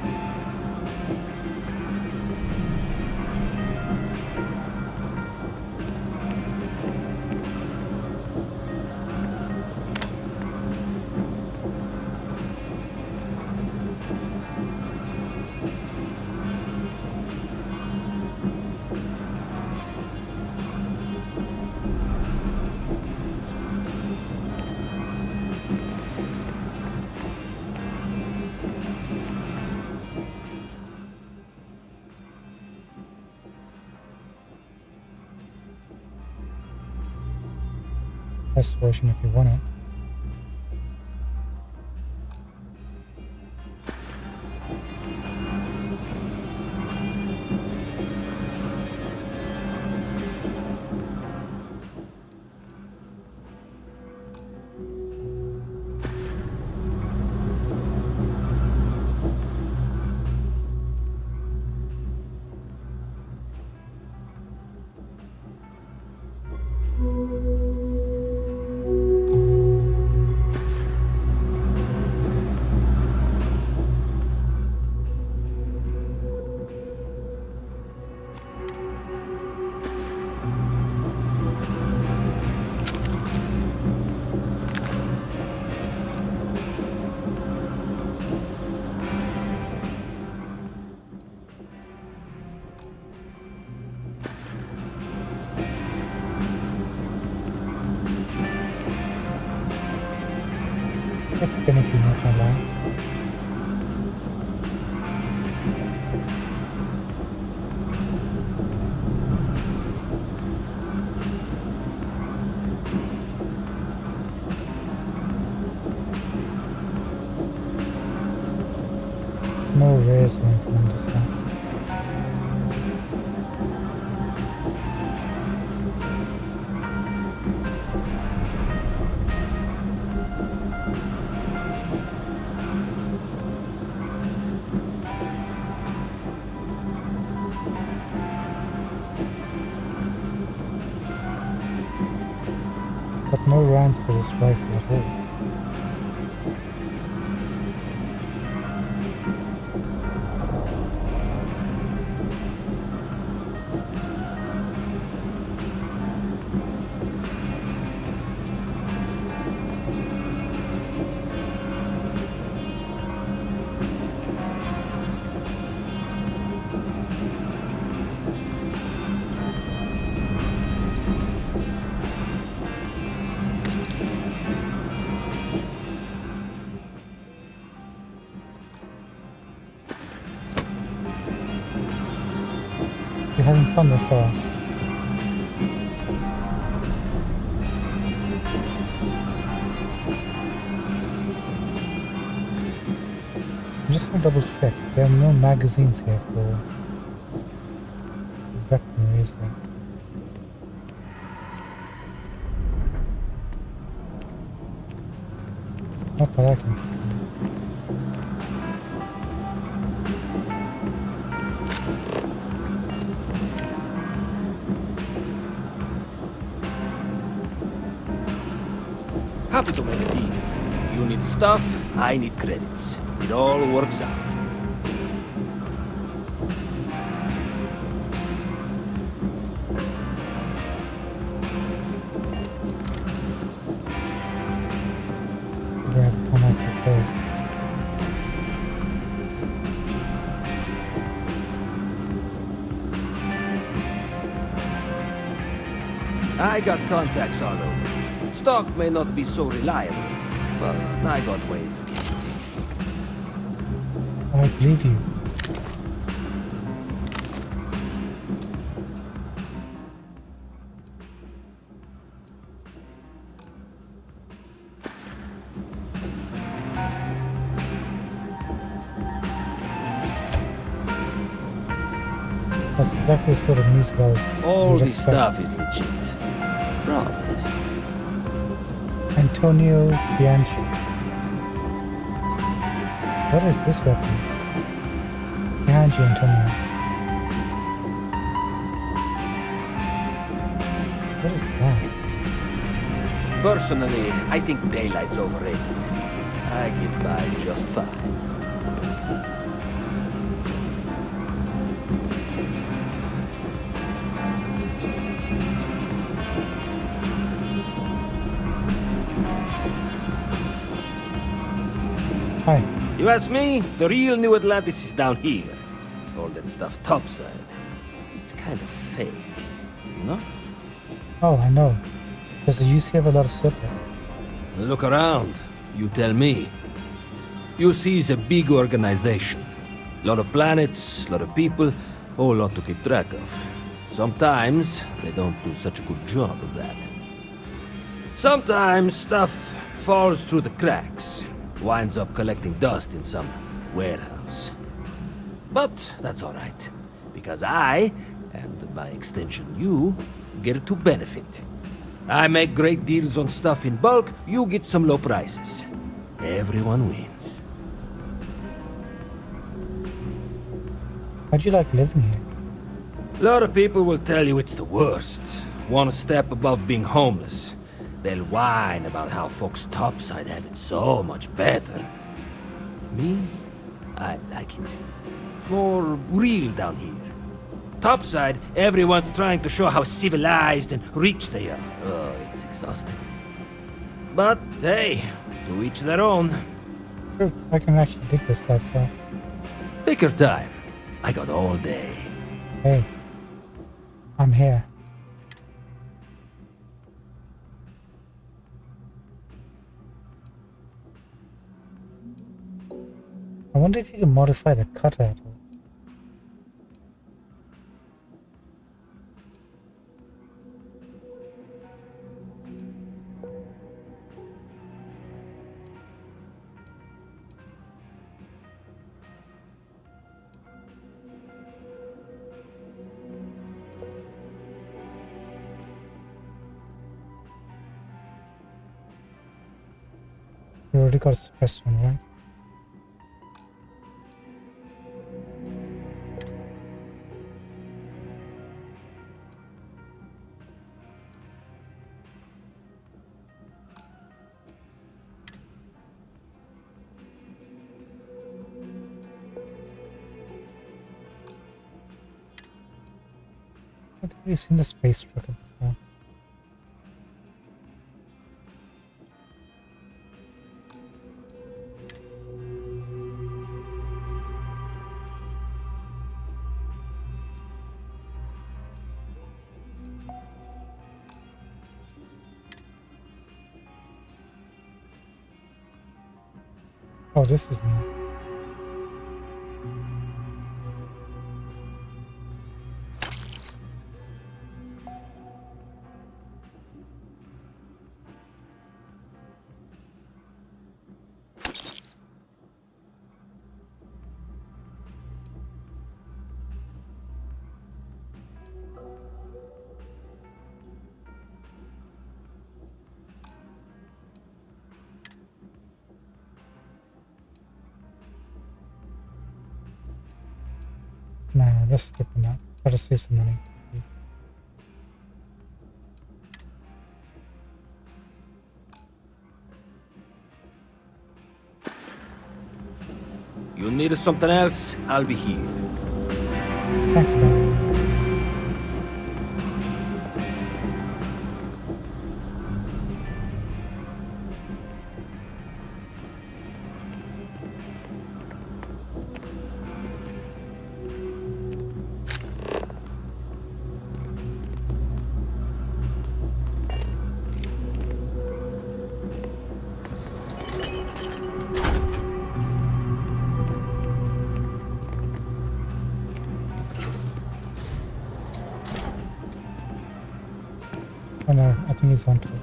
Speaker 1: Best version if you want it. It's finicky, not gonna lie. No rares or anything on this one. But no rounds for this rifle at all. You're having fun this hour. I'm just gonna double check. There are no magazines here for weaponry, is there? Not that I can see.
Speaker 4: Happy to make a deal. You need stuff, I need credits. It all works out.
Speaker 1: thinks is hers.
Speaker 4: I got contacts all over. Stock may not be so reliable, but I got ways of getting things.
Speaker 1: I believe you. That's exactly the sort of music I was.
Speaker 4: All this stuff is legit. Promise.
Speaker 1: Antonio Bianchi. What is this weapon? Behind you, Antonio. What is that?
Speaker 4: Personally, I think daylight's overrated. I get by just fine.
Speaker 1: Hi.
Speaker 4: You ask me, the real New Atlantis is down here. All that stuff topside. It's kind of fake, you know?
Speaker 1: Oh, I know. Does the UC have a lot of surplus?
Speaker 4: Look around. You tell me. UC is a big organization. Lot of planets, lot of people, whole lot to keep track of. Sometimes they don't do such a good job of that. Sometimes stuff falls through the cracks. Winds up collecting dust in some warehouse. But that's alright, because I, and by extension you, get to benefit. I make great deals on stuff in bulk, you get some low prices. Everyone wins.
Speaker 1: How'd you like living here?
Speaker 4: A lot of people will tell you it's the worst. One step above being homeless. They'll whine about how folks topside have it so much better. Me? I like it. It's more real down here. Topside, everyone's trying to show how civilized and rich they are. Oh, it's exhausting. But hey, to each their own.
Speaker 1: True, I can actually dig this lifestyle.
Speaker 4: Take your time. I got all day.
Speaker 1: Hey, I'm here. I wonder if you can modify the cutout. You already got a suppressed one, right? Have you seen the space trucker before? Oh, this is new. Nah, let's skip on that. Gotta save some money, please.
Speaker 4: You need something else? I'll be here.
Speaker 1: Thanks, man. Oh no, I think he's on to us.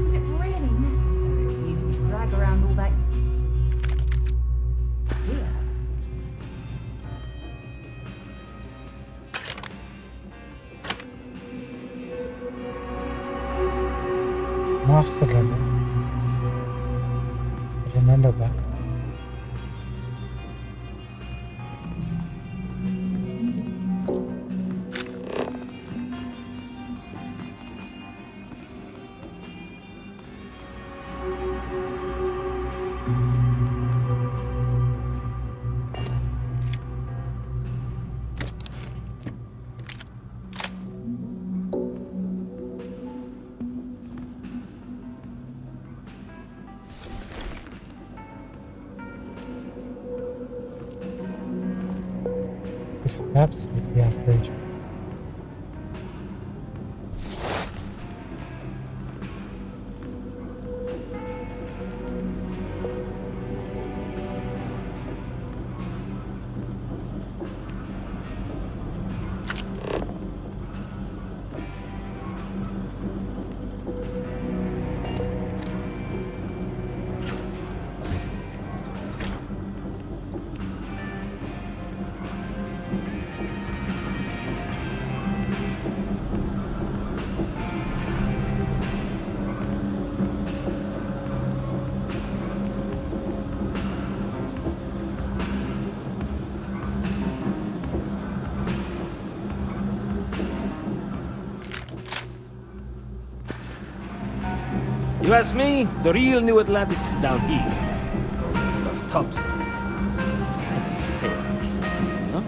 Speaker 2: Is it really necessary for you to drag around all that gear?
Speaker 1: Master level. Remember that. This is absolutely outrageous.
Speaker 4: You ask me, the real New Atlantis is down here. That stuff topside. It's kinda sick, no?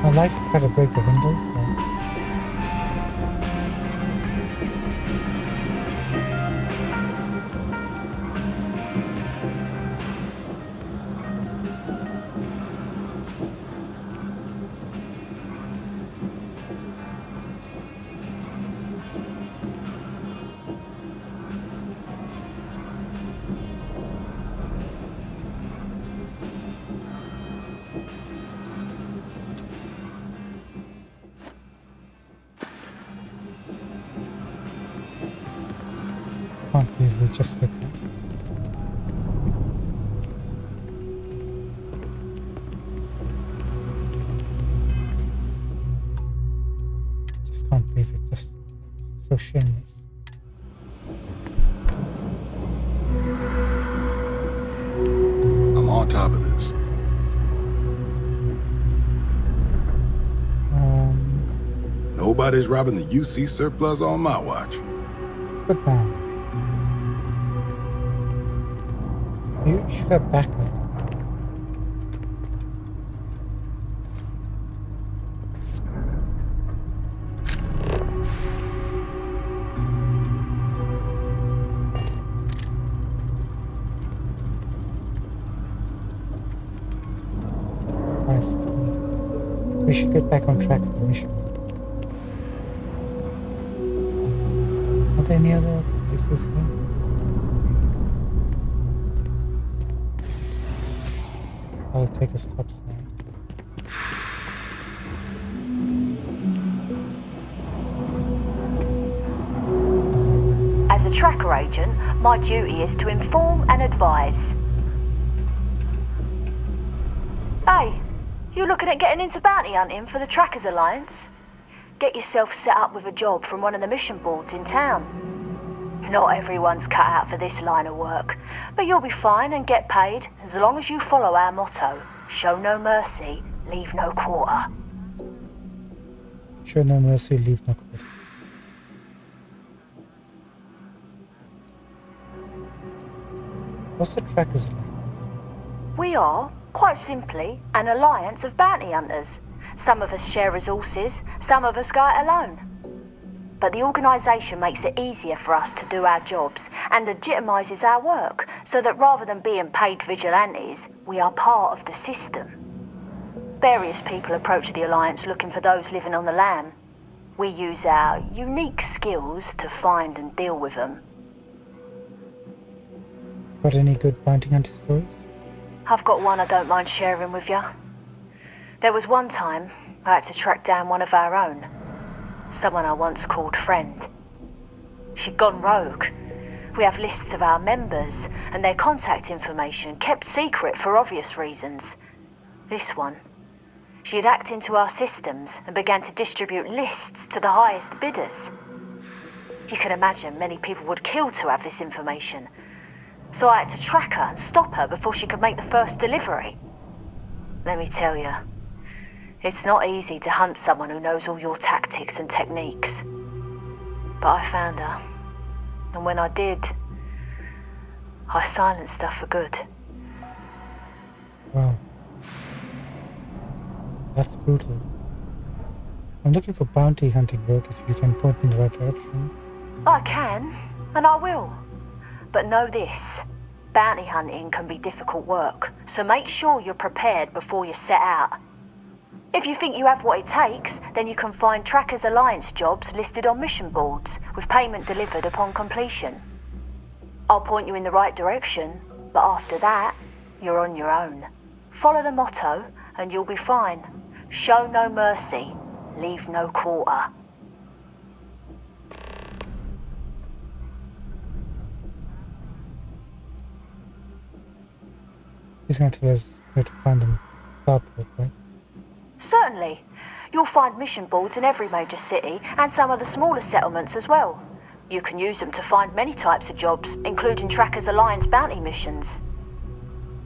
Speaker 1: I'd like to try to break the window. Can't believe we just did that. Just can't believe it. Just so shameless.
Speaker 14: I'm on top of this. Nobody's robbing the UC surplus on my watch.
Speaker 1: Good man. You should have backup. Nice. We should get back on track with the mission. Are there any other places here? I'll take a stop sign.
Speaker 16: As a tracker agent, my duty is to inform and advise. Hey, you looking at getting into bounty hunting for the Trackers Alliance? Get yourself set up with a job from one of the mission boards in town. Not everyone's cut out for this line of work, but you'll be fine and get paid as long as you follow our motto: show no mercy, leave no quarter.
Speaker 1: Show no mercy, leave no quarter. What's the Trackers Alliance?
Speaker 16: We are, quite simply, an alliance of bounty hunters. Some of us share resources, some of us go it alone. But the organisation makes it easier for us to do our jobs and legitimises our work, so that rather than being paid vigilantes, we are part of the system. Various people approach the Alliance looking for those living on the lam. We use our unique skills to find and deal with them.
Speaker 1: Got any good bounty hunter stories?
Speaker 16: I've got one I don't mind sharing with you. There was one time I had to track down one of our own. Someone I once called friend. She'd gone rogue. We have lists of our members and their contact information kept secret for obvious reasons. This one, she had hacked into our systems and began to distribute lists to the highest bidders. You can imagine many people would kill to have this information. So I had to track her and stop her before she could make the first delivery. Let me tell you, it's not easy to hunt someone who knows all your tactics and techniques. But I found her, and when I did, I silenced her for good.
Speaker 1: Wow. That's brutal. I'm looking for bounty hunting work if you can point me in the right direction.
Speaker 16: I can, and I will. But know this, bounty hunting can be difficult work, so make sure you're prepared before you set out. If you think you have what it takes, then you can find Trackers Alliance jobs listed on mission boards, with payment delivered upon completion. I'll point you in the right direction, but after that, you're on your own. Follow the motto, and you'll be fine. Show no mercy, leave no quarter.
Speaker 1: He's going to tell us where to find them. Starfield, right?
Speaker 16: Certainly. You'll find mission boards in every major city and some of the smaller settlements as well. You can use them to find many types of jobs, including Trackers Alliance bounty missions.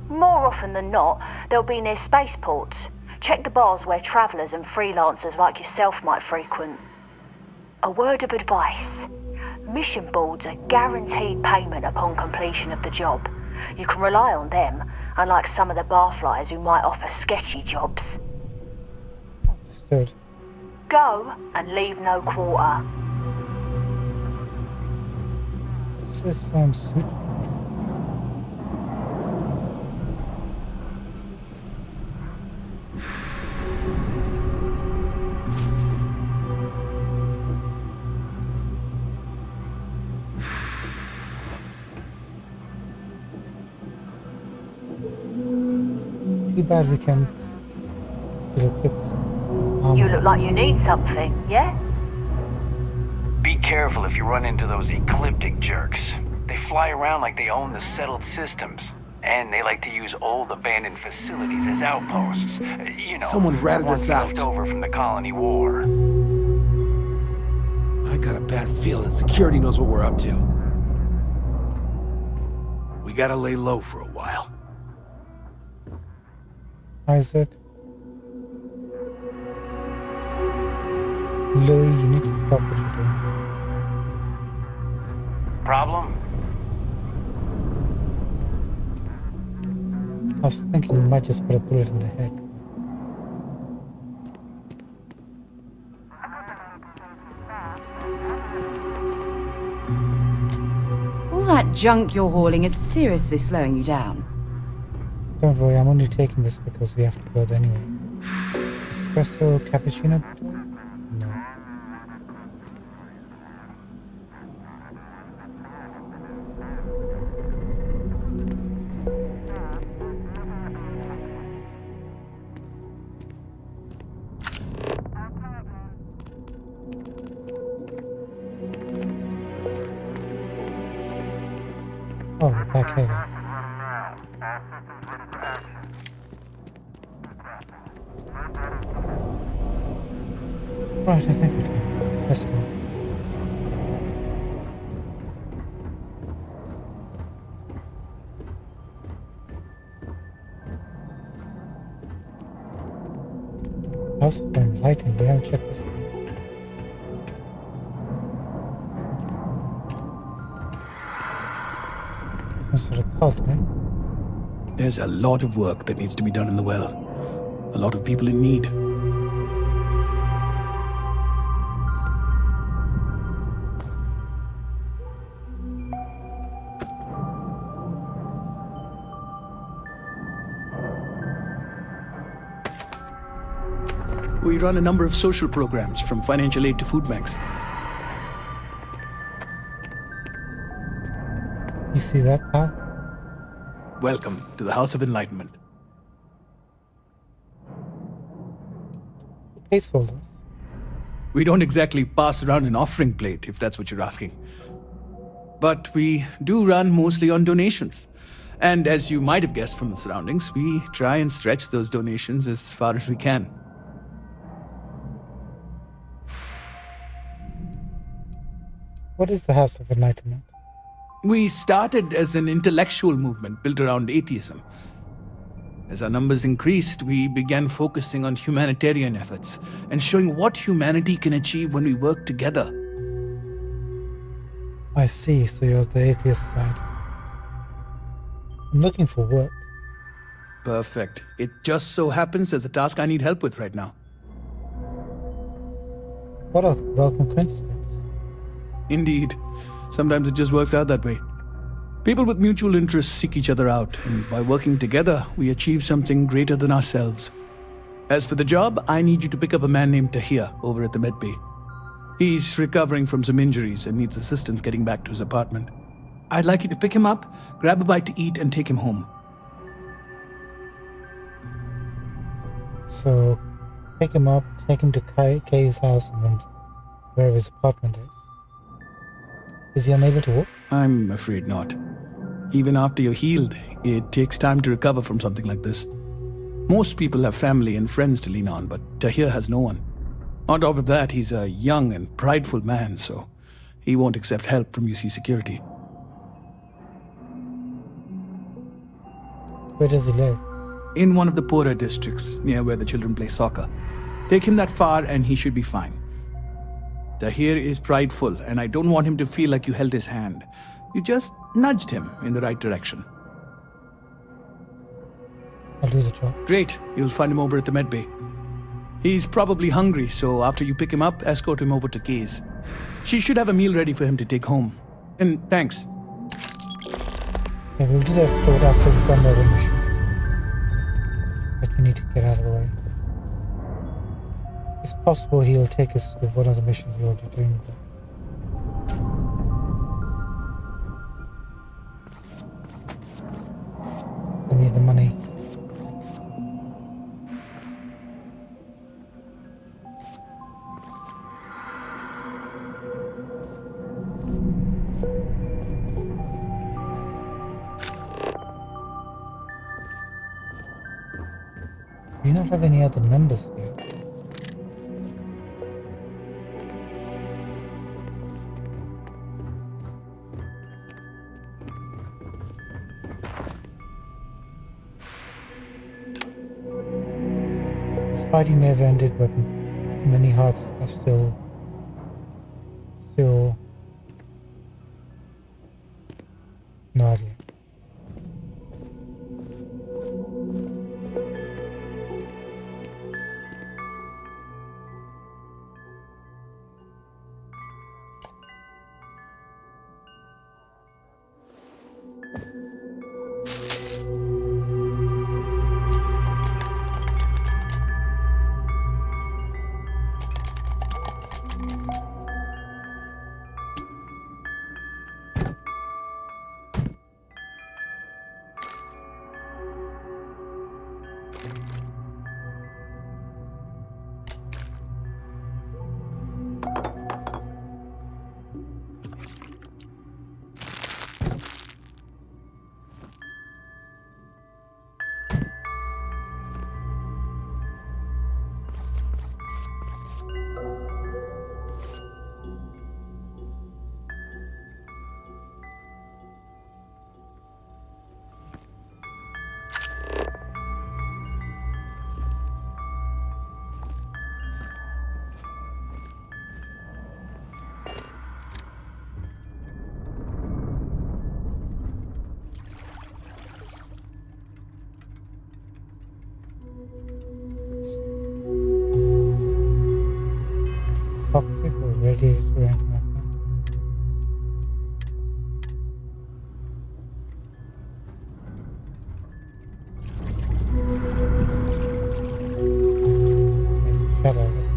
Speaker 16: More often than not, they'll be near spaceports. Check the bars where travellers and freelancers like yourself might frequent. A word of advice. Mission boards are guaranteed payment upon completion of the job. You can rely on them, unlike some of the barflies who might offer sketchy jobs.
Speaker 1: Understood.
Speaker 16: Go and leave no quarter.
Speaker 1: Does this suit? Too bad we can still equip.
Speaker 16: You look like you need something, yeah?
Speaker 17: Be careful if you run into those ecliptic jerks. They fly around like they own the settled systems. And they like to use old abandoned facilities as outposts. You know,
Speaker 6: Someone ratted
Speaker 17: ones
Speaker 6: us out.
Speaker 17: left over from the colony war.
Speaker 6: I got a bad feeling security knows what we're up to.
Speaker 3: We gotta lay low for a while.
Speaker 1: Isaac. Louis, you need to stop what you're doing.
Speaker 17: Problem?
Speaker 1: I was thinking we might just put a bullet in the head.
Speaker 18: All that junk you're hauling is seriously slowing you down.
Speaker 1: Don't worry, I'm only taking this because we have to go there anyway. Espresso cappuccino? No. Oh, we're back here. Right, I think we're done. Let's go. House of them lighting, we haven't checked this. Some sort of cult, eh?
Speaker 19: There's a lot of work that needs to be done in the well. A lot of people in need. We run a number of social programs, from financial aid to food banks.
Speaker 1: You see that, pal?
Speaker 19: Welcome to the House of Enlightenment.
Speaker 1: Who pays for this?
Speaker 19: We don't exactly pass around an offering plate, if that's what you're asking. But we do run mostly on donations. And as you might have guessed from the surroundings, we try and stretch those donations as far as we can.
Speaker 1: What is the House of Enlightenment?
Speaker 19: We started as an intellectual movement built around atheism. As our numbers increased, we began focusing on humanitarian efforts and showing what humanity can achieve when we work together.
Speaker 1: I see, so you're the atheist side. I'm looking for work.
Speaker 19: Perfect. It just so happens there's a task I need help with right now.
Speaker 1: What a welcome coincidence.
Speaker 19: Indeed. Sometimes it just works out that way. People with mutual interests seek each other out, and by working together, we achieve something greater than ourselves. As for the job, I need you to pick up a man named Tahir over at the med bay. He's recovering from some injuries and needs assistance getting back to his apartment. I'd like you to pick him up, grab a bite to eat, and take him home.
Speaker 1: So, pick him up, take him to Kay's house, and then wherever his apartment is. Is he unable to walk?
Speaker 19: I'm afraid not. Even after you're healed, it takes time to recover from something like this. Most people have family and friends to lean on, but Tahir has no one. On top of that, he's a young and prideful man, so he won't accept help from UC security.
Speaker 1: Where does he live?
Speaker 19: In one of the poorer districts, near where the children play soccer. Take him that far and he should be fine. Tahir is prideful, and I don't want him to feel like you held his hand. You just nudged him in the right direction.
Speaker 1: I'll do the job.
Speaker 19: Great. You'll find him over at the med bay. He's probably hungry, so after you pick him up, escort him over to Kay's. She should have a meal ready for him to take home. And thanks.
Speaker 1: Yeah, we'll do the escort after we've done the other missions. But we need to get out of the way. It's possible he'll take us to one of the missions we're already doing. I need the money. Do you not have any other numbers here? Fighting may have ended, but many hearts are still no idea. toxic or radiated or anything like that. Yes, shadow, yes.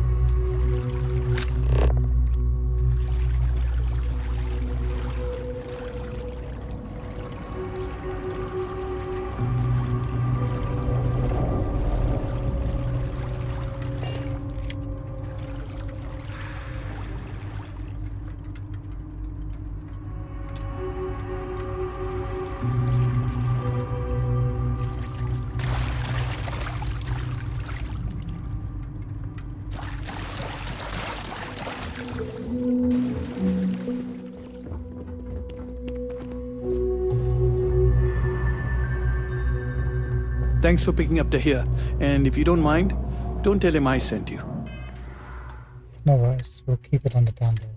Speaker 19: Thanks for picking up Tahir. And if you don't mind, don't tell him I sent you.
Speaker 1: No worries, we'll keep it on the down low.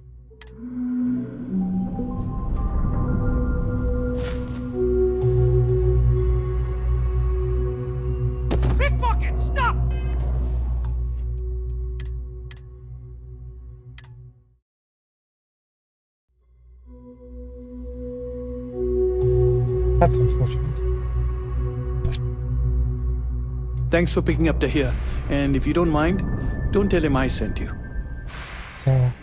Speaker 3: Pickpocket, stop!
Speaker 1: That's unfortunate.
Speaker 19: Thanks for picking up Tahir. And if you don't mind, don't tell him I sent you.
Speaker 1: Sarah.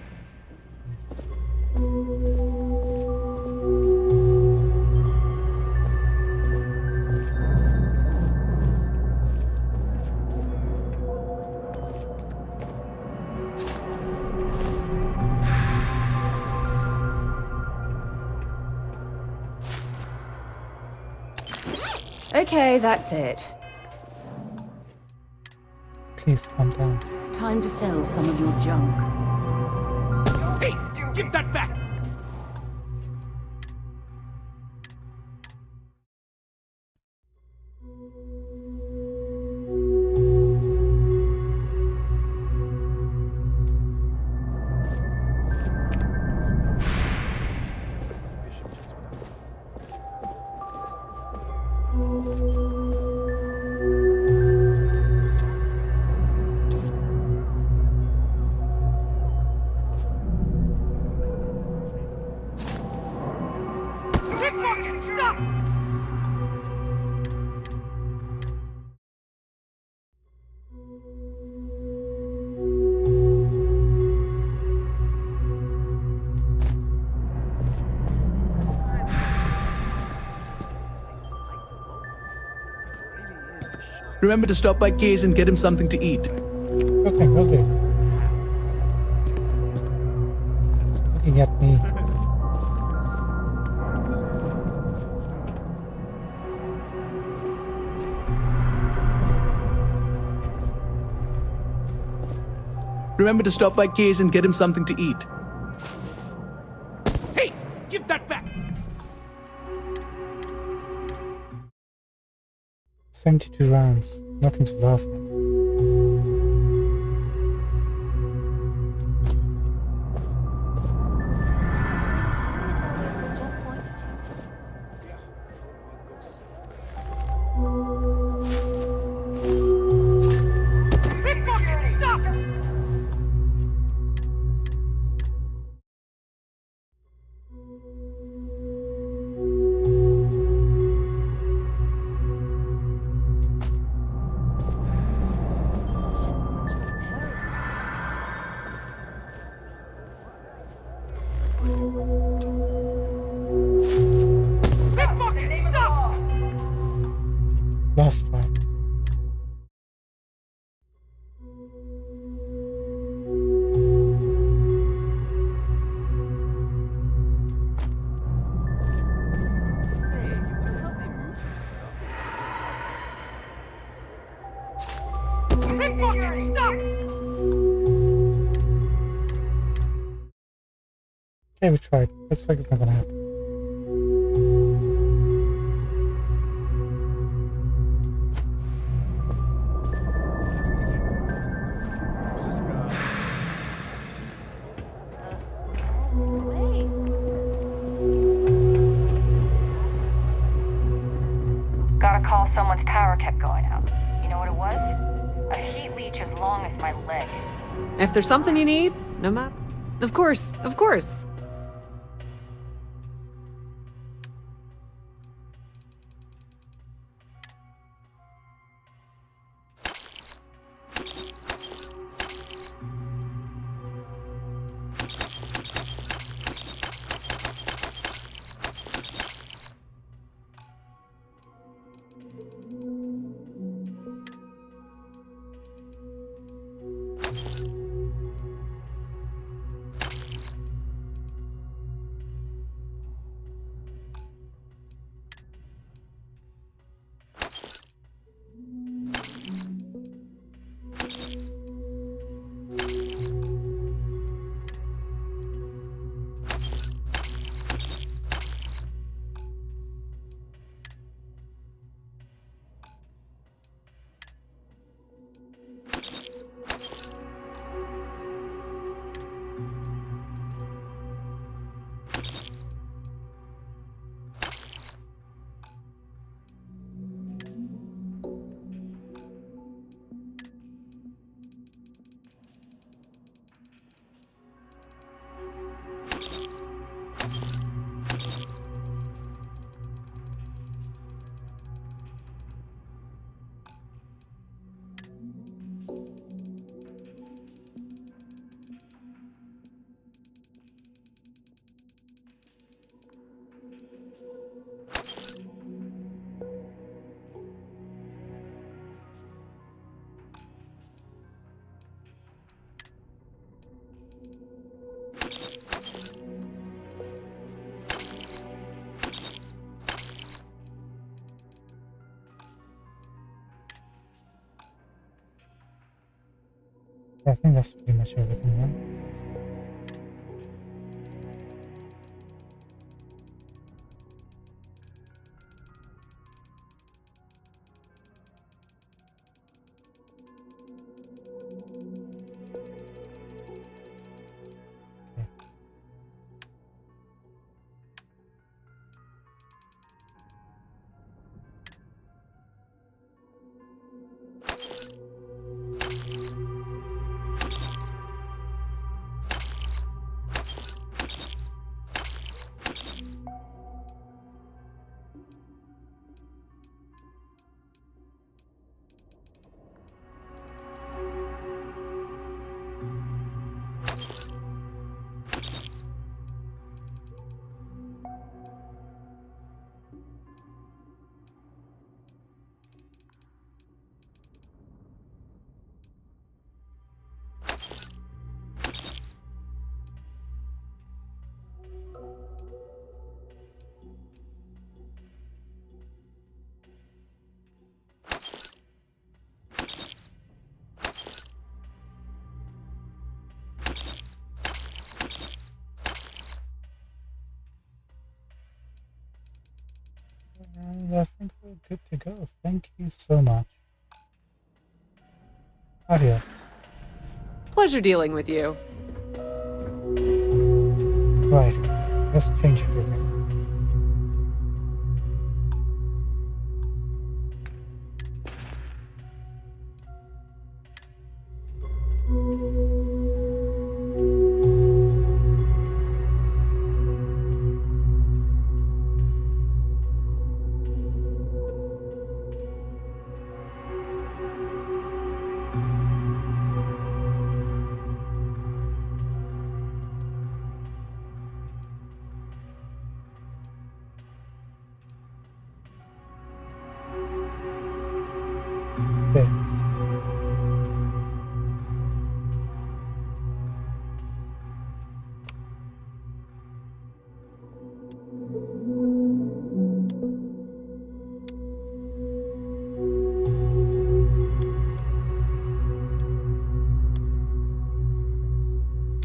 Speaker 8: Okay, that's it.
Speaker 1: Please calm down.
Speaker 8: Time to sell some of your junk.
Speaker 3: Hey, give that back! Pickpocket, stop!
Speaker 19: Remember to stop by Kay's and get him something to eat.
Speaker 1: Okay, will do. Looking at me.
Speaker 19: Remember to stop by Kay's and get him something to eat.
Speaker 3: Hey, give that back!
Speaker 1: 72 rounds. Nothing to laugh at.
Speaker 3: Pickpocket, stop! Pickpocket, stop!
Speaker 1: Last try.
Speaker 3: Pickpocket, stop!
Speaker 1: Okay, we tried. Looks like it's not gonna happen.
Speaker 21: Gotta call someone's power kept going out. You know what it was? A heat leech as long as my leg.
Speaker 10: If there's something you need, No map? Of course, of course.
Speaker 1: I think that's pretty much everything, right? And I think we're good to go. Thank you so much. Adios.
Speaker 10: Pleasure dealing with you.
Speaker 1: Right, let's change everything. This.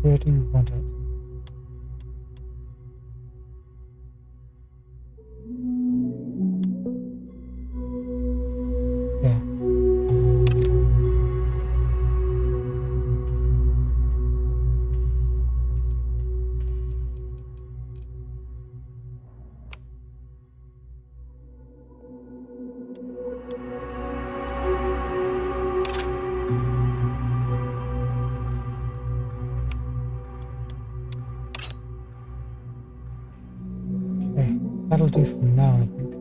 Speaker 1: Where do you want it? Yeah. Okay, that'll do for now, I think.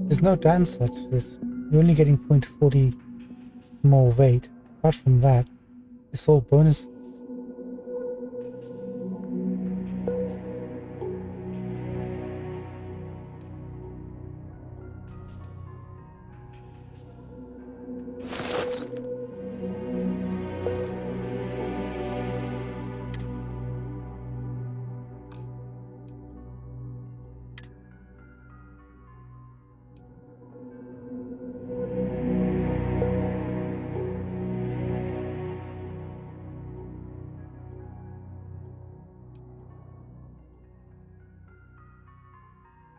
Speaker 1: There's no downside to this. You're only getting 0.40 more weight. Apart from that, it's all bonuses.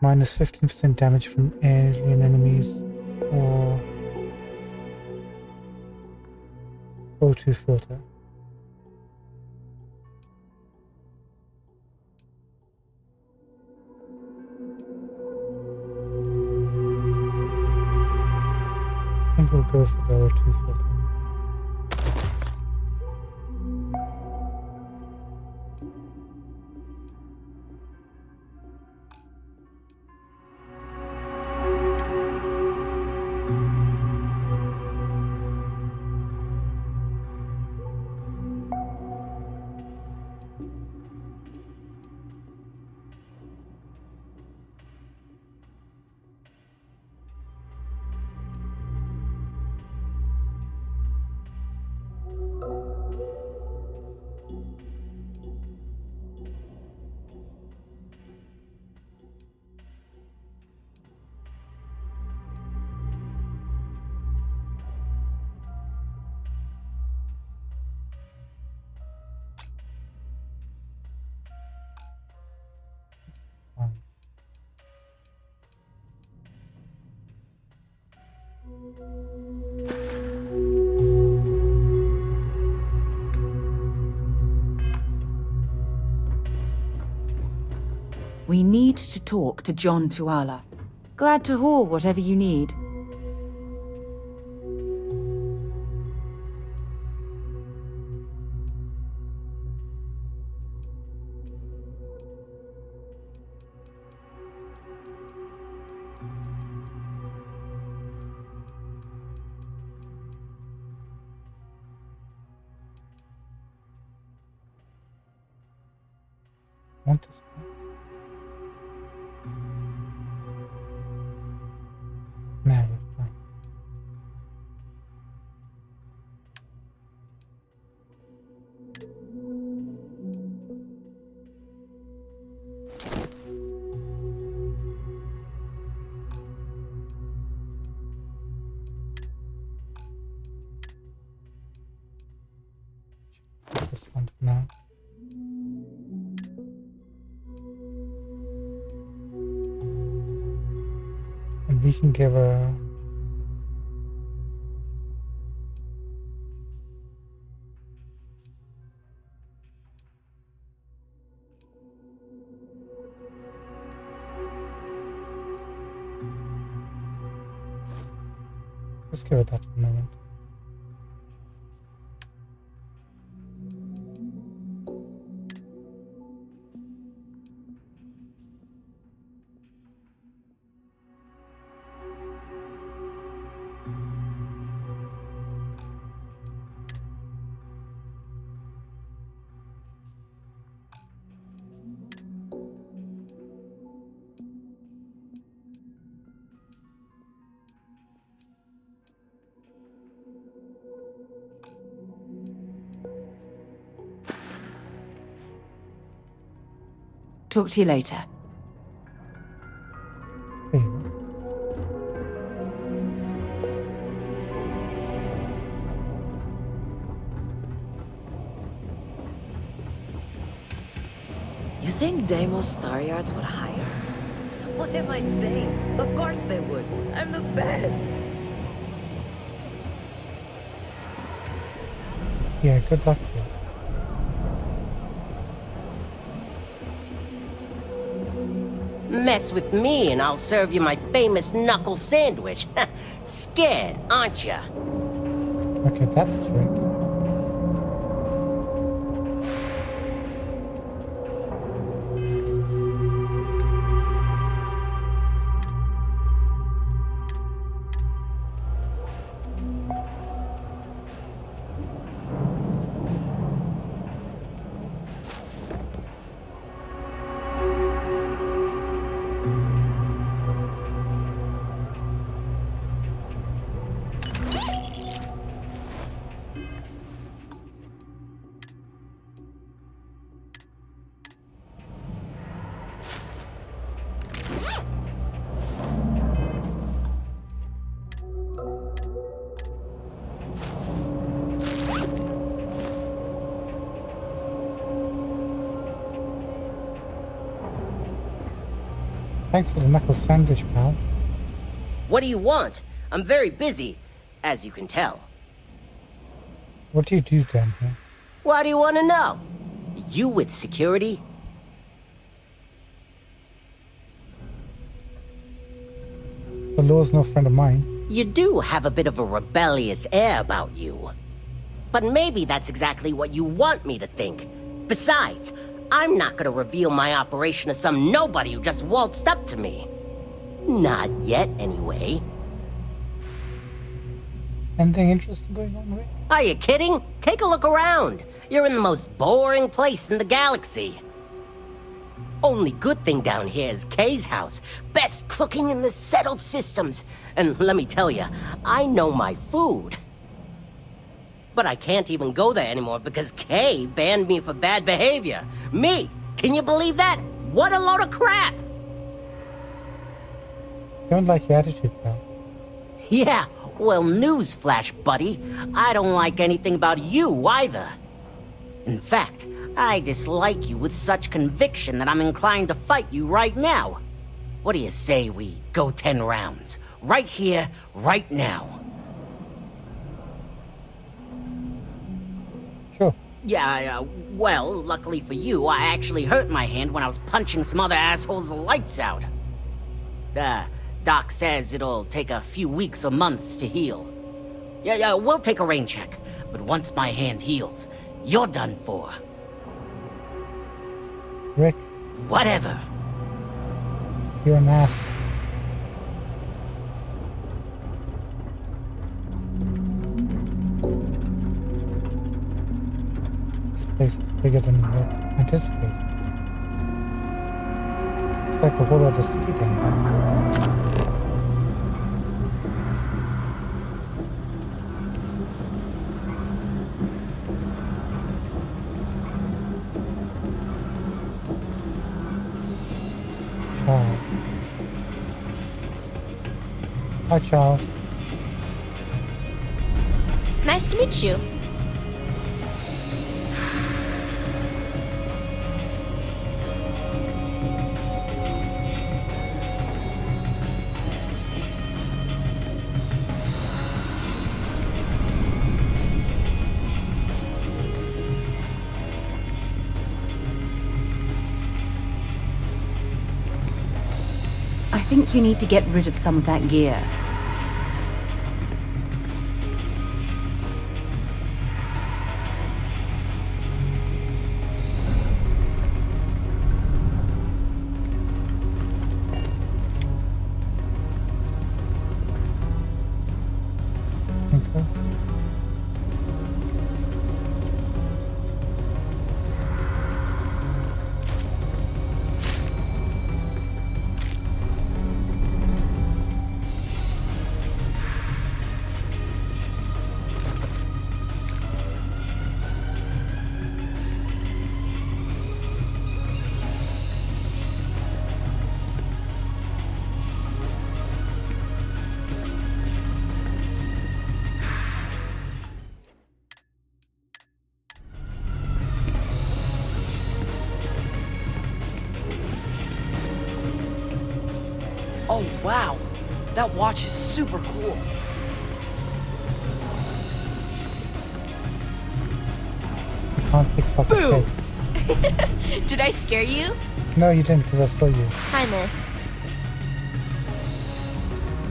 Speaker 1: Minus 15% damage from alien enemies or O2 filter. I think we'll go for the O2 filter.
Speaker 2: We need to talk to John Tuala. Glad to haul whatever you need.
Speaker 1: Want this? No, we're fine. This one for now. And we can give a let's give it that for a moment.
Speaker 2: Talk to you later.
Speaker 12: You think Deimos Star Yards would hire? What am I saying? Of course they would. I'm the best.
Speaker 1: Yeah, good luck with it.
Speaker 7: Mess with me and I'll serve you my famous knuckle sandwich. Scared, aren't ya?
Speaker 1: Okay, that's right. Thanks for the knuckle sandwich, pal.
Speaker 7: What do you want? I'm very busy, as you can tell.
Speaker 1: What do you do down here?
Speaker 7: Why do you want to know? You with security?
Speaker 1: The law's no friend of mine.
Speaker 7: You do have a bit of a rebellious air about you. But maybe that's exactly what you want me to think. Besides, I'm not gonna reveal my operation to some nobody who just waltzed up to me. Not yet, anyway.
Speaker 1: Anything interesting going on, Rick?
Speaker 7: Are you kidding? Take a look around. You're in the most boring place in the galaxy. Only good thing down here is Kay's house. Best cooking in the settled systems. And let me tell you, I know my food. But I can't even go there anymore because Kay banned me for bad behavior. Me! Can you believe that? What a load of crap!
Speaker 1: Don't like your attitude, pal.
Speaker 7: Yeah, well, newsflash, buddy. I don't like anything about you either. In fact, I dislike you with such conviction that I'm inclined to fight you right now. What do you say we go 10 rounds? Right here, right now.
Speaker 1: Sure.
Speaker 7: Yeah, well, luckily for you, I actually hurt my hand when I was punching some other assholes' lights out. Doc says it'll take a few weeks or months to heal. Yeah, we'll take a rain check. But once my hand heals, you're done for.
Speaker 1: Rick.
Speaker 7: Whatever.
Speaker 1: You're an ass. This place is bigger than we had anticipated. It's like a whole other city down here. Child. Hi, child.
Speaker 22: Nice to meet you.
Speaker 8: I think you need to get rid of some of that gear.
Speaker 1: Think so?
Speaker 9: Oh, wow. That watch is super cool.
Speaker 1: You can't pick up a face.
Speaker 11: Did I scare you?
Speaker 1: No, you didn't, because I saw you.
Speaker 11: Hi, miss.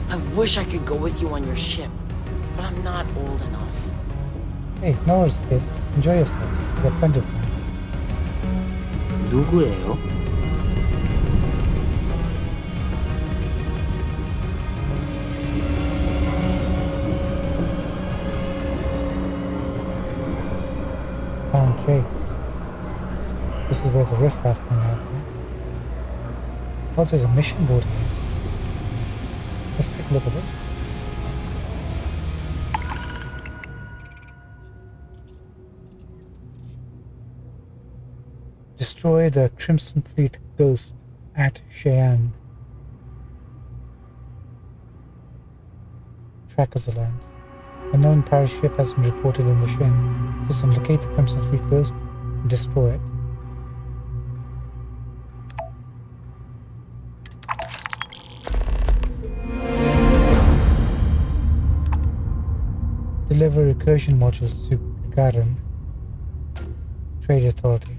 Speaker 9: I wish I could go with you on your ship, but I'm not old enough.
Speaker 1: Hey, no worries, kids. Enjoy yourselves. You got plenty of time.
Speaker 20: 누구예요?
Speaker 1: Found Jake's. This is where the riffraff hung out, right? Oh, there's a mission board here. Let's take a look at it. Destroy the Crimson Fleet Ghost at Cheyenne. Trackers Alliance. A known Paris ship has been reported in the Cheyenne system. Locate the Crimson Fleet Ghost and destroy it. Deliver recursion modules to Gagarin Trade Authority.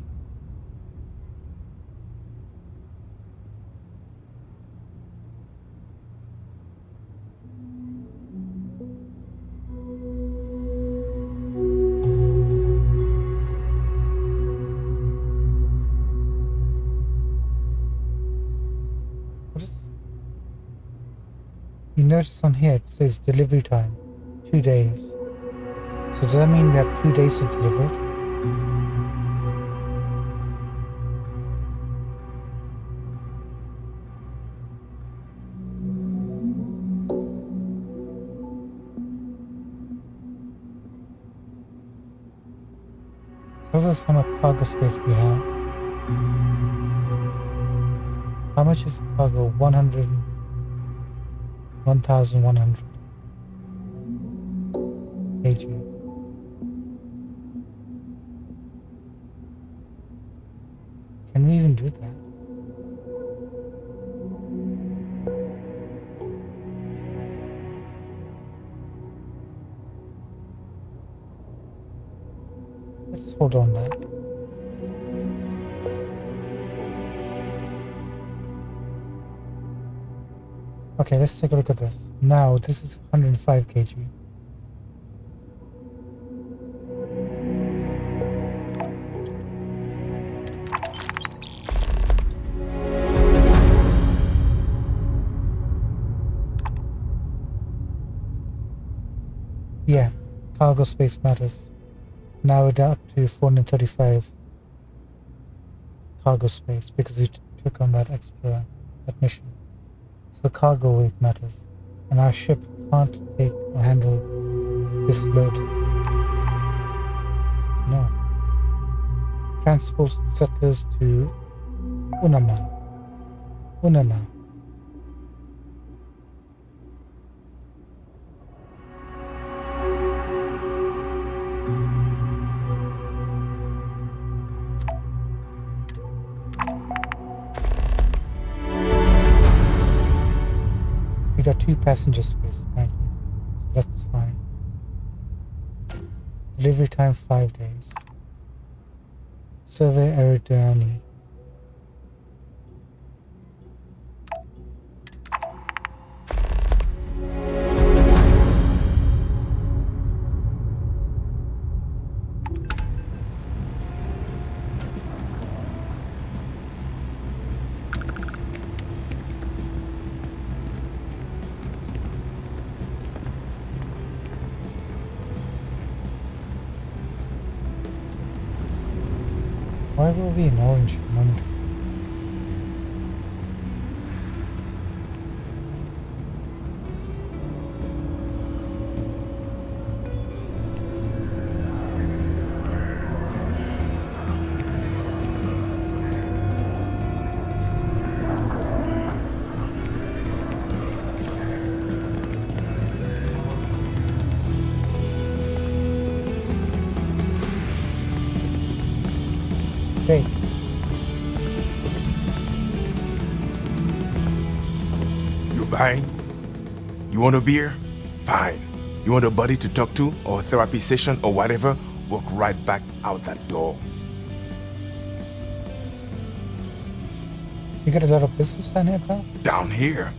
Speaker 1: You notice on here it says delivery time, 2 days. So does that mean we have 2 days to deliver it? Tells us how much cargo space we have. How much is the cargo? 1,100 kg. Can we even do that? Let's hold on that. Okay, let's take a look at this. Now, this is 105 kg. Yeah, cargo space matters. Now we're up to 435 cargo space because we took on that mission. So the cargo weight matters, and our ship can't take or handle this load. No. Transport settlers to Unana. We got 2 passenger space, apparently. So that's fine. Delivery time 5 days. Survey Aerodynamic. Why were we in orange Monday? Hey.
Speaker 23: You buying? You want a beer? Fine. You want a buddy to talk to, or a therapy session, or whatever? Walk right back out that door.
Speaker 1: You get a lot of business down here, pal?
Speaker 23: Down here?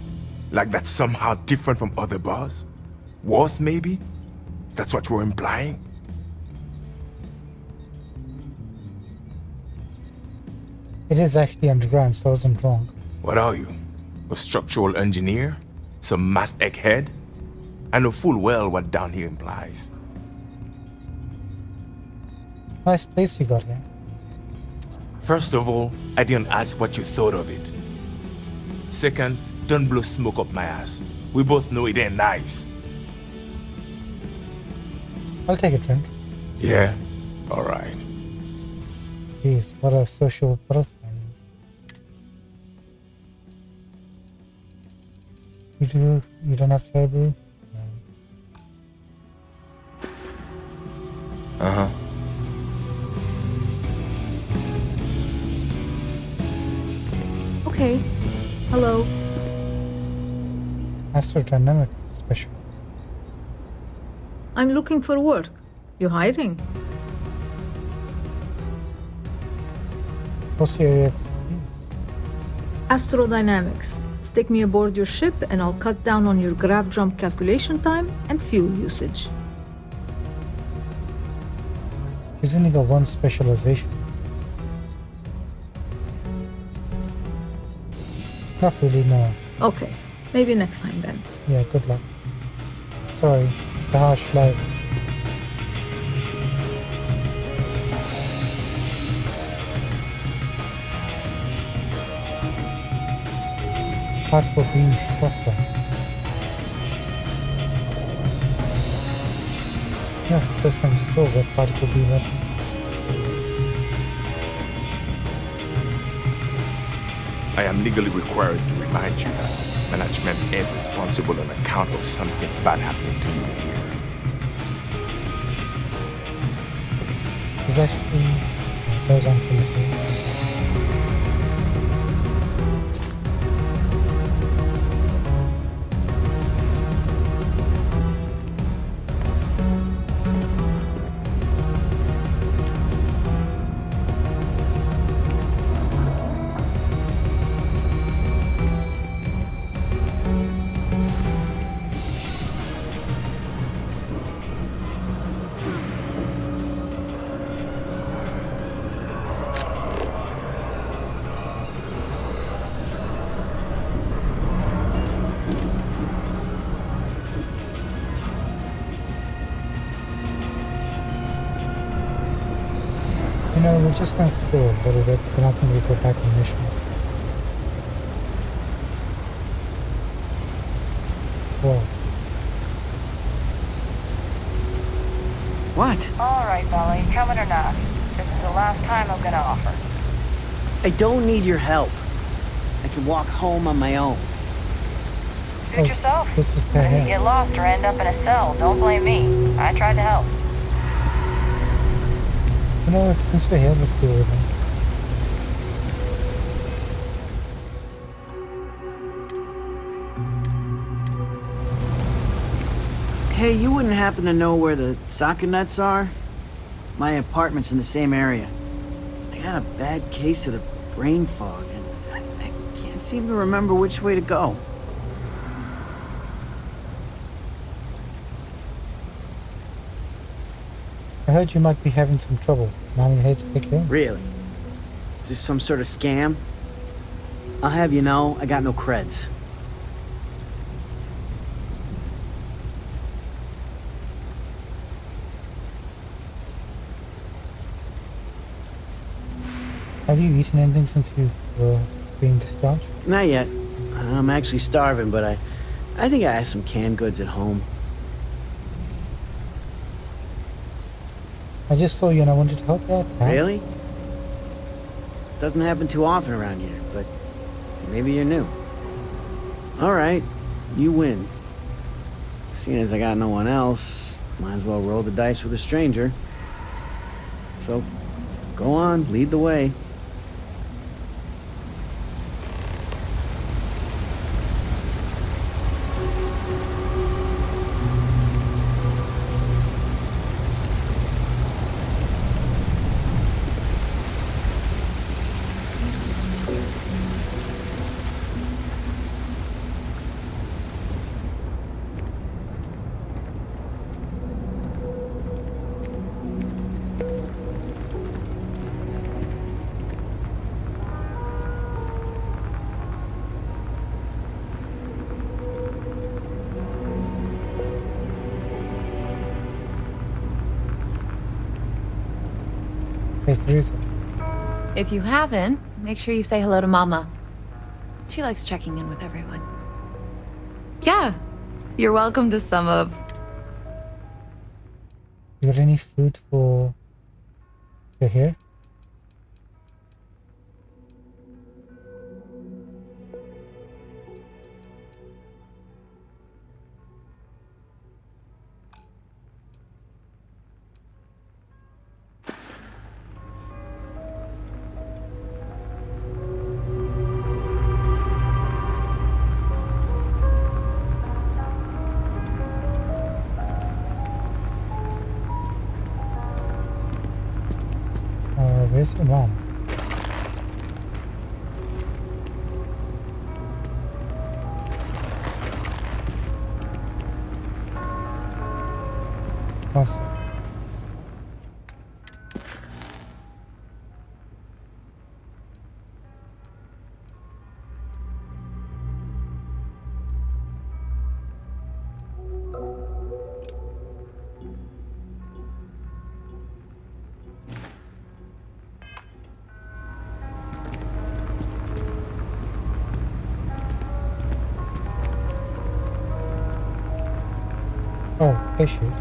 Speaker 23: Like that's somehow different from other bars? Worse, maybe? That's what you're implying?
Speaker 1: It is actually underground, so I wasn't wrong.
Speaker 23: What are you? A structural engineer? Some mass egghead? I know full well what down here implies.
Speaker 1: Nice place you got here.
Speaker 23: First of all, I didn't ask what you thought of it. Second, don't blow smoke up my ass. We both know it ain't nice.
Speaker 1: I'll take a drink.
Speaker 23: Yeah? Alright.
Speaker 1: Jeez, what a social butterfly is. You don't have to brew? No.
Speaker 23: Uh-huh.
Speaker 13: Okay. Hello.
Speaker 1: Astrodynamics specialist.
Speaker 13: I'm looking for work. You hiring?
Speaker 1: What's your expertise?
Speaker 13: Astrodynamics. Stick me aboard your ship and I'll cut down on your grav jump calculation time and fuel usage.
Speaker 1: She's only got one specialization. Not really, no.
Speaker 13: Okay. Maybe next time then.
Speaker 1: Yeah, good luck. Sorry, it's a harsh life. Particle beam shotgun. That's the first time I saw that particle beam weapon.
Speaker 23: I am legally required to remind you that management ain't responsible on account of something bad happening to you here.
Speaker 1: It's actually goes on for you. You know, we're just gonna explore a little bit, we're not gonna go back on the mission. Whoa.
Speaker 15: What?
Speaker 21: Alright, Molly, coming or not. This is the last time I'm gonna offer.
Speaker 15: I don't need your help. I can walk home on my own.
Speaker 21: Suit yourself.
Speaker 1: This is
Speaker 21: If
Speaker 1: bad.
Speaker 21: you get lost or end up in a cell, don't blame me. I tried to help.
Speaker 1: You know what, since we're here, let's deal with them.
Speaker 15: Hey, you wouldn't happen to know where the socket nuts are? My apartment's in the same area. I got a bad case of the brain fog, and I can't seem to remember which way to go.
Speaker 1: I heard you might be having some trouble. Mommy here to take care.
Speaker 15: Really? Is this some sort of scam? I'll have you know, I got no creds.
Speaker 1: Have you eaten anything since you were being discharged?
Speaker 15: Not yet. I'm actually starving, but I think I have some canned goods at home.
Speaker 1: I just saw you and I wanted to help you out. Huh?
Speaker 15: Really? Doesn't happen too often around here, but maybe you're new. Alright, you win. Seeing as I got no one else, might as well roll the dice with a stranger. So, go on, lead the way.
Speaker 1: Teresa.
Speaker 18: If you haven't, make sure you say hello to Mama. She likes checking in with everyone. Yeah, you're welcome to some of...
Speaker 1: You got any food for here? Where's your mom? Awesome. Oh, here she is.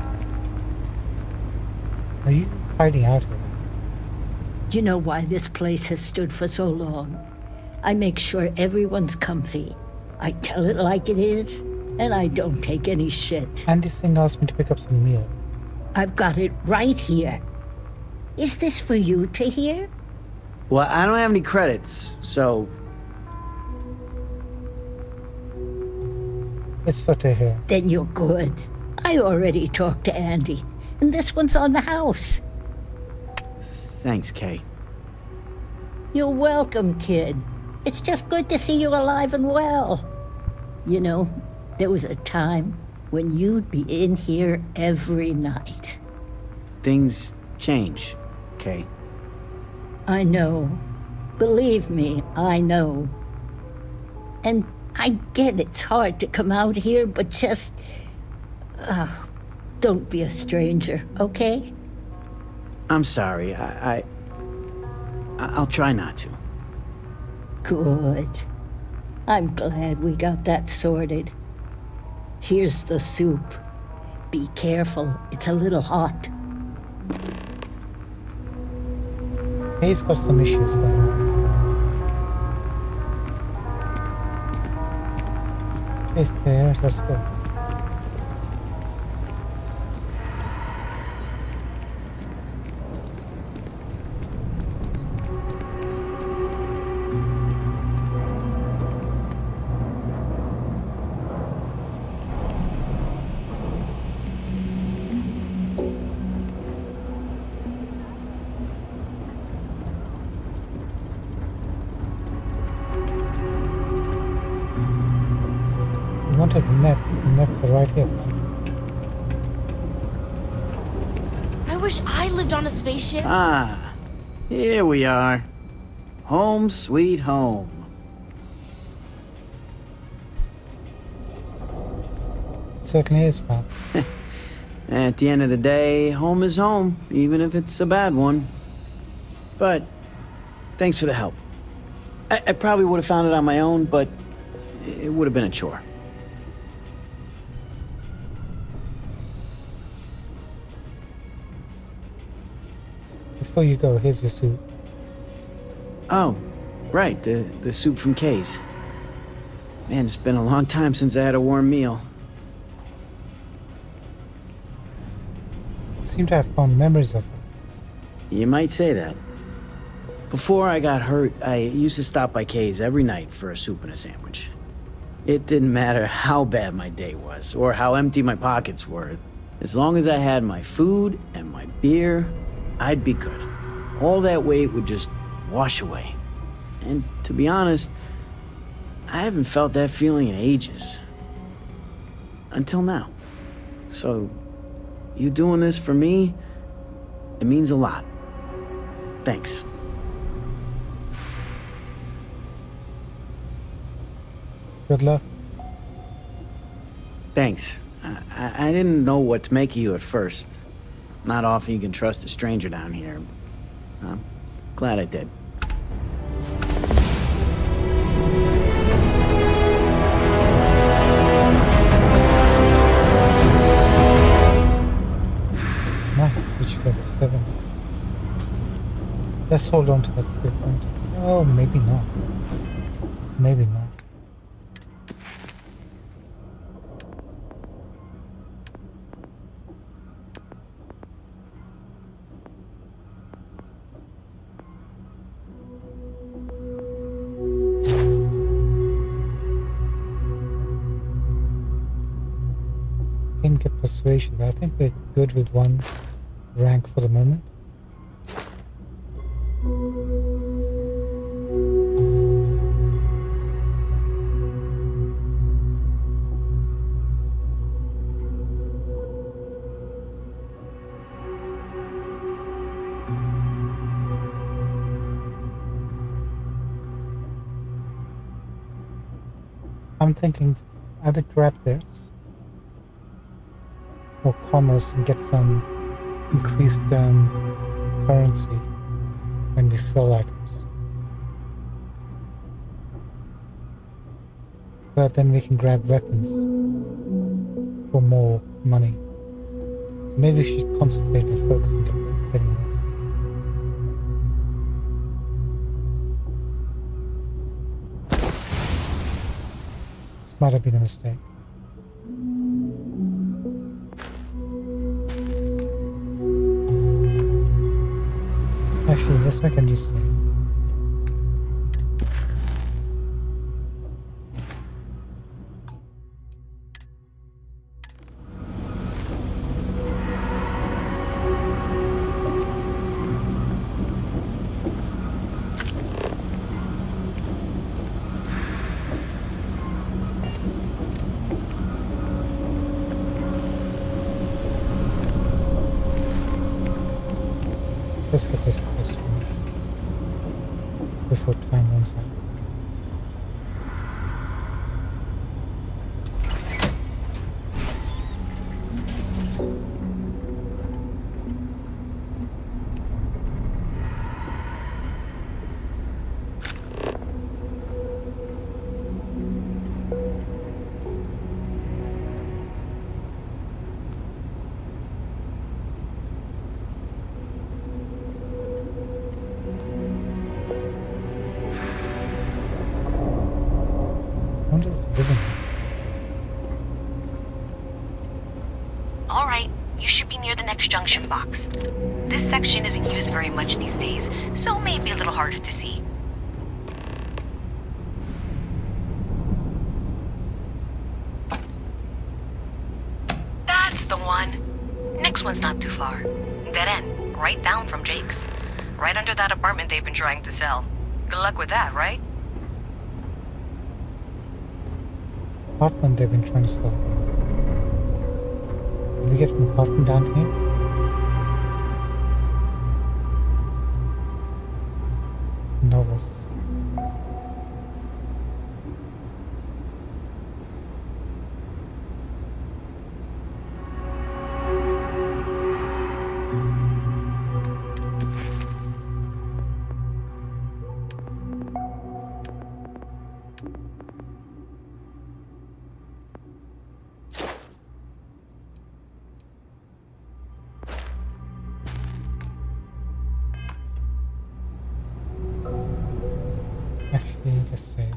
Speaker 1: Are you hiding out here?
Speaker 4: Do you know why this place has stood for so long? I make sure everyone's comfy. I tell it like it is, and I don't take any shit.
Speaker 1: Andy Singh asked me to pick up some meal.
Speaker 4: I've got it right here. Is this for you to hear?
Speaker 15: Well, I don't have any credits, so...
Speaker 1: It's for to hear.
Speaker 4: Then you're good. I already talked to Andy, and this one's on the house.
Speaker 15: Thanks, Kay.
Speaker 4: You're welcome, kid. It's just good to see you alive and well. You know, there was a time when you'd be in here every night.
Speaker 15: Things change, Kay.
Speaker 4: I know. Believe me, I know. And I get it's hard to come out here, but just... don't be a stranger, okay?
Speaker 15: I'm sorry. I'll try not to.
Speaker 4: Good. I'm glad we got that sorted. Here's the soup. Be careful, it's a little hot.
Speaker 1: He's got some issues going on. Okay, let's go. Wanted the nets are right here.
Speaker 11: I wish I lived on a spaceship.
Speaker 15: Ah, here we are. Home sweet home.
Speaker 1: Certainly is, man.
Speaker 15: At the end of the day, home is home, even if it's a bad one. But thanks for the help. I probably would have found it on my own, but it would have been a chore.
Speaker 1: Before you go, here's your soup.
Speaker 15: Oh, right, the soup from Kay's. Man, it's been a long time since I had a warm meal.
Speaker 1: Seem to have fond memories of it.
Speaker 15: You might say that. Before I got hurt, I used to stop by Kay's every night for a soup and a sandwich. It didn't matter how bad my day was, or how empty my pockets were. As long as I had my food and my beer, I'd be good. All that weight would just wash away. And to be honest, I haven't felt that feeling in ages. Until now. So, you doing this for me, it means a lot. Thanks.
Speaker 1: Good luck.
Speaker 15: Thanks. I didn't know what to make of you at first. Not often you can trust a stranger down here. I'm glad I did.
Speaker 1: Nice, reach level 7. Let's hold on to that skill point. Oh, maybe not. Maybe not. Didn't get persuasion, but I think we're good with one rank for the moment. I'm thinking either grab this or commerce and get some increased currency when we sell items. But then we can grab weapons for more money. So maybe we should concentrate and focus on getting this. This might have been a mistake. Actually, let's make a new save. Let's get this quest finished before time runs out.
Speaker 5: Alright, you should be near the next junction box. This section isn't used very much these days, so maybe a little harder to see. That's the one. Next one's not too far. Dead end, right down from Jake's. Right under that apartment they've been trying to sell. Good luck with that, right?
Speaker 1: Apartment they've been trying to sell. Can we get an apartment down here? Novels. Actually, let's save.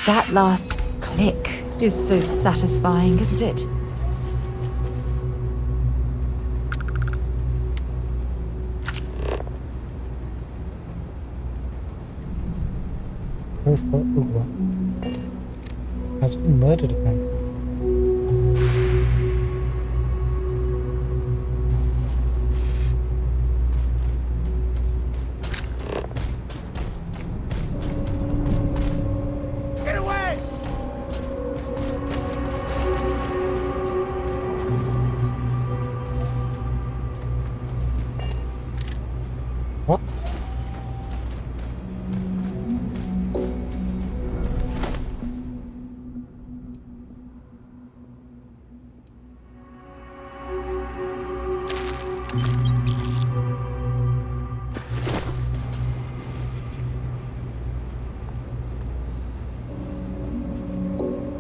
Speaker 8: That last click is so satisfying, isn't it?
Speaker 1: Go for Ugwa. Has been murdered apparently.
Speaker 3: Get away!
Speaker 1: What?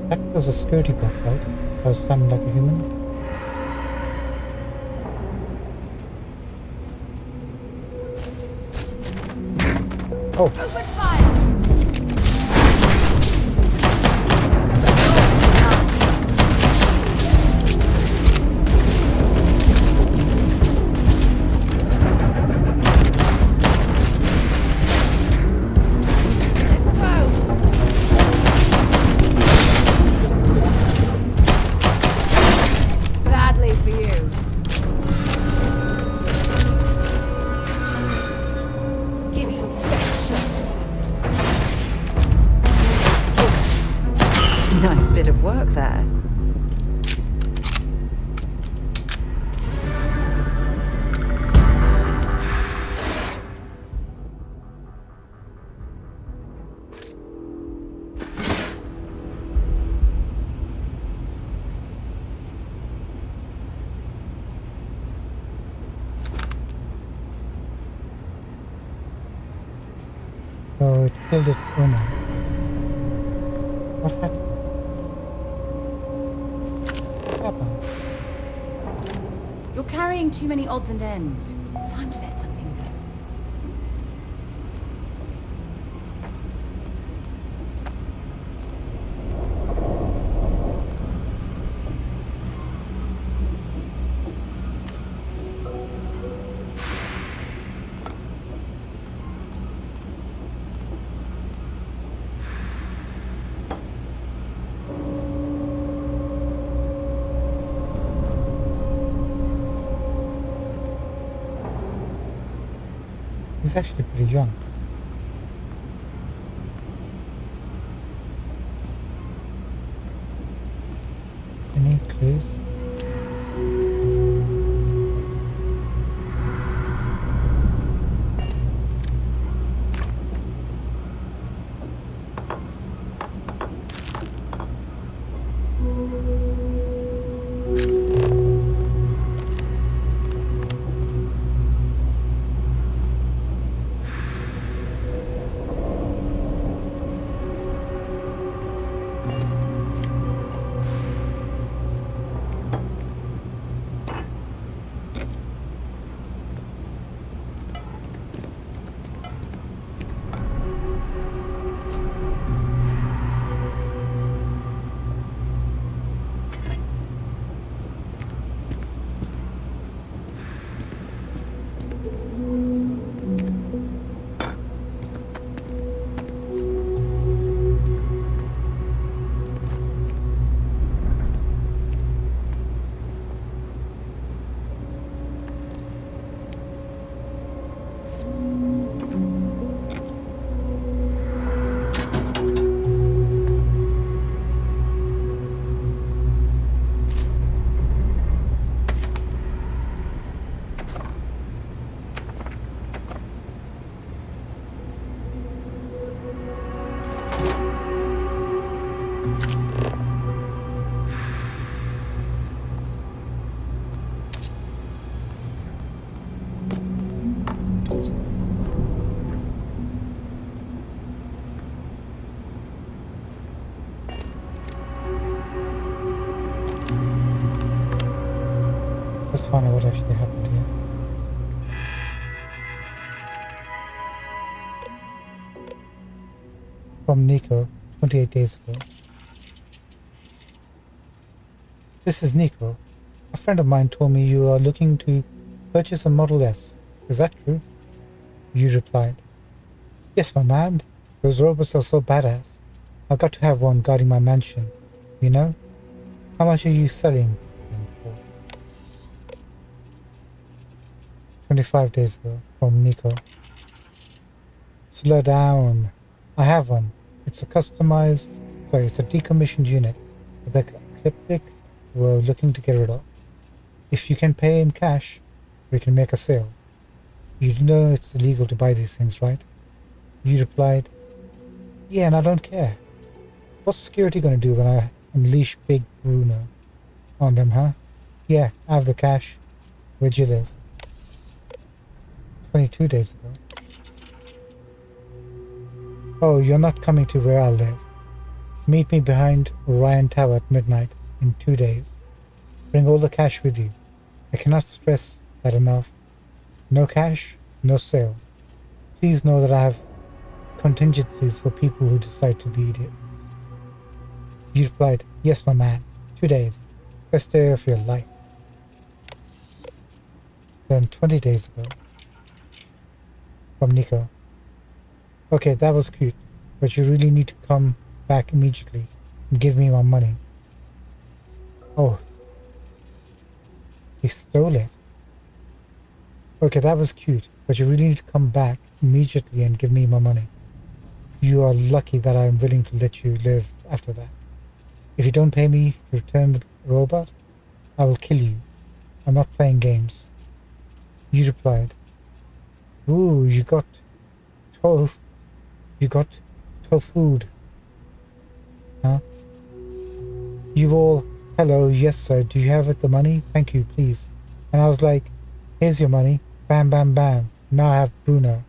Speaker 1: That was a security block, right? That was sounding like a human. Oh.
Speaker 8: Badly for you. Give you your best shot. Nice bit of work there.
Speaker 1: So it killed its owner. What happened? What happened?
Speaker 8: You're carrying too many odds and ends. Time to let something go.
Speaker 1: He's actually pretty young. Any clues? Let's find out what actually happened here. From Nico, 28 days ago. This is Nico. A friend of mine told me you are looking to purchase a Model S. Is that true? You replied, yes, my man. Those robots are so badass. I've got to have one guarding my mansion. You know? How much are you selling them for? 25 days ago, from Nico. Slow down. I have one. It's a decommissioned unit that the Ecliptic were looking to get rid of. If you can pay in cash, we can make a sale. You know it's illegal to buy these things, right? You replied, yeah, and I don't care. What's security gonna do when I unleash Big Bruno on them, huh? Yeah, I have the cash. Where'd you live? 22 days ago. Oh, you're not coming to where I live. Meet me behind Orion Tower at midnight in 2 days. Bring all the cash with you. I cannot stress that enough. No cash, no sale. Please know that I have contingencies for people who decide to be idiots. You replied, yes, my man. 2 days. Best day of your life. Then 20 days ago. From Nico. Okay, that was cute, but you really need to come back immediately and give me my money. Oh. He stole it. Okay, that was cute, but you really need to come back immediately and give me my money. You are lucky that I am willing to let you live after that. If you don't pay me to return the robot, I will kill you. I'm not playing games. You replied, ooh, you got tofu. Huh? You all, hello, yes sir, do you have it, the money? Thank you, please. And I was like, here's your money. Bam, bam, bam. Now I have Bruno.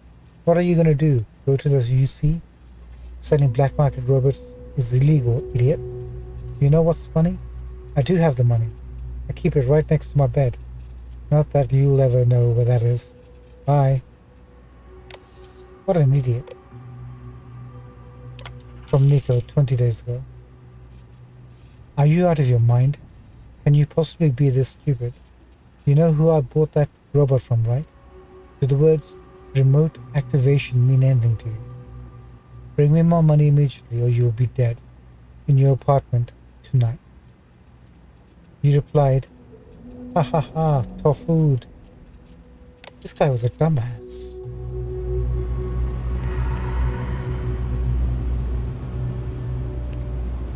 Speaker 1: What are you gonna do? Go to the UC? Selling black market robots is illegal, idiot. You know what's funny? I do have the money. I keep it right next to my bed. Not that you'll ever know where that is. Bye. What an idiot. From Nico, 20 days ago. Are you out of your mind? Can you possibly be this stupid? You know who I bought that robot from, right? Do the words remote activation mean anything to you? Bring me my money immediately or you will be dead. In your apartment tonight. You replied, ha ha ha, tofu. This guy was a dumbass.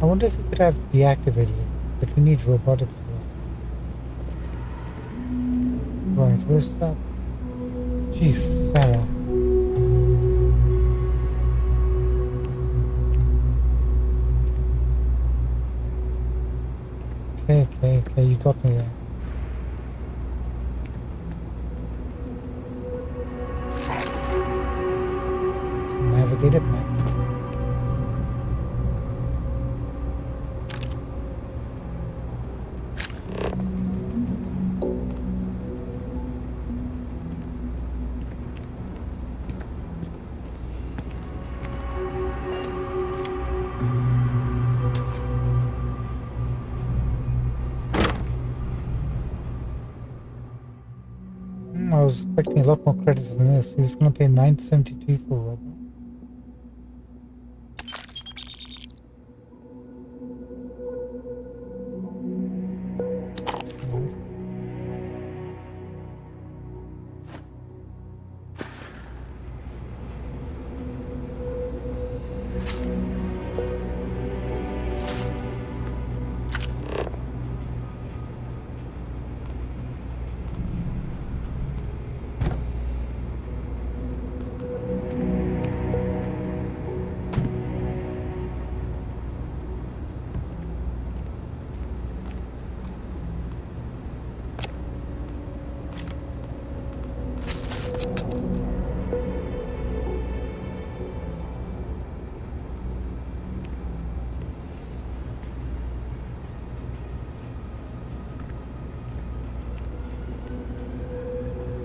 Speaker 1: I wonder if we could have deactivated it, but we need robotics for that. Right, where's that? Jeez, Sarah. Okay, you got me there. Navigate it back. I was expecting a lot more credits than this. He's gonna pay $9.72 for a robot. Nice.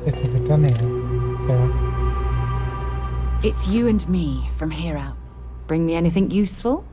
Speaker 1: I think we're done here, Sarah.
Speaker 8: It's you and me from here out. Bring me anything useful?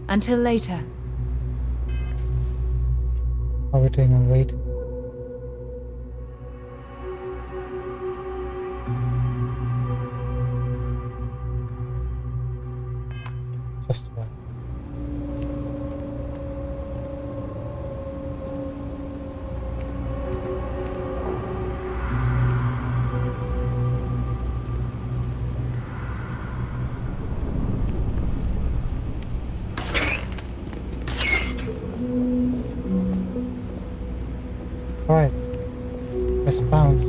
Speaker 8: Until later.
Speaker 1: Are we taking a wait? Just about. Alright, let's bounce.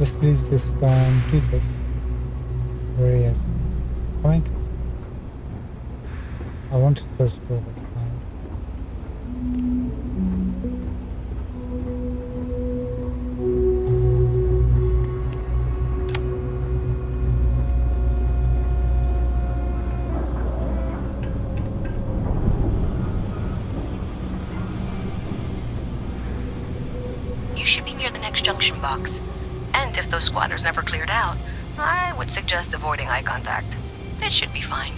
Speaker 1: This leaves this doofus where he is. Coming? I want to close the door, but fine.
Speaker 5: You should be near the next junction box. And if those squatters never cleared out, I would suggest avoiding eye contact. It should be fine.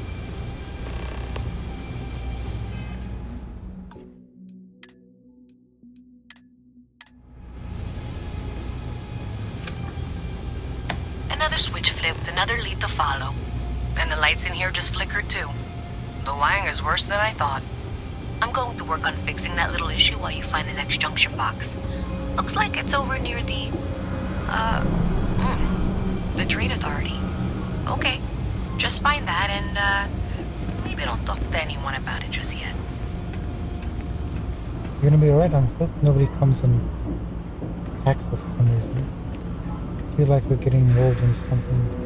Speaker 5: Another switch flipped, another lead to follow. And the lights in here just flickered too. The wiring is worse than I thought. I'm going to work on fixing that little issue while you find the next junction box. Looks like it's over near the Trade Authority. Okay, just find that and, maybe don't talk to anyone about it just yet.
Speaker 1: You're gonna be alright, I hope nobody comes and attacks us for some reason. I feel like we're getting involved in something.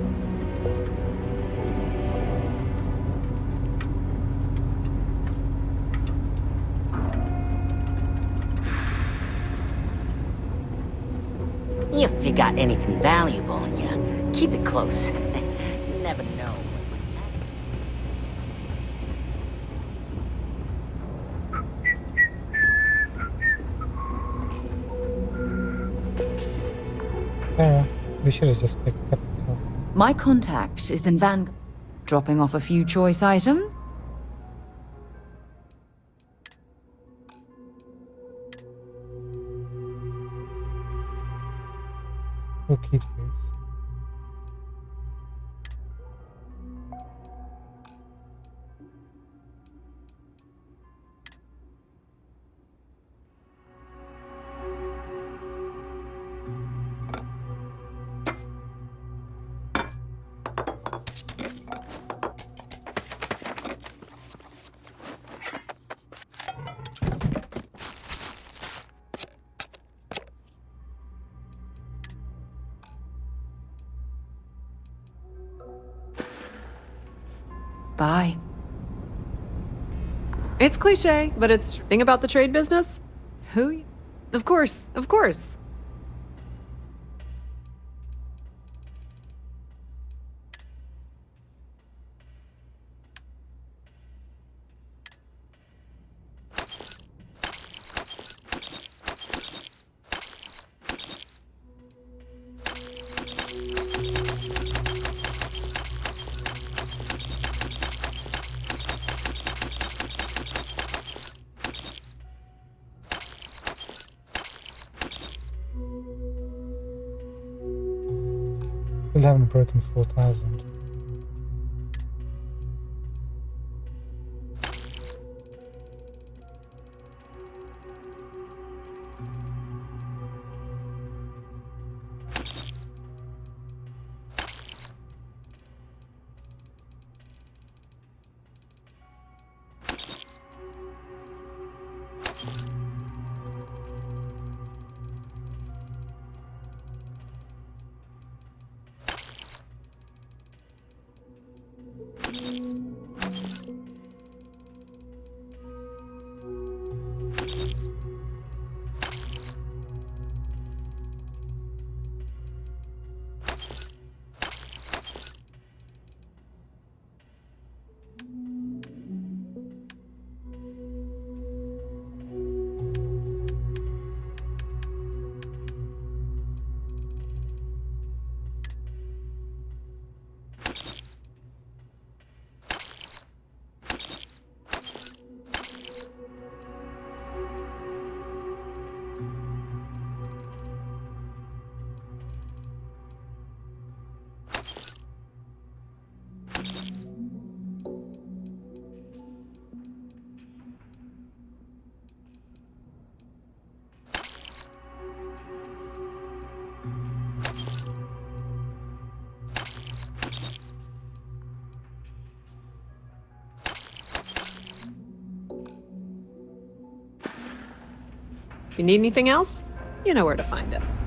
Speaker 7: If you got anything valuable on you, keep it close. You never know.
Speaker 1: Sarah, we should have just kept this off.
Speaker 8: My contact is in Van... Dropping off a few choice items?
Speaker 1: We'll keep this.
Speaker 8: Bye.
Speaker 10: It's cliche, but it's thing about the trade business. Who? Of course, of course.
Speaker 1: haven't broken 4,000.
Speaker 10: If you need anything else, you know where to find us.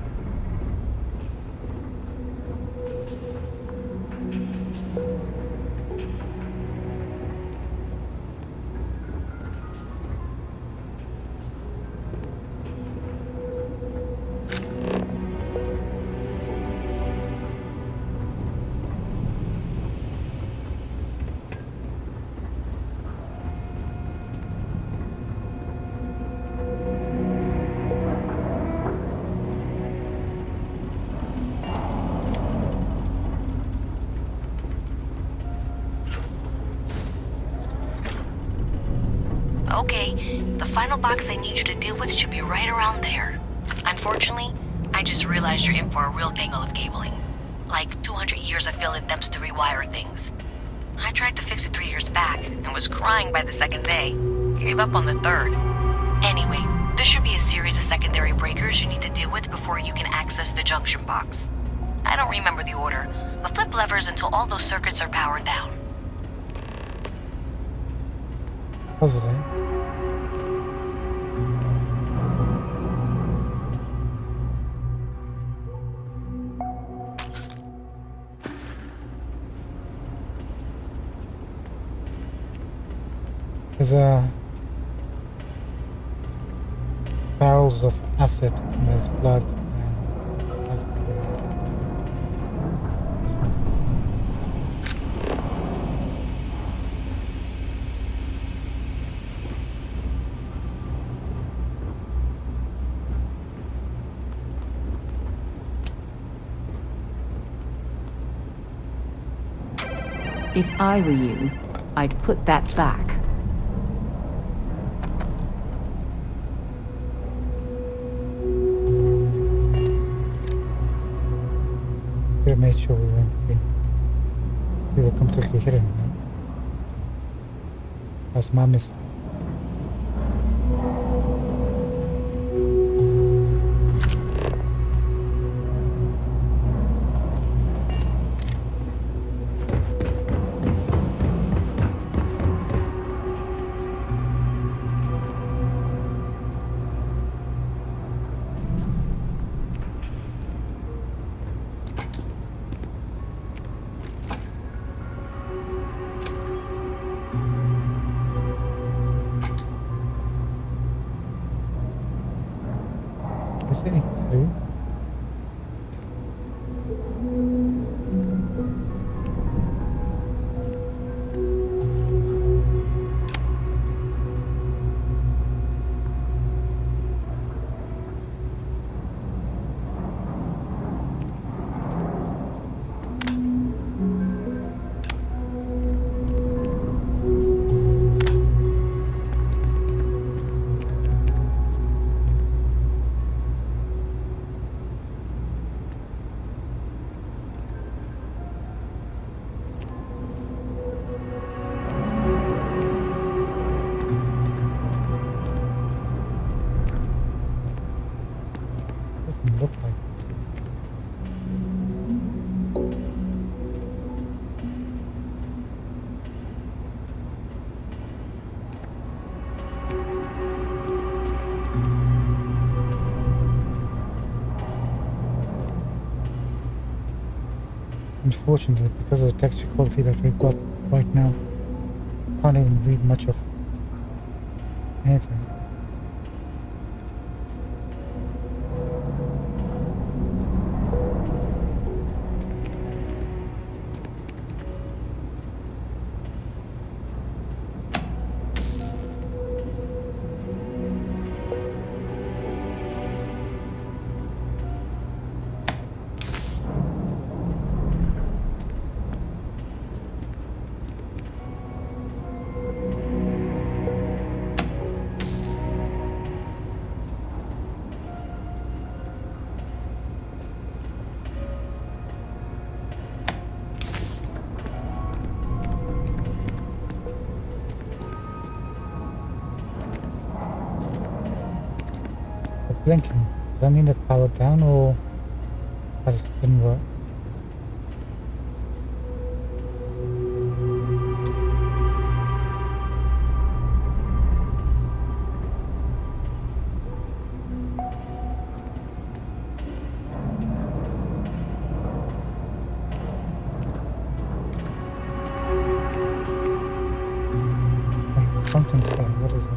Speaker 5: Okay, the final box I need you to deal with should be right around there. Unfortunately, I just realized you're in for a real tangle of cabling. Like 200 years of field attempts to rewire things. I tried to fix it 3 years back and was crying by the second day. Gave up on the third. Anyway, there should be a series of secondary breakers you need to deal with before you can access the junction box. I don't remember the order, but flip levers until all those circuits are powered down.
Speaker 1: Positive. There's barrels of acid and there's blood.
Speaker 8: If I were you, I'd put that back.
Speaker 1: We made sure we were completely hidden. No? That's my mistake. Is there any clue? Unfortunately, because of the texture quality that we've got right now, can't even read much of anything. Blinking. Does that mean they're powered down or that it didn't work? Wait, something's there. What is it?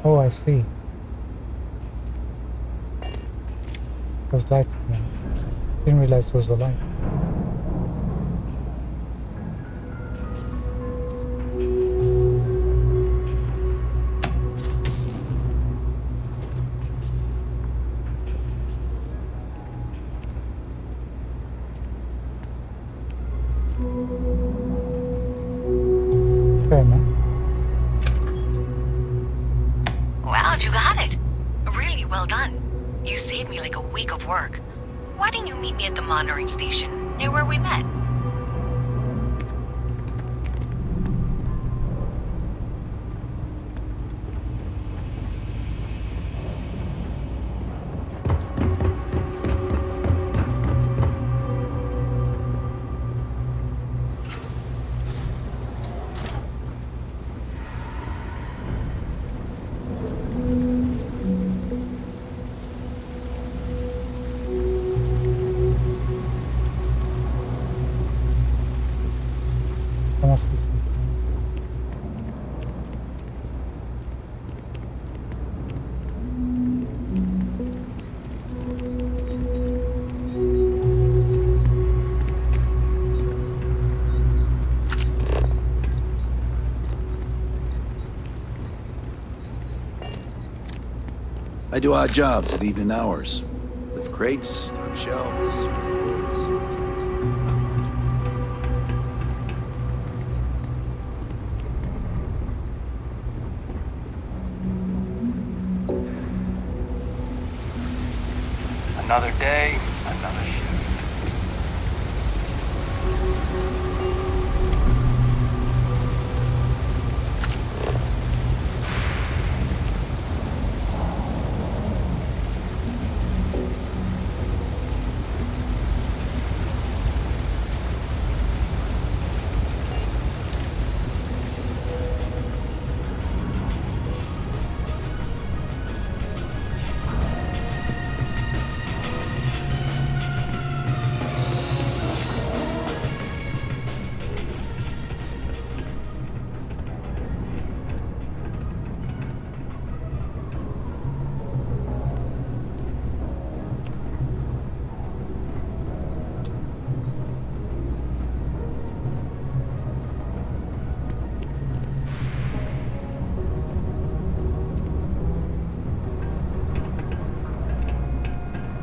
Speaker 1: Oh, I see. Those lights now. Didn't realize those were lights. Fair enough.
Speaker 5: Wow, you got it. Really well done. You saved me like a week of work. Why didn't you meet me at the monitoring station, near where we met?
Speaker 1: There must be something.
Speaker 14: I do odd jobs at evening hours. Lift crates, stock shelves.
Speaker 17: Another day, another shift.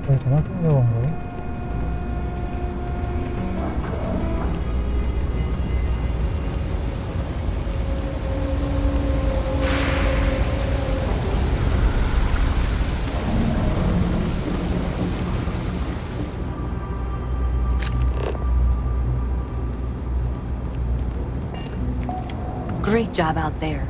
Speaker 1: Wait, am I going the wrong way?
Speaker 5: Great job out there.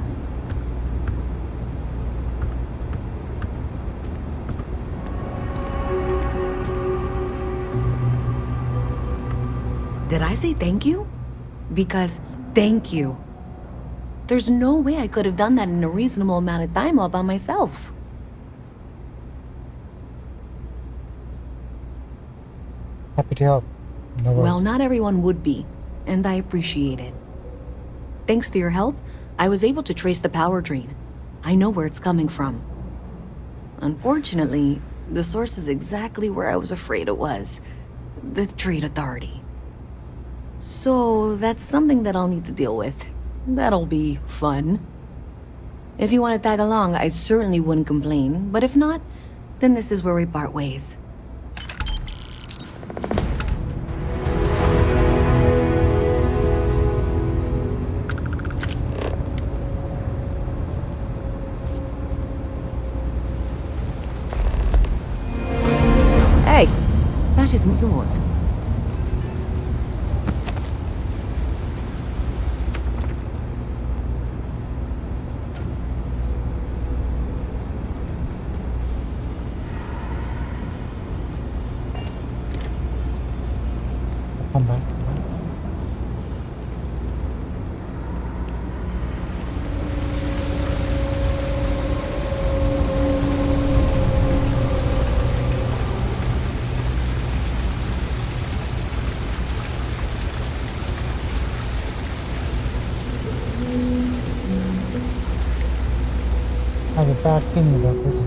Speaker 5: Did I say thank you? Because thank you. There's no way I could have done that in a reasonable amount of time all by myself.
Speaker 1: Happy to help. No worries.
Speaker 5: Well, not everyone would be, and I appreciate it. Thanks to your help, I was able to trace the power drain. I know where it's coming from. Unfortunately, the source is exactly where I was afraid it was. The Trade Authority. So, that's something that I'll need to deal with. That'll be fun. If you want to tag along, I certainly wouldn't complain, but if not, then this is where we part ways.
Speaker 8: Hey, that isn't yours.
Speaker 1: Come back. I have a bad feeling about this.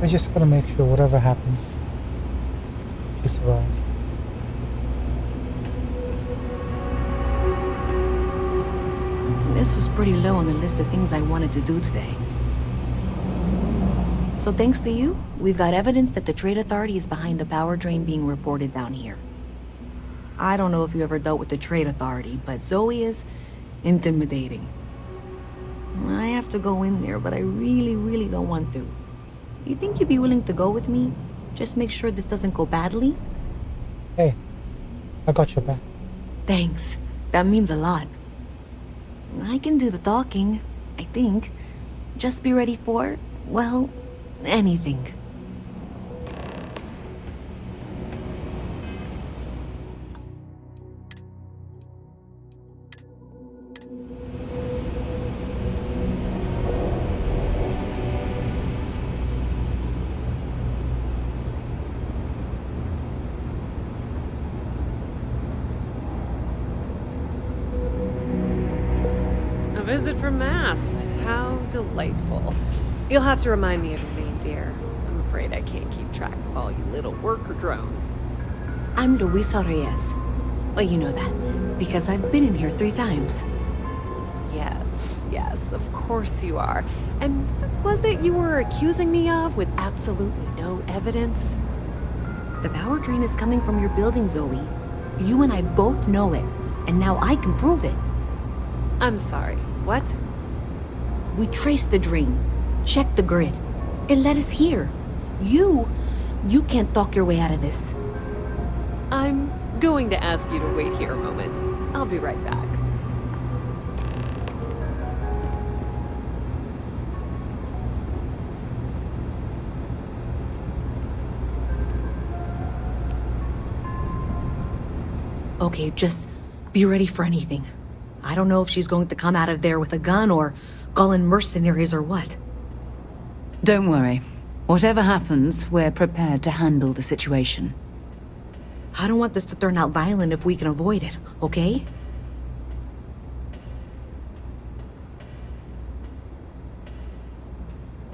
Speaker 1: I just gotta make sure whatever happens, she survives.
Speaker 5: This was pretty low on the list of things I wanted to do today. So thanks to you, we've got evidence that the Trade Authority is behind the power drain being reported down here. I don't know if you ever dealt with the Trade Authority, but Zoe is intimidating. I have to go in there, but I really don't want to. You think you'd be willing to go with me? Just make sure this doesn't go badly?
Speaker 1: Hey, I got your back.
Speaker 5: Thanks. That means a lot. I can do the talking, I think. Just be ready for, well, anything.
Speaker 10: A visit from Mast. How delightful. You'll have to remind me of your name, dear. I'm afraid I can't keep track of all you little worker drones.
Speaker 5: I'm Luisa Reyes. Well, you know that, because I've been in here 3 times.
Speaker 10: Yes, of course you are. And what was it you were accusing me of with absolutely no evidence?
Speaker 5: The power drain is coming from your building, Zoe. You and I both know it, and now I can prove it.
Speaker 10: I'm sorry, what?
Speaker 5: We traced the drain, checked the grid. It led us here. You can't talk your way out of this.
Speaker 10: I'm going to ask you to wait here a moment. I'll be right back.
Speaker 5: Okay, just be ready for anything. I don't know if she's going to come out of there with a gun or call in mercenaries or what.
Speaker 2: Don't worry. Whatever happens, we're prepared to handle the situation.
Speaker 5: I don't want this to turn out violent if we can avoid it, okay?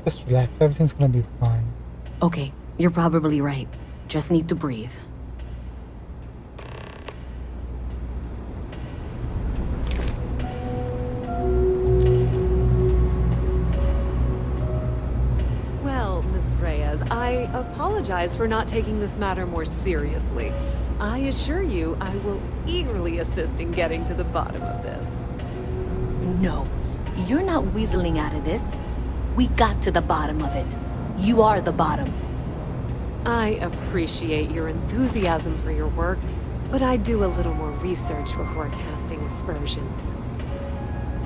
Speaker 1: Just relax, everything's gonna be fine.
Speaker 5: Okay, you're probably right. Just need to breathe.
Speaker 10: Well, Miss Reyes. I apologize for not taking this matter more seriously. I assure you, I will eagerly assist in getting to the bottom of this.
Speaker 5: No, you're not weaseling out of this. We got to the bottom of it. You are the bottom.
Speaker 10: I appreciate your enthusiasm for your work, but I'd do a little more research before casting aspersions.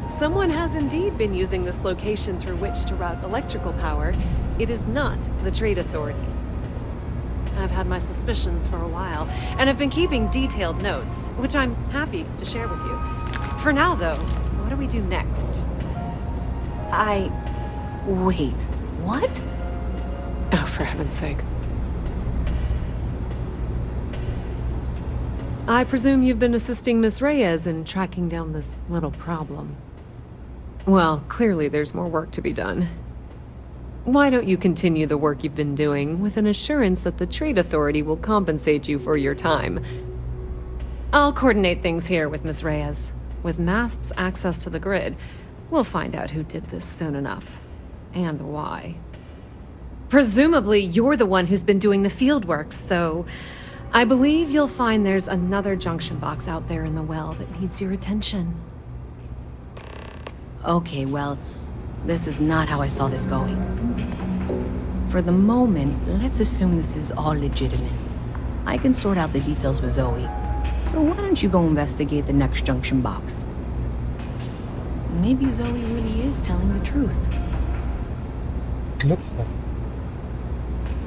Speaker 10: Someone has indeed been using this location through which to route electrical power. It is not the Trade Authority. I've had my suspicions for a while, and have been keeping detailed notes, which I'm happy to share with you. For now, though, what do we do next?
Speaker 5: Wait, what?
Speaker 10: Oh, for heaven's sake. I presume you've been assisting Miss Reyes in tracking down this little problem. Well, clearly there's more work to be done. Why don't you continue the work you've been doing with an assurance that the Trade Authority will compensate you for your time? I'll coordinate things here with Miss Reyes. With Mast's access to the grid, we'll find out who did this soon enough. And why. Presumably, you're the one who's been doing the field work, so I believe you'll find there's another junction box out there in the well that needs your attention.
Speaker 5: Okay, well, this is not how I saw this going. For the moment, let's assume this is all legitimate. I can sort out the details with Zoe. So why don't you go investigate the next junction box? Maybe Zoe really is telling the truth.
Speaker 1: It looks like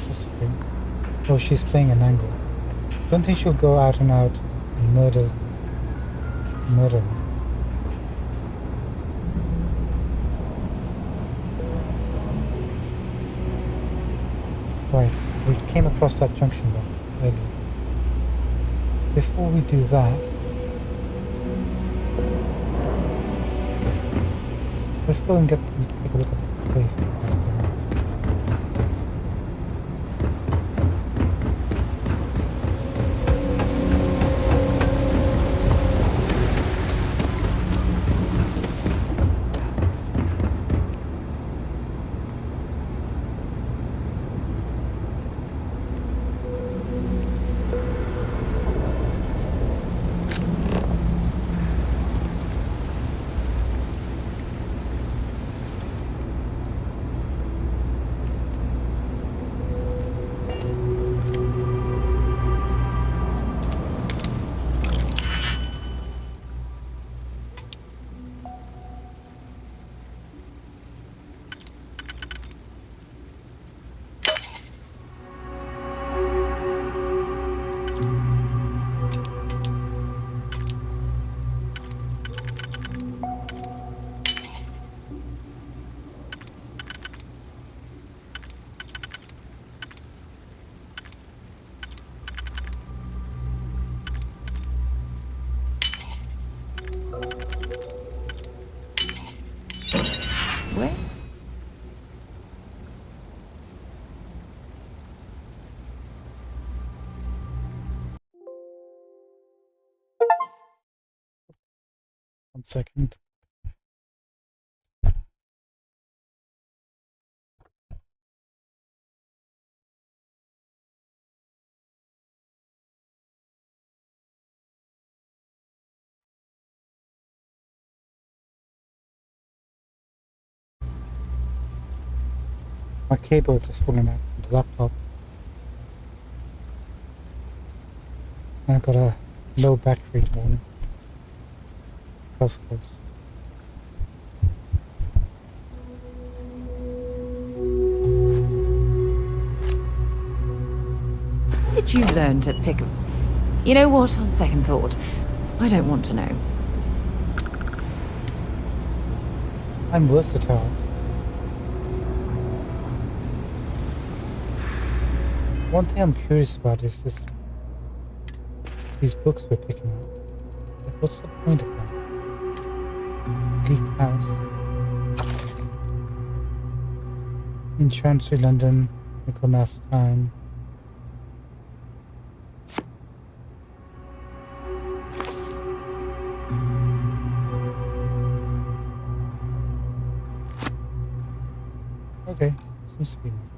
Speaker 1: possibly. Oh, she's playing an angle. Don't think she'll go out and out and murder him. Right, we came across that junction box earlier. Before we do that, let's go and take a look at the safe.
Speaker 18: Where?
Speaker 1: One second. My cable just fallen out of the laptop. And I got a low battery warning. That's close.
Speaker 8: How did you learn to pick... You know what, on second thought, I don't want to know.
Speaker 1: I'm versatile. One thing I'm curious about is these books we're picking up. Like, what's the point of them? Bleak House. In Chancery, London, Michaelmas Time. Okay, seems to be nothing.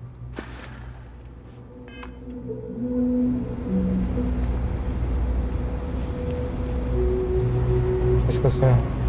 Speaker 1: so sad.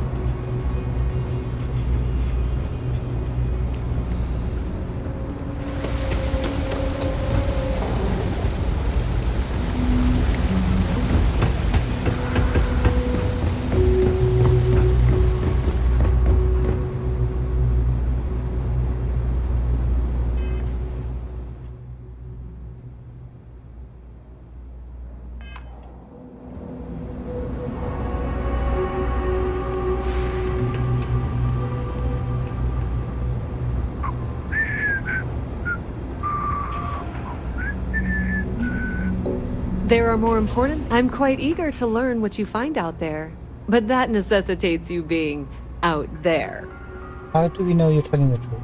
Speaker 10: There are more important. I'm quite eager to learn what you find out there, but that necessitates you being out there.
Speaker 1: How do we know you're telling the truth?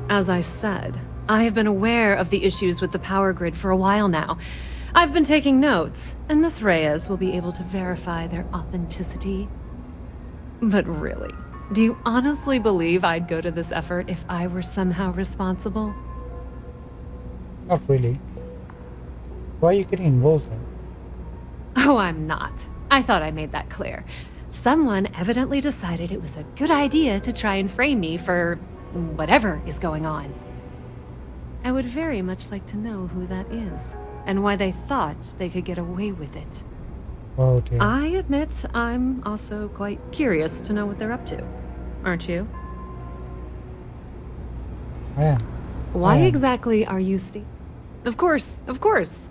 Speaker 10: As I said, I have been aware of the issues with the power grid for a while now. I've been taking notes, and Miss Reyes will be able to verify their authenticity. But really, do you honestly believe I'd go to this effort if I were somehow responsible?
Speaker 1: Not really. Why are you getting involved then?
Speaker 10: Oh, I'm not. I thought I made that clear. Someone evidently decided it was a good idea to try and frame me for whatever is going on. I would very much like to know who that is, and why they thought they could get away with it.
Speaker 1: Oh dear.
Speaker 10: I admit I'm also quite curious to know what they're up to. Aren't you?
Speaker 1: I am.
Speaker 10: Why
Speaker 1: I am.
Speaker 10: exactly are you Of course, of course.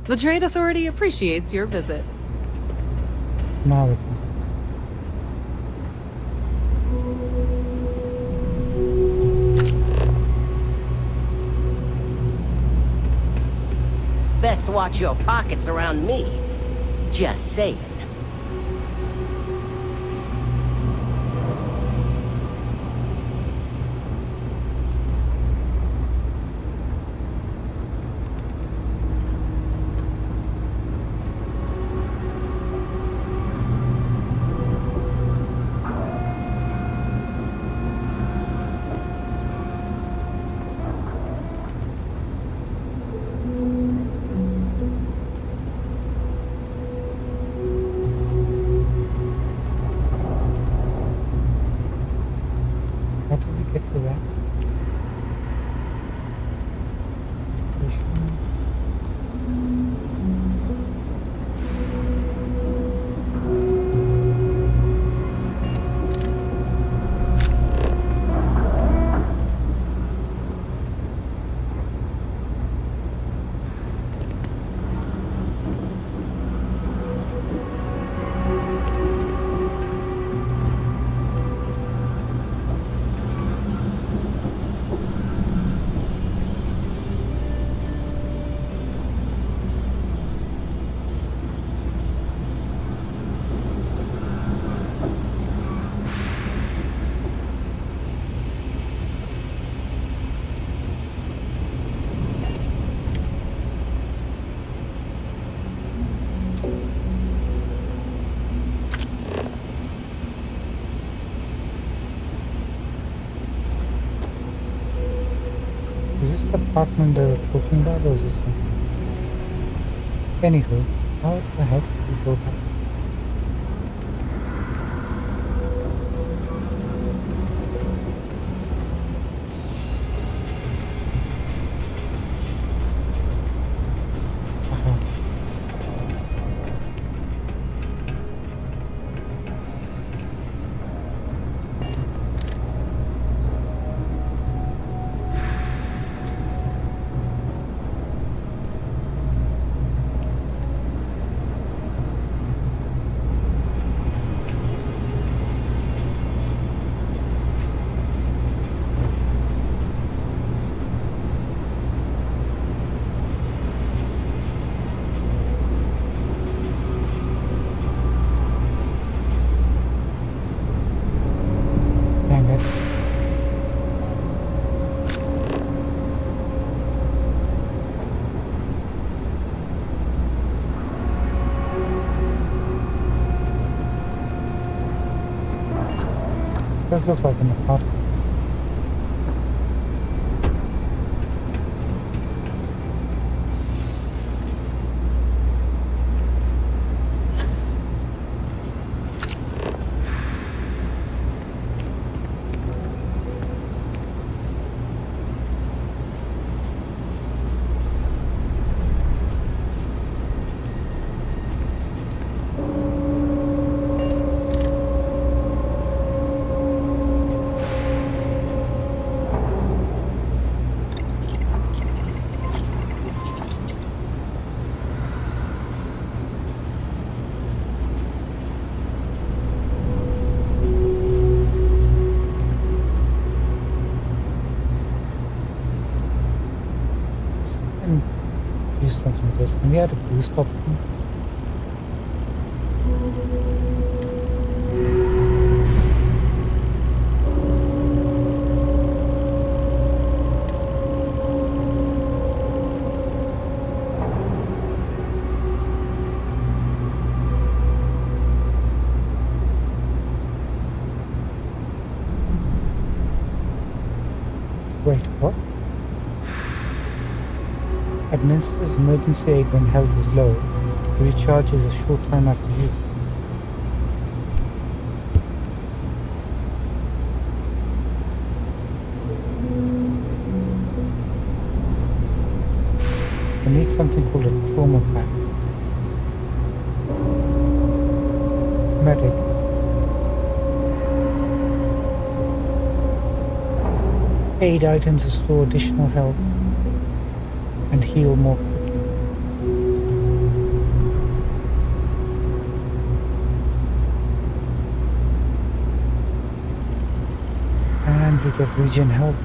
Speaker 10: The Trade Authority appreciates your visit.
Speaker 1: Now we can.
Speaker 7: Best watch your pockets around me. Just saying.
Speaker 1: this the apartment they were talking about, or is this something? Anywho, how the heck do we go back? Dang it. Does look like an apartment. And do something with this. And we had a boost option. Wait, what? Administers emergency aid when health is low. Recharges a short time after use. We need something called a trauma pack. Medic. Aid items to store additional health and heal more quickly. And we get regen health.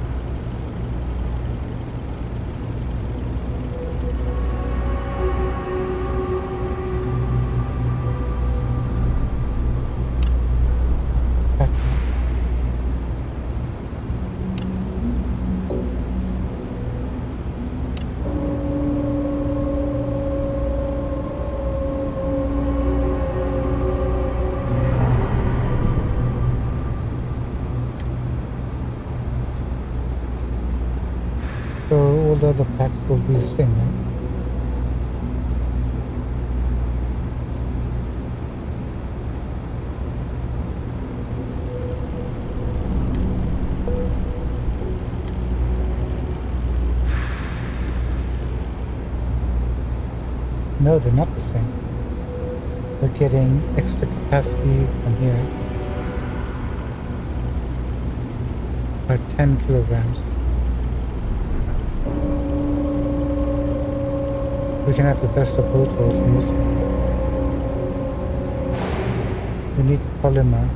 Speaker 1: So all the other packs will be the same, right? No, they're not the same. We're getting extra capacity from here. By 10 kilograms. We can have the best of both worlds in this one. We need polymer.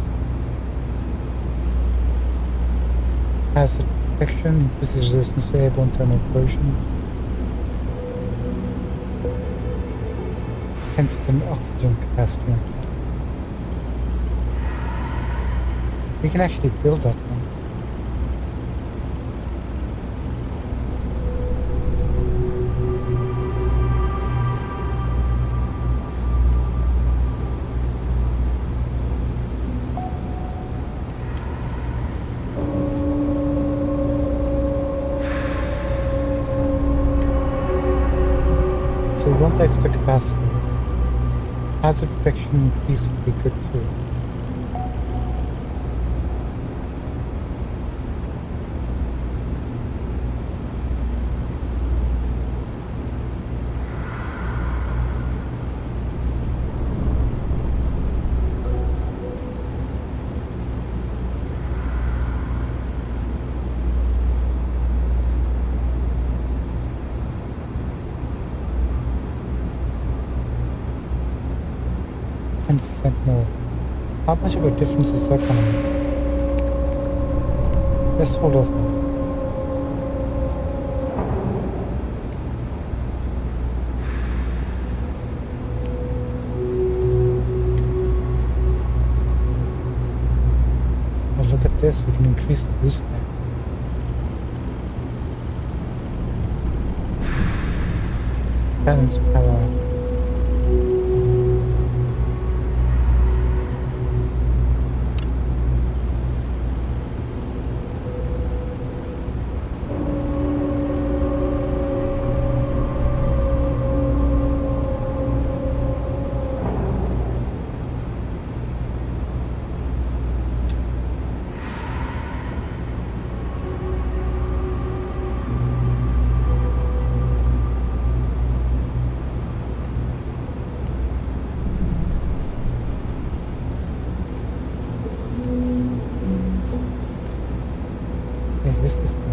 Speaker 1: Acid protection, increases resistance to airborne thermal corrosion. 10% oxygen capacity on top. We can actually build that one. the extra capacity. Hazard protection increase would be good too. More. How much of a difference is that going to make? Let's hold off now. Well, look at this, we can increase the boost back. Balance power. This is good.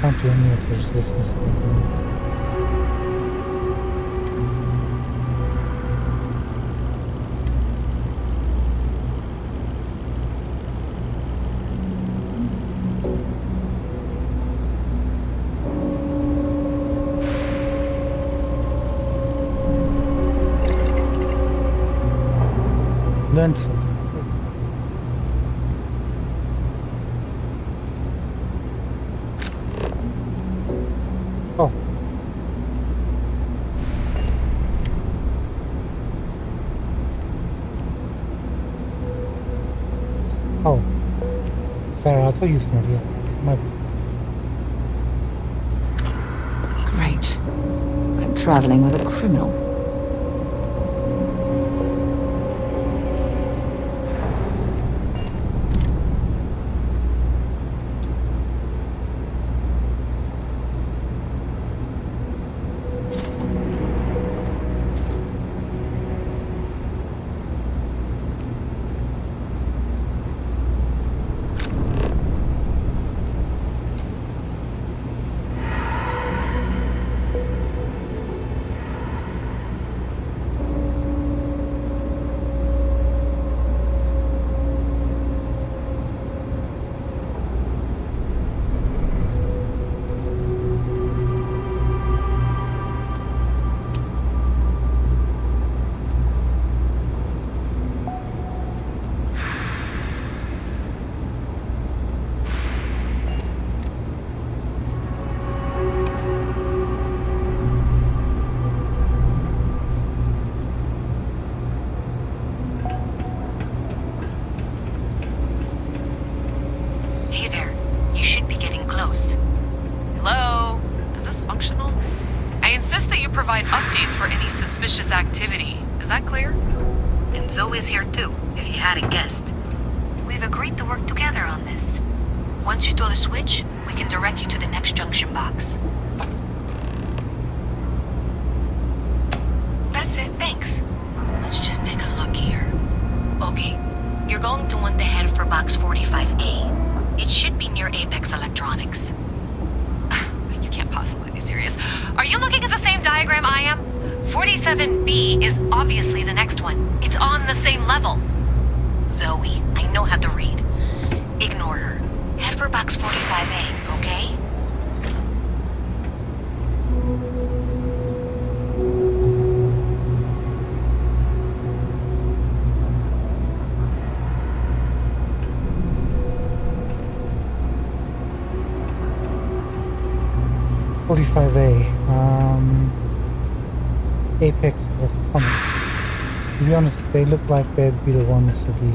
Speaker 1: Can't do any of the resistance that they're doing. Learn something. Oh. Oh. Sarah, I thought you were somebody else. My...
Speaker 8: Great. I'm traveling with a criminal.
Speaker 5: Hey there. You should be getting close.
Speaker 10: Hello? Is this functional? I insist that you provide updates for any suspicious activity. Is that clear?
Speaker 5: And Zoe's here too, if you hadn't guessed. We've agreed to work together on this. Once you throw the switch, we can direct you to the next junction box. That's it, thanks. Let's just take a look here. Okay, you're going to want to head for box 45A. It should be near Apex Electronics.
Speaker 10: You can't possibly be serious. Are you looking at the same diagram I am? 47B is obviously the next one. It's on the same level.
Speaker 5: Zoe, I know how to read. Ignore her. Head for box 45A, okay?
Speaker 1: 45A. Apex of Commerce. To be honest, they look like they'd be the ones to be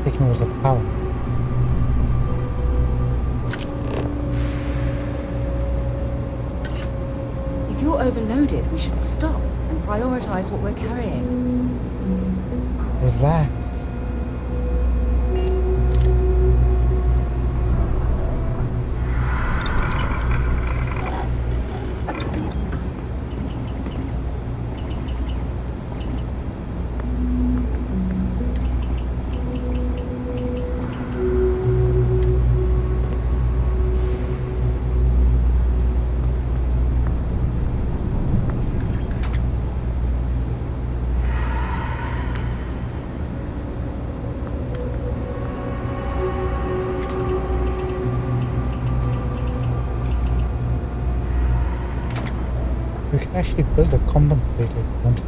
Speaker 1: taking over the power.
Speaker 2: If you're overloaded, we should stop and prioritize what we're carrying.
Speaker 1: Relax. We can actually build a compensator if we want to.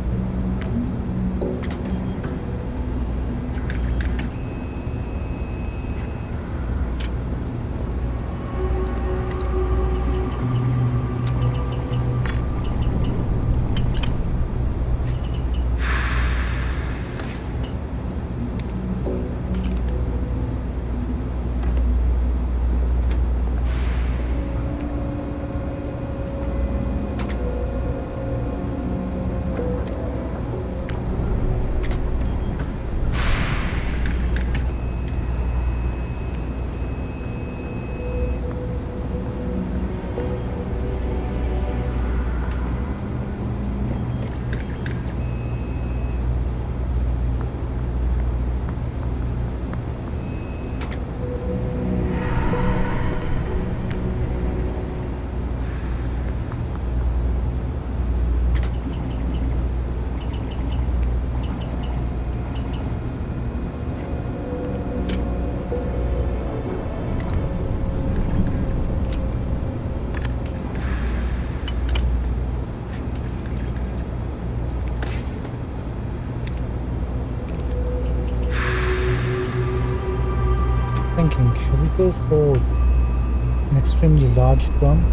Speaker 1: Should we go for an extremely large drum,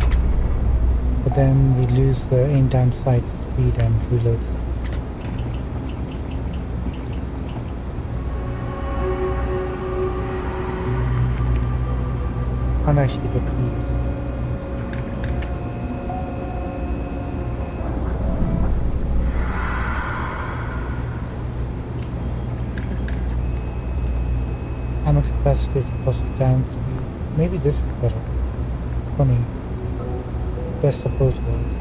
Speaker 1: but then we lose the aim down sight speed and reload? Can't actually get these. Ammo capacity, cost of down speed. Maybe this is better. 20. Best of both worlds.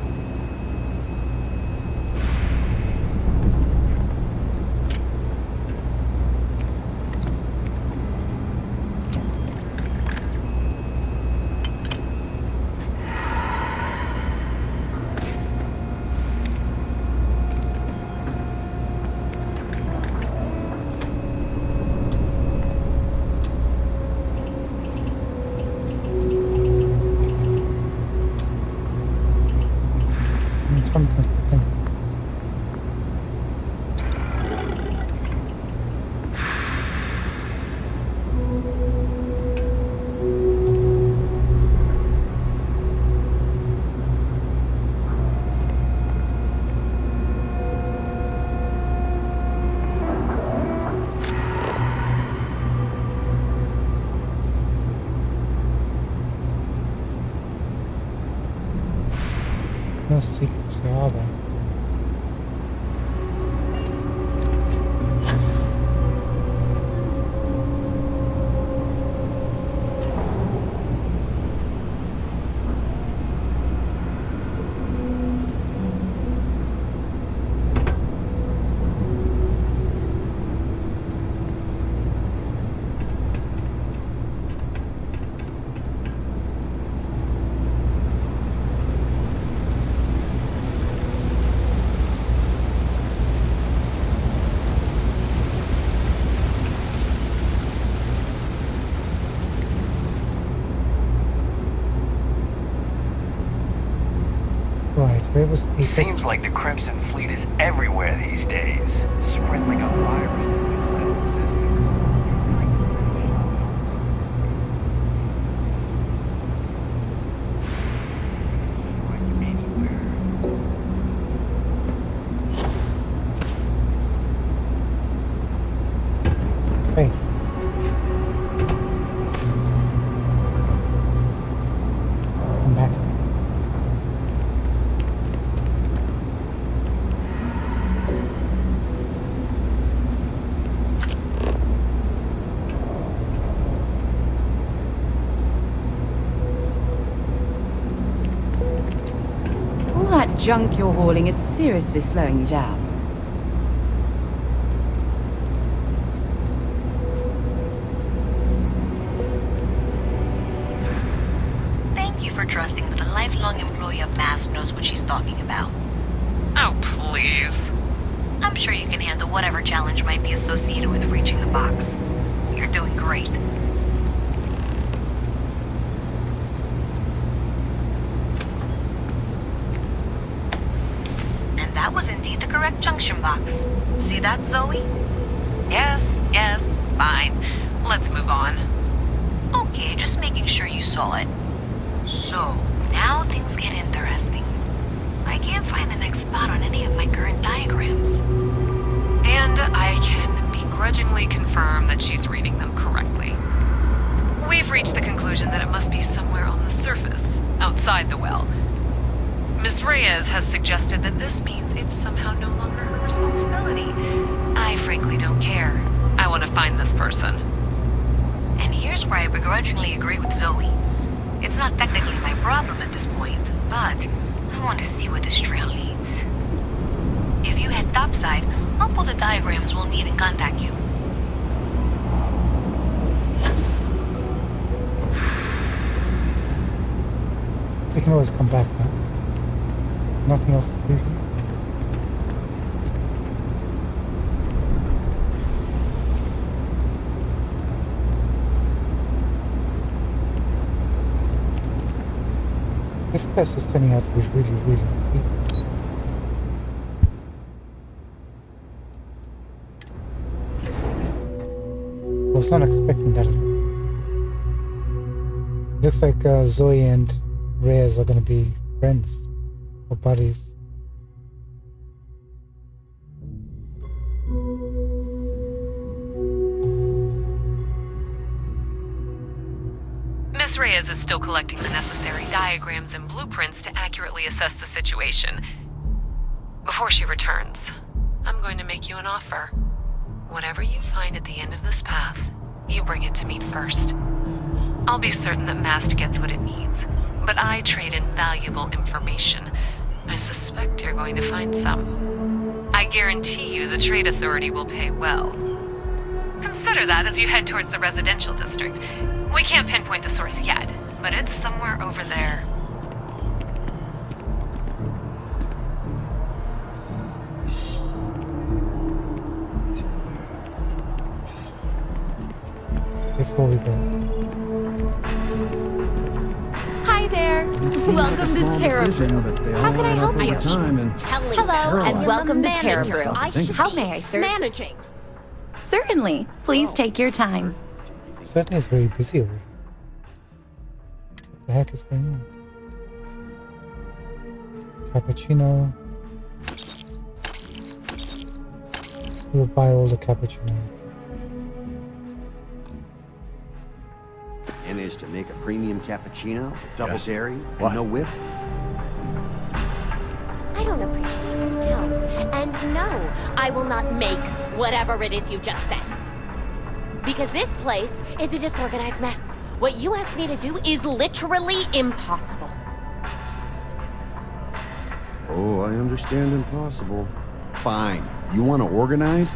Speaker 1: No secrets here, are there? Right, where was Apex?
Speaker 17: Seems like the Crimson Fleet is everywhere these days, spread like a virus through the settled systems.
Speaker 18: junk you're hauling is seriously slowing you down.
Speaker 5: Thank you for trusting that a lifelong employee of MAST knows what she's talking about.
Speaker 10: Oh, please.
Speaker 5: I'm sure you can handle whatever challenge might be associated with reaching the box. You're doing great. And that was indeed the correct junction box. See that, Zoe?
Speaker 10: Yes, fine. Let's move on.
Speaker 5: Okay, just making sure you saw it. So, now things get interesting. I can't find the next spot on any of my current diagrams.
Speaker 10: And I can begrudgingly confirm that she's reading them correctly. We've reached the conclusion that it must be somewhere on the surface, outside the well. Miss Reyes has suggested that this means it's somehow no longer her responsibility. I frankly don't care. I want to find this person.
Speaker 5: And here's where I begrudgingly agree with Zoe. It's not technically my problem at this point, but I want to see where this trail leads. If you head topside, I'll pull the diagrams we'll need and contact you.
Speaker 1: We can always come back now. Nothing else to do here. This quest is turning out to be really, really easy. I was not expecting that at all. Looks like Zoe and Reyes are going to be friends or buddies.
Speaker 10: Miss Reyes is still collecting the necessary diagrams and blueprints to accurately assess the situation. Before she returns, I'm going to make you an offer. Whatever you find at the end of this path, you bring it to me first. I'll be certain that MAST gets what it needs, but I trade in valuable information. I suspect you're going to find some. I guarantee you the Trade Authority will pay well. Consider that as you head towards the residential district. We can't pinpoint the source yet, but it's somewhere over there.
Speaker 1: Before we go.
Speaker 22: Hi there. Welcome to Terra. How can I help you?
Speaker 18: Hello, and welcome to Terra Brew. How may I serve?
Speaker 22: Managing.
Speaker 18: Certainly. Please take your time.
Speaker 1: Certainly is very busy already. What the heck is going on? Cappuccino. We'll buy all the cappuccino.
Speaker 6: And is to make a premium cappuccino with double dairy and no whip?
Speaker 22: I don't appreciate your tone. And no, I will not make whatever it is you just said. Because this place is a disorganized mess. What you asked me to do is literally impossible.
Speaker 6: Oh, I understand impossible. Fine. You want to organize?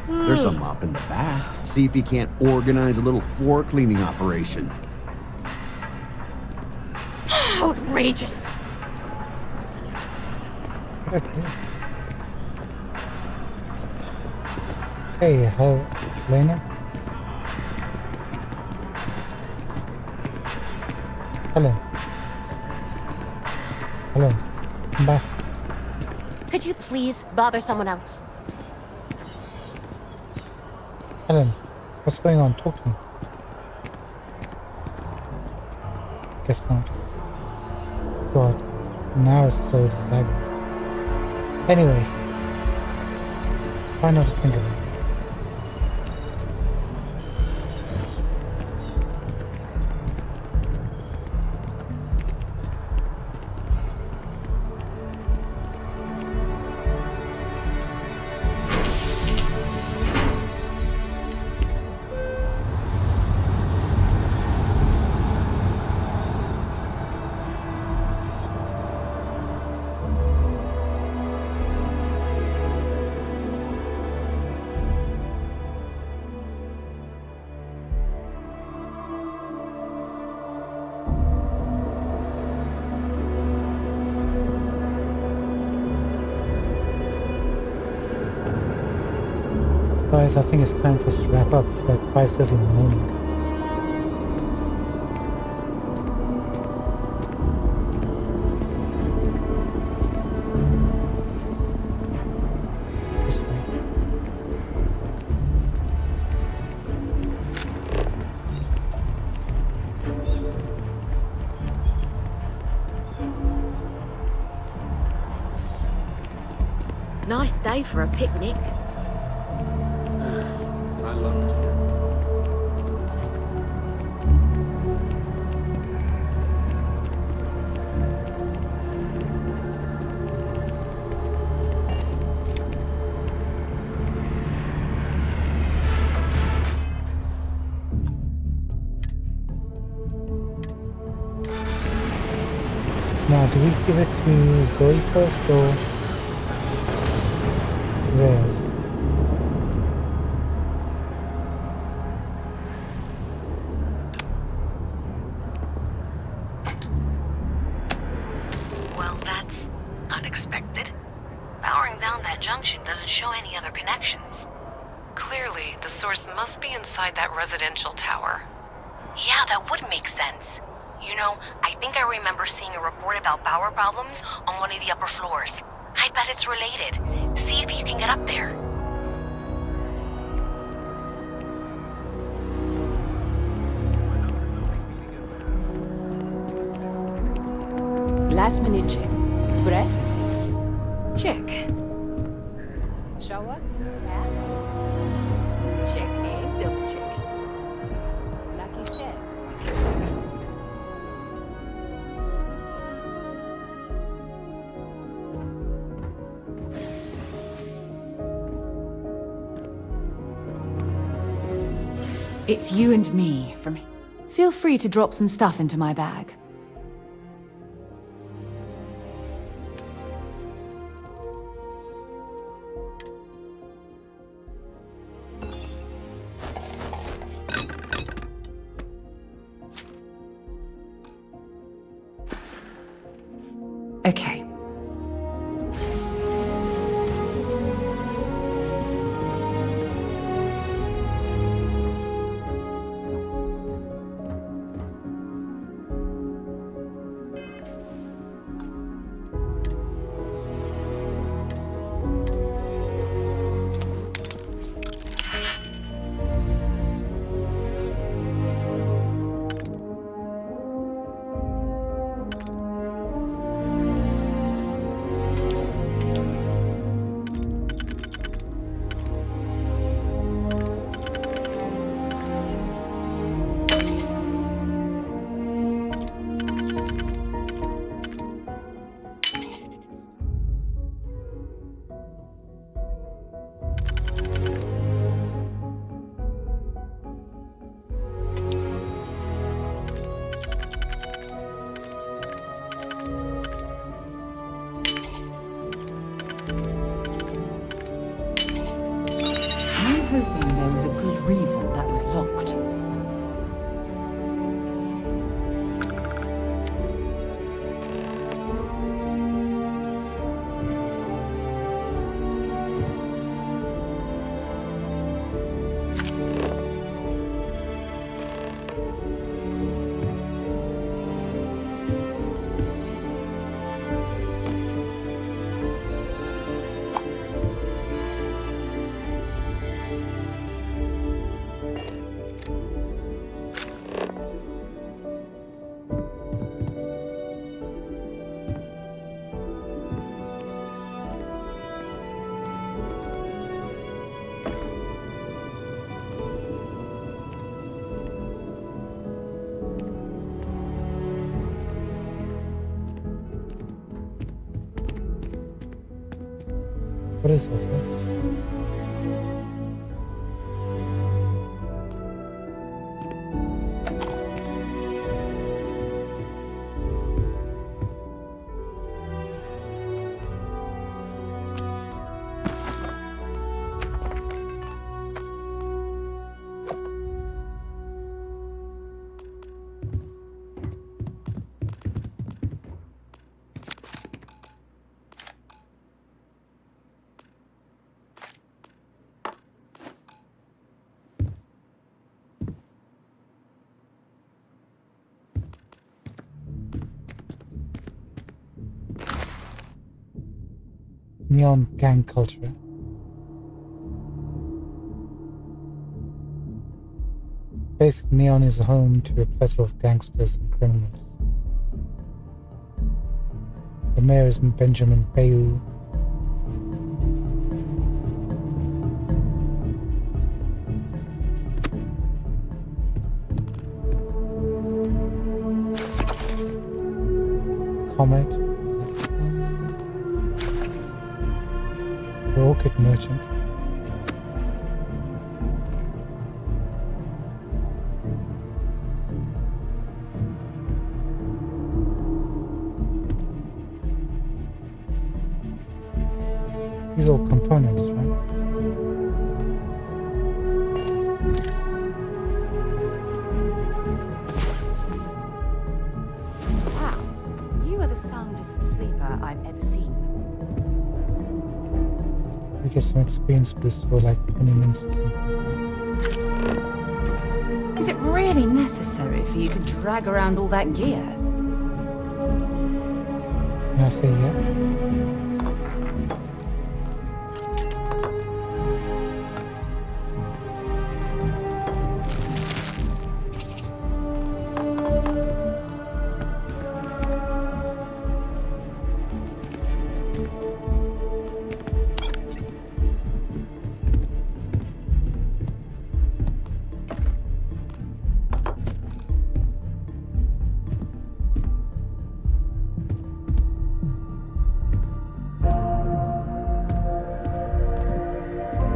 Speaker 6: There's a mop in the back. See if you can't organize a little floor cleaning operation.
Speaker 22: Outrageous.
Speaker 1: Hey, Lena? Hello. Hello. Come back.
Speaker 22: Could you please bother someone else?
Speaker 1: Helen, what's going on? Talk to me. Guess not. God, now it's so laggy. Anyway, try not to think of it. Guys, I think it's time for us to wrap up. It's like 5:30 in the morning. This way.
Speaker 12: Nice day for a picnic.
Speaker 14: I love it here.
Speaker 1: Now, do we give it to Zoe first or Reyes?
Speaker 5: Well, that's unexpected. Powering down that junction doesn't show any other connections.
Speaker 10: Clearly, the source must be inside that residential tower.
Speaker 5: Yeah, that would make sense. You know, I think I remember seeing a report about power problems on one of the upper floors. I bet it's related. See if you can get up there.
Speaker 16: Last minute check. Breath?
Speaker 12: Check.
Speaker 16: Shower?
Speaker 12: Check and double check.
Speaker 16: Lucky shit.
Speaker 2: It's you and me from here. Feel free to drop some stuff into my bag. Okay. I'm hoping there was a good reason that was locked.
Speaker 1: What is all this? neon gang culture. Basically, Neon is home to a plethora of gangsters and criminals. The mayor is Benjamin Bayou. Comet, the orchid merchant. These are all components, right?
Speaker 18: Wow, you are the soundest sleeper I've ever seen.
Speaker 1: We get some experience boost for like 20 minutes or something.
Speaker 18: Is it really necessary for you to drag around all that gear?
Speaker 1: Can I say yes?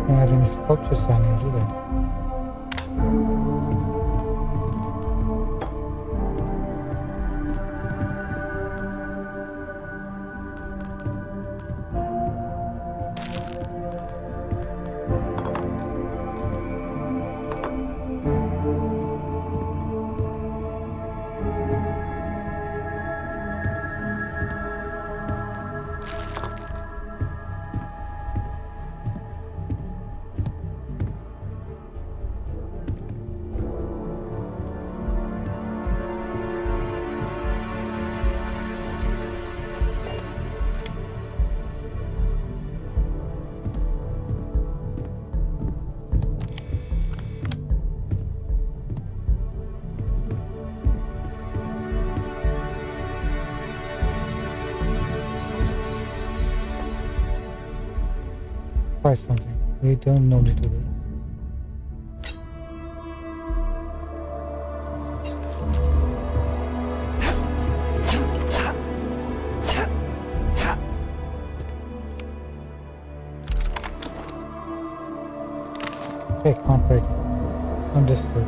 Speaker 1: Don't have any sculptures down here, do they? Try something. We don't normally do this. Okay, can't break it. Understood.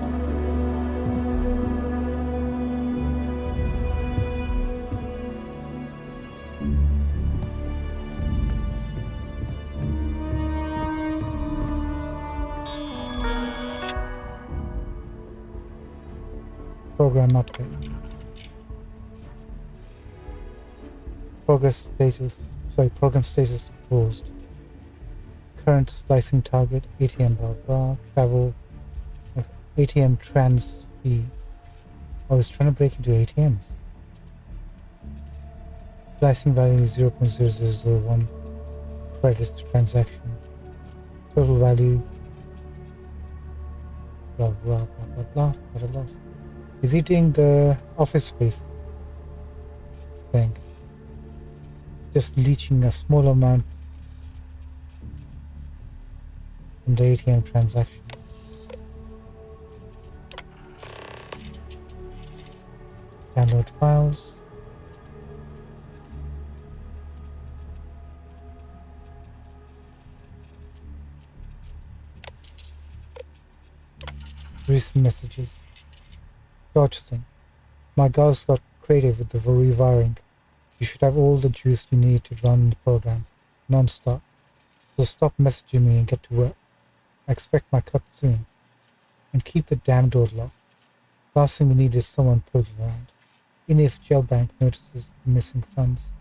Speaker 1: Program update. Program status paused. Current slicing target, ATM blah blah, travel, ATM trans fee. I was trying to break into ATMs. Slicing value is 0.0001 credits transaction. Total value, blah blah blah blah blah, quite a lot. Is he doing the office space thing? Just leeching a small amount from the ATM transactions. Download files. Recent messages. Dodgson. My guys got creative with the rewiring. You should have all the juice you need to run the program, non-stop. So stop messaging me and get to work. I expect my cut soon. And keep the damn door locked. Last thing we need is someone poking around. Even if Gelbank notices the missing funds,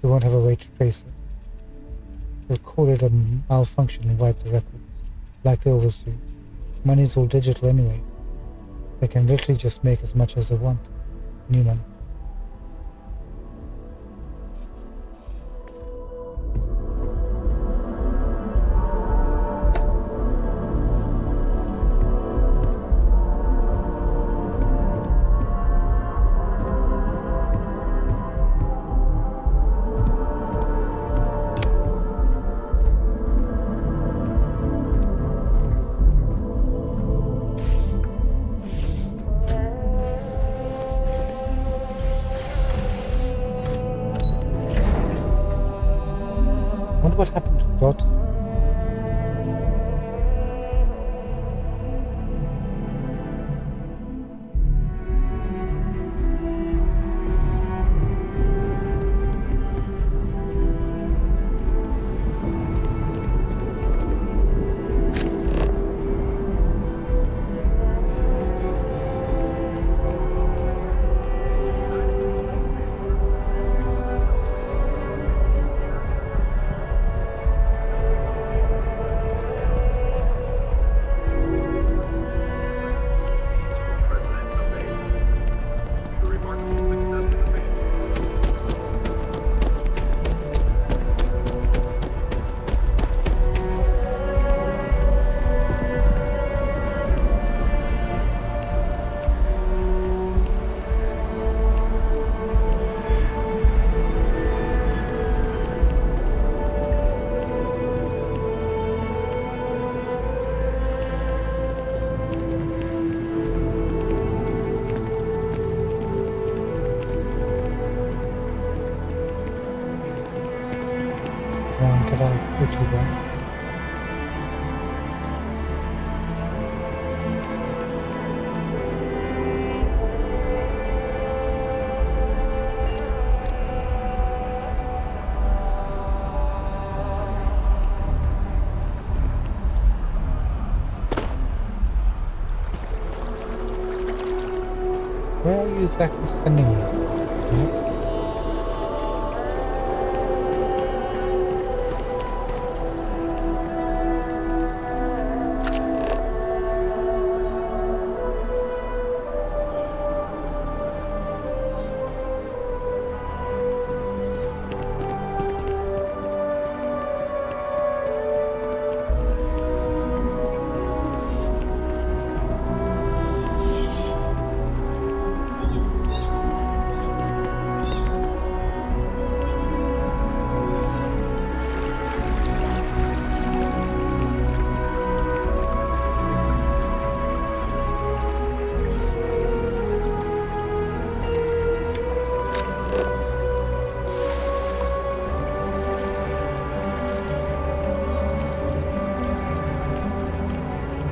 Speaker 1: they won't have a way to trace it. They'll call it a malfunction and wipe the records, like they always do. Money's all digital anyway. They can literally just make as much as they want. New money. wonder what happened to Dodds. Where are you exactly sending me? Yeah.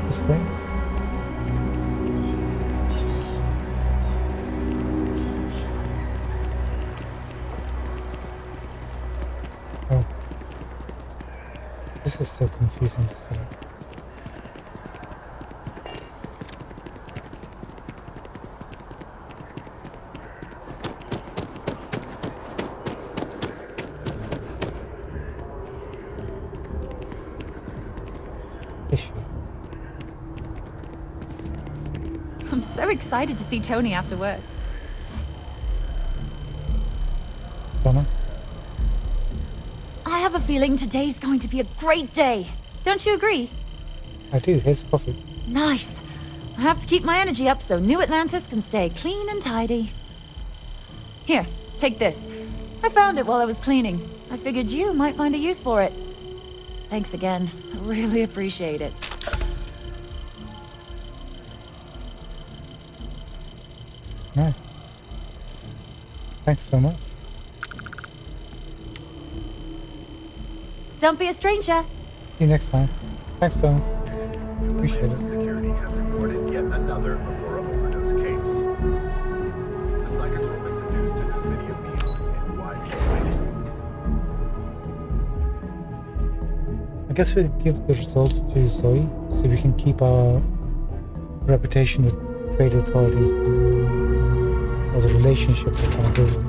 Speaker 1: This way? Oh. This is so confusing to see.
Speaker 2: I'm so excited to see Tony after work.
Speaker 1: Donna?
Speaker 2: I have a feeling today's going to be a great day. Don't you agree?
Speaker 1: I do. Here's coffee.
Speaker 2: Nice. I have to keep my energy up so New Atlantis can stay clean and tidy. Here, take this. I found it while I was cleaning. I figured you might find a use for it. Thanks again. I really appreciate it.
Speaker 1: Nice. Thanks so much.
Speaker 2: Don't be a stranger.
Speaker 1: See you next time. Thanks, Donna. Appreciate it.
Speaker 9: Security has reported yet another Aurora overdose case. The psychotropic produced in the city of New York is widely.
Speaker 1: I guess we'll give the results to Zoe so we can keep our reputation with Trade Authority or the relationship with our building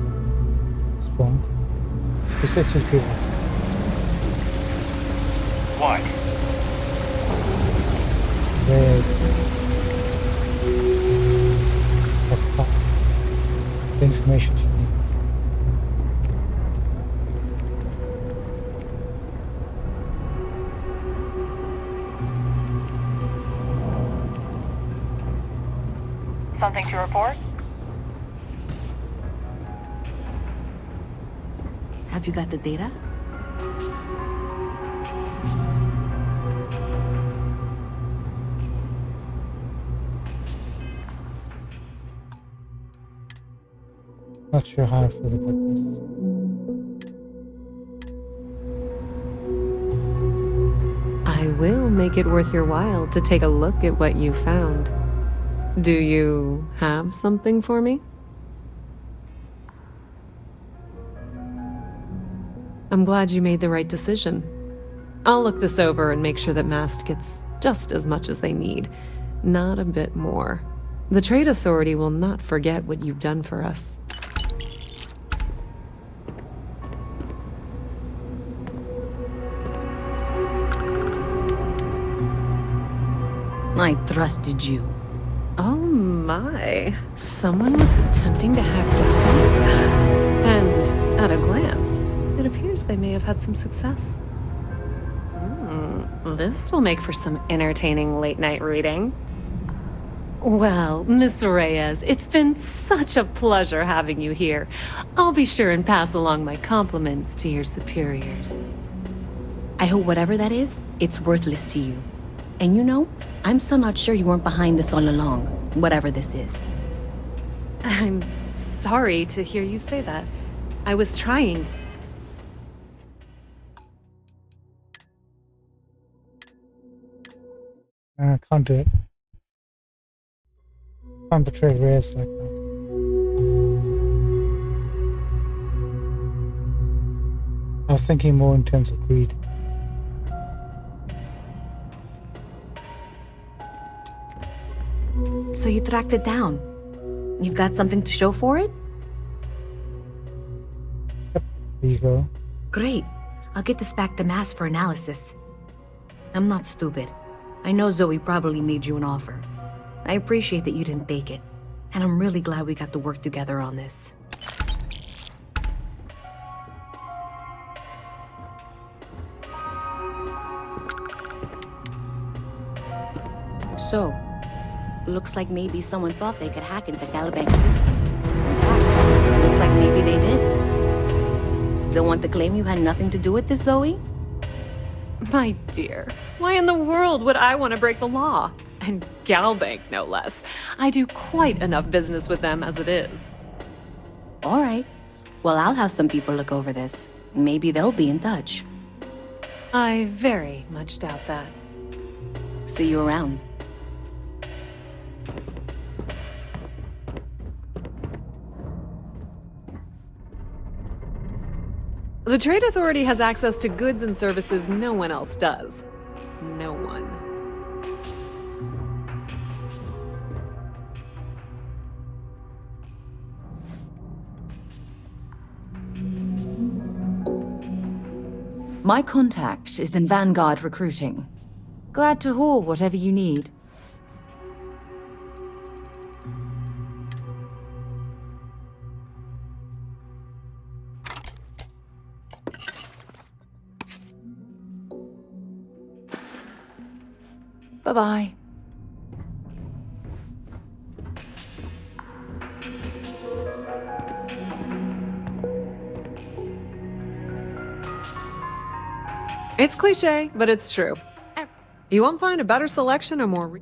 Speaker 1: strong. He said she'll give up.
Speaker 17: What?
Speaker 1: There's the information she needs.
Speaker 21: Something to report?
Speaker 18: Have you got the data?
Speaker 1: Not sure how I feel about this.
Speaker 10: will make it worth your while to take a look at what you found. Do you have something for me? I'm glad you made the right decision. I'll look this over and make sure that Mast gets just as much as they need, not a bit more. The Trade Authority will not forget what you've done for us.
Speaker 18: I trusted you.
Speaker 10: Oh my. Someone was attempting to hack Galbank? And at a glance, it appears they may have had some success. This will make for some entertaining late-night reading. Well, Miss Reyes, it's been such a pleasure having you here. I'll be sure and pass along my compliments to your superiors.
Speaker 18: I hope whatever that is, it's worthless to you. And you know, I'm still not sure you weren't behind this all along, whatever this is.
Speaker 10: I'm sorry to hear you say that. I was trying to...
Speaker 1: I can't do it. Can't betray Reyes like that. I was thinking more in terms of greed.
Speaker 18: So you tracked it down. You've got something to show for it?
Speaker 1: Yep, there you go.
Speaker 18: Great. I'll get this back to Mass for analysis. I'm not stupid. I know Zoe probably made you an offer. I appreciate that you didn't take it. And I'm really glad we got to work together on this. So, looks like maybe someone thought they could hack into Galbank's system. In fact, looks like maybe they did. Still want to claim you had nothing to do with this, Zoe?
Speaker 10: My dear, why in the world would I want to break the law? And Galbank, no less. I do quite enough business with them as it is.
Speaker 18: All right. Well, I'll have some people look over this. Maybe they'll be in touch.
Speaker 10: I very much doubt that.
Speaker 18: See you around.
Speaker 10: The Trade Authority has access to goods and services no one else does. No one.
Speaker 2: My contact is in Vanguard Recruiting. Glad to haul whatever you need. Bye-bye.
Speaker 10: It's cliche, but it's true. You won't find a better selection or more...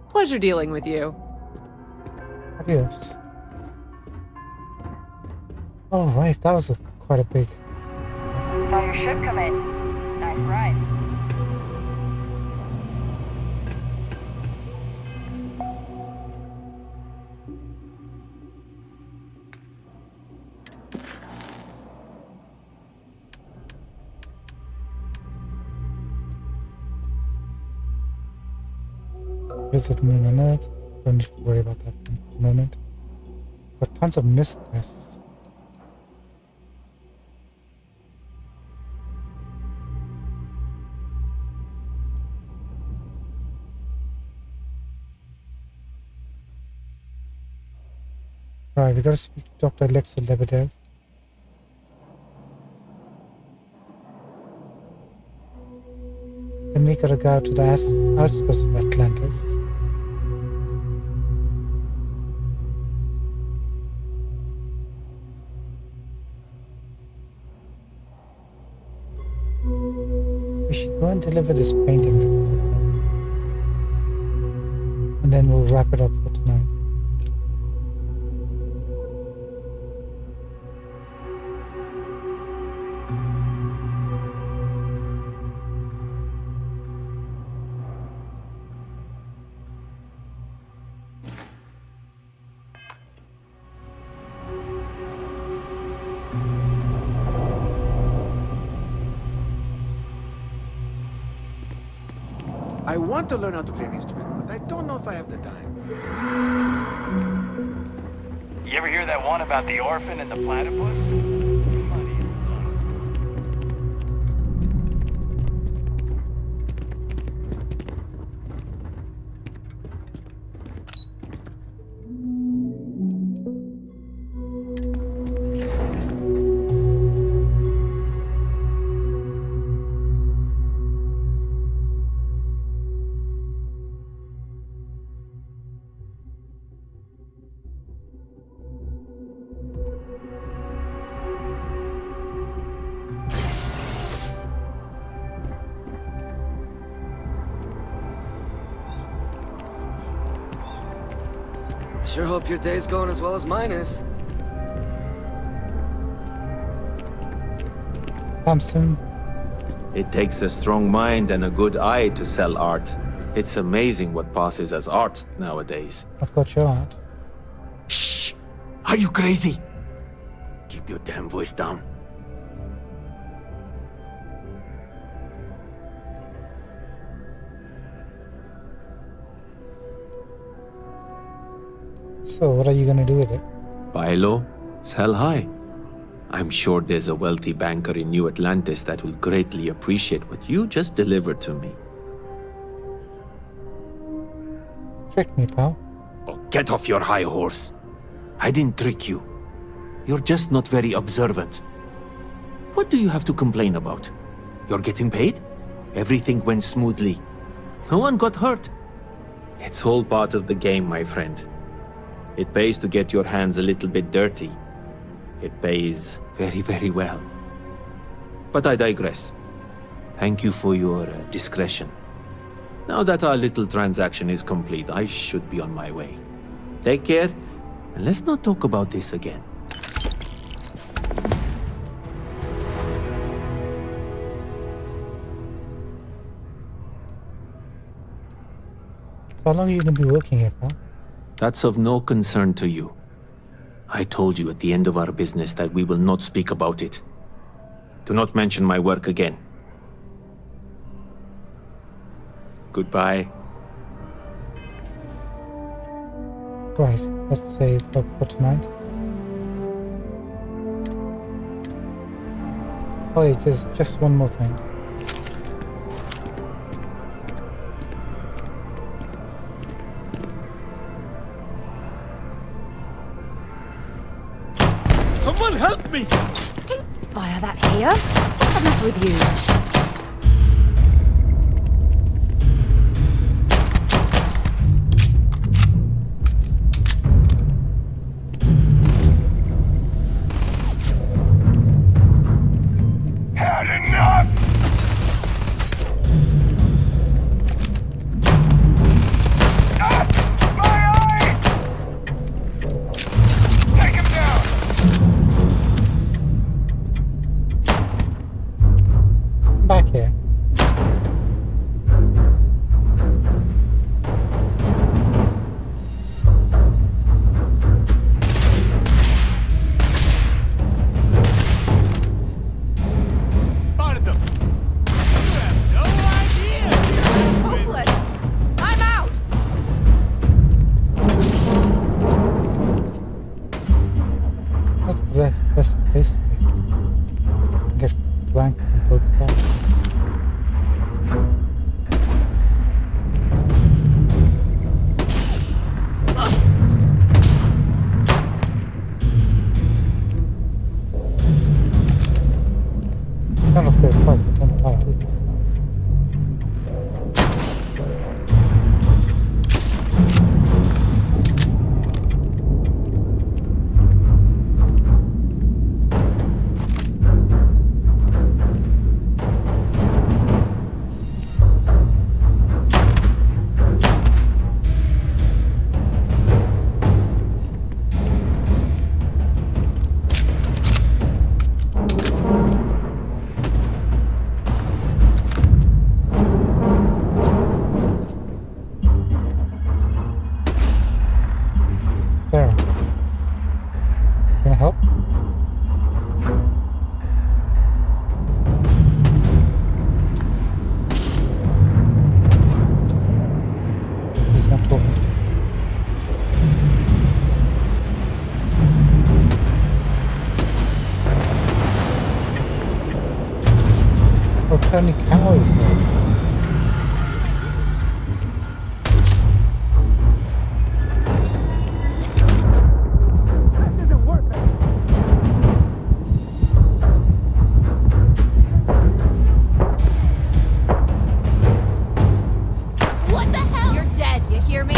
Speaker 10: Pleasure dealing with you.
Speaker 1: Adios. All right, that was quite a big...
Speaker 21: Saw your ship come in. Nice ride.
Speaker 1: Visit me in a minute. Don't need to worry about that for the moment. But tons of missed quests. Right, we gotta speak to Dr. Alexa Lebedev. Then we gotta go to the outskirts of Atlantis. We should go and deliver this painting. And then we'll wrap it up for tonight.
Speaker 14: I want to learn how to play an instrument, but I don't know if I have the time.
Speaker 17: You ever hear that one about the orphan and the platypus?
Speaker 13: Sure hope your day's going as well as mine is.
Speaker 1: Thompson.
Speaker 19: It takes a strong mind and a good eye to sell art. It's amazing what passes as art nowadays.
Speaker 1: I've got your art.
Speaker 19: Shh! Are you crazy? Keep your damn voice down.
Speaker 1: So, what are you gonna do with it?
Speaker 19: Buy low, sell high. I'm sure there's a wealthy banker in New Atlantis that will greatly appreciate what you just delivered to me.
Speaker 1: Trick me, pal.
Speaker 19: Oh, get off your high horse. I didn't trick you. You're just not very observant. What do you have to complain about? You're getting paid? Everything went smoothly. No one got hurt. It's all part of the game, my friend. It pays to get your hands a little bit dirty. It pays very, very well. But I digress. Thank you for your discretion. Now that our little transaction is complete, I should be on my way. Take care, and let's not talk about this again.
Speaker 1: So how long are you gonna be working here, pal?
Speaker 19: That's of no concern to you. I told you at the end of our business that we will not speak about it. Do not mention my work again. Goodbye.
Speaker 1: Right, let's save up for tonight. Oh wait, there's just one more thing.
Speaker 19: Someone help me!
Speaker 8: Don't fire that here. What's the matter with you?
Speaker 17: Had enough! Ah! My eye! Take him down!
Speaker 1: Come back here.
Speaker 17: Spotted them! You have no idea!
Speaker 8: Hopeless! I'm out!
Speaker 1: Not the best place to be. Get flanked on both sides. What kind of cow is that?
Speaker 11: What the hell? You're dead, you hear me?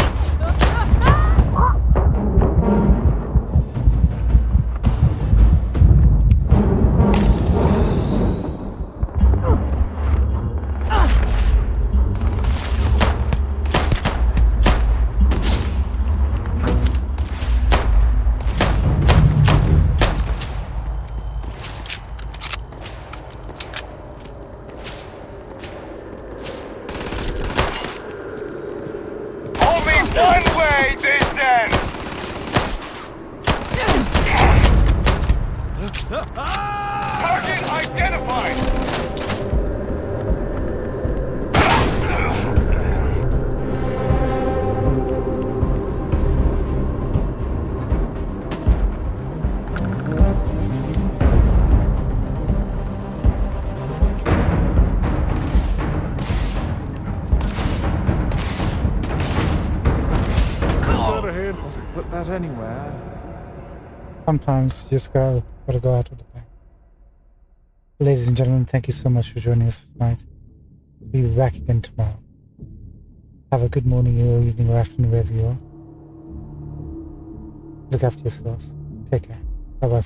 Speaker 17: Only one way this ends! Target identified!
Speaker 9: Must put that anywhere.
Speaker 1: Sometimes you just gotta go out with the bang. Ladies and gentlemen, thank you so much for joining us tonight. We'll be back again tomorrow. Have a good morning, or evening, or afternoon, wherever you are. Look after yourselves. Take care. Bye bye.